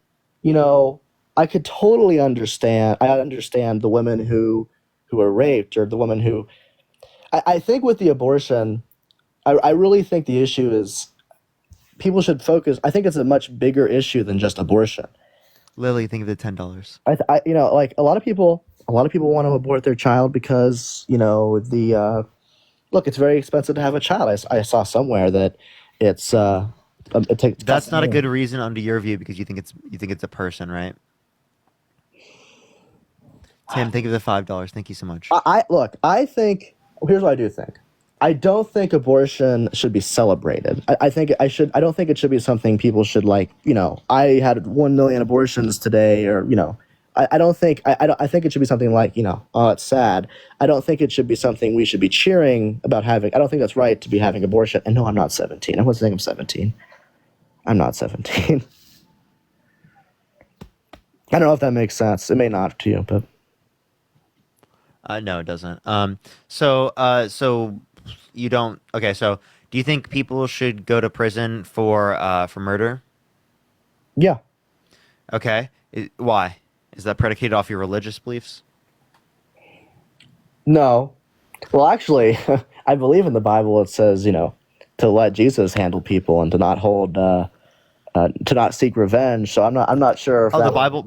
I could totally understand. I understand the women who are raped or the women who. I think with the abortion, I really think the issue is people should focus. I think it's a much bigger issue than just abortion. Lily, think of the $10. Like a lot of people want to abort their child because look, it's very expensive to have a child. I saw somewhere that it's it takes. That's not a good reason under your view because you think it's a person, right? Tim, think of the $5. Thank you so much. I think here's what I do think. I don't think abortion should be celebrated. I think I should. I don't think it should be something people should like. I had 1 million abortions today, or I don't think. I think it should be something like oh, it's sad. I don't think it should be something we should be cheering about having. I don't think that's right to be having abortion. And no, I'm not 17. I wasn't saying I'm 17. I'm not 17. I don't know if that makes sense. It may not to you, but. No, it doesn't. So you don't. Okay, so do you think people should go to prison for murder? Yeah. Okay. Why? Is that predicated off your religious beliefs? No. Well, actually, I believe in the Bible. It says to let Jesus handle people and to not hold to not seek revenge. So I'm not sure. If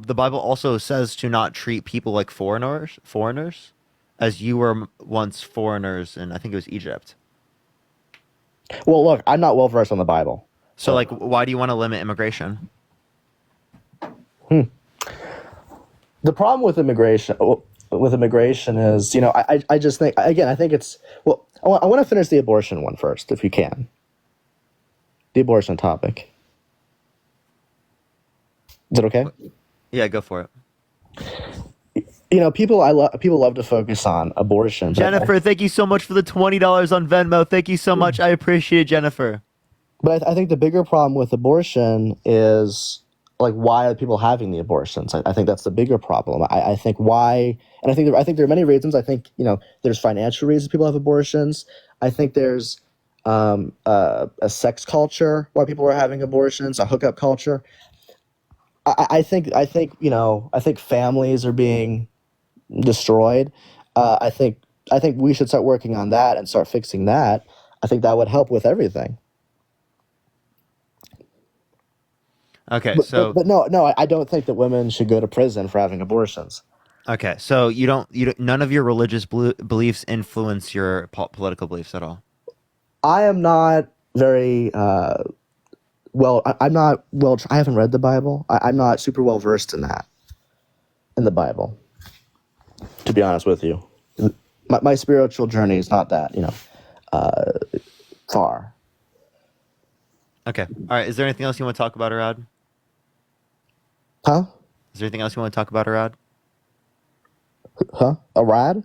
the Bible also says to not treat people like foreigners, as you were once foreigners in, I think it was Egypt. Well, look, I'm not well versed on the Bible. So, like, why do you want to limit immigration? The problem with immigration is, I just think, again, I think it's, well, I want to finish the abortion one first, if you can. The abortion topic. Is it okay? Yeah, go for it. People love to focus on abortion. Jennifer, thank you so much for the $20 on Venmo. Thank you so much. I appreciate it, Jennifer. But I think the bigger problem with abortion is, like, why are people having the abortions? I think that's the bigger problem. I think why, and I think there are many reasons. I think there's financial reasons people have abortions. I think there's a sex culture why people are having abortions, a hookup culture. I think families are being destroyed. I think we should start working on that and start fixing that. I think that would help with everything. Okay, but no, I don't think that women should go to prison for having abortions. Okay, so you don't none of your religious beliefs influence your political beliefs at all. I am not very well. I'm not well. I haven't read the Bible. I'm not super well versed in the Bible. To be honest with you, my spiritual journey is not that far. Okay, all right. Is there anything else you want to talk about, Arad? Huh? Is there anything else you want to talk about, Arad? Huh? Arad?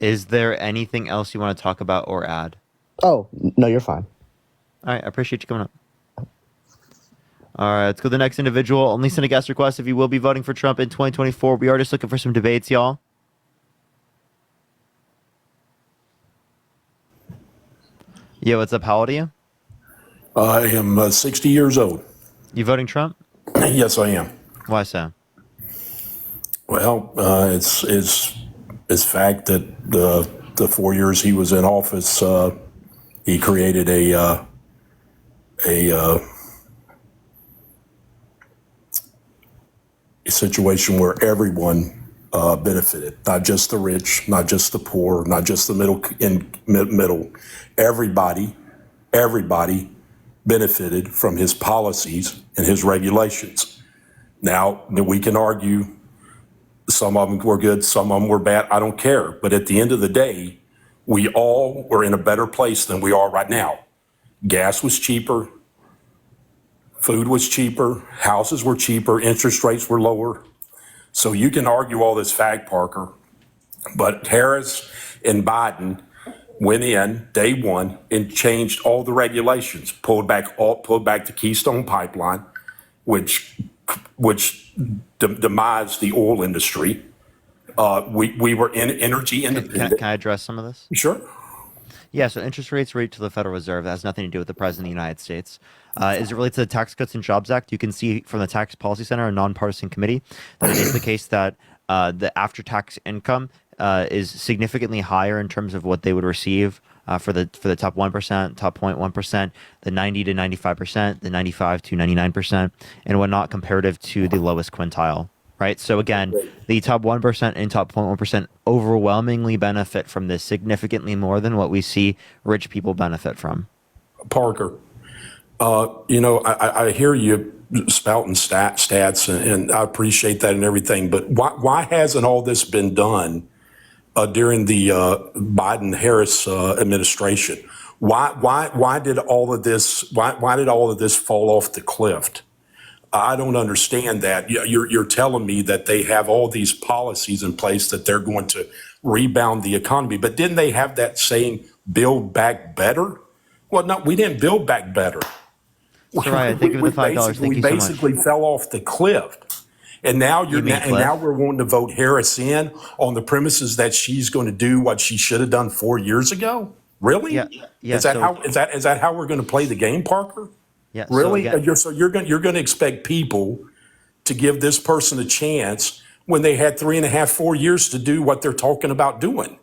Is there anything else you want to talk about or add? Oh, no, you're fine. All right, I appreciate you coming up. All right, let's go to the next individual. Only send a guest request if you will be voting for Trump in 2024. We are just looking for some debates, y'all. Yeah, what's up? How old are you? I am 60 years old. You voting Trump? Yes, I am. Why so? Well, it's fact that the 4 years he was in office, he created a situation where everyone benefited, not just the rich, not just the poor, not just the middle. Everybody benefited from his policies and his regulations. Now, we can argue some of them were good, some of them were bad. I don't care. But at the end of the day, we all were in a better place than we are right now. Gas was cheaper. Food was cheaper. Houses were cheaper. Interest rates were lower. So you can argue all this fact, Parker. But Harris and Biden went in day one and changed all the regulations, pulled back the Keystone Pipeline, which demised the oil industry. We were in energy independent. Can I address some of this? Sure. Yeah, so interest rates rate to the Federal Reserve. That has nothing to do with the President of the United States. As it relates to the Tax Cuts and Jobs Act, you can see from the Tax Policy Center, a nonpartisan committee, that it is the case that the after-tax income is significantly higher in terms of what they would receive for the top 1%, top 0.1%, the 90 to 95%, the 95 to 99%, and whatnot comparative to the lowest quintile. Right. So again, the top 1% and top 0.1% overwhelmingly benefit from this significantly more than what we see rich people benefit from. Parker, I hear you spouting stats, and I appreciate that and everything. But why hasn't all this been done during the Biden-Harris administration? Why did all of this? Why did all of this fall off the cliff? I don't understand that. You're telling me that they have all these policies in place that they're going to rebound the economy, but didn't they have that saying "build back better"? Well, no, we didn't build back better. Soraya, thank you for the $5. Thank you so much. We basically fell off the cliff, and now now we're wanting to vote Harris in on the premises that she's going to do what she should have done 4 years ago. Really? Yeah. Is that how we're going to play the game, Parker? Yeah. Really? So you're going to expect people to give this person a chance when they had 3.5, 4 years to do what they're talking about doing?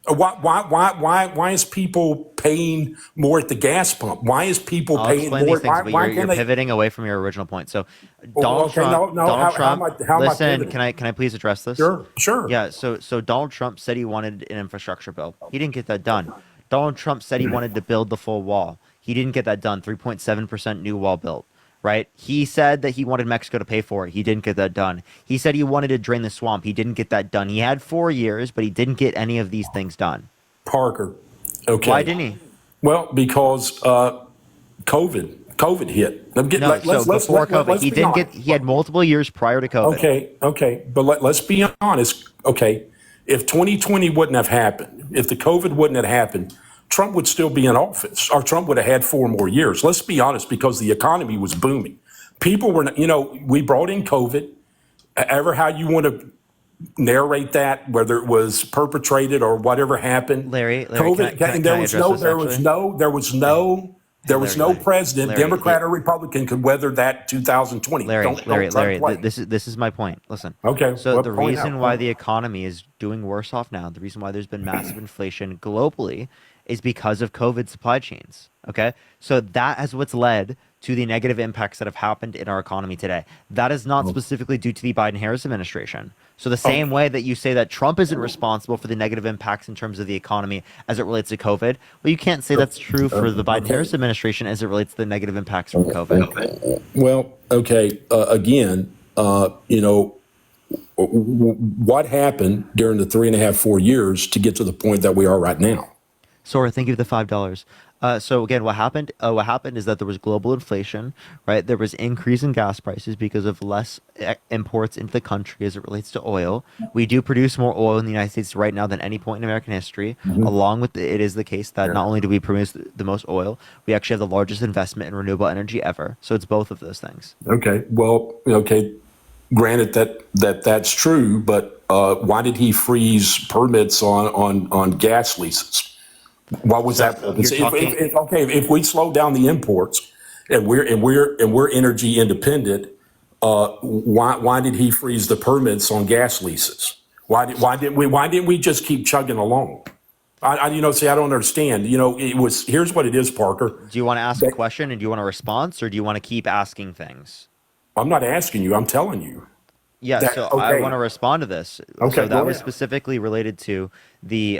Why is people paying more at the gas pump? Why is people I'll paying explain more? these things, but you're pivoting away from your original point. So Donald Trump, listen, can I please address this? Sure. Yeah. So Donald Trump said he wanted an infrastructure bill. He didn't get that done. Donald Trump said he wanted to build the full wall. He didn't get that done. 3.7% new wall built. Right? He said that he wanted Mexico to pay for it. He didn't get that done. He said he wanted to drain the swamp. He didn't get that done. He had 4 years, but he didn't get any of these things done. Parker. Okay. Why didn't he? Well, because COVID hit. Before COVID, he had multiple years prior to COVID. Okay. But let's be honest. Okay. If 2020 wouldn't have happened, if the COVID wouldn't have happened, Trump would still be in office, or Trump would have had 4 more years. Let's be honest, because the economy was booming. People were, we brought in COVID, ever how you want to narrate that, whether it was perpetrated or whatever happened. Larry, COVID, there was no president, Democrat or Republican, could weather that 2020. Larry, this is my point. Listen. Okay. So the reason why the economy is doing worse off now, the reason why there's been massive inflation globally, is because of COVID supply chains. Okay. So that is what's led to the negative impacts that have happened in our economy today. That is not specifically due to the Biden-Harris administration. So the same way that you say that Trump isn't responsible for the negative impacts in terms of the economy as it relates to COVID, well, you can't say that's true for the Biden-Harris administration as it relates to the negative impacts from COVID. Well, okay. Again, what happened during the 3.5, 4 years to get to the point that we are right now? Sora, thank you for the $5. So again, what happened? What happened is that there was global inflation, right? There was increase in gas prices because of less imports into the country as it relates to oil. We do produce more oil in the United States right now than any point in American history. Along with it is the case that not only do we produce the most oil, we actually have the largest investment in renewable energy ever. So it's both of those things. Okay. Well, okay. Granted that's true, but why did he freeze permits on gas leases? What was that? If we slow down the imports and we're energy independent, why did he freeze the permits on gas leases? Why didn't we just keep chugging along? I don't understand. Here's what it is, Parker. Do you want to ask a question and do you want a response, or do you want to keep asking things? I'm not asking you. I'm telling you. Yeah. I want to respond to this. Okay. So that was specifically related to the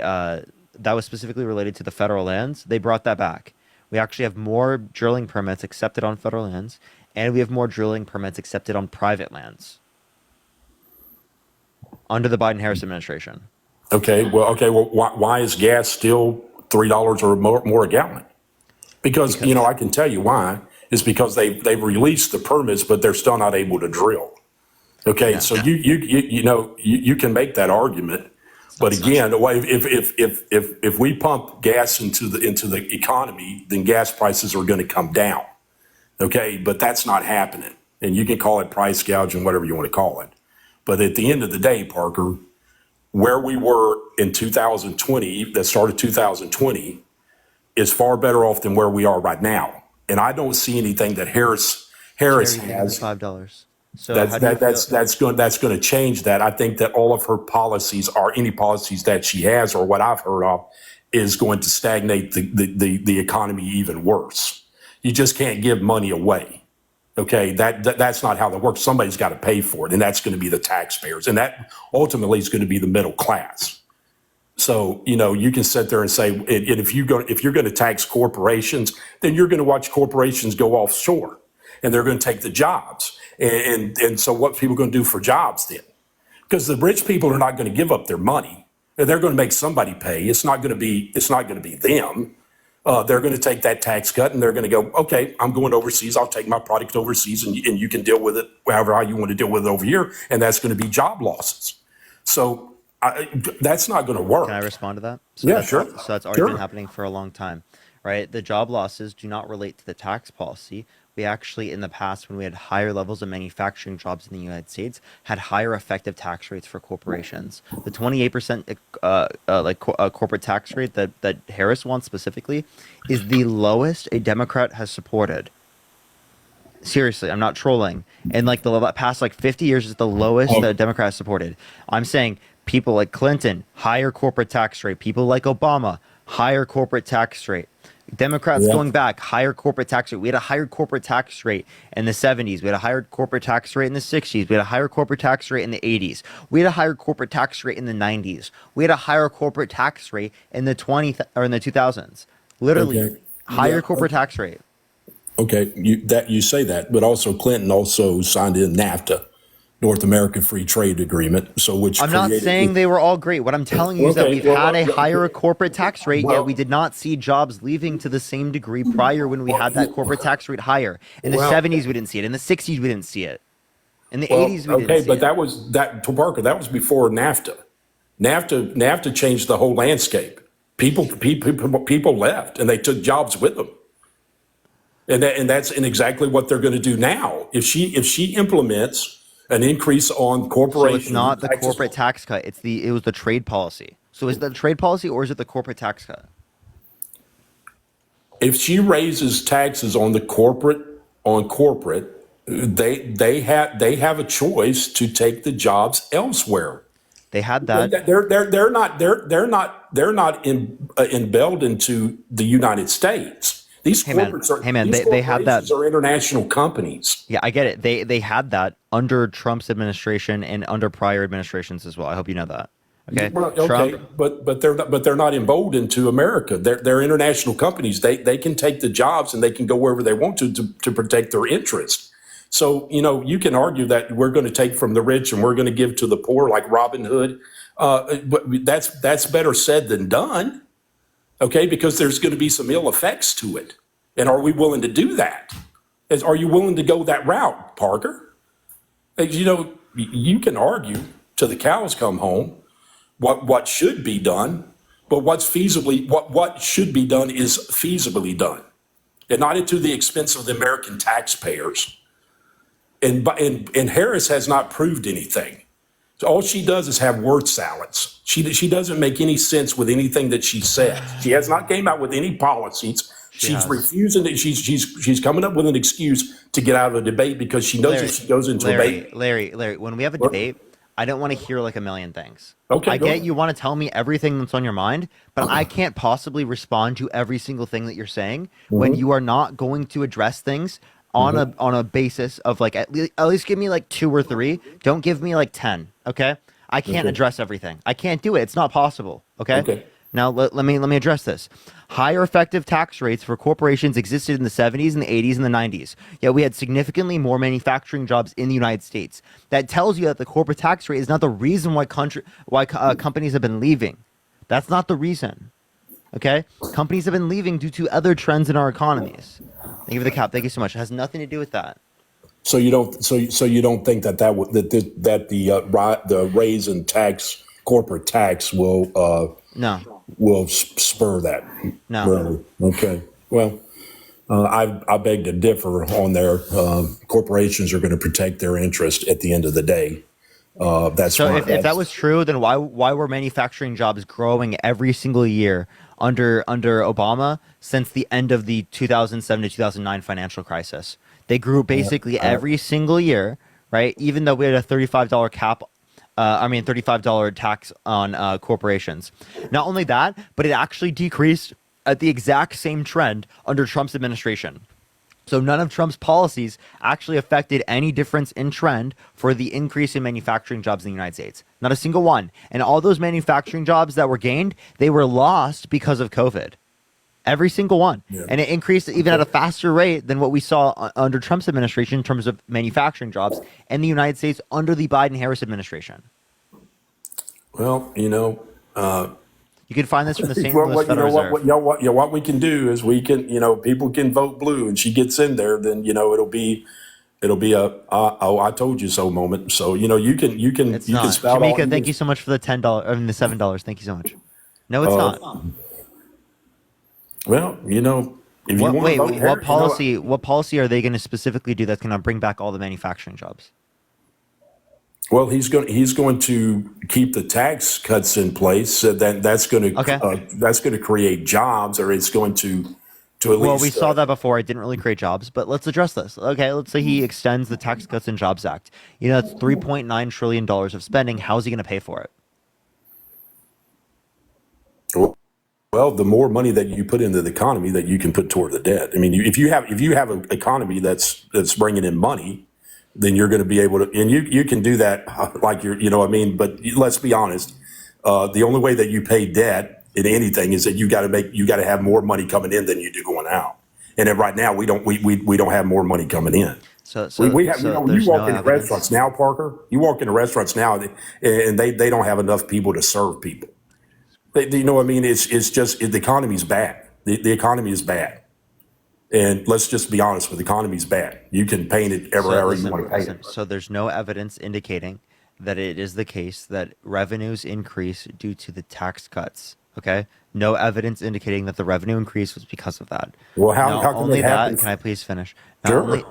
federal lands. They brought that back. We actually have more drilling permits accepted on federal lands, and we have more drilling permits accepted on private lands under the Biden-Harris administration. Okay. Well, why is gas still $3 or more a gallon? Because I can tell you why. It's because they've released the permits, but they're still not able to drill. Okay. Yeah. So you can make that argument. But again, if we pump gas into the economy, then gas prices are going to come down. Okay, but that's not happening. And you can call it price gouging, whatever you want to call it. But at the end of the day, Parker, where we were in 2020, the start of 2020, is far better off than where we are right now. And I don't see anything that Harris has $5. So that's going to change that. I think that all of her policies, or any policies that she has, or what I've heard of, is going to stagnate the economy even worse. You just can't give money away. Okay, that's not how that works. Somebody's got to pay for it, and that's going to be the taxpayers, and that ultimately is going to be the middle class. So, you can sit there and say, and if you're going to tax corporations, then you're going to watch corporations go offshore, and they're going to take the jobs. And so what people going to do for jobs then? Because the rich people are not going to give up their money. They're going to make somebody pay. It's not going to be them. They're going to take that tax cut and they're going to go, okay, I'm going overseas. I'll take my product overseas and you can deal with it how you want to deal with it over here. And that's going to be job losses. So that's not going to work. Can I respond to that? Sure. So that's already been happening for a long time, right? The job losses do not relate to the tax policy. We actually, in the past, when we had higher levels of manufacturing jobs in the United States, had higher effective tax rates for corporations. The 28% corporate tax rate that Harris wants specifically is the lowest a Democrat has supported. Seriously, I'm not trolling. And the past 50 years is the lowest that a Democrat has supported. I'm saying people like Clinton, higher corporate tax rate. People like Obama, higher corporate tax rate. Democrats going back, higher corporate tax rate. We had a higher corporate tax rate in the 70s. We had a higher corporate tax rate in the 60s. We had a higher corporate tax rate in the 80s. We had a higher corporate tax rate in the 90s. We had a higher corporate tax rate in the 2000s. Literally, higher corporate tax rate. Okay, you say that, but also Clinton also signed in NAFTA, North American Free Trade Agreement. So I'm not saying they were all great. What I'm telling you is that we've had a higher corporate tax rate, yet we did not see jobs leaving to the same degree prior when we had that corporate tax rate higher. In the 70s, we didn't see it. In the 60s, we didn't see it. In the 80s, we didn't see it. Okay, but to Parker, that was before NAFTA. NAFTA changed the whole landscape. People left, and they took jobs with them. And that's exactly what they're going to do now. If she implements an increase on corporations. So it's not the corporate tax cut. It was the trade policy. So is it the trade policy or is it the corporate tax cut? If she raises taxes on corporate, they have a choice to take the jobs elsewhere. They had that. They're not embedded into the United States. These corporates they had that. Are international companies. Yeah, I get it. They had that under Trump's administration and under prior administrations as well. I hope you know that. Okay. Well, okay, but they're not emboldened to America. They're international companies. They can take the jobs and they can go wherever they want to protect their interests. So you can argue that we're going to take from the rich and we're going to give to the poor like Robin Hood. But that's better said than done. Okay, because there's going to be some ill effects to it. And are we willing to do that? Are you willing to go that route, Parker? You can argue till the cows come home what should be done, but what should be done is feasibly done, and not to the expense of the American taxpayers. And Harris has not proved anything. So all she does is have word salads. She doesn't make any sense with anything that she said. She has not came out with any policies. She's refusing to, she's coming up with an excuse to get out of a debate because she knows if she goes into a debate. Larry, when we have a debate, I don't want to hear like a million things. Okay, I get you want to tell me everything that's on your mind, but I can't possibly respond to every single thing that you're saying when you are not going to address things on a basis of like at least give me like 2 or 3. Don't give me like 10. Okay, I can't address everything. I can't do it. It's not possible. Okay. Now let me address this. Higher effective tax rates for corporations existed in the 70s and the 80s and the 90s. Yet we had significantly more manufacturing jobs in the United States. That tells you that the corporate tax rate is not the reason why companies have been leaving. That's not the reason. Okay, companies have been leaving due to other trends in our economies. Thank you for the cap. Thank you so much. It has nothing to do with that. So you don't. So you don't think that the raise in corporate tax will will spur that? No. Really? Okay. Well, I beg to differ on there. Corporations are going to protect their interest at the end of the day. That's so. If that was true, then why were manufacturing jobs growing every single year under Obama since the end of the 2007 to 2009 financial crisis? They grew basically every single year, right? Even though we had a $35 cap $35 tax on corporations. Not only that, but it actually decreased at the exact same trend under Trump's administration. So none of Trump's policies actually affected any difference in trend for the increase in manufacturing jobs in the United States. Not a single one. And all those manufacturing jobs that were gained, they were lost because of COVID. Every single one. Yeah. And it increased even at a faster rate than what we saw under Trump's administration in terms of manufacturing jobs in the United States under the Biden-Harris administration. Well, you can find this from the St. Louis Federal Reserve. What we can do is we can, people can vote blue and she gets in there, then, it'll be I told you so moment. So, you can spout Jamaica, thank you so much for the $10, the $7. Thank you so much. No, it's not. Well, if you want to vote, what policy are they going to specifically do that's going to bring back all the manufacturing jobs? Well, he's going to keep the tax cuts in place. So that's going to create jobs, or it's going to at least. Well, we saw that before. It didn't really create jobs, but let's address this. Okay, let's say he extends the Tax Cuts and Jobs Act. That's $3.9 trillion of spending. How's he going to pay for it? Well, the more money that you put into the economy, that you can put toward the debt. I mean, if you have an economy that's bringing in money, then you're going to be able to, and you can do that like but let's be honest. The only way that you pay debt in anything is that you got to have more money coming in than you do going out. And then right now we don't have more money coming in. So we have, you walk into restaurants now, Parker, you walk into restaurants now and they don't have enough people to serve people. It's just the economy's bad. The economy is bad. And let's just be honest with the economy's bad. You can paint it everywhere you want to paint it. So there's no evidence indicating that it is the case that revenues increase due to the tax cuts. Okay? No evidence indicating that the revenue increase was because of that. Well, how can that happen? Can I please finish? Sure.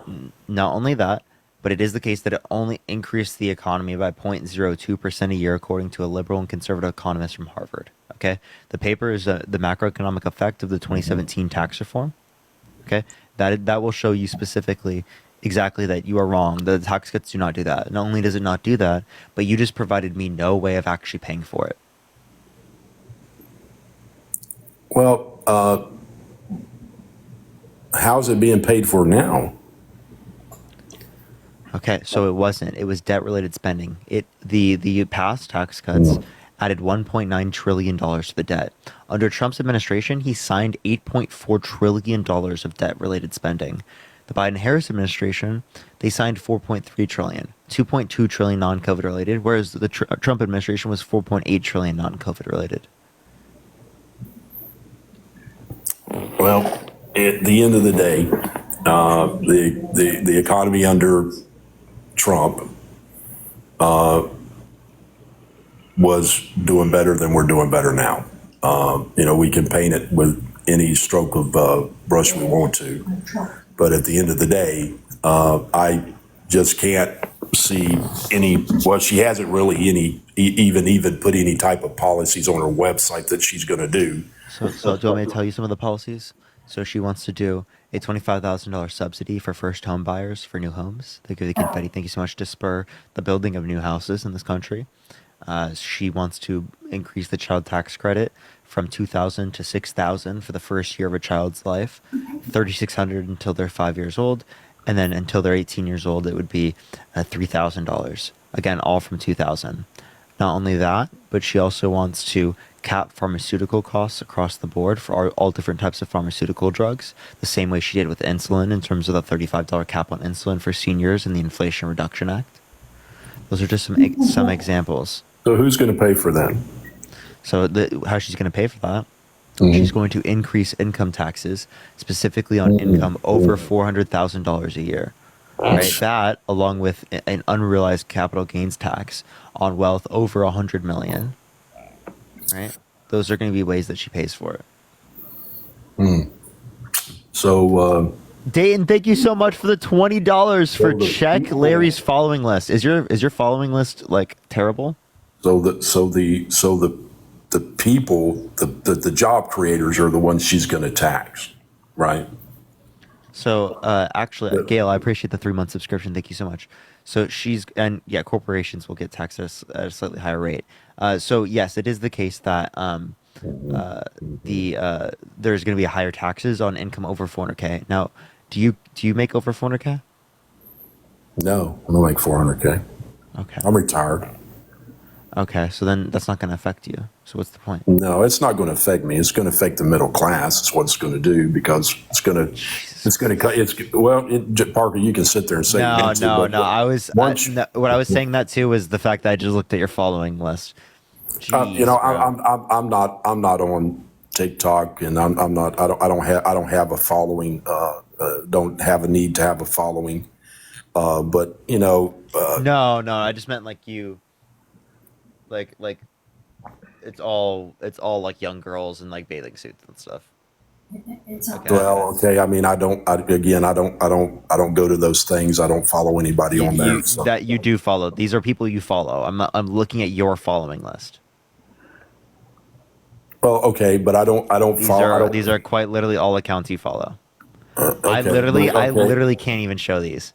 Not only that, but it is the case that it only increased the economy by 0.02% a year, according to a liberal and conservative economist from Harvard. Okay? The paper is the macroeconomic effect of the 2017 tax reform. Okay, that will show you specifically exactly that you are wrong. The tax cuts do not do that. Not only does it not do that, but you just provided me no way of actually paying for it. Well, how's it being paid for now? Okay, so it wasn't. It was debt-related spending. The past tax cuts added $1.9 trillion to the debt. Under Trump's administration, he signed $8.4 trillion of debt-related spending. The Biden-Harris administration, they signed $4.3 trillion, $2.2 trillion non-COVID related, whereas the Trump administration was $4.8 trillion non-COVID related. Well, at the end of the day, the economy under Trump was doing better than we're doing better now. We can paint it with any stroke of brush we want to, but at the end of the day, I just can't see any. Well, she hasn't really even put any type of policies on her website that she's going to do. So do you want me to tell you some of the policies? So she wants to do a $25,000 subsidy for first home buyers for new homes. They give the confetti, thank you so much, to spur the building of new houses in this country. She wants to increase the child tax credit from $2,000 to $6,000 for the first year of a child's life, $3,600 until they're 5 years old, and then until they're 18 years old, it would be $3,000. Again, all from $2,000. Not only that, but she also wants to cap pharmaceutical costs across the board for all different types of pharmaceutical drugs, the same way she did with insulin in terms of the $35 cap on insulin for seniors in the Inflation Reduction Act. Those are just some examples. So who's going to pay for that? So how she's going to pay for that? She's going to increase income taxes, specifically on income over $400,000 a year. Right, that along with an unrealized capital gains tax on wealth over $100 million. Right, those are going to be ways that she pays for it. So, Dayton, thank you so much for the $20 for check Larry's following list. Is your following list like terrible? So the people, the job creators are the ones she's going to tax, right? So actually, Gail, I appreciate the 3-month subscription. Thank you so much. So corporations will get taxed at a slightly higher rate. So yes, it is the case that there's going to be higher taxes on income over 400K. Now, do you make over 400K? No, I don't make 400K. Okay. I'm retired. Okay, so then that's not going to affect you. So what's the point? No, it's not going to affect me. It's going to affect the middle class. It's what it's going to do because Parker, you can sit there and say No. What I was saying that too was the fact that I just looked at your following list. Jeez, I'm not on TikTok, and I don't have a following. Don't have a need to have a following. But no, I just meant like you, like it's all like young girls in like bathing suits and stuff. Okay. Well, okay. I mean, I don't go to those things. I don't follow anybody on there. That you do follow. These are people you follow. I'm looking at your following list. Well, okay, but I don't follow. These are quite literally all accounts you follow. Okay, I literally can't even show these.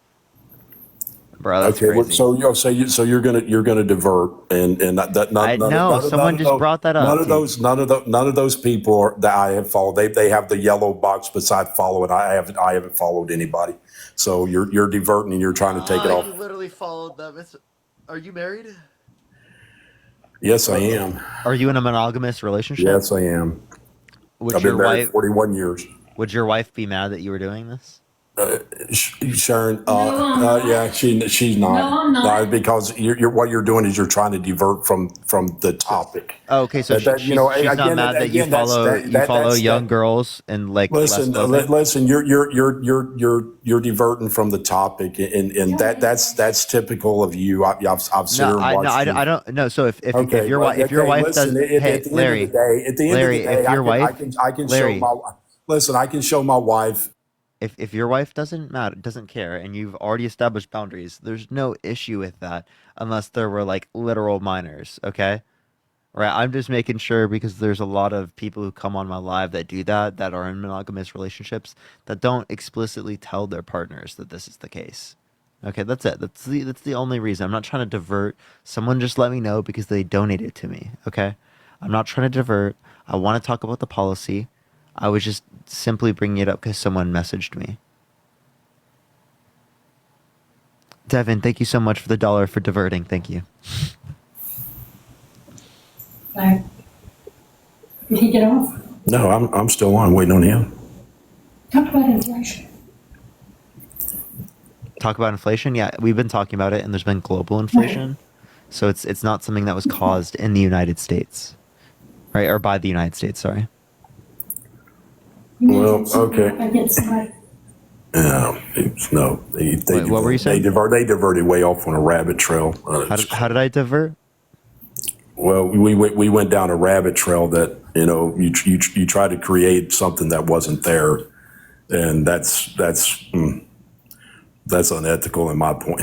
Bro, that's crazy. Well, so you're gonna divert and someone just brought that up. None of those people that I have followed. They have the yellow box beside follow, and I haven't followed anybody. So you're diverting and you're trying to take it off. You literally followed them. Are you married? Yes, I am. Are you in a monogamous relationship? Yes, I am. I've been married 41 years. Would your wife be mad that you were doing this? Sharon, yeah, she's not. No, I'm not. No, because what you're doing is you're trying to divert from the topic. Oh, okay, so she's not mad that you follow young girls and like. Listen, you're diverting from the topic, and that's typical of you. I've seen her watch. I don't know. So if your wife does, hey Larry, if your wife, I can show my. Listen, I can show my wife. If your wife doesn't care, and you've already established boundaries, there's no issue with that unless there were like literal minors, okay? Right? I'm just making sure because there's a lot of people who come on my live that do that are in monogamous relationships that don't explicitly tell their partners that this is the case. Okay, that's it. That's the only reason. I'm not trying to divert. Someone just let me know because they donated to me, okay? I'm not trying to divert. I want to talk about the policy. I was just simply bringing it up because someone messaged me. Devin, thank you so much for the $1 for diverting. Thank you. Did he get off? No, I'm still on, waiting on him. Talk about inflation. Talk about inflation? Yeah, we've been talking about it, and there's been global inflation. So it's not something that was caused in the United States, right? Or by the United States, sorry. Well, okay. No, what were you saying? They diverted way off on a rabbit trail. How did I divert? Well, we went down a rabbit trail that you try to create something that wasn't there, and that's unethical in my point.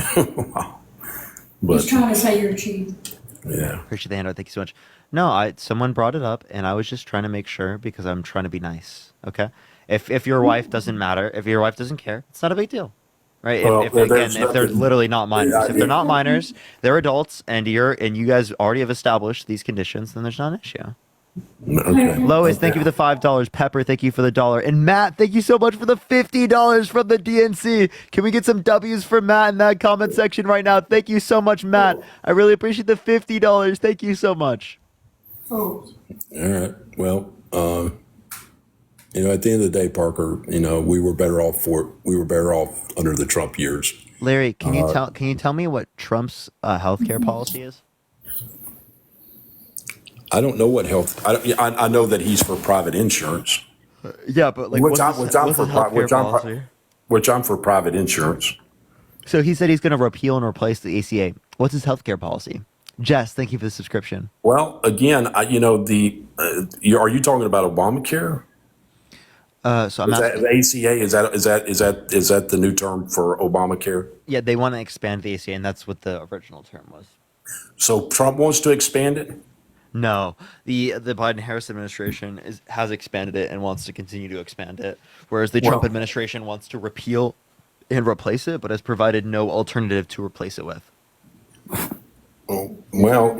He's trying to say you're cheating. Yeah. Appreciate the handout. Thank you so much. No, someone brought it up, and I was just trying to make sure because I'm trying to be nice. Okay, if your wife doesn't matter, if your wife doesn't care, it's not a big deal, right? Well, if they're literally not minors, if they're not minors, they're adults, and you guys already have established these conditions, then there's not an issue. Okay. Lois, thank you for the $5. Pepper, thank you for the $1, and Matt, thank you so much for the $50 from the DNC. Can we get some W's for Matt in that comment section right now? Thank you so much, Matt. I really appreciate the $50. Thank you so much. All right. Well, at the end of the day, Parker, we were better off under the Trump years. Larry, can you tell me what Trump's healthcare policy is? I don't know what health. I know that he's for private insurance. Yeah, but like, which I'm for private insurance. So he said he's going to repeal and replace the ACA. What's his healthcare policy? Jess, thank you for the subscription. Well, again, are you talking about Obamacare? So I'm asking, the ACA is that the new term for Obamacare? Yeah, they want to expand the ACA, and that's what the original term was. So Trump wants to expand it? No, the Biden-Harris administration has expanded it and wants to continue to expand it, whereas the Trump administration wants to repeal and replace it, but has provided no alternative to replace it with. Well,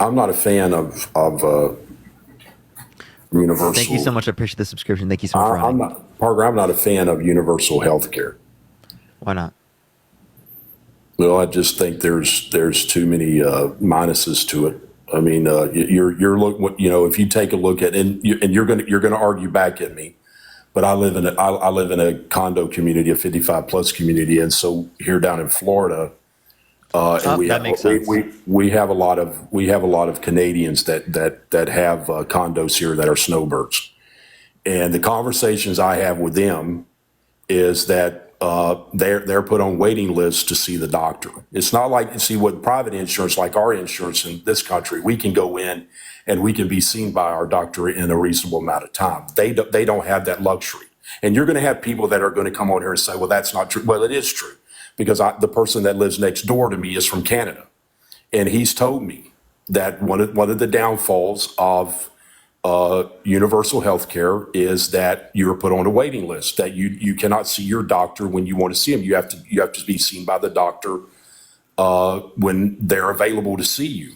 I'm not a fan of universal. Thank you so much. I appreciate the subscription. Thank you so much for I'm running. not, Parker. I'm not a fan of universal health care. Why not? Well, I just think there's too many minuses to it. I mean, you're look, if you take a look at and you're gonna argue back at me, but I live in a condo community, a 55 plus community, and so here down in Florida, and makes sense. we have a lot of Canadians that have condos here that are snowbirds, and the conversations I have with them is that they're put on waiting lists to see the doctor. It's not like with private insurance, like our insurance in this country, we can go in and we can be seen by our doctor in a reasonable amount of time. They don't have that luxury. And you're going to have people that are going to come on here and say, well, that's not true. Well, it is true, because the person that lives next door to me is from Canada. And he's told me that one of the downfalls of universal health care is that you're put on a waiting list, that you cannot see your doctor when you want to see him. You have to be seen by the doctor when they're available to see you.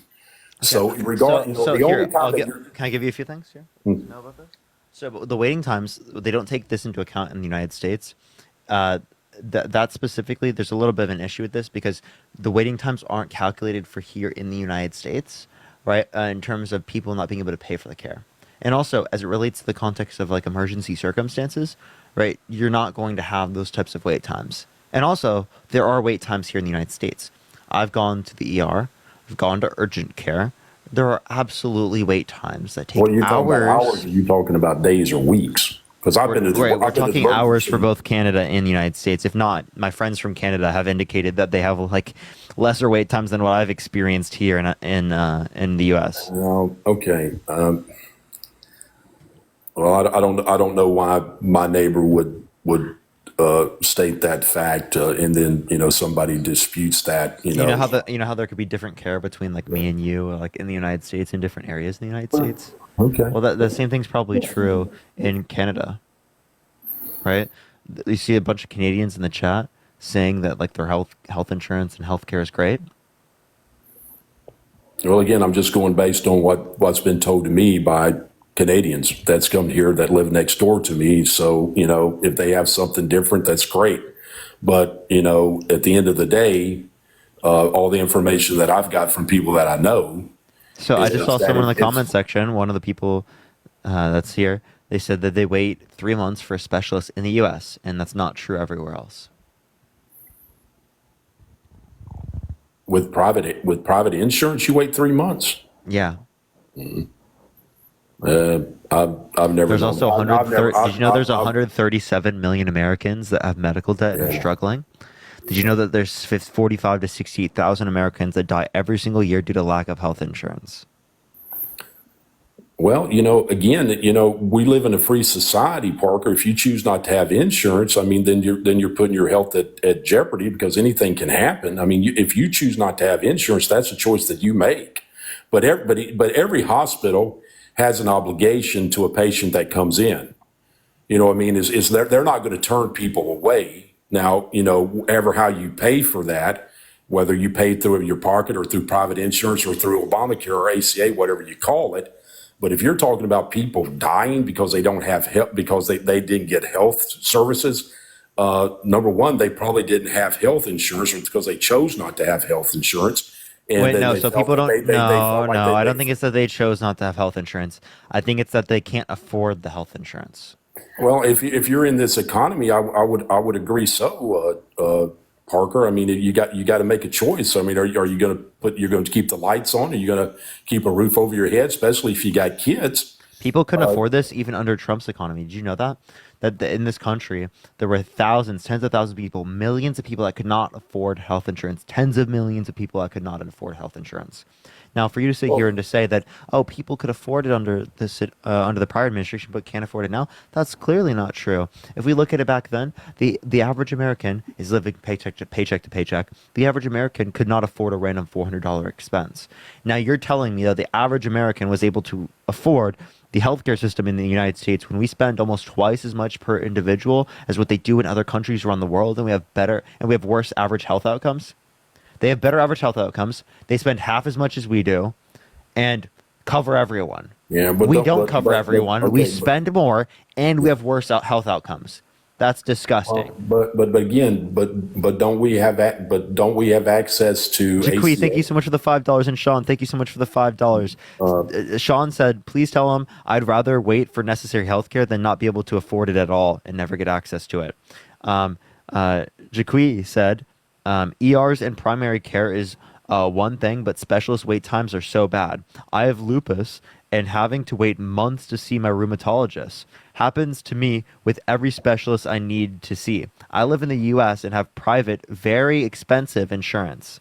Okay. So regarding can I give you a few things here? To know about this? So the waiting times, they don't take this into account in the United States. That specifically, there's a little bit of an issue with this because the waiting times aren't calculated for here in the United States, right? In terms of people not being able to pay for the care. And also, as it relates to the context of like emergency circumstances, right? You're not going to have those types of wait times. And also, there are wait times here in the United States. I've gone to the ER. I've gone to urgent care. There are absolutely wait times that take hours. What are you talking about hours? Are you talking about days or weeks? Because we're talking hours for both Canada and the United States. If not, my friends from Canada have indicated that they have like lesser wait times than what I've experienced here in the U.S. Okay. Well, I don't know why my neighbor would state that fact, and then somebody disputes that. You know how there could be different care between like me and you, like in the United States, in different areas in the United States. Okay. Well, the same thing's probably true in Canada, right? You see a bunch of Canadians in the chat saying that like their health insurance and healthcare is great. Well, again, I'm just going based on what's been told to me by Canadians that's come here that live next door to me. So, if they have something different, that's great. But, at the end of the day, all the information that I've got from people that I know. So I just saw someone in the comment section, one of the people that's here, they said that they wait 3 months for a specialist in the U.S., and that's not true everywhere else. With private insurance, you wait 3 months. Yeah. Mm-hmm. I've never. There's also 130. Did you know there's 137 million Americans that have medical debt and are struggling? Did you know that there's 45 to 68,000 Americans that die every single year due to lack of health insurance? Well, again, we live in a free society, Parker. If you choose not to have insurance, then you're putting your health at jeopardy, because anything can happen. If you choose not to have insurance, that's a choice that you make. But every hospital has an obligation to a patient that comes in. Is they're not going to turn people away. Now, ever how you pay for that, whether you pay through your pocket or through private insurance or through Obamacare or ACA, whatever you call it. But if you're talking about people dying because they don't have help, because they didn't get health services, number one, they probably didn't have health insurance because they chose not to have health insurance. And wait, no, so people don't, I don't think it's that they chose not to have health insurance. I think it's that they can't afford the health insurance. Well, if you're in this economy, I would agree. So, Parker, you got to make a choice. Are you going to keep the lights on? Are you going to keep a roof over your head, especially if you got kids? People couldn't afford this even under Trump's economy. Did you know that? In this country, there were thousands, tens of thousands of people, millions of people that could not afford health insurance, tens of millions of people that could not afford health insurance. Now, for you to sit here and to say that, people could afford it under the prior administration but can't afford it now, that's clearly not true. If we look at it back then, the average American is living paycheck to paycheck. The average American could not afford a random $400 expense. Now, you're telling me that the average American was able to afford the healthcare system in the United States, when we spend almost twice as much per individual as what they do in other countries around the world, and we have worse average health outcomes. They have better average health outcomes. They spend half as much as we do, and cover everyone. Yeah, but we don't cover everyone. We spend more, and we have worse health outcomes. That's disgusting. But again, but don't we have access to Jaqui, ACA? thank you so much for the $5, and Sean, thank you so much for the $5. Sean said, "Please tell him I'd rather wait for necessary healthcare than not be able to afford it at all and never get access to it." Jaqui said, "ERs and primary care is one thing, but specialist wait times are so bad. I have lupus, and having to wait months to see my rheumatologist happens to me with every specialist I need to see. I live in the U.S. and have private, very expensive insurance."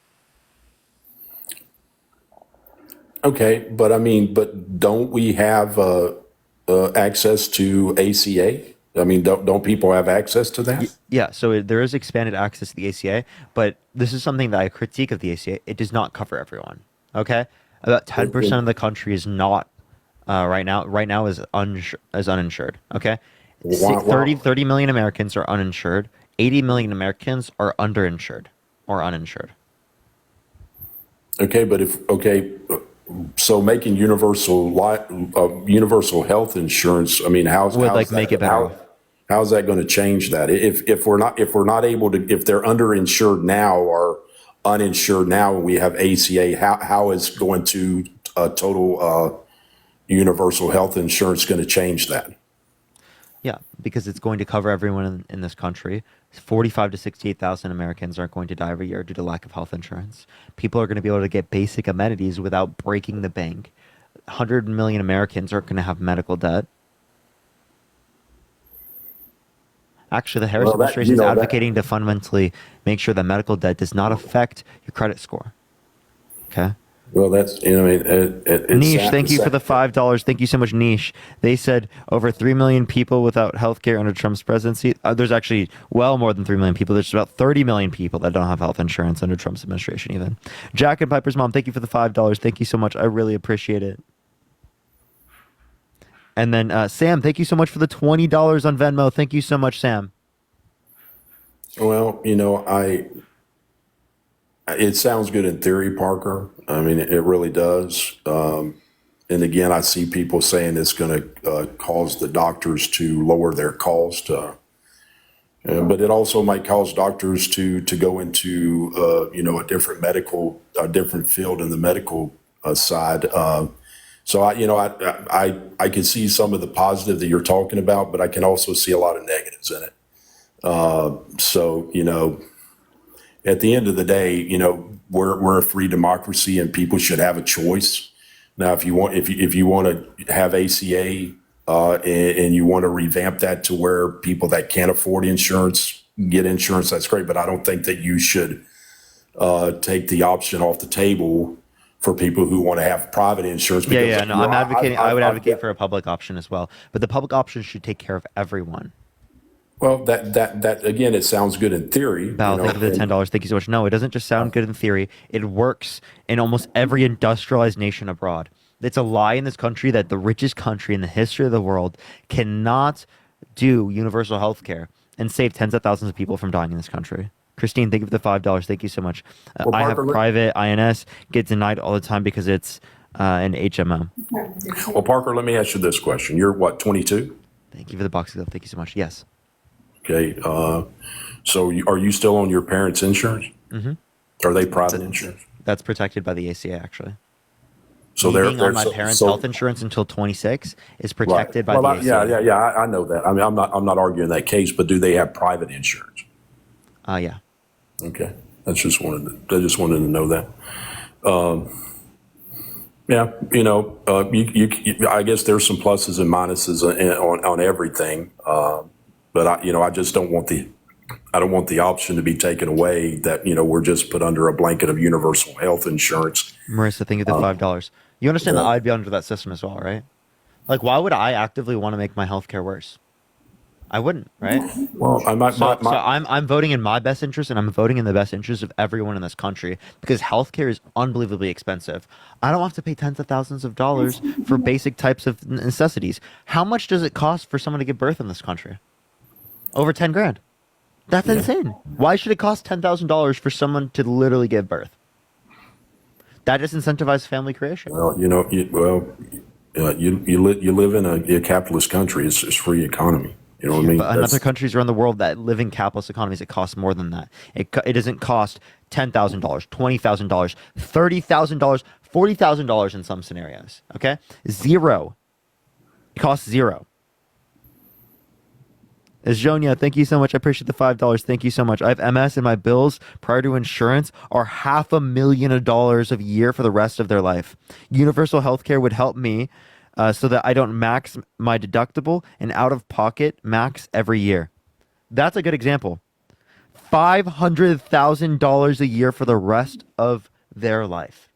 Okay, but I mean, but don't we have access to ACA? I mean, don't people have access to that? Yeah, so there is expanded access to the ACA, but this is something that I critique of the ACA. It does not cover everyone. Okay, about 10% of the country is not right now is uninsured. Okay, Wow. 30 million Americans are uninsured. 80 million Americans are underinsured or uninsured. Okay, but so making universal health insurance. I mean, how's make it better. How's that going to change that? If we're not able to, if they're underinsured now or uninsured now, and we have ACA, how is going to total universal health insurance going to change that? Yeah, because it's going to cover everyone in this country. 45 to 68,000 Americans are going to die every year due to lack of health insurance. People are going to be able to get basic amenities without breaking the bank. 100 million Americans aren't going to have medical debt. Actually, the Harris administration is advocating to fundamentally make sure that medical debt does not affect your credit score. Okay. Well, that's, Niche, thank you for the $5. Thank you so much, Niche. They said over 3 million people without health care under Trump's presidency. There's actually well more than 3 million people. There's about 30 million people that don't have health insurance under Trump's administration even. Jack and Piper's mom, thank you for the $5. Thank you so much. I really appreciate it. And then Sam, thank you so much for the $20 on Venmo. Thank you so much, Sam. Well, it sounds good in theory, Parker. I mean, it really does. And again, I see people saying it's going to cause the doctors to lower their cost. But it also might cause doctors to go into, a different field in the medical side. So I can see some of the positive that you're talking about, but I can also see a lot of negatives in it. At the end of the day, we're a free democracy and people should have a choice. Now, if you want to have ACA and you want to revamp that to where people that can't afford insurance get insurance, that's great. But I don't think that you should take the option off the table for people who want to have private insurance. I'm advocating. I would advocate for a public option as well, but the public option should take care of everyone. Well, that again, it sounds good in theory. Val, thank you for the $10. Thank you so much. No, it doesn't just sound good in theory. It works in almost every industrialized nation abroad. It's a lie in this country that the richest country in the history of the world cannot do universal health care and save tens of thousands of people from dying in this country. Christine, thank you for the $5. Thank you so much. Well, I have private INS, get denied all the time because it's an HMO. Well, Parker, let me ask you this question. You're what, 22? Thank you for the box. Thank you so much. Yes. Okay. So are you still on your parents' insurance? Mm-hmm. Are they private insurance? That's protected by the ACA, actually. So being on my parents' health insurance until 26 is protected by the ACA. Yeah. I know that. I mean, I'm not arguing that case, but do they have private insurance? Yeah. Okay. I just wanted to know that. Yeah. I guess there's some pluses and minuses on everything. But I just don't want the option to be taken away that, we're just put under a blanket of universal health insurance. Marissa, thank you for the $5. You understand that I'd be under that system as well, right? Like, why would I actively want to make my healthcare worse? I wouldn't, right? Well, I'm voting in my best interest, and I'm voting in the best interest of everyone in this country because healthcare is unbelievably expensive. I don't have to pay tens of thousands of dollars for basic types of necessities. How much does it cost for someone to give birth in this country? Over 10 grand. That's insane. Why should it cost $10,000 for someone to literally give birth? That just incentivizes family creation. Well, you live in a capitalist country. It's free economy. You know what I mean? But in other countries around the world that live in capitalist economies, it costs more than that. It doesn't cost $10,000, $20,000, $30,000, $40,000 in some scenarios. Okay, zero. It costs zero. Zonia, thank you so much. I appreciate the $5. Thank you so much. I have MS and my bills prior to insurance are $500,000 a year for the rest of their life. Universal healthcare would help me so that I don't max my deductible and out of pocket max every year. That's a good example. $500,000 a year for the rest of their life.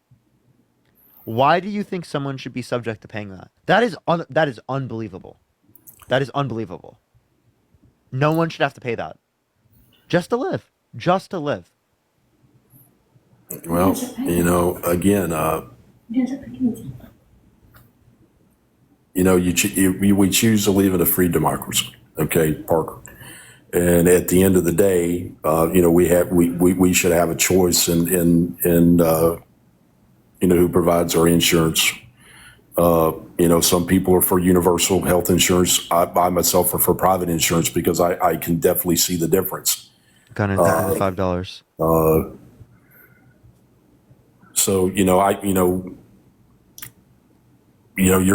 Why do you think someone should be subject to paying that? That is unbelievable. That is unbelievable. No one should have to pay that. Just to live. Just to live. Well, again, we choose to live in a free democracy. Okay, Parker. And at the end of the day, we should have a choice in who provides our insurance. Some people are for universal health insurance. I myself are for private insurance because I can definitely see the difference. Got it down to $5. So you're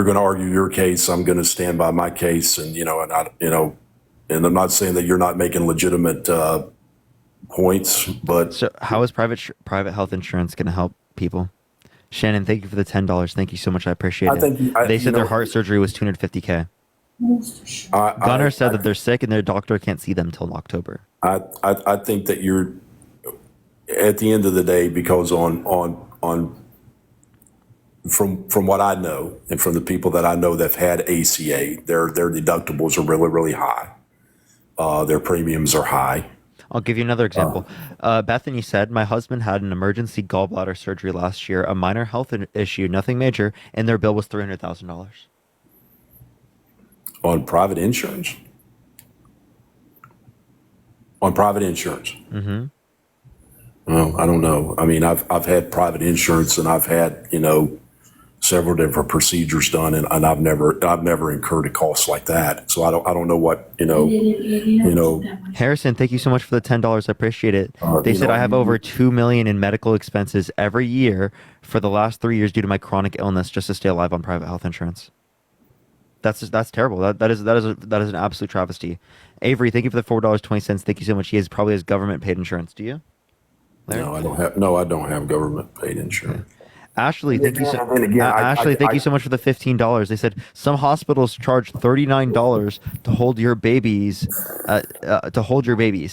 going to argue your case. I'm going to stand by my case, and and I'm not saying that you're not making legitimate points, but so how is private health insurance going to help people? Shannon, thank you for the $10. Thank you so much. I appreciate it. They said their heart surgery was $250K. Gunnar said that they're sick and their doctor can't see them till October. I think that you're at the end of the day, because from what I know and from the people that I know that've had ACA, their deductibles are really, really high. Their premiums are high. I'll give you another example. Bethany said, my husband had an emergency gallbladder surgery last year, a minor health issue, nothing major, and their bill was $300,000. On private insurance? On private insurance? Mm-hmm. Well, I don't know. I mean, I've had private insurance, and I've had, several different procedures done, and I've never incurred a cost like that. So I don't know what, Harrison, thank you so much for the $10. I appreciate it. They said I have over $2 million in medical expenses every year for the last 3 years due to my chronic illness just to stay alive on private health insurance. That's terrible. That is an absolute travesty. Avery, thank you for the $4.20. Thank you so much. He probably has government paid insurance. Do you? Larry? No, I don't have government paid insurance. Okay. Ashley, thank you so much for the $15. They said some hospitals charge $39 to hold your babies,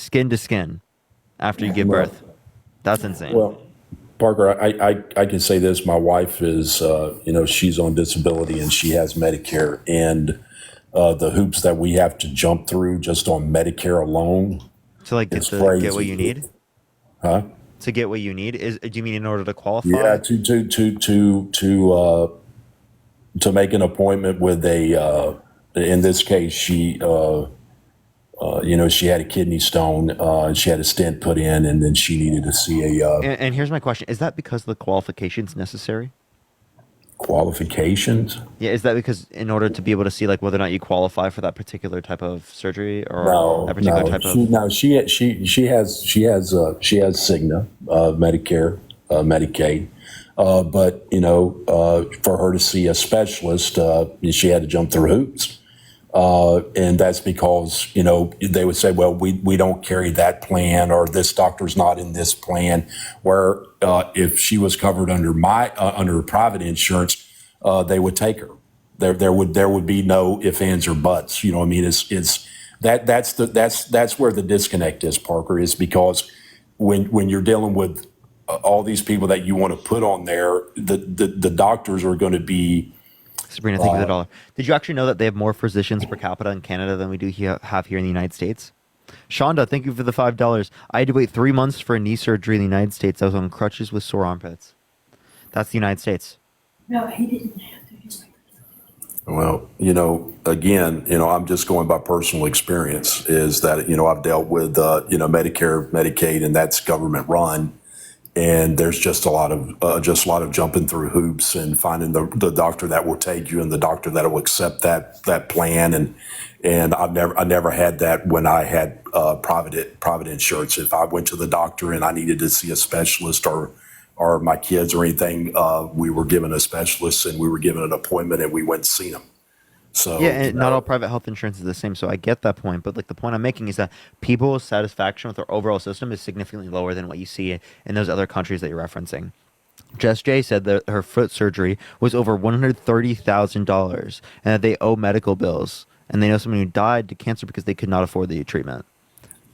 skin to skin, after you give birth. That's insane. Well, Parker, I can say this: my wife is, she's on disability and she has Medicare, and the hoops that we have to jump through just on Medicare alone to get what you need, huh? To get what you need do you mean in order to qualify? Yeah, to make an appointment with in this case, she had a kidney stone, and she had a stent put in, and then she needed to see a. And here's my question: is that because the qualifications necessary? Qualifications? Yeah, is that because in order to be able to see whether or not you qualify for that particular type of surgery or that particular type of? She has Cigna, Medicare, Medicaid, but for her to see a specialist, she had to jump through hoops. And that's because, they would say, well, we don't carry that plan, or this doctor's not in this plan, where if she was covered under under private insurance, they would take her. There would be no ifs, ands, or buts. You know what I mean? That's where the disconnect is, Parker, is because when you're dealing with all these people that you want to put on there, the doctors are going to be Sabrina, thank you for the dollar. Did you actually know that they have more physicians per capita in Canada than we do have here in the United States? Shonda, thank you for the $5. I had to wait 3 months for a knee surgery in the United States. I was on crutches with sore armpits. That's the United States. No, he didn't have to. Just like Well, again, I'm just going by personal experience is that, I've dealt with, Medicare, Medicaid, and that's government run. And there's just a lot of jumping through hoops and finding the doctor that will take you and the doctor that will accept that plan. And I never had that when I had private insurance. If I went to the doctor and I needed to see a specialist or my kids or anything, we were given a specialist and we were given an appointment and we went to see them. So yeah, and not all private health insurance is the same. So I get that point, but like the point I'm making is that people's satisfaction with their overall system is significantly lower than what you see in those other countries that you're referencing. Jess J said that her foot surgery was over $130,000 and that they owe medical bills, and they know someone who died to cancer because they could not afford the treatment.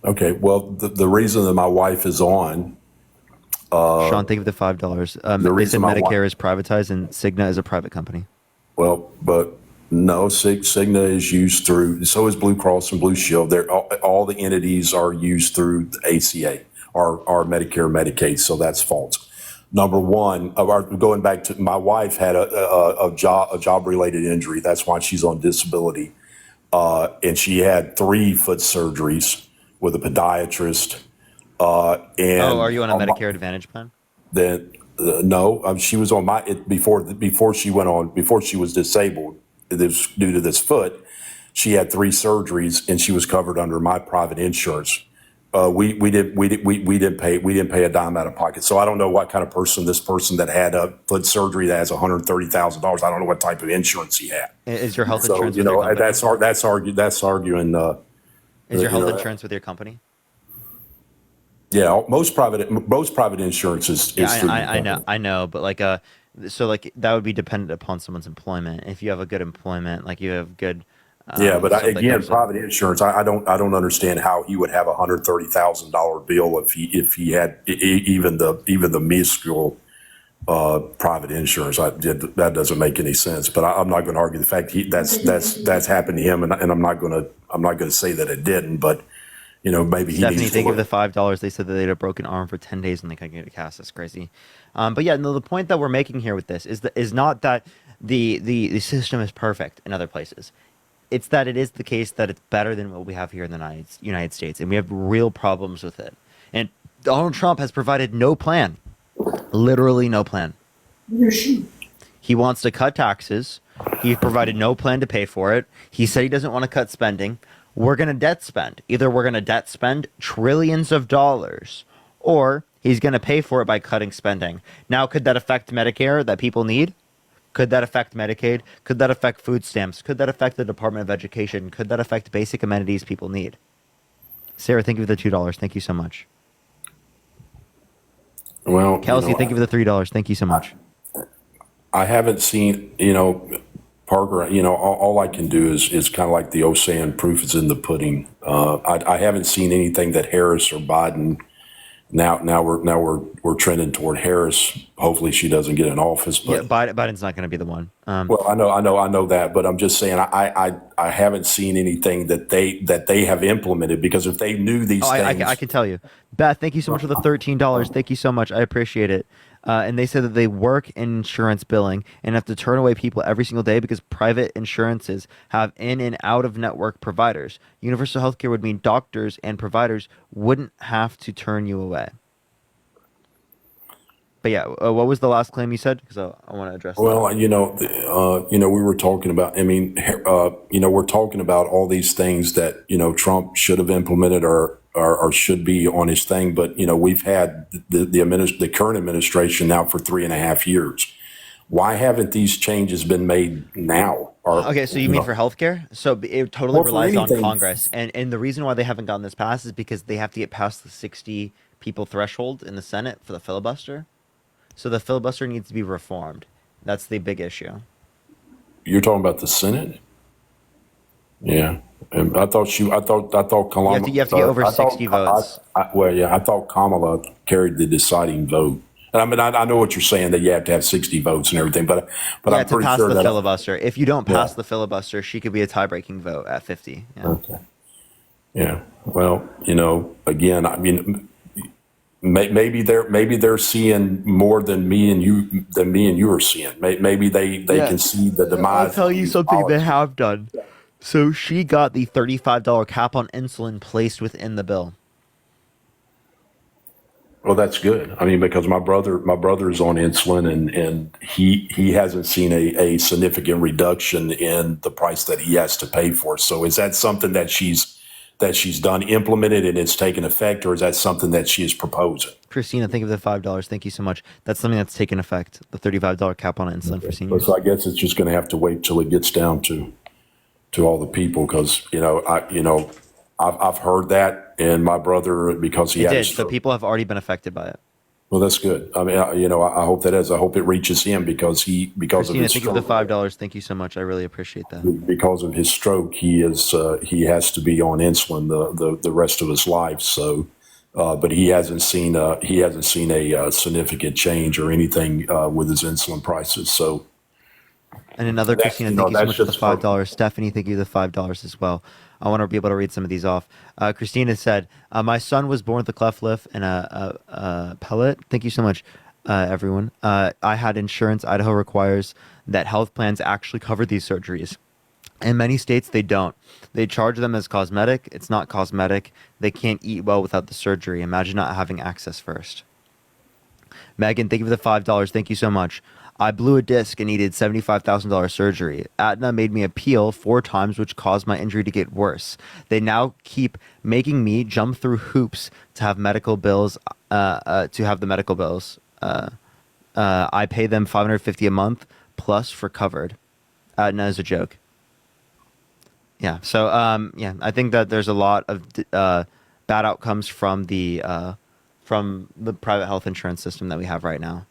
Okay, well, the reason that my wife is on. Sean, thank you for the $5. They said Medicare is privatized and Cigna is a private company. Well, but no, Cigna is used through, so is Blue Cross and Blue Shield. All the entities are used through ACA or Medicare, Medicaid, so that's false. Number one, going back to my wife had a job-related injury. That's why she's on disability. And she had 3 foot surgeries with a podiatrist. Are you on a Medicare Advantage plan? Then no, she was on before she was disabled. This due to this foot, she had 3 surgeries and she was covered under my private insurance. We didn't pay a dime out of pocket. So I don't know what kind of person this person that had a foot surgery that has $130,000. I don't know what type of insurance he had. Is your health insurance? With your company? That's arguing. Is your health insurance with your company? Yeah, most private insurance is. I know, but like so like that would be dependent upon someone's employment. If you have a good employment, like you have good. But again, private insurance. I don't understand how he would have $130,000 bill if he had even the minuscule private insurance. That doesn't make any sense. But I'm not going to argue the fact that's happened to him, and I'm not going to say that it didn't. But maybe he Stephanie, needs to thank you for look. the $5. They said that they had a broken arm for 10 days and they couldn't get a cast. That's crazy. But yeah, no, the point that we're making here with this is not that the system is perfect in other places. It's that it is the case that it's better than what we have here in the United States, and we have real problems with it. And Donald Trump has provided no plan, literally no plan. He wants to cut taxes. He provided no plan to pay for it. He said he doesn't want to cut spending. We're going to debt spend. Either we're going to debt spend trillions of dollars, or he's going to pay for it by cutting spending. Now, could that affect Medicare that people need? Could that affect Medicaid? Could that affect food stamps? Could that affect the Department of Education? Could that affect basic amenities people need? Sarah, thank you for the $2. Thank you so much. Well, Kelsey, thank you for the $3. Thank you so much. I haven't seen, Parker, all I can do is kind of like the old saying, proof is in the pudding. I haven't seen anything that Harris or Biden. Now we're trending toward Harris. Hopefully she doesn't get in office. But yeah, Biden's not going to be the one. well, I know that, but I'm just saying I haven't seen anything that they have implemented, because if they knew these things, I can tell you. Beth, thank you so much for the $13. Thank you so much. I appreciate it. And they said that they work in insurance billing and have to turn away people every single day because private insurances have in and out of network providers. Universal healthcare would mean doctors and providers wouldn't have to turn you away. But yeah, what was the last claim you said? Because I want to address that. well, we were talking about. I mean, we're talking about all these things that Trump should have implemented or should be on his thing. But we've had the current administration now for 3.5 years. Why haven't these changes been made now? Okay, so you mean for healthcare? So it totally for relies on anything. Congress, and the reason why they haven't gotten this passed is because they have to get past the 60 people threshold in the Senate for the filibuster. So the filibuster needs to be reformed. That's the big issue. You're talking about the Senate? Yeah. And I thought Kamala. You have to get over 60 votes. I thought Kamala carried the deciding vote. I mean, I know what you're saying, that you have to have 60 votes and everything, but Yeah, I'm to pretty pass sure the that. filibuster. If you don't pass Yeah. the filibuster, she could be a tie-breaking vote at 50. Yeah. Okay. Yeah. Well, again, I mean, maybe they're seeing more than me and you are seeing. Maybe they Yeah. can see the I'll demise tell of you these something they policies. have done. So she got the $35 cap on insulin placed within the bill. Well, that's good. I mean, because my brother is on insulin, and he hasn't seen a significant reduction in the price that he has to pay for. So is that something that she's done, implemented, and it's taken effect, or is that something that she is proposing? Christina, think of the $5. Thank you so much. That's something that's taken effect. The $35 cap on insulin for seniors. So I guess it's just going to have to wait till it gets down to all the people, because I've heard that, and my brother, because he It had a did. So stroke. people have already been affected by it. Well, that's good. I mean, I hope that is. I hope it reaches him because of Christina, his think stroke. of the $5. Thank you so much. I really appreciate that. Because of his stroke, he has to be on insulin the rest of his life. So, but he hasn't seen a significant change or anything with his insulin prices. So, And another, that's, Christina, thank you so that's much for the just $5. Stephanie, thank you for the $5 as well. I want to be able to read some of these off. Christina said, my son was born with a cleft lip and a pellet. Thank you so much, everyone. I had insurance. Idaho requires that health plans actually cover these surgeries. In many states, they don't. They charge them as cosmetic. It's not cosmetic. They can't eat well without the surgery. Imagine not having access first. Megan, thank you for the $5. Thank you so much. I blew a disc and needed $75,000 surgery. Aetna made me appeal 4 times, which caused my injury to get worse. They now keep making me jump through hoops to have medical bills. I pay them $550 a month plus for covered. Aetna is a joke. Yeah. So yeah, I think that there's a lot of bad outcomes from the private health insurance system that we have right now.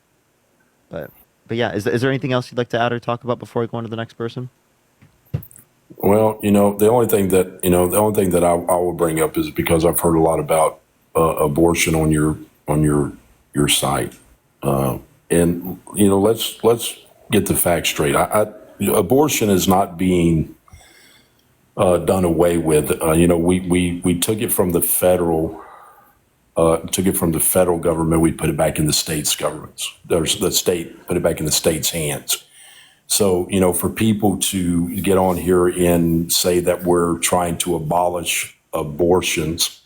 But yeah, is there anything else you'd like to add or talk about before we go on to the next person? Well, the only thing that I will bring up is because I've heard a lot about abortion on your site, and let's get the facts straight. Abortion is not being done away with. We took it from the federal. Took it from the federal government. We put it back in the state's governments. There's the state put it back in the state's hands. So, for people to get on here and say that we're trying to abolish abortions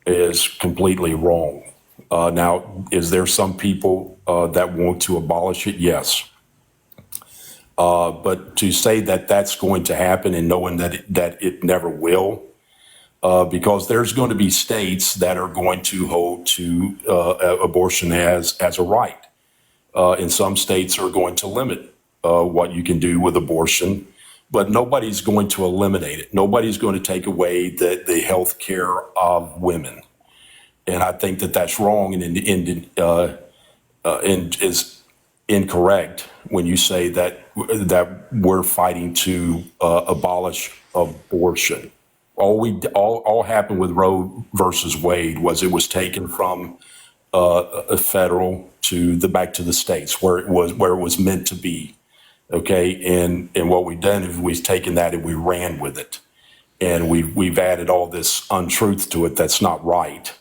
is completely wrong. Now, is there some people that want to abolish it? Yes. But to say that that's going to happen and knowing that it never will, because there's going to be states that are going to hold to abortion as a right. And some states are going to limit what you can do with abortion, but nobody's going to eliminate it. Nobody's going to take away the health care of women. And I think that that's wrong and is incorrect when you say that we're fighting to abolish abortion. All happened with Roe versus Wade was it was taken from a federal back to the states where it was meant to be. Okay, and what we've done is we've taken that and we ran with it, and we've added all this untruth to it that's not right.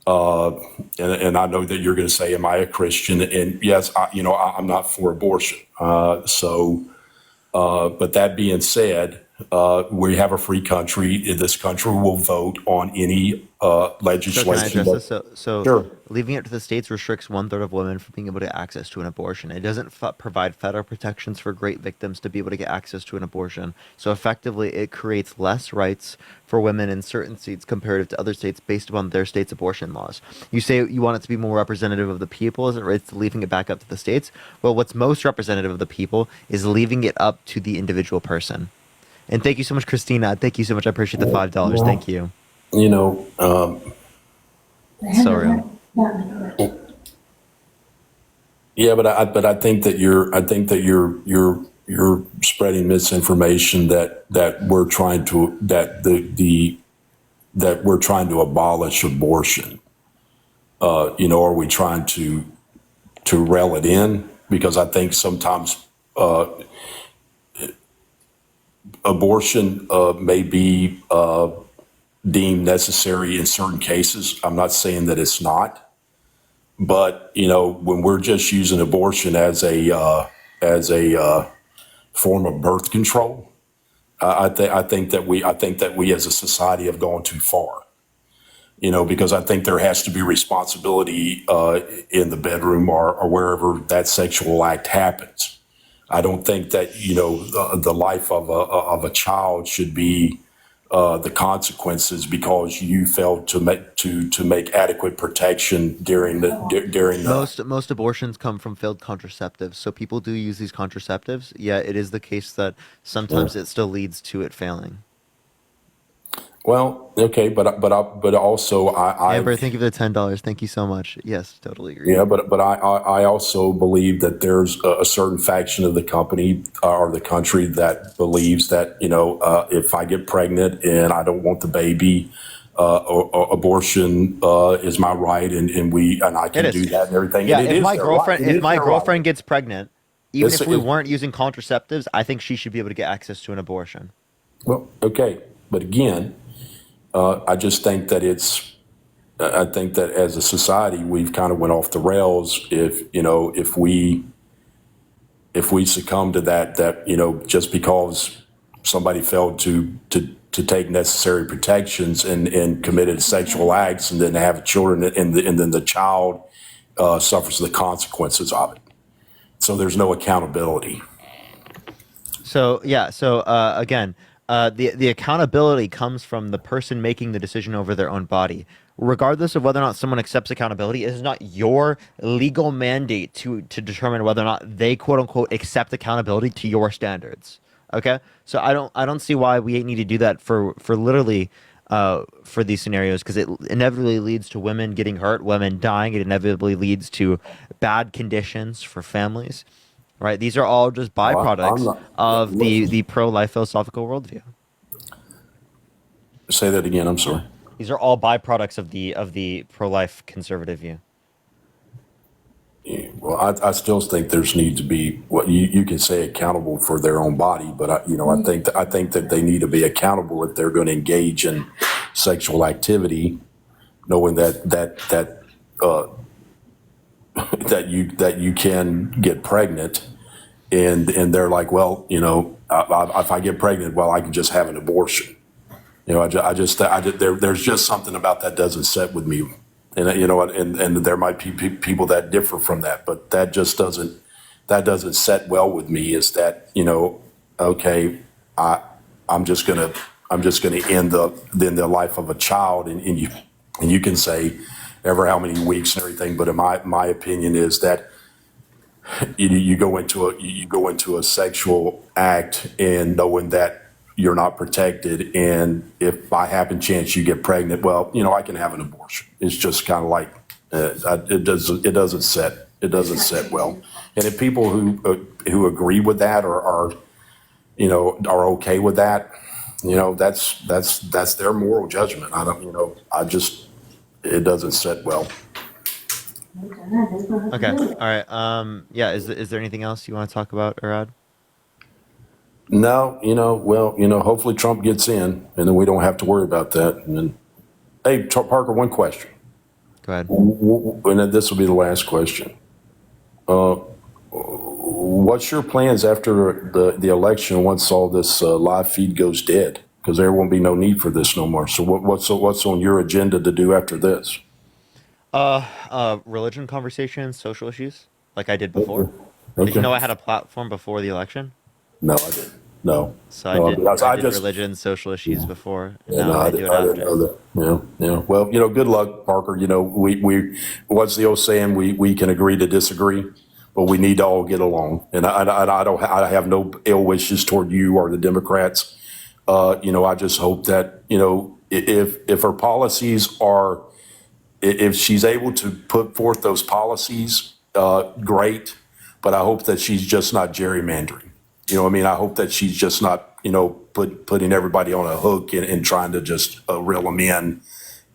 And I know that you're going to say, "Am I a Christian?" And yes, I'm not for abortion. But that being said, we have a free country. This country will vote on any legislation. So can I address this? So Sure. Leaving it to the states restricts 1/3 of women from being able to get access to an abortion. It doesn't provide federal protections for great victims to be able to get access to an abortion. So effectively, it creates less rights for women in certain states comparative to other states based upon their state's abortion laws. You say you want it to be more representative of the people as it relates to leaving it back up to the states. Well, what's most representative of the people is leaving it up to the individual person. And thank you so much, Christina. Thank you so much. I appreciate the $5. Thank you. Sorry. Yeah, but I think that you're spreading misinformation that we're trying to that we're trying to abolish abortion. Are we trying to rail it in, because I think sometimes abortion may be deemed necessary in certain cases. I'm not saying that it's not, but when we're just using abortion as a form of birth control, I think that we as a society have gone too far. Because I think there has to be responsibility in the bedroom or wherever that sexual act happens. I don't think that the life of a child should be the consequences because you failed to make adequate protection during the. Most abortions come from failed contraceptives, so people do use these contraceptives. Yeah, it is the case that sometimes it still leads to it failing. Well, okay, but also Amber, thank you for the $10. Thank you so much. Yes, totally agree. Yeah, but I also believe that there's a certain faction of the company or the country that believes that if I get pregnant and I don't want the baby, abortion is my right, and I can do that and everything. Yeah, and if my girlfriend right. gets pregnant, even It's- if we weren't using contraceptives, I think she should be able to get access to an abortion. Well, okay, but again, I just think that I think that as a society we've kind of went off the rails. If we succumb to that, just because somebody failed to take necessary protections and committed sexual acts and then have children and then the child suffers the consequences of it. So there's no accountability. So yeah, again, the accountability comes from the person making the decision over their own body. Regardless of whether or not someone accepts accountability, it is not your legal mandate to determine whether or not they quote unquote accept accountability to your standards. Okay, so I don't see why we need to do that for literally for these scenarios, because it inevitably leads to women getting hurt, women dying. It inevitably leads to bad conditions for families. Right, these are all just byproducts of the pro-life philosophical worldview. Say that again. I'm sorry. These are all byproducts of the pro-life conservative view. Yeah, well, I still think there's need to be what you can say accountable for their own body, but I think that they need to be accountable if they're going to engage in sexual activity, knowing that you can get pregnant, and they're like, well, if I get pregnant, well, I can just have an abortion. There's just something about that doesn't set with me, and and there might be people that differ from that, but that just doesn't set well with me. Is that okay? I'm just gonna end the life of a child, and you can say ever how many weeks and everything, but in my opinion is that you go into a sexual act and knowing that you're not protected, and if by happen chance you get pregnant, well, I can have an abortion. It's just kind of like it doesn't set well. And if people who agree with that or are okay with that, that's their moral judgment. I don't, it doesn't set well. Okay. All right. Yeah. Is there anything else you want to talk about, Arad? No. Hopefully Trump gets in, and then we don't have to worry about that. And then, hey, Parker, one question. Go ahead. And then this will be the last question. What's your plans after the election once all this live feed goes dead? Because there won't be no need for this no more. So what's on your agenda to do after this? Religion conversations, social issues, like I did before. Okay. Did you know I had a platform before the election? No, I didn't. No. So I did religion, social issues before. And now I do it I after. didn't know that. Yeah. Well, good luck, Parker. We what's the old saying? We can agree to disagree, but we need to all get along. And I have no ill wishes toward you or the Democrats. I just hope that if her policies are, if she's able to put forth those policies, great. But I hope that she's just not gerrymandering. I hope that she's just not, putting everybody on a hook and trying to just reel them in,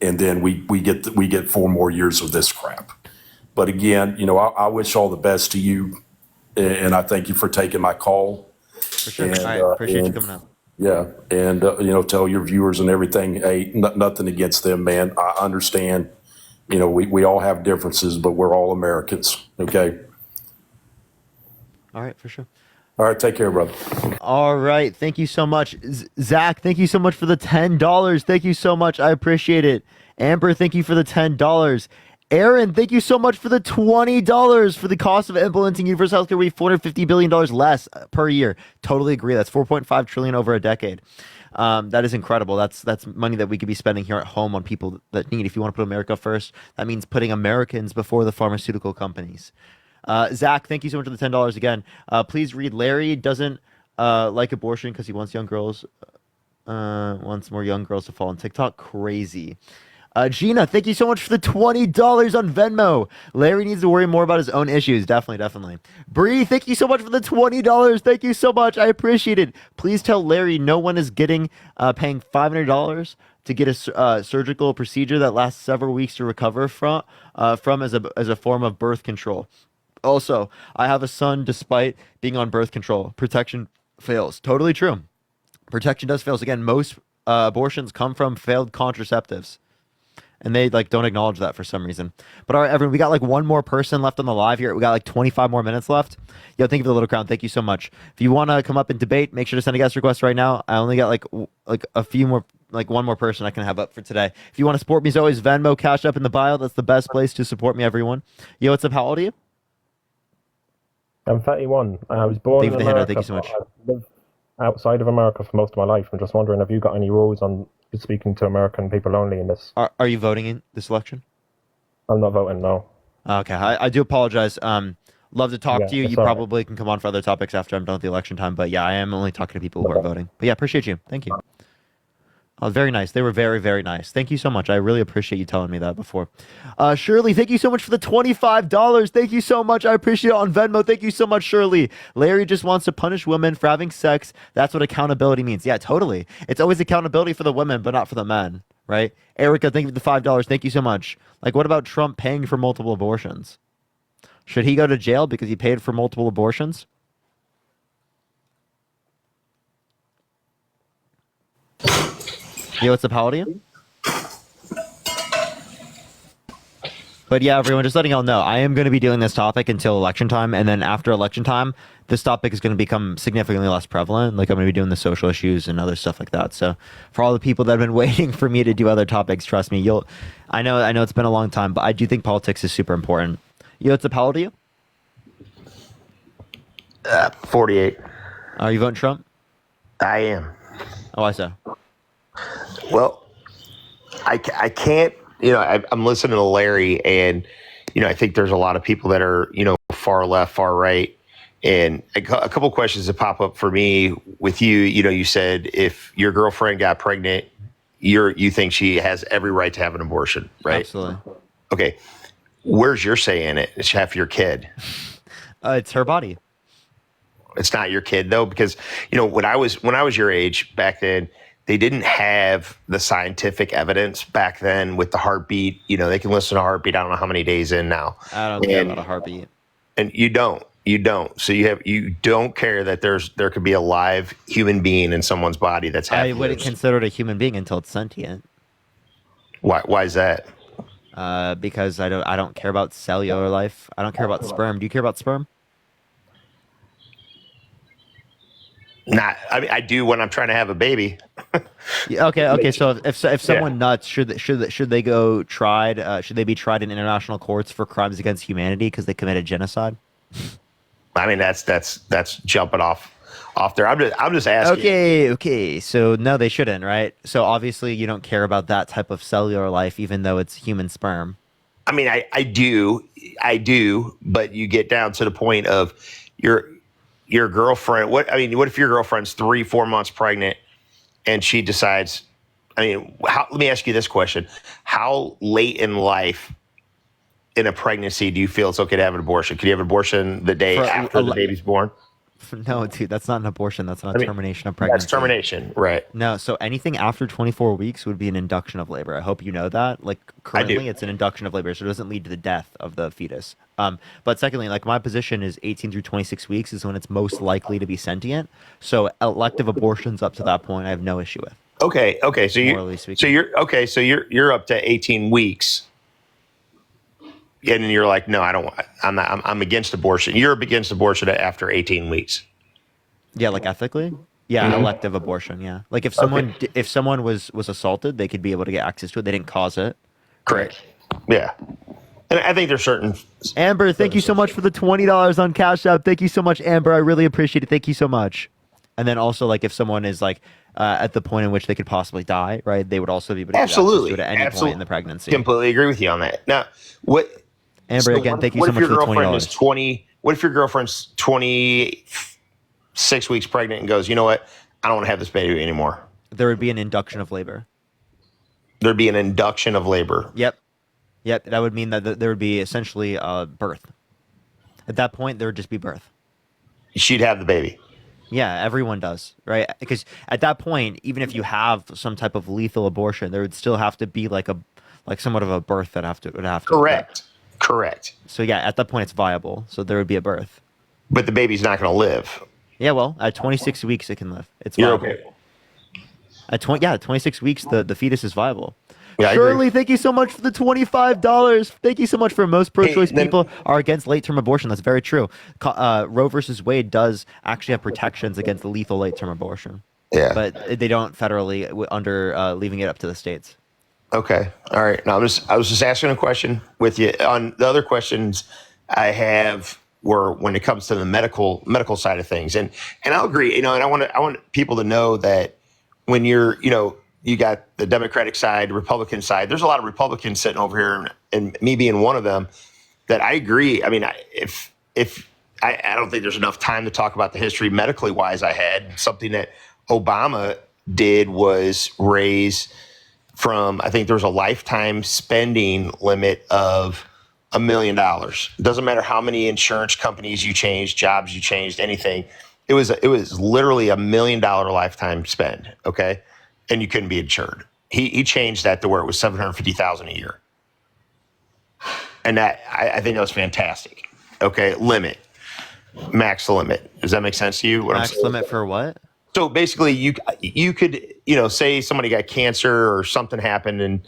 and then we get 4 more years of this crap. But again, I wish all the best to you, and I thank you for taking my call. For sure. And, All right. Appreciate you and coming up. yeah, and tell your viewers and everything, hey, nothing against them, man. I understand. We all have differences, but we're all Americans. Okay. All right, for sure. All right, take care, brother. All right, thank you so much, Zach. Thank you so much for the $10. Thank you so much. I appreciate it. Amber, thank you for the $10. Aaron, thank you so much for the $20 for the cost of implementing universal healthcare. We $450 billion less per year. Totally agree. That's 4.5 trillion over a decade. That is incredible. That's money that we could be spending here at home on people that need. If you want to put America first, that means putting Americans before the pharmaceutical companies. Zach, thank you so much for the $10 again. Please read. Larry doesn't like abortion because he wants wants more young girls to fall on TikTok. Crazy. Gina, thank you so much for the $20 on Venmo. Larry needs to worry more about his own issues. Definitely. Bree, thank you so much for the $20. Thank you so much. I appreciate it. Please tell Larry no one is paying $500 to get a surgical procedure that lasts several weeks to recover from as a form of birth control. Also, I have a son despite being on birth control. Protection fails. Totally true. Protection does fail. Again, most abortions come from failed contraceptives. And they don't acknowledge that for some reason. But all right, everyone, we got one more person left on the live here. We got 25 more minutes left. Yo, thank you for the little crown. Thank you so much. If you want to come up and debate, make sure to send a guest request right now. I only got a few more, one more person I can have up for today. If you want to support me, as always, Venmo, Cash Up in the bio. That's the best place to support me, everyone. Yo, what's up? How old are you? I'm 31. I was born in America. Thank you so much. I've lived outside of America for most of my life. I'm just wondering, have you got any rules on speaking to American people only in this? Are you voting in this election? I'm not voting, no. Okay, I do apologize. Love to talk to you. You all right. probably can come on for other topics after I'm done with the election time. But yeah, I am only talking to people who are voting. But yeah, appreciate you. Thank you. Very nice. They were very, very nice. Thank you so much. I really appreciate you telling me that before. Shirley, thank you so much for the $25. Thank you so much. I appreciate it on Venmo. Thank you so much, Shirley. Larry just wants to punish women for having sex. That's what accountability means. Yeah, totally. It's always accountability for the women, but not for the men, right? Erica, thank you for the $5. Thank you so much. What about Trump paying for multiple abortions? Should he go to jail because he paid for multiple abortions? Yo, what's up? How old are you? But yeah, everyone, just letting y'all know, I am going to be doing this topic until election time, and then after election time, this topic is going to become significantly less prevalent. I'm going to be doing the social issues and other stuff like that. So for all the people that have been waiting for me to do other topics, trust me, I know it's been a long time, but I do think politics is super important. Yo, what's up? How old are you? 48. Are you voting Trump? I am. Oh, why so? Well, I can't, I'm listening to Larry, and, I think there's a lot of people that are, far left, far right. And a couple questions that pop up for me with you. You said if your girlfriend got pregnant, you think she has every right to have an abortion, right? Absolutely. Okay. Where's your say in it? It's half your kid. It's her body. It's not your kid though, because when I was your age back then, they didn't have the scientific evidence back then with the heartbeat. They can listen to a heartbeat. I don't know how many days in now. I don't care about a heartbeat. And you don't. So you don't care that there could be a live human being in someone's body that's half I wouldn't consider it a human being until it's sentient. Why is that? Because I don't care about cellular life. I don't care about sperm. Do you care about sperm? I do when I'm trying to have a baby. Yeah, okay. So if someone nuts, should they go tried? Should they be tried in international courts for crimes against humanity because they committed genocide? I mean, that's jumping off there. I'm just asking. Okay. So no, they shouldn't, right? So obviously you don't care about that type of cellular life, even though it's human sperm. I mean, I do, but you get down to the point of your girlfriend. What if your girlfriend's 3-4 months pregnant and she decides? Let me ask you this question: how late in life in a pregnancy do you feel it's okay to have an abortion? Could you have an abortion the day after the baby's born? No, dude, that's not an abortion. That's not a termination of pregnancy. That's termination, right? No, so anything after 24 weeks would be an induction of labor. I hope you know that. Like currently, it's an induction of labor, so it doesn't lead to the death of the fetus. But secondly, like my position is 18 through 26 weeks is when it's most likely to be sentient. So elective abortions up to that point, I have no issue with. Okay. So you're up to 18 weeks. And you're like, no, I don't want. I'm against abortion. You're against abortion after 18 weeks. Yeah, like ethically. Yeah, elective abortion. Yeah, like if someone was assaulted, they could be able to get access to it. They didn't cause it. Correct. Yeah, and I think there's certain. Amber, thank you so much for the $20 on Cash App. Thank you so much, Amber. I really appreciate it. Thank you so much. And then also, like, if someone is like at the point in which they could possibly die, right? They would also be able to get access to it at any point in the pregnancy. Completely agree with you on that. Now, what? Amber, again, thank you so much for the $20. What if your girlfriend's 26 weeks pregnant and goes, you know what? I don't want to have this baby anymore. There would be an induction of labor. There'd be an induction of labor. Yep. That would mean that there would be essentially birth. At that point, there would just be birth. She'd have the baby. Yeah, everyone does, right? Because at that point, even if you have some type of lethal abortion, there would still have to be like somewhat of a birth that would have to. Correct. Correct. So yeah, at that point, it's viable. So there would be a birth. But the baby's not going to live. Yeah, well, at 26 weeks, it can live. It's You're viable. okay. At 26 weeks, the fetus is viable. Yeah, Shirley, thank you so much for the $25. Thank you so much. For most pro-choice people are against late-term abortion. That's very true. Roe versus Wade does actually have protections against lethal late-term abortion. Yeah. But they don't federally under leaving it up to the states. Okay. All right. Now I was just asking a question with you. On the other questions I have were when it comes to the medical side of things. And I'll agree, and I want people to know that when you're, you got the Democratic side, Republican side, there's a lot of Republicans sitting over here, and me being one of them, that I agree. I mean, if I don't think there's enough time to talk about the history medically wise I had. Something that Obama did was raise from, I think there was a lifetime spending limit of $1 million. It doesn't matter how many insurance companies you changed, jobs you changed, anything. It was literally $1 million lifetime spend. Okay. And you couldn't be insured. He changed that to where it was $750,000 a year. And that, I think that was fantastic. Okay. Max limit. Does that make sense to you? Max limit for what? So basically, you could, say somebody got cancer or something happened, and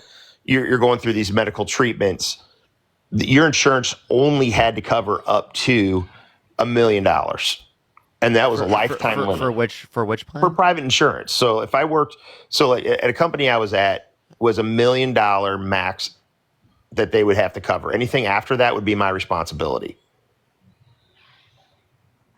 you're going through these medical treatments. Your insurance only had to cover up to $1 million, and that was a lifetime limit. For which plan? For private insurance. So if I worked, like at a company I was at, was $1 million max that they would have to cover. Anything after that would be my responsibility.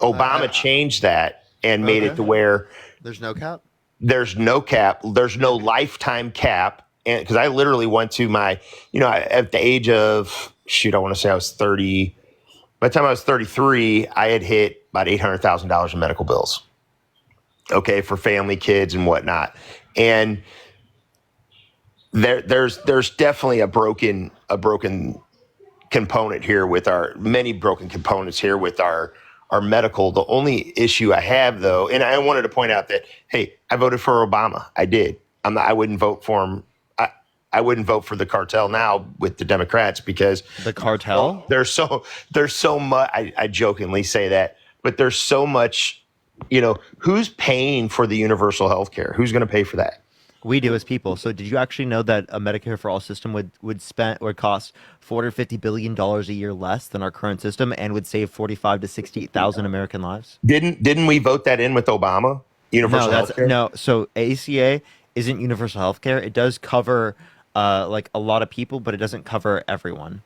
Obama changed that and made it to where there's no cap. There's no cap. There's no lifetime cap. And because I literally went to my, at the age of, I want to say I was 30. By the time I was 33, I had hit about $800,000 in medical bills. Okay, for family, kids, and whatnot. And there's definitely a broken component here with many broken components here with our medical. The only issue I have, though, and I wanted to point out that, hey, I voted for Obama. I did. I wouldn't vote for him. I wouldn't vote for the cartel now with the Democrats because the cartel. There's so much. I jokingly say that, but there's so much. Who's paying for the universal health care? Who's going to pay for that? We do as people. So did you actually know that a Medicare for All system would cost $450 billion a year less than our current system and would save 45 to 68,000 American lives? Didn't we vote that in with Obama? Universal health care? No. So ACA isn't universal health care. It does cover like a lot of people, but it doesn't cover everyone.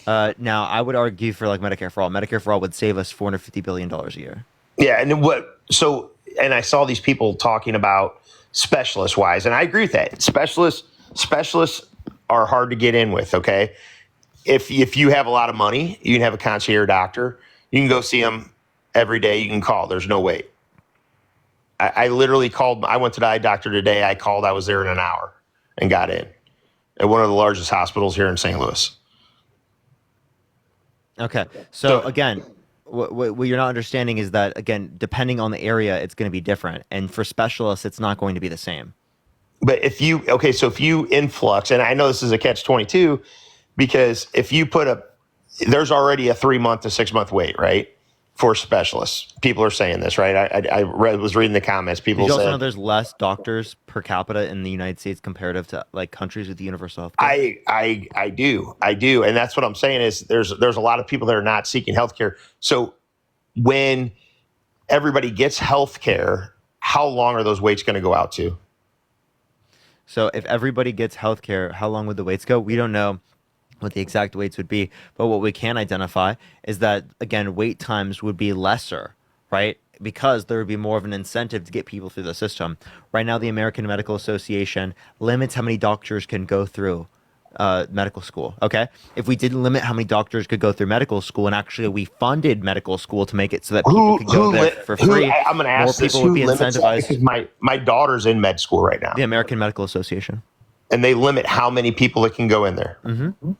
Now, I would argue for like Medicare for All. Medicare for All would save us $450 billion a year. Yeah, and I saw these people talking about specialist wise, and I agree with that. Specialists are hard to get in with. Okay, if you have a lot of money, you can have a concierge doctor. You can go see them every day. You can call. There's no wait. I literally called. I went to the eye doctor today. I called. I was there in an hour and got in at one of the largest hospitals here in St. Louis. Okay, so again, what you're not understanding is that, again, depending on the area, it's going to be different. And for specialists, it's not going to be the same. But if you influx, and I know this is a catch-22, because if you there's already a 3 month to 6 month wait, right, for specialists. People are saying this, right? I was reading the comments. People Did you also said, know there's less doctors per capita in the United States comparative to like countries with universal health care? I do, and that's what I'm saying is there's a lot of people that are not seeking healthcare. So when everybody gets healthcare, how long are those waits going to go out to? So if everybody gets healthcare, how long would the waits go? We don't know what the exact waits would be, but what we can identify is that, again, wait times would be lesser, right? Because there would be more of an incentive to get people through the system. Right now, the American Medical Association limits how many doctors can go through medical school. Okay, if we didn't limit how many doctors could go through medical school, and actually we funded medical school to make it so that people could go there for free, I'm going to ask more this. people would Who be limits that? incentivized. Because my daughter's in med school right now. The American Medical Association. And they limit how many people that can go in there. Mm-hmm.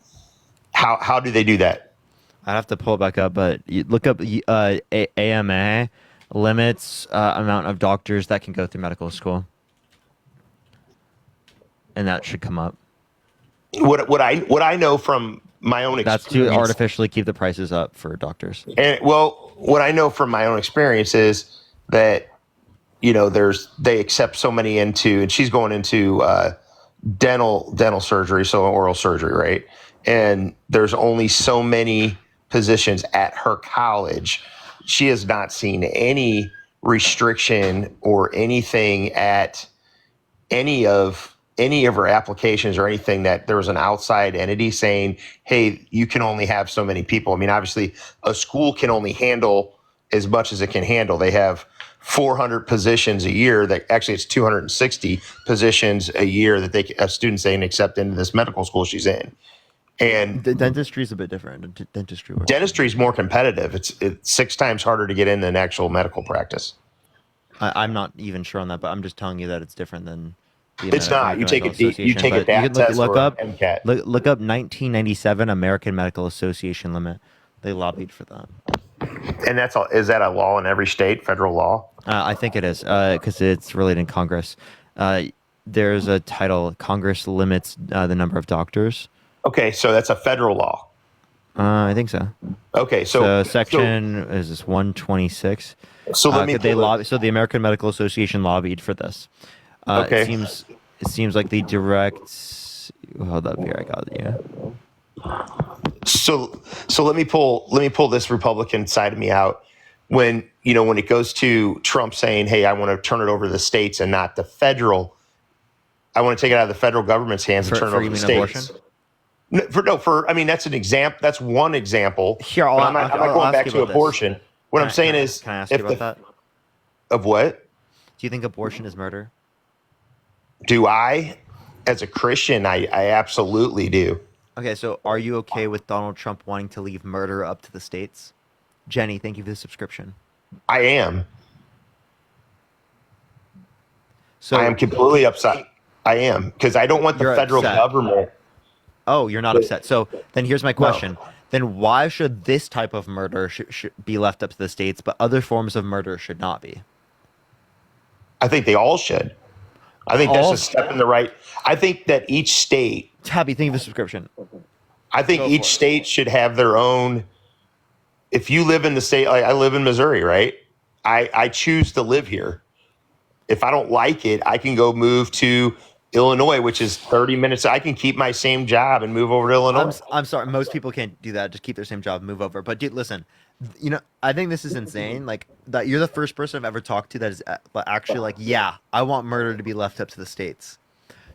How do they do that? I'd have to pull it back up, but you look up AMA limits amount of doctors that can go through medical school, and that should come up. What I know from my own experience. That's to artificially keep the prices up for doctors. And what I know from my own experience is that they accept so many into, and she's going into dental surgery, so oral surgery, right? And there's only so many positions at her college. She has not seen any restriction or anything at any of her applications or anything that there was an outside entity saying, hey, you can only have so many people. I mean, obviously a school can only handle as much as it can handle. They have 400 positions a year. That actually it's 260 positions a year that students they can accept into this medical school she's in. And dentistry is a bit different. Dentistry is more competitive. It's 6 times harder to get in than actual medical practice. I'm not even sure on that, but I'm just telling you that it's different than the It's not. You take a DAT test look or up MCAT. Look up 1997 American Medical Association limit. They lobbied for that. And that's all. Is that a law in every state, federal law? I think it is because it's related in Congress. There's a title: Congress limits the number of doctors. Okay, so that's a federal law. I think so. Okay, so section is this 126. So let me. So the American Medical Association lobbied for this. Okay. It seems like the direct. Hold up here, I got you. So let me pull this Republican side of me out. When it goes to Trump saying, "Hey, I want to turn it over to the states and not the federal. I want to take it out of the federal government's hands and turn it over to the states." I mean, that's an example. That's one example. Here, I'm not going back to abortion. What I'm saying is, can I ask you about that? Of what? Do you think abortion is murder? Do I? As a Christian, I absolutely do. Okay, so are you okay with Donald Trump wanting to leave murder up to the states? Jenny, thank you for the subscription. I am. So I am completely upset. I am, because I don't want the federal government. Oh, you're not upset. So then here's my question. No. Then why should this type of murder should be left up to the states, but other forms of murder should not be? I think they all should. I think that's a step in the right. I think that each state. Tabby, thank you for the subscription. I think each state should have their own. If you live in the state, like I live in Missouri, right? I choose to live here. If I don't like it, I can go move to Illinois, which is 30 minutes. I can keep my same job and move over to Illinois. I'm sorry. Most people can't do that. Just keep their same job, move over. But dude, listen, I think this is insane. Like that you're the first person I've ever talked to that is actually like, yeah, I want murder to be left up to the states.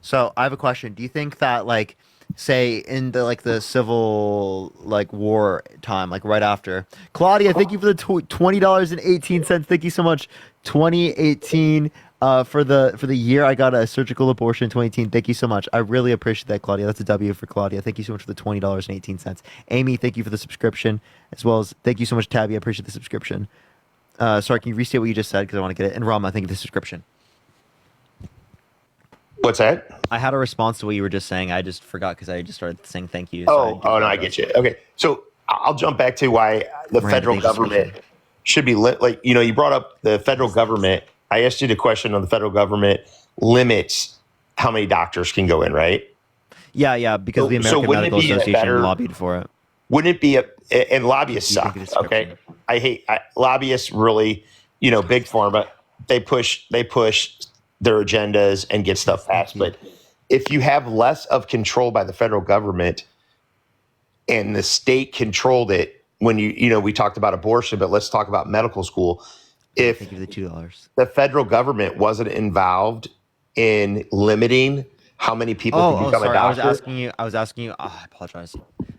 So I have a question. Do you think that like, say in the civil war time, like right after, Claudia, thank you for the $20.18. Thank you so much. 2018 for the year I got a surgical abortion in 2018. Thank you so much. I really appreciate that, Claudia. That's a W for Claudia. Thank you so much for the $20.18. Amy, thank you for the subscription, as well as thank you so much, Tabby. I appreciate the subscription. Sorry, can you restate what you just said because I want to get it? And Rama, thank you for the subscription. What's that? I had a response to what you were just saying. I just forgot because I just started saying thank you. So no, I get you. Okay, so I'll jump back to why the Miranda, federal thanks for the government subscription. should be like, you brought up the federal government. I asked you the question on the federal government limits how many doctors can go in, right? Yeah, because the So American wouldn't it Medical be a Association better, lobbied for it. wouldn't it be and lobbyists You think suck, of the okay? description. I hate lobbyists really, big pharma, they push their agendas and get stuff passed. But if you have less of control by the federal government and the state controlled it, when we talked about abortion, but let's talk about medical school. If Thank you for the $2. the federal government wasn't involved in limiting how many people can become a Sorry. I was doctor. asking you. I apologize.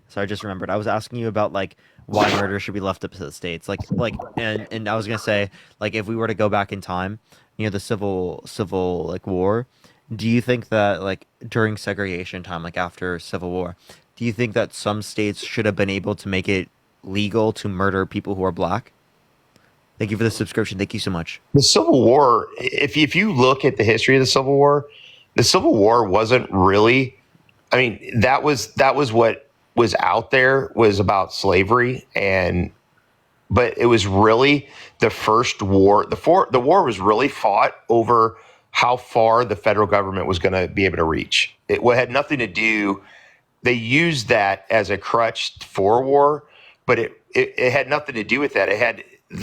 Sorry, I just remembered. I was asking you about like why murder should be left up to the states. And I was gonna say like if we were to go back in time, the civil like war, do you think that like during segregation time, like after Civil War, do you think that some states should have been able to make it legal to murder people who are black? Thank you for the subscription. Thank you so much. The Civil War, if you look at the history of the Civil War wasn't really, I mean, that was what was out there was about slavery, but it was really the first war. The war was really fought over how far the federal government was going to be able to reach. It had nothing to do. They used that as a crutch for war, but it had nothing to do with that. It had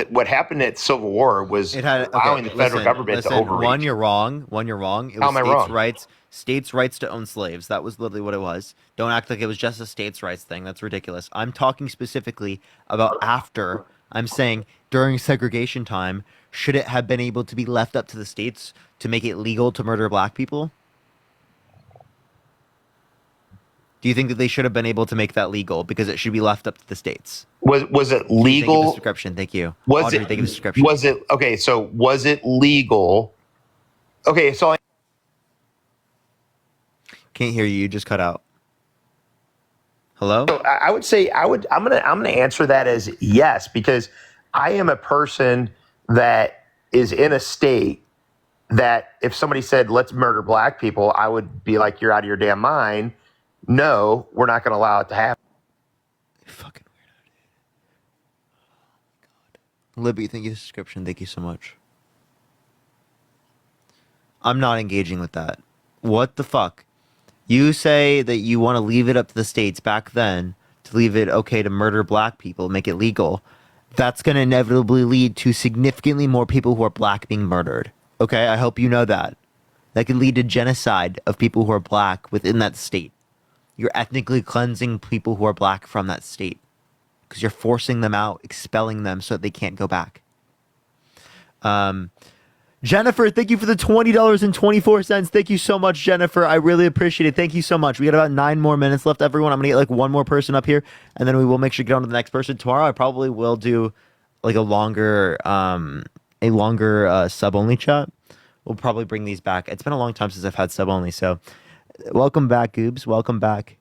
what happened at Civil War was allowing the federal government to overreach. One, you're wrong. It was How am I wrong? states' rights to own slaves. That was literally what it was. Don't act like it was just a states' rights thing. That's ridiculous. I'm talking specifically about after. I'm saying during segregation time, should it have been able to be left up to the states to make it legal to murder black people? Do you think that they should have been able to make that legal because it should be left up to the states? Was it legal? Thank you for the subscription. Thank you. Audrey, thank you for the subscription. Was it okay? So was it legal? Okay, so Can't hear you. You just cut out. Hello? So I would say I'm gonna answer that as yes, because I am a person that is in a state that if somebody said let's murder black people, I would be like, you're out of your damn mind. No, we're not going to allow it to happen. Fucking weirdo, dude. Oh my God. Libby, thank you for the subscription. Thank you so much. I'm not engaging with that. What the fuck? You say that you want to leave it up to the states back then to leave it okay to murder black people, make it legal. That's going to inevitably lead to significantly more people who are black being murdered. Okay, I hope you know that. That could lead to genocide of people who are black within that state. You're ethnically cleansing people who are black from that state because you're forcing them out, expelling them so that they can't go back. Jennifer, thank you for the $20.24. Thank you so much, Jennifer. I really appreciate it. Thank you so much. We got about 9 more minutes left, everyone. I'm going to get like one more person up here, and then we will make sure to get on to the next person. Tomorrow, I probably will do like a longer sub-only chat. We'll probably bring these back. It's been a long time since I've had sub-only, so welcome back, Goobs. Welcome back.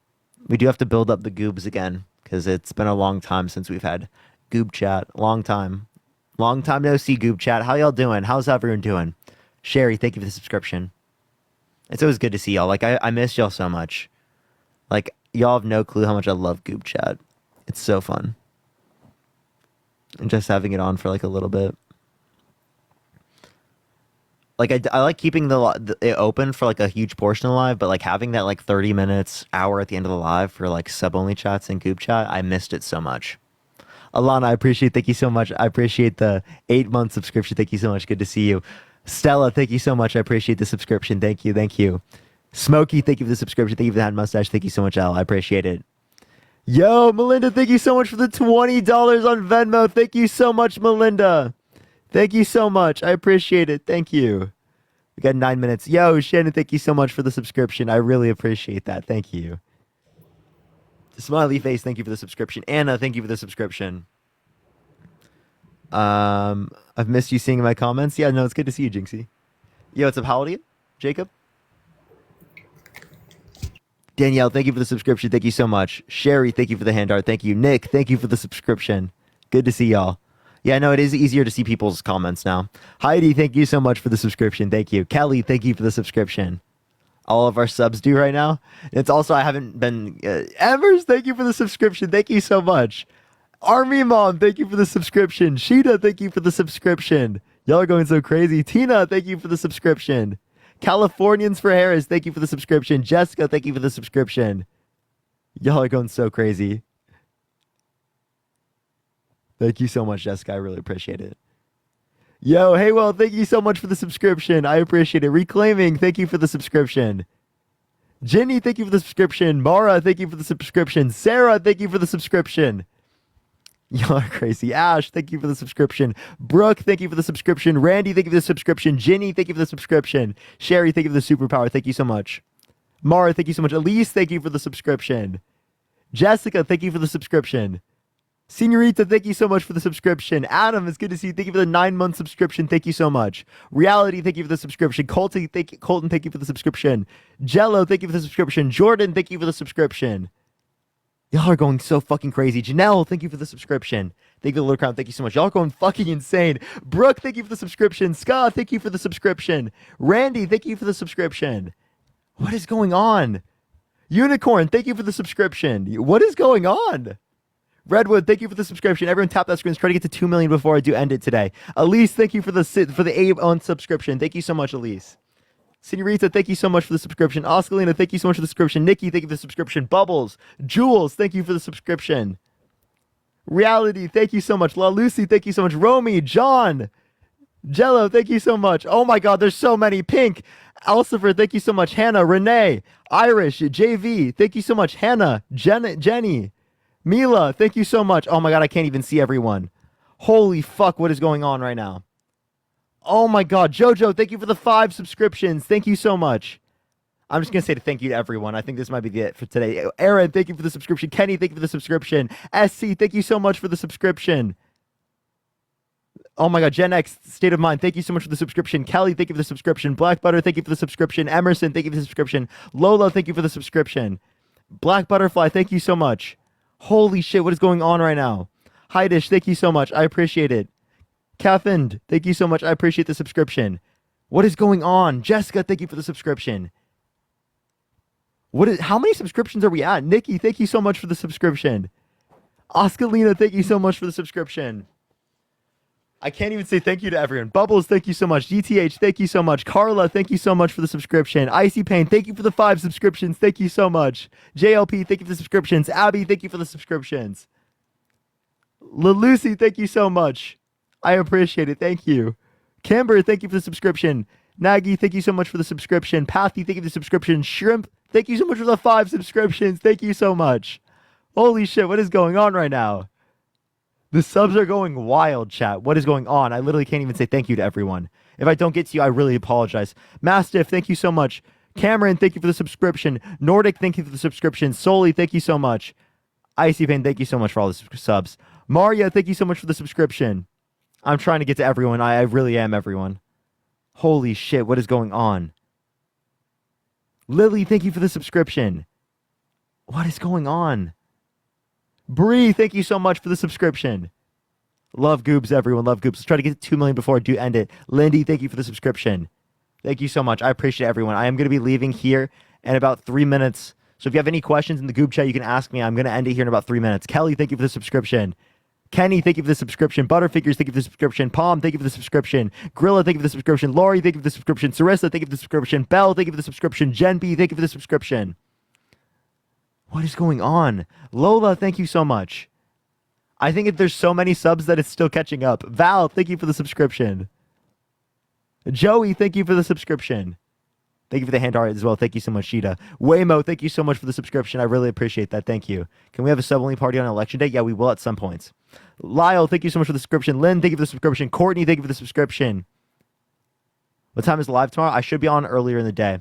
We do have to build up the Goobs again because it's been a long time since we've had Goob chat. Long time. Long time no see, Goob chat. How y'all doing? How's everyone doing? Sherry, thank you for the subscription. It's always good to see y'all. Like, I miss y'all so much. Like, y'all have no clue how much I love Goob chat. It's so fun. And just having it on for like a little bit. Like, I like keeping it open for like a huge portion of the live, but like having that like 30 minutes, hour at the end of the live for like sub-only chats and Goob chat, I missed it so much. Alana, I appreciate, thank you so much. I appreciate the 8-month subscription. Thank you so much. Good to see you. Stella, thank you so much. I appreciate the subscription. Thank you. Thank you. Smokey, thank you for the subscription. Thank you for the hand mustache. Thank you so much, Al. I appreciate it. Yo, Melinda, thank you so much for the $20 on Venmo. Thank you so much, Melinda. Thank you so much. I appreciate it. Thank you. We got 9 minutes. Yo, Shannon, thank you so much for the subscription. I really appreciate that. Thank you. Smiley face, thank you for the subscription. Anna, thank you for the subscription. I've missed you seeing my comments. Yeah, no, it's good to see you, Jinxie. Yo, what's up? How old are you? Jacob? Danielle, thank you for the subscription. Thank you so much. Sherry, thank you for the hand art. Thank you. Nick, thank you for the subscription. Good to see y'all. Yeah, no, it is easier to see people's comments now. Heidi, thank you so much for the subscription. Thank you. Kelly, thank you for the subscription. All of our subs do right now. It's also, I haven't been, Embers, thank you for the subscription. Thank you so much. Army Mom, thank you for the subscription. Sheeta, thank you for the subscription. Y'all are going so crazy. Tina, thank you for the subscription. Californians for Harris, thank you for the subscription. Jessica, thank you for the subscription. Y'all are going so crazy. Thank you so much, Jessica. I really appreciate it. Yo, hey, well, thank you so much for the subscription. I appreciate it. Reclaiming, thank you for the subscription. Jenny, thank you for the subscription. Mara, thank you for the subscription. Sarah, thank you for the subscription. Y'all are crazy. Ash, thank you for the subscription. Brooke, thank you for the subscription. Randy, thank you for the subscription. Ginny, thank you for the subscription. Sherry, thank you for the superpower. Thank you so much. Mara, thank you so much. Elise, thank you for the subscription. Jessica, thank you for the subscription. Senorita, thank you so much for the subscription. Adam, it's good to see you. Thank you for the 9-month subscription. Thank you so much. Reality, thank you for the subscription. Colton, thank you for the subscription. Jello, thank you for the subscription. Jordan, thank you for the subscription. Y'all are going so fucking crazy. Janelle, thank you for the subscription. Thank you for the little crown. Thank you so much. Y'all are going fucking insane. Brooke, thank you for the subscription. Scott, thank you for the subscription. Randy, thank you for the subscription. What is going on? Unicorn, thank you for the subscription. What is going on? Redwood, thank you for the subscription. Everyone tap that screen. Try to get to 2 million before I do end it today. Elise, thank you for the 8-month subscription. Thank you so much, Elise. Senorita, thank you so much for the subscription. Oscalina, thank you so much for the subscription. Nikki, thank you for the subscription. Bubbles, Jules, thank you for the subscription. Reality, thank you so much. La Lucy, thank you so much. Romy, John, Jello, thank you so much. Oh my God, there's so many. Pink, Alcifer, thank you so much. Hannah, Renee, Irish, JV, thank you so much. Hannah, Jenny, Mila, thank you so much. Oh my God, I can't even see everyone. Holy fuck, what is going on right now? Oh my God, Jojo, thank you for the 5 subscriptions. Thank you so much. I'm just going to say thank you to everyone. I think this might be it for today. Aaron, thank you for the subscription. Kenny, thank you for the subscription. SC, thank you so much for the subscription. Oh my God, Gen X, State of Mind, thank you so much for the subscription. Kelly, thank you for the subscription. Black Butter, thank you for the subscription. Emerson, thank you for the subscription. Lola, thank you for the subscription. Black Butterfly, thank you so much. Holy shit, what is going on right now? Heidish, thank you so much. I appreciate it. Cathind, thank you so much. I appreciate the subscription. What is going on? Jessica, thank you for the subscription. How many subscriptions are we at? Nikki, thank you so much for the subscription. Oscalina, thank you so much for the subscription. I can't even say thank you to everyone. Bubbles, thank you so much. GTH, thank you so much. Carla, thank you so much for the subscription. Icy Pain, thank you for the 5 subscriptions. Thank you so much. JLP, thank you for the subscriptions. Abby, thank you for the subscriptions. Lucy, thank you so much. I appreciate it. Thank you. Kimber, thank you for the subscription. Nagy, thank you so much for the subscription. Pathy, thank you for the subscription. Shrimp, thank you so much for the 5 subscriptions. Thank you so much. Holy shit, what is going on right now? The subs are going wild, chat. What is going on? I literally can't even say thank you to everyone. If I don't get to you, I really apologize. Mastiff, thank you so much. Cameron, thank you for the subscription. Nordic, thank you for the subscription. Soli, thank you so much. Icy Pain, thank you so much for all the subs. Maria, thank you so much for the subscription. I'm trying to get to everyone. I really am everyone. Holy shit, what is going on? Lily, thank you for the subscription. What is going on? Bree, thank you so much for the subscription. Love Goobs, everyone. Love Goobs. Let's try to get to 2 million before I do end it. Lindy, thank you for the subscription. Thank you so much. I appreciate everyone. I am going to be leaving here in about 3 minutes. So if you have any questions in the Goob chat, you can ask me. I'm going to end it here in about 3 minutes. Kelly, thank you for the subscription. Kenny, thank you for the subscription. Butterfigures, thank you for the subscription. Palm, thank you for the subscription. Grilla, thank you for the subscription. Lori, thank you for the subscription. Sarissa, thank you for the subscription. Belle, thank you for the subscription. Jen B, thank you for the subscription. What is going on? Lola, thank you so much. I think if there's so many subs that it's still catching up. Val, thank you for the subscription. Joey, thank you for the subscription. Thank you for the hand art as well. Thank you so much, Sheeta. Waymo, thank you so much for the subscription. I really appreciate that. Thank you. Can we have a sub-only party on election day? Yeah, we will at some points. Lyle, thank you so much for the subscription. Lynn, thank you for the subscription. Courtney, thank you for the subscription. What time is live tomorrow? I should be on earlier in the day.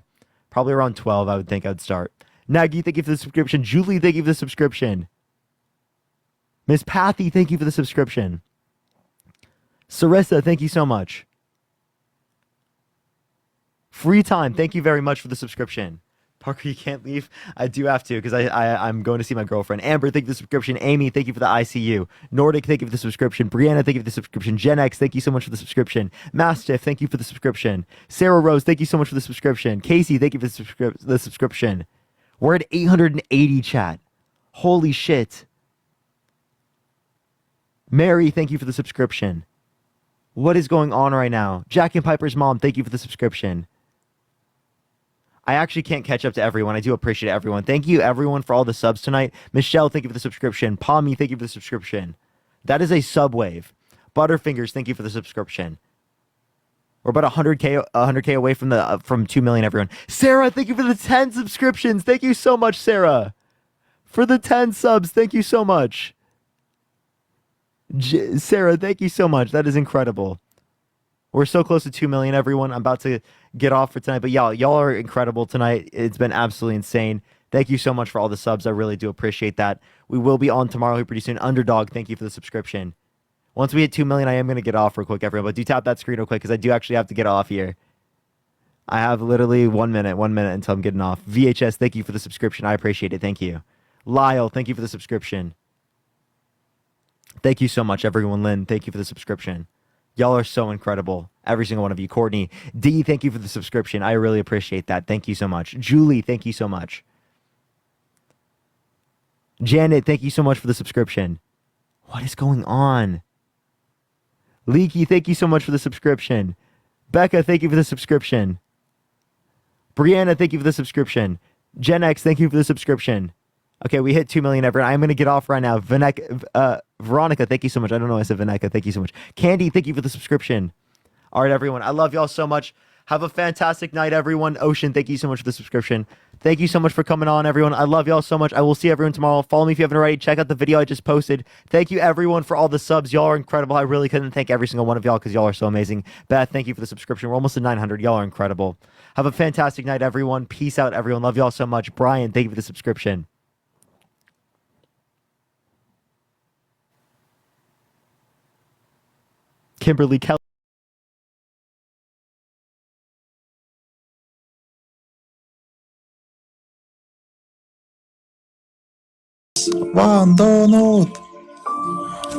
Probably around 12, I would think I would start. Nagy, thank you for the subscription. Julie, thank you for the subscription. Miss Pathy, thank you for the subscription. Sarissa, thank you so much. Free time, thank you very much for the subscription. Parker, you can't leave? I do have to because I'm going to see my girlfriend. Amber, thank you for the subscription. Amy, thank you for the ICU. Nordic, thank you for the subscription. Brianna, thank you for the subscription. Gen X, thank you so much for the subscription. Mastiff, thank you for the subscription. Sarah Rose, thank you so much for the subscription. Casey, thank you for the subscription. We're at 880, chat. Holy shit. Mary, thank you for the subscription. What is going on right now? Jack and Piper's mom, thank you for the subscription. I actually can't catch up to everyone. I do appreciate everyone. Thank you, everyone, for all the subs tonight. Michelle, thank you for the subscription. Pommy, thank you for the subscription. That is a subwave. Butterfingers, thank you for the subscription. We're about 100K away from 2 million, everyone. Sarah, thank you for the 10 subscriptions. Thank you so much, Sarah. For the 10 subs, thank you so much. Sarah, thank you so much. That is incredible. We're so close to 2 million, everyone. I'm about to get off for tonight, but y'all are incredible tonight. It's been absolutely insane. Thank you so much for all the subs. I really do appreciate that. We will be on tomorrow here pretty soon. Underdog, thank you for the subscription. Once we hit 2 million, I am going to get off real quick, everyone. But do tap that screen real quick because I do actually have to get off here. I have literally 1 minute until I'm getting off. VHS, thank you for the subscription. I appreciate it. Thank you. Lyle, thank you for the subscription. Thank you so much, everyone. Lynn, thank you for the subscription. Y'all are so incredible. Every single one of you. Courtney, D, thank you for the subscription. I really appreciate that. Thank you so much. Julie, thank you so much. Janet, thank you so much for the subscription. What is going on? Leaky, thank you so much for the subscription. Becca, thank you for the subscription. Brianna, thank you for the subscription. Gen X, thank you for the subscription. Okay, we hit 2 million, everyone. I'm going to get off right now. Veronica, thank you so much. I don't know why I said Veneca. Thank you so much. Candy, thank you for the subscription. All right, everyone. I love y'all so much. Have a fantastic night, everyone. Ocean, thank you so much for the subscription. Thank you so much for coming on, everyone. I love y'all so much. I will see everyone tomorrow. Follow me if you haven't already. Check out the video I just posted. Thank you, everyone, for all the subs. Y'all are incredible. I really couldn't thank every single one of y'all because y'all are so amazing. Beth, thank you for the subscription. We're almost at 900. Y'all are incredible. Have a fantastic night, everyone. Peace out, everyone. Love y'all so much. Brian, thank you for the subscription. Kimberly Kelly. One donut.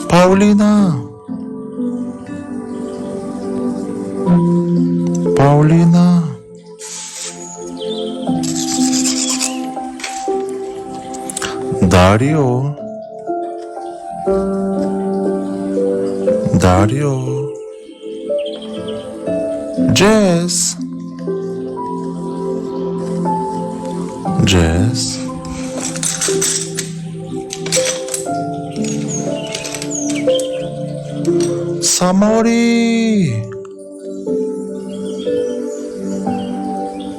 Paulina. Paulina. Dario. Dario. Jess. Jess. Samori.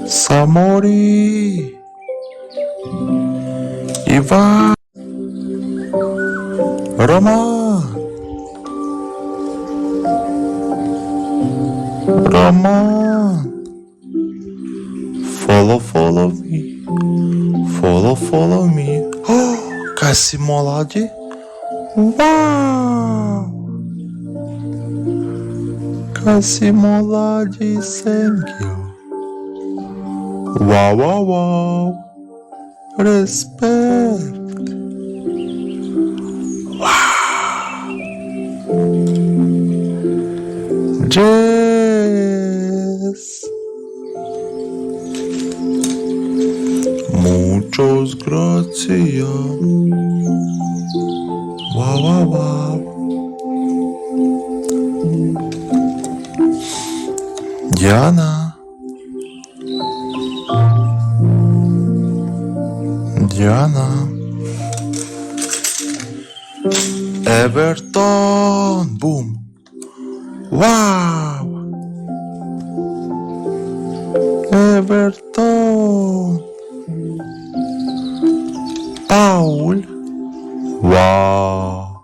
Samori. Ivan. Roma. Roma. Follow me. Follow me. Oh, Casimolade. Wow. Casimolade, thank you. Wow. Respect. Wow. Jess. Muchos gracias. Wow. Diana. Everton. Boom. Wow. Everton. Paul. Wow.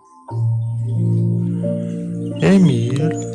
Emil.